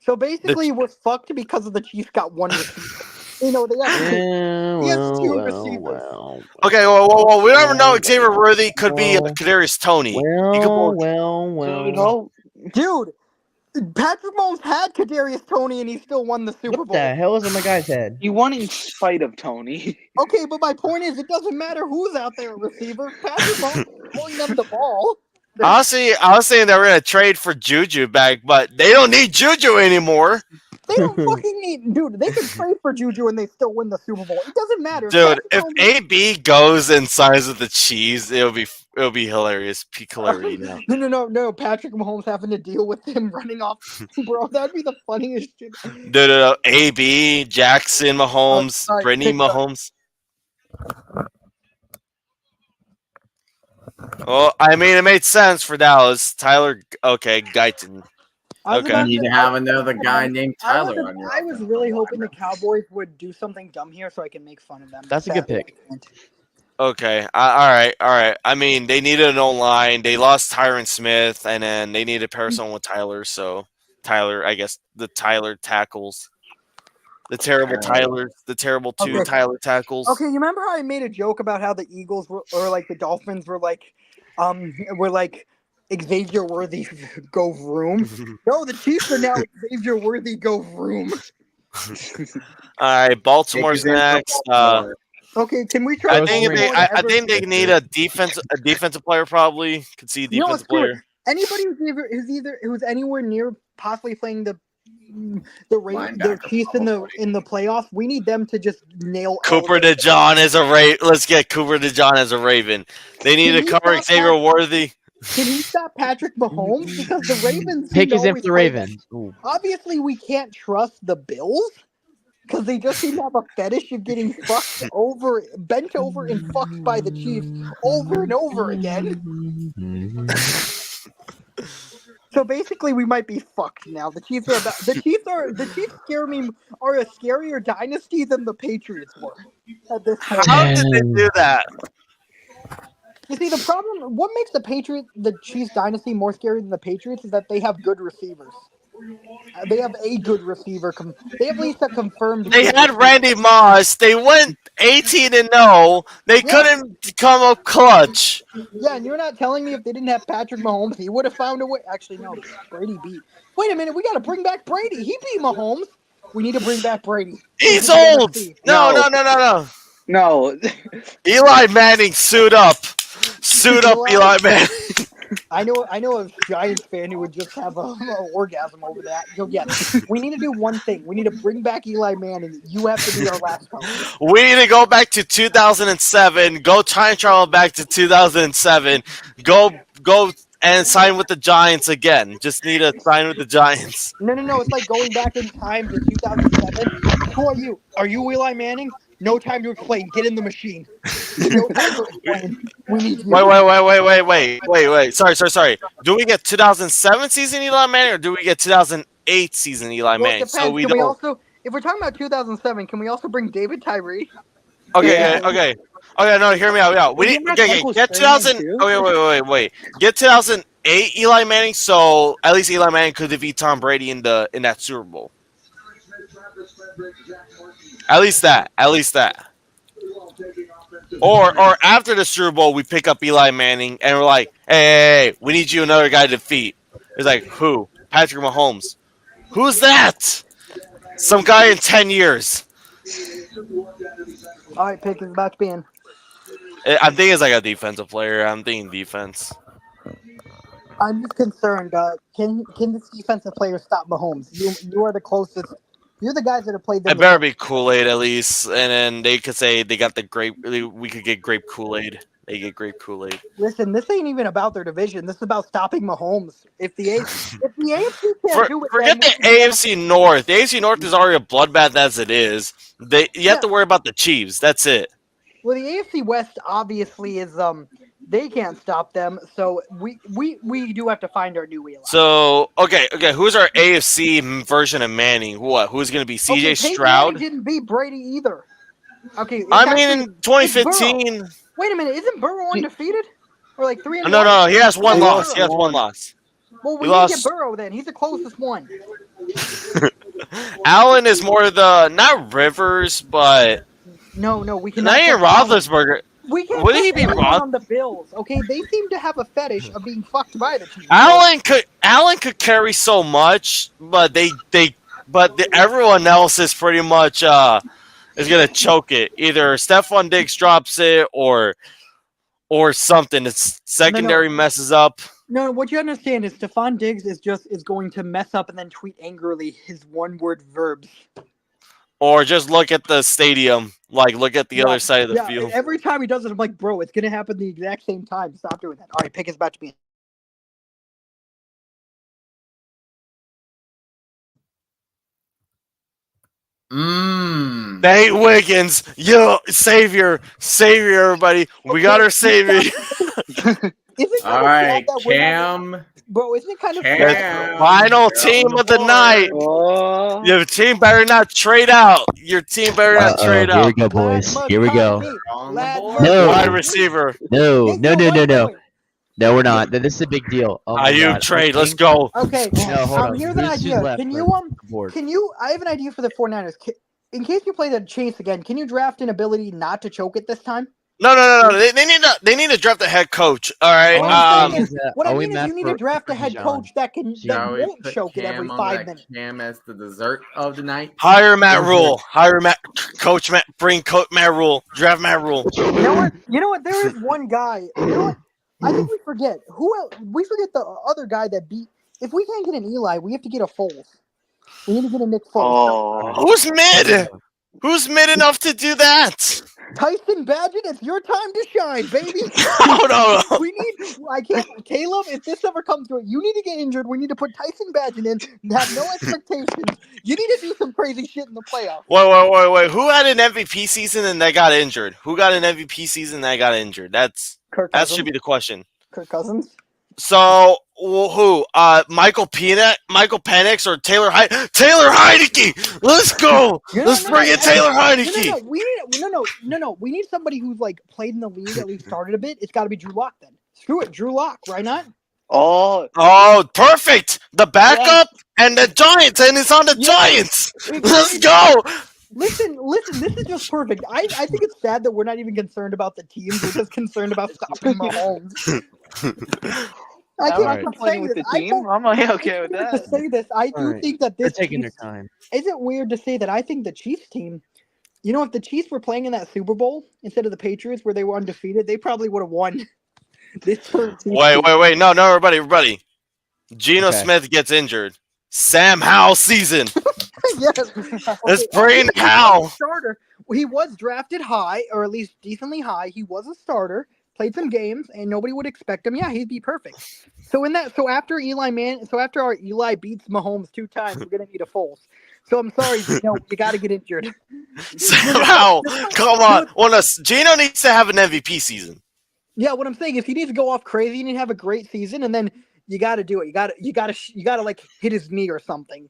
So basically, we're fucked because of the Chiefs got one receiver. You know, they have two receivers. Okay, well, we never know. Xavier Worthy could be Kadarius Toney. Dude, Patrick Mahomes had Kadarius Toney, and he still won the Super Bowl. What the hell is in my guy's head? He won in spite of Tony. Okay, but my point is, it doesn't matter who's out there at receiver. Patrick Mahomes is throwing them the ball. Honestly, I was saying they were going to trade for Juju back, but they don't need Juju anymore. They don't fucking need... Dude, they can trade for Juju and they still win the Super Bowl. It doesn't matter. Dude, if AB goes and signs with the Chiefs, it'll be hilarious. Peak hilarity now. No. Patrick Mahomes having to deal with him running off. Bro, that'd be the funniest shit. No. AB, Jackson Mahomes, right, Brittany Mahomes. Well, I mean, it made sense for Dallas. Tyler, okay, Guyton. Okay. You need to have another guy named Tyler on your I was really hoping the Cowboys would do something dumb here so I can make fun of them. That's a good pick. Okay. All right. I mean, they needed an O-line. They lost Tyron Smith, and then they needed to pair someone with Tyler. So, Tyler, I guess the Tyler tackles. The terrible Tyler. The terrible two Tyler tackles. Okay, you remember how I made a joke about how the Eagles were, or like the Dolphins were like Xavier Worthy go vroom? No, the Chiefs are now Xavier Worthy go vroom. All right, Baltimore's next. Okay, can we try? I think they need a defensive player probably. Could see a defensive player. Anybody who's anywhere near possibly playing the Chiefs in the playoffs, we need them to just nail. Cooper DeJean as a Raven. Let's get Cooper DeJean as a Raven. They need to cover Xavier Worthy. Can he stop Patrick Mahomes? Because the Ravens pick is in for the Ravens. Obviously, we can't trust the Bills because they just seem to have a fetish of getting bent over, and fucked by the Chiefs over and over again. So basically, we might be fucked now. The Chiefs scare me are a scarier dynasty than the Patriots were at this point. How did they do that? You see, the problem, what makes the Chiefs dynasty more scary than the Patriots is that they have good receivers. They have a good receiver. They have at least a confirmed. They had Randy Moss. They went 18-0. They couldn't come up clutch. Yeah, and you're not telling me if they didn't have Patrick Mahomes, he would have found a way. Actually, no. Brady beat. Wait a minute. We got to bring back Brady. He beat Mahomes. We need to bring back Brady. He's old. No. No. Eli Manning, suit up. Suit up, Eli Manning. I know a Giants fan who would just have an orgasm over that. We need to do one thing. We need to bring back Eli Manning. You have to be our last host. We need to go back to 2007. Go time travel back to 2007. Go and sign with the Giants again. Just need to sign with the Giants. No. It's like going back in time to 2007. Who are you? Are you Eli Manning? No time to explain. Get in the machine. No time to explain. We need you. Wait. Sorry. Do we get 2007 season Eli Manning or do we get 2008 season Eli Manning? It depends. We also, if we're talking about 2007, can we also bring David Tyree? Okay. No, hear me out. We need get 2000. Wait. Get 2008 Eli Manning, so at least Eli Manning could defeat Tom Brady in that Super Bowl. At least that. Or after the Super Bowl, we pick up Eli Manning and we're like, hey, we need you another guy to defeat. It's like, who? Patrick Mahomes. Who's that? Some guy in 10 years. All right, pick is about to be in. I'm thinking it's like a defensive player. I'm thinking defense. I'm just concerned. Can this defensive player stop Mahomes? You are the closest. You're the guys that have played them. It better be Kool-Aid at least, and then they could say they got the grape. We could get grape Kool-Aid. They get grape Kool-Aid. Listen, this ain't even about their division. This is about stopping Mahomes. If the AFC can't do it, Forget the AFC North. The AFC North is already a bloodbath as it is. You have to worry about the Chiefs. That's it. Well, the AFC West obviously is they can't stop them. So we do have to find our new Eli. So okay. Who's our AFC version of Manning? What? Who's going to be CJ Stroud? Manning didn't beat Brady either. Okay. In 2015. Wait a minute, isn't Burrow undefeated? Or like 3-1? No, he has one loss. He has one loss. Well, we need to get Burrow then. He's the closest one. Allen is more the not Rivers, but no, we cannot. Not even Roethlisberger. We can't Would he be on the Bills? Okay, they seem to have a fetish of being fucked by the team. Allen could carry so much, but everyone else is pretty much is gonna choke it. Either Stephon Diggs drops it or something. Its secondary messes up. No, what you understand is Stephon Diggs is going to mess up and then tweet angrily his one-word verbs. Or just look at the stadium, look at the other side of the field. Every time he does it, I'm like, bro, it's gonna happen the exact same time. Stop doing that. All right, pick is about to be. Nate Wiggins, savior, everybody. We got our savior. All right, Cam. Bro, isn't it kind of final team of the night? Your team better not trade out. Your team better not trade out. Here we go, boys. Here we go. No wide receiver. No, we're not. This is a big deal. Oh Ayuk trade. Let's go. Okay. No, hold on. Here's an idea. Can you? I have an idea for the 49ers. In case you play the Chase again, can you draft an ability not to choke it this time? No. They need to draft a head coach. All right. What I mean is you need to draft a head coach that won't choke it every 5 minutes. Cam as the dessert of the night. Hire Matt Rule. Coach Matt. Bring Coach Matt Rule. Draft Matt Rule. You know what? There is one guy. You know what? I think we forget who else. We forget the other guy that beat. If we can't get an Eli, we have to get a Foles. We need to get a Nick Foles. Who's mid? Who's mid enough to do that? Tyson Badgett, it's your time to shine, baby. No. Caleb, if this ever comes to it, you need to get injured. We need to put Tyson Badgett in and have no expectations. You need to do some crazy shit in the playoffs. Wait. Who had an MVP season and they got injured? Who got an MVP season and they got injured? That should be the question. Kirk Cousins. So who? Michael Penix or Taylor Heineke? Let's go. Let's bring in Taylor Heineke. No. We need somebody who's played in the league, at least started a bit. It's got to be Drew Lock then. Screw it, Drew Lock. Why not? Oh, perfect. The backup and the Giants, and it's on the Giants. Let's go. Listen, this is just perfect. I think it's sad that we're not even concerned about the teams. We're just concerned about stopping Mahomes. I can't complain with the team. I'm okay with that. To say this, I do think that this taking their time. Is it weird to say that I think the Chiefs team, if the Chiefs were playing in that Super Bowl instead of the Patriots where they were undefeated, they probably would have won. Wait. No, everybody. Geno Smith gets injured. Sam Howell season. Yes. Let's bring Howell. Starter. He was drafted high, or at least decently high. He was a starter. Played some games, and nobody would expect him. Yeah, he'd be perfect. So after our Eli beats Mahomes 2 times, we're gonna need a Foles. So I'm sorry, Geno, you got to get injured. Somehow, come on. Well, Geno needs to have an MVP season. Yeah, what I'm saying is he needs to go off crazy and have a great season, and then you got to do it. You got to hit his knee or something.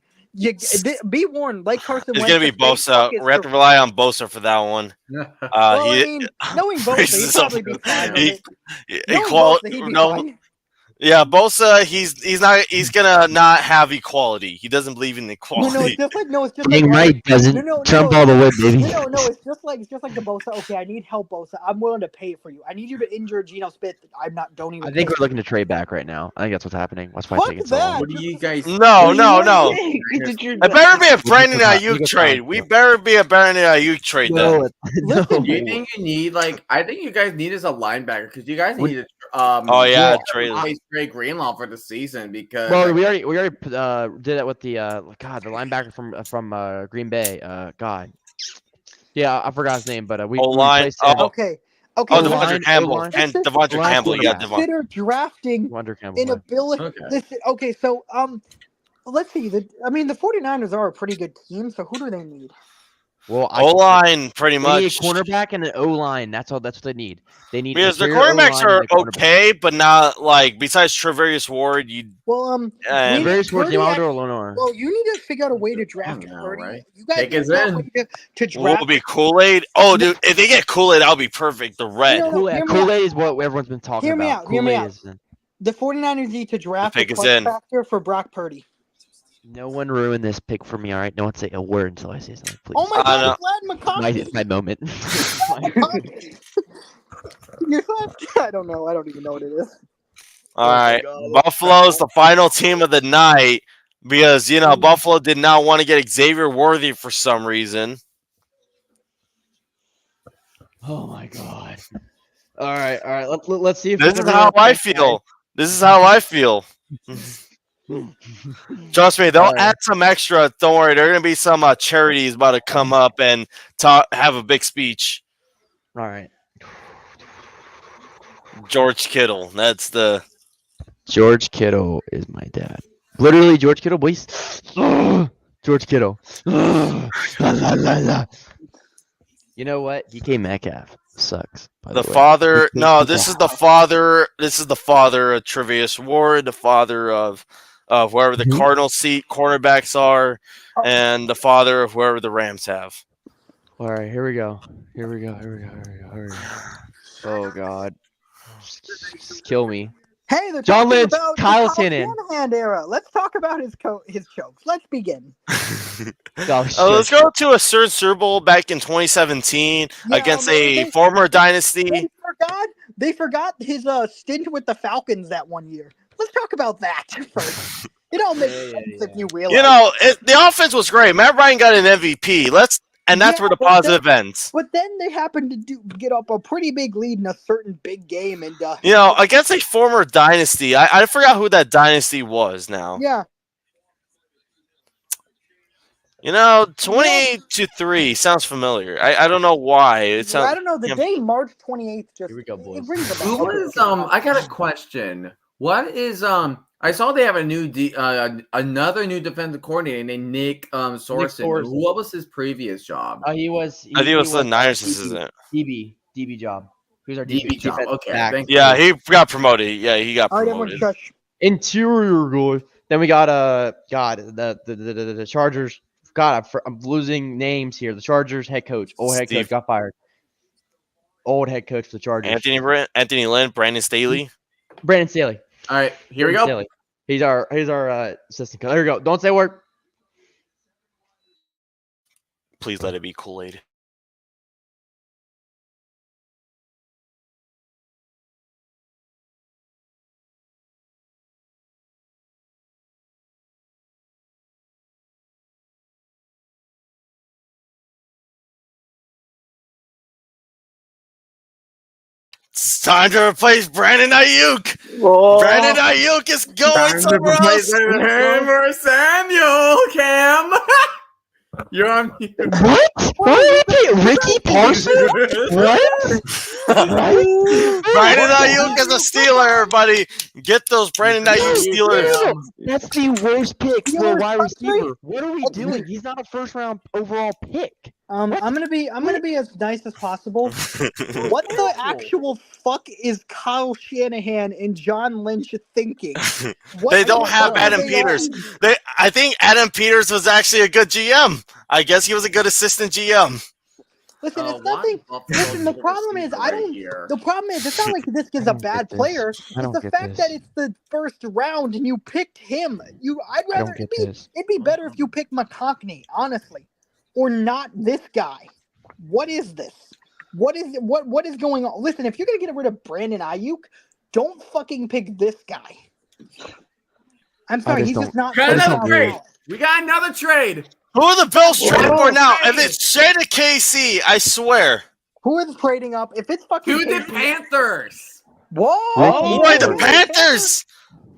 Be warned, like Carson Wentz. It's gonna be Bosa. We have to rely on Bosa for that one. Knowing Bosa, he'd probably be fine. Yeah, Bosa, he's gonna not have equality. He doesn't believe in No, equality. it's just like Dang right doesn't. Trump all the way, baby. No, it's just like the Bosa. Okay, I need help, Bosa. I'm willing to pay for you. I need you to injure Geno Smith. Don't even. I think pay. we're looking to trade back right now. I think that's what's happening. That's why Fuck it's taking so long. that. What do you guys? No. It It better be a Brandon Let me Ayuk go trade. down. We better be a Brandon Ayuk trade then. No, Listen, Do you think you need I think you guys need is a linebacker because you guys need to Oh yeah, well, trade. replace Trey Greenlaw for the season because well, we already did that with the the linebacker from Green Bay. God, yeah, I forgot his name, but we O-line. replaced him. okay. Oh, O-line, Devontae Campbell O-line. and Devontae O-line Campbell. Yeah, cornerback. Devon. Consider drafting Wonder Campbell. an ability. Okay. Listen, okay, so let's see. The 49ers are a pretty good team. So who do they need? Well, O-line, pretty they need a much. cornerback and an O-line. That's all. That's what they need. They need Because the interior cornerbacks O-line are and a cornerback. okay, but not besides Travarius Ward. Well, And Very sports. Purdy Yamamoto act- or Lenore. Well, you need to figure out a way to draft know, Purdy. right? You guys Take need to us figure out a in. way to what draft. would be Kool-Aid? Oh, dude, if they get Kool-Aid, that'll be perfect. The red. No, Kool-Aid. hear me Kool-Aid is what everyone's been talking Hear me about. out, hear me Kool-Aid out. is in. The 49ers need to draft a pick is clutch in. factor for Brock Purdy. No one ruin this pick for me, all right? No one say a word until I say something, please. Oh my I know. God, Vlad McConkey! It's my moment. You're not- I don't know. I don't even know what it is. All right, Buffalo's the final team of the night because Buffalo did not want to get Xavier Worthy for some reason. Oh my god! All right. Let's see if This is how I feel. This is how I feel. Trust me, they'll add some extra. Don't worry, there are gonna be some charities about to come up and have a big speech. All right. George Kittle. That's the George Kittle is my dad. Literally, George Kittle, boys. George Kittle. La, la, la, la. You know what? DK Metcalf sucks. the father. No, this is the father. This is the father of Travis Ward, the father of wherever the Cardinal seat cornerbacks are, and the father of wherever the Rams have. All right, here we go. Oh god. Just kill me. Hey, they're John talking Lynch, about the Kyle Kyle Shanahan. Shanahan era. Let's talk about his chokes. Let's begin. Let's go to a certain Super Bowl back in 2017 Yeah, against they- a former dynasty. They forgot his stint with the Falcons that one year. Let's talk about that first. It all makes sense if you realize. The offense was great. Matt Ryan got an MVP. That's where the positive ends. But then they happened to get up a pretty big lead in a certain big game, and Against a former dynasty. I forgot who that dynasty was now. yeah. 28-3 sounds familiar. I don't know why. It sounds. I don't know. The day March 28th just. Here we go, boys. It rings a bell. Who was I got a question. What is I saw they have a new another new defensive coordinator named Nick Sorensen. Sorensen. What was his previous job? He was. I think it was the Niners assistant. DB job. Who's our DB job. Okay, back. thank Yeah, he got promoted. Yeah, he got All right, everyone, promoted. shush. Interior guys. Then we got the Chargers. God, I'm losing names here. The Chargers head coach, old head coach, got fired. Old head coach for the Chargers. Anthony Lynn, Brandon Staley. Brandon Staley. All right, here we go. Staley. He's our assistant coach. There we go. Don't say a word. Please let it be Kool-Aid. It's time to replace Brandon Ayuk. Oh. Brandon Ayuk is going somewhere else. Hammer Samuel, Cam. You're on mute. What? What did we Ricky Parsons? What? Brandon Ayuk is a Steeler, everybody. Get those Brandon Ayuk Steelers. That's the worst pick for a You're wide country. receiver. What are we doing? He's not a first round overall pick. I'm gonna be as nice as possible. What the actual fuck is Kyle Shanahan and John Lynch thinking? They don't have Adam Peters. I think Adam Peters was actually a good GM. I guess he was a good assistant GM. Listen, it's Why nothing. Buffalo Listen, the need a problem is receiver I right don't. here? The problem is it's not like this I is a don't get bad this. player. I It's don't the get fact that this. it's the first round and you picked him. I'd I rather don't get it'd this. be better if you picked McConkney, honestly, or not this guy. What is this? What is going on? Listen, if you're gonna get rid of Brandon Ayuk, don't fucking pick this guy. I'm sorry, just he's just don't- not. Got I just first don't round get it. another trade. We got another trade. Who are the Bills trading Whoa. for now? If it's straight to KC, I swear. Who is trading up? If it's fucking To the KC, Panthers. whoa! Ricky Wait, the Ford. Panthers.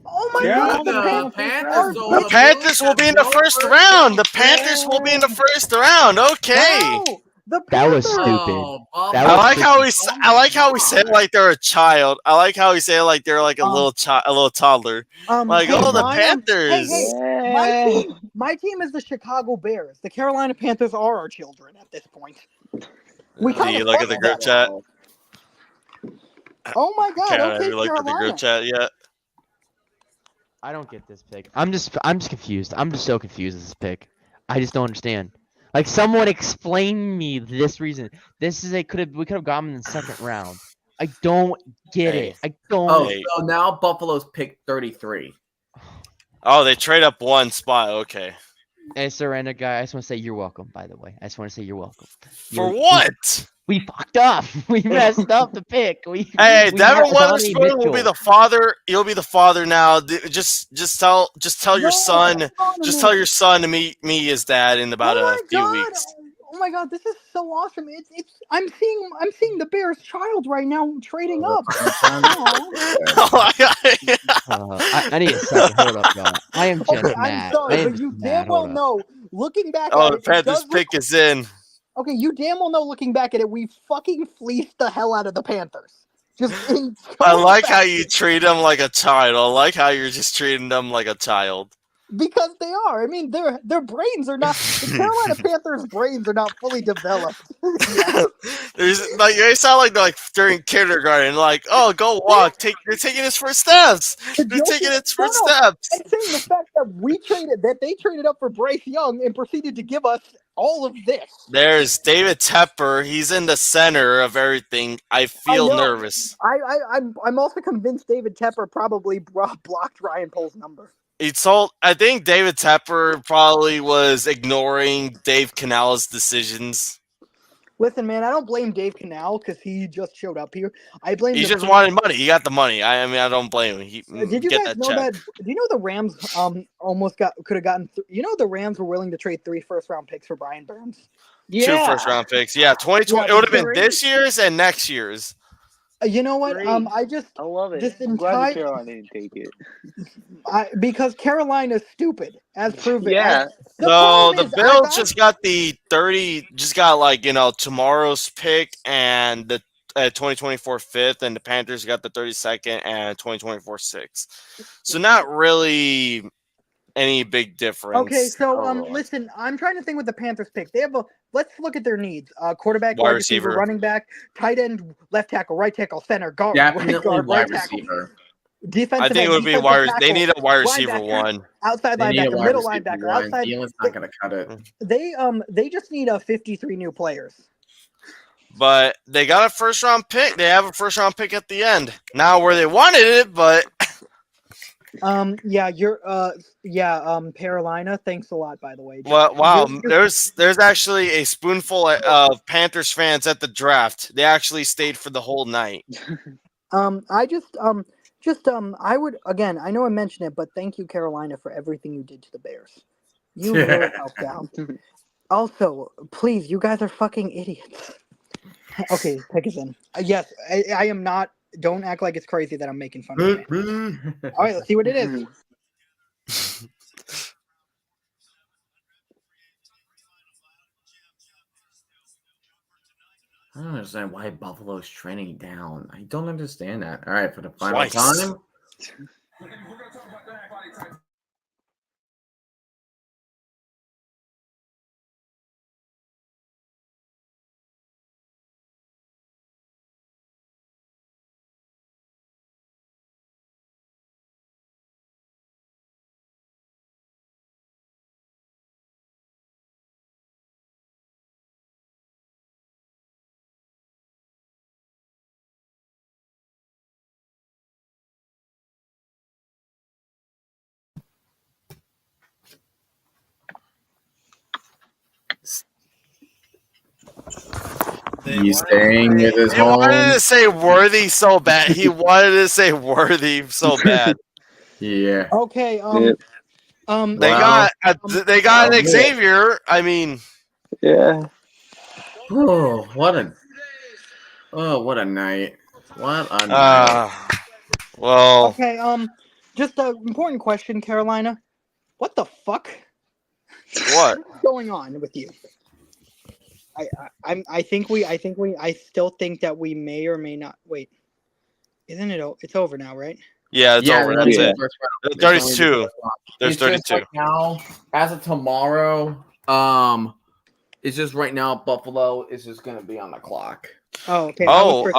Oh my To God, the the Panthers. So The the Panthers Bills will have be in the no first first round. The round Panthers will be in the first round. Okay. Wow, the That was Panthers. stupid. Oh, That I was like how we Oh I my like how we say it God. like they're a child. I like how we say it like they're like a Um, little a little toddler. Like, Hey, oh, the my Panthers. hey, my team is the Chicago Bears. The Carolina Panthers are our children at this point. We Do kind you of look at the group chat? Oh my God. Have Okay, you looked at the group Carolina. chat yet? I don't get this pick. I'm just confused. I'm just so confused with this pick. I just don't understand. Like, someone explain me this reason. This is we could have gotten him in the second round. I don't get Hey. it. I don't. Oh, Hey. so now Buffalo's pick 33. Oh, they trade up one spot. Okay. Hey, Surrender guy, I just want to say you're welcome, by the way. I just want to say you're welcome. For what? We fucked up. We messed up the pick. Hey, we had Devin Donnie Witherspoon will be Mitchell. the father. You'll be the father now. Just tell your son. Just tell your son to meet me as dad in about a few weeks. Oh my God, this is so awesome. It's I'm seeing the Bears child right now trading up. I need a second. Hold up, y'all. I am just Okay, I'm mad. sorry, I am but you just damn mad. well Hold up. know, looking back Oh, at the it, Panthers pick is in. Okay, you damn well know, looking back at it, we fucking fleeced the hell out of the Panthers. Just in I like how you treat them like a child. I like how you're just treating them like a child. Because they are. I mean, their brains are not. The Carolina Panthers' brains are not fully developed. There's like they sound like they're like during kindergarten. Like, oh, go walk. You're taking his first steps. You're taking its first steps. I'm saying the fact that they traded up for Bryce Young and proceeded to give us all of this. There's David Tepper. He's in the center of everything. I feel nervous. I'm also convinced David Tepper probably blocked Ryan Pohl's number. I think David Tepper probably was ignoring Dave Canales' decisions. Listen, man, I don't blame Dave Canal because he just showed up here. I blame. He just wanted money. He got the money. I mean, I don't blame him. Did you get guys that know check. that? Do you know the Rams almost could have gotten? The Rams were willing to trade 3 first-round picks for Brian Burns. 2 first-round picks. Yeah, 2020. It would have been this year's and next year's. You know what? Great. I love it. This I'm glad entire the Carolina didn't take it. because Carolina's stupid, as proven. Yeah. The Bills just got the 30. Just got tomorrow's pick and the 2024 fifth, and the Panthers got the 32nd and 2024 sixth. So not really any big difference. Okay, so overall. listen, I'm trying to think with the Panthers pick. They have let's look at their needs. Quarterback, Wide wide receiver, receiver. running back, tight end, left tackle, right tackle, center, guard, Definitely right guard, wide right tackle. receiver. Defensive I think end, it would be defensive They need a wide receiver linebacker, one. outside They need a linebacker, wide middle receiver linebacker, one. outside. Thielen's not going to cut it. They just need 53 new players. But they got a first round pick. They have a first round pick at the end. Not where they wanted it, but Carolina. Thanks a lot, by the way. well, wow. There's actually a spoonful of Panthers fans at the draft. They actually stayed for the whole night. I would again. I know I mentioned it, but thank you, Carolina, for everything you did to the Bears. You really helped out. Also, please, you guys are fucking idiots. Okay, take us in. Yes, I am not. Don't act like it's crazy that I'm making fun of it. All right, let's see what it is. I don't understand why Buffalo's trending down. I don't understand that. All right, for the final Twice. time. He's staying with his He wanted home. to say worthy so bad. He wanted to say worthy so bad. Yeah. Okay. Yeah. They Well, got an Xavier. I mean, Yeah. oh, what a night. What a night. well, Okay. Just an important question, Carolina. What the fuck? what? What's going on with you? I still think that we may or may not wait. Isn't it? It's over now, right? Yeah, it's over. That's yeah. it. There's 32. There's It's just 32. right now, as of tomorrow, it's just right now Buffalo is just gonna be on the clock. Oh, okay. Oh,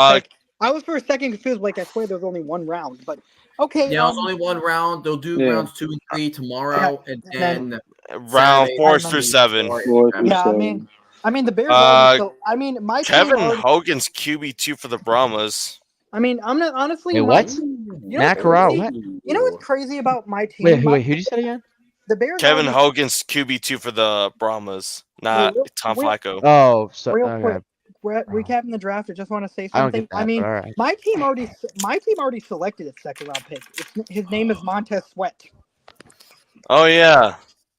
I was for a second confused. Like I swear there's only one round, but okay. Yeah, it's only one round. They'll do rounds 2 and 3 tomorrow, and then round Saturday, 4 through 7. Yeah, I mean the Bears already. So I mean my team. Kevin Already, Hogan's QB2 for the Brahmas. I mean I'm not honestly. Wait, my what? team- Matt Corral, what? You know what's crazy about my team? Wait, who did you say again? The Bears. Kevin already, Hogan's QB2 for the Brahmas, not Tom Flacco. Oh, so real okay. quick. We're recapping the draft. I just want to say I don't something. get that, but all right. my team already selected its second round pick. His name is Montez Sweat. Oh yeah.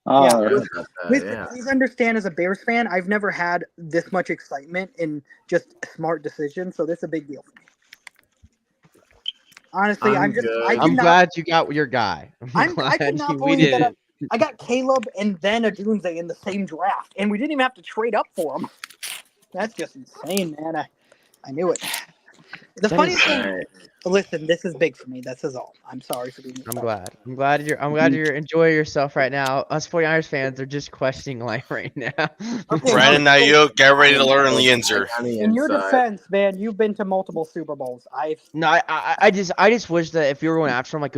Oh, Please understand, as a Bears fan, I've never had this much excitement in just smart decisions. So this is a big deal for me. Honestly, I'm glad you got your guy. I could not believe that I got Caleb and then a Doomsday in the same draft, and we didn't even have to trade up for him. That's just insane, man. I knew it. The funniest thing. Listen, this is big for me. This is all. I'm sorry for being. I'm glad you're enjoying yourself right now. Us 49ers fans are just questioning life right now. Okay, Brandon Ayuk, get ready to learn Yinzer. In your defense, man, you've been to multiple Super Bowls. I just wish that if you were going after him, like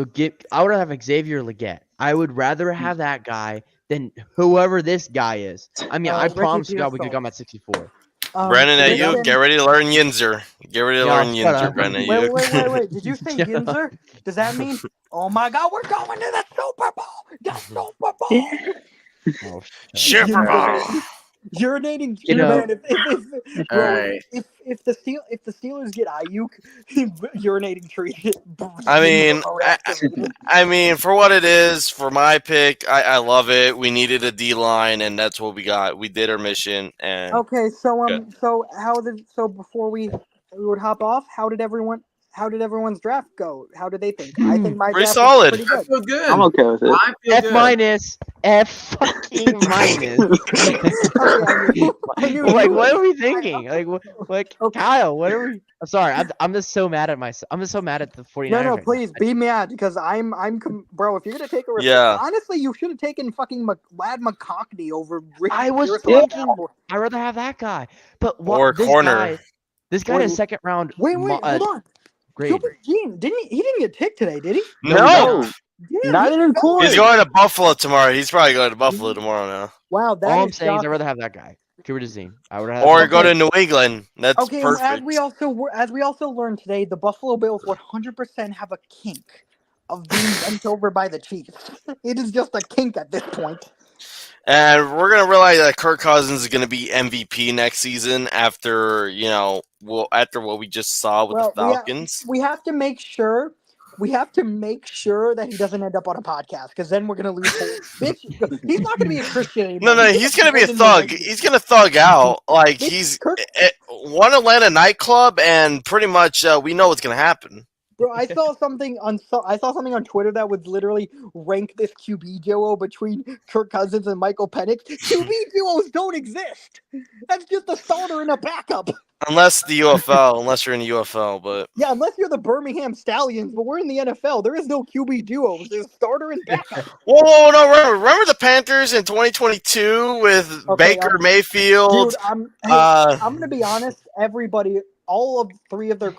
I would have Xavier Legette. I would rather have that guy than whoever this guy is. I mean, I promise you God we could come at 64. Brandon Ayuk, get ready to learn Yinzer. Get ready to learn Yinzer, Brandon Ayuk. Wait. Did you say Yinzer? Does that mean, oh my God, we're going to the Super Bowl? The Super Bowl. Oh, Super Bowl. Urinating, man. If the Steelers get Ayuk, urinating tree. I mean, for what it is, for my pick, I love it. We needed a D line, and that's what we got. We did our mission, and okay. So before we would hop off, how did everyone's draft go? How did they think? I think my pretty draft solid. was pretty good. I feel good. I'm okay with it. I feel F good. minus. F fucking minus. Like, what are we thinking? Like, Kyle, what are we? I'm sorry. I'm just so mad at myself. I'm just so mad at the 49ers. No, right please now. be mad because bro. If you're gonna take a risk, honestly, you should have taken fucking Lad McConkey over Rick. I was thinking I'd rather have that guy, but or corner. This guy is second round. Wait, hold on. Grade. Super Gene, he didn't get picked today, did he? No. Not even close. He's going to Buffalo tomorrow. He's probably going to Buffalo tomorrow now. Wow, all I'm saying is I'd rather have that guy. Cooper DeZine. I would have. Or go to New England. That's perfect. As we also learned today, the Buffalo Bills 100% have a kink of being bent over by the Chiefs. It is just a kink at this point. And we're gonna realize that Kirk Cousins is gonna be MVP next season after what we just saw with the Falcons. We have to make sure that he doesn't end up on a podcast because then we're gonna lose. He's not gonna be a Christian anymore. No, he's gonna be a thug. He's gonna thug out. Like he's at one Atlanta nightclub, and pretty much we know what's gonna happen. Bro, I saw something on Twitter that would literally rank this QB duo between Kirk Cousins and Michael Penix. QB duos don't exist. That's just a starter and a backup. Unless you're in the UFL, but yeah, unless you're the Birmingham Stallions, but we're in the NFL. There is no QB duos. There's starter and backup. Whoa, no, remember the Panthers in 2022 with Baker Mayfield? Dude, I'm gonna be honest. All 17 of their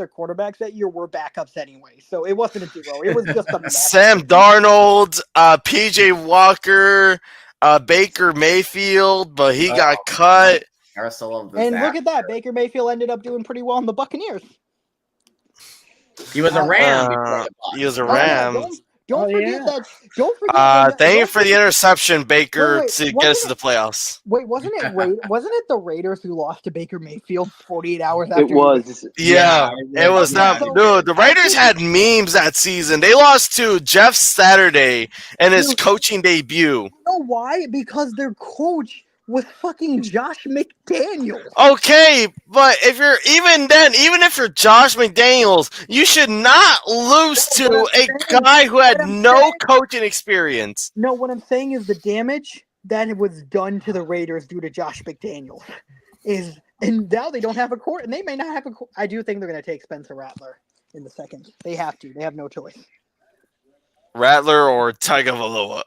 quarterbacks that year were backups anyway, so it wasn't a duo. It was just a Sam Darnold, PJ Walker, Baker Mayfield, but he got cut. And look at that, Baker Mayfield ended up doing pretty well in the Buccaneers. He was a Ram. He was a Ram. Don't Oh, forget yeah. that. Don't forget. Thank you don't for the forget- interception, Baker, Wait, to get wasn't us to the playoffs. Wait, wasn't it the Raiders who lost to Baker Mayfield 48 hours It after he was? was. Yeah, it was Okay, not. so Dude, the Raiders after had memes that season. They lost to Jeff Saturday in his Dude. coaching debut. You know why? Because their coach was fucking Josh McDaniels. Okay, but if you're even if you're Josh McDaniels, you should not lose No, to what I'm a saying- guy who had what I'm no saying- coaching experience. No, what I'm saying is the damage that was done to the Raiders due to Josh McDaniels and now they don't have a court, and they may not have a court. I do think they're going to take Spencer Rattler in the second. They have to. They have no choice. Rattler or Tagovailoa.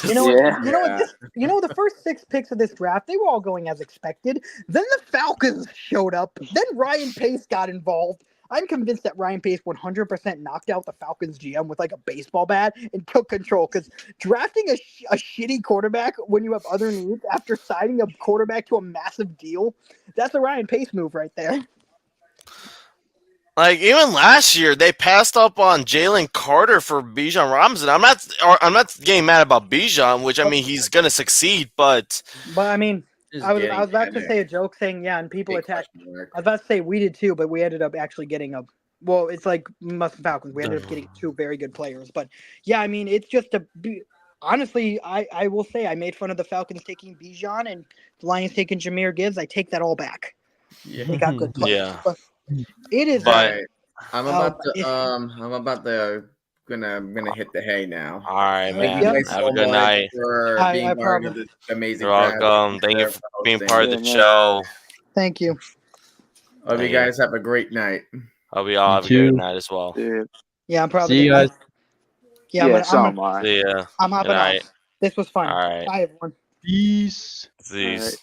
You know, Yeah. you know, the first 6 picks of this draft, they were all going as expected. Then the Falcons showed up. Then Ryan Pace got involved. I'm convinced that Ryan Pace 100% knocked out the Falcons GM with like a baseball bat and took control. Because drafting a shitty quarterback when you have other needs after signing a quarterback to a massive deal, that's a Ryan Pace move right there. Like even last year, they passed up on Jalen Carter for Bijan Robinson. I'm not getting mad about Bijan, which I mean he's gonna succeed, but I mean, Just I was getting about to kinda say a joke saying, yeah, and people big attacked. question mark. I was about to say we did too, but we ended up actually getting a. Well, it's like Mustang Falcons. We ended up getting 2 very good players, but yeah, I mean, it's just honestly, I will say I made fun of the Falcons taking Bijan and the Lions taking Jahmyr Gibbs. I take that all back. They got good players. yeah. But it is. But- Alright, I'm about to gonna hit the hay now. all right, Thank man. you guys Have so a good much night. for I being part of promise. this amazing You're draft. welcome. Thank you for being part of the Yeah, man. show. Thank you. Hope you Thank you. guys have a great night. Hope you all You have a good too. night as well. Dude. Yeah, I'm probably. See you guys. Yeah, Yeah, I'm so gonna, am I. See ya. I'm Good hopping night. off. This was fun. All right. Bye, everyone. Peace. See you. All right.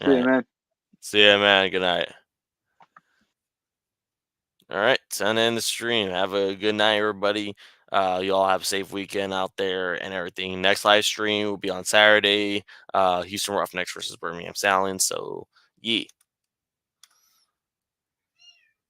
All See you, right. man. See ya, man. Good night. All right, send in the stream. Have a good night, everybody. You all have a safe weekend out there and everything. Next live stream will be on Saturday. Houston Roughnecks versus Birmingham Stallions. So, yeah.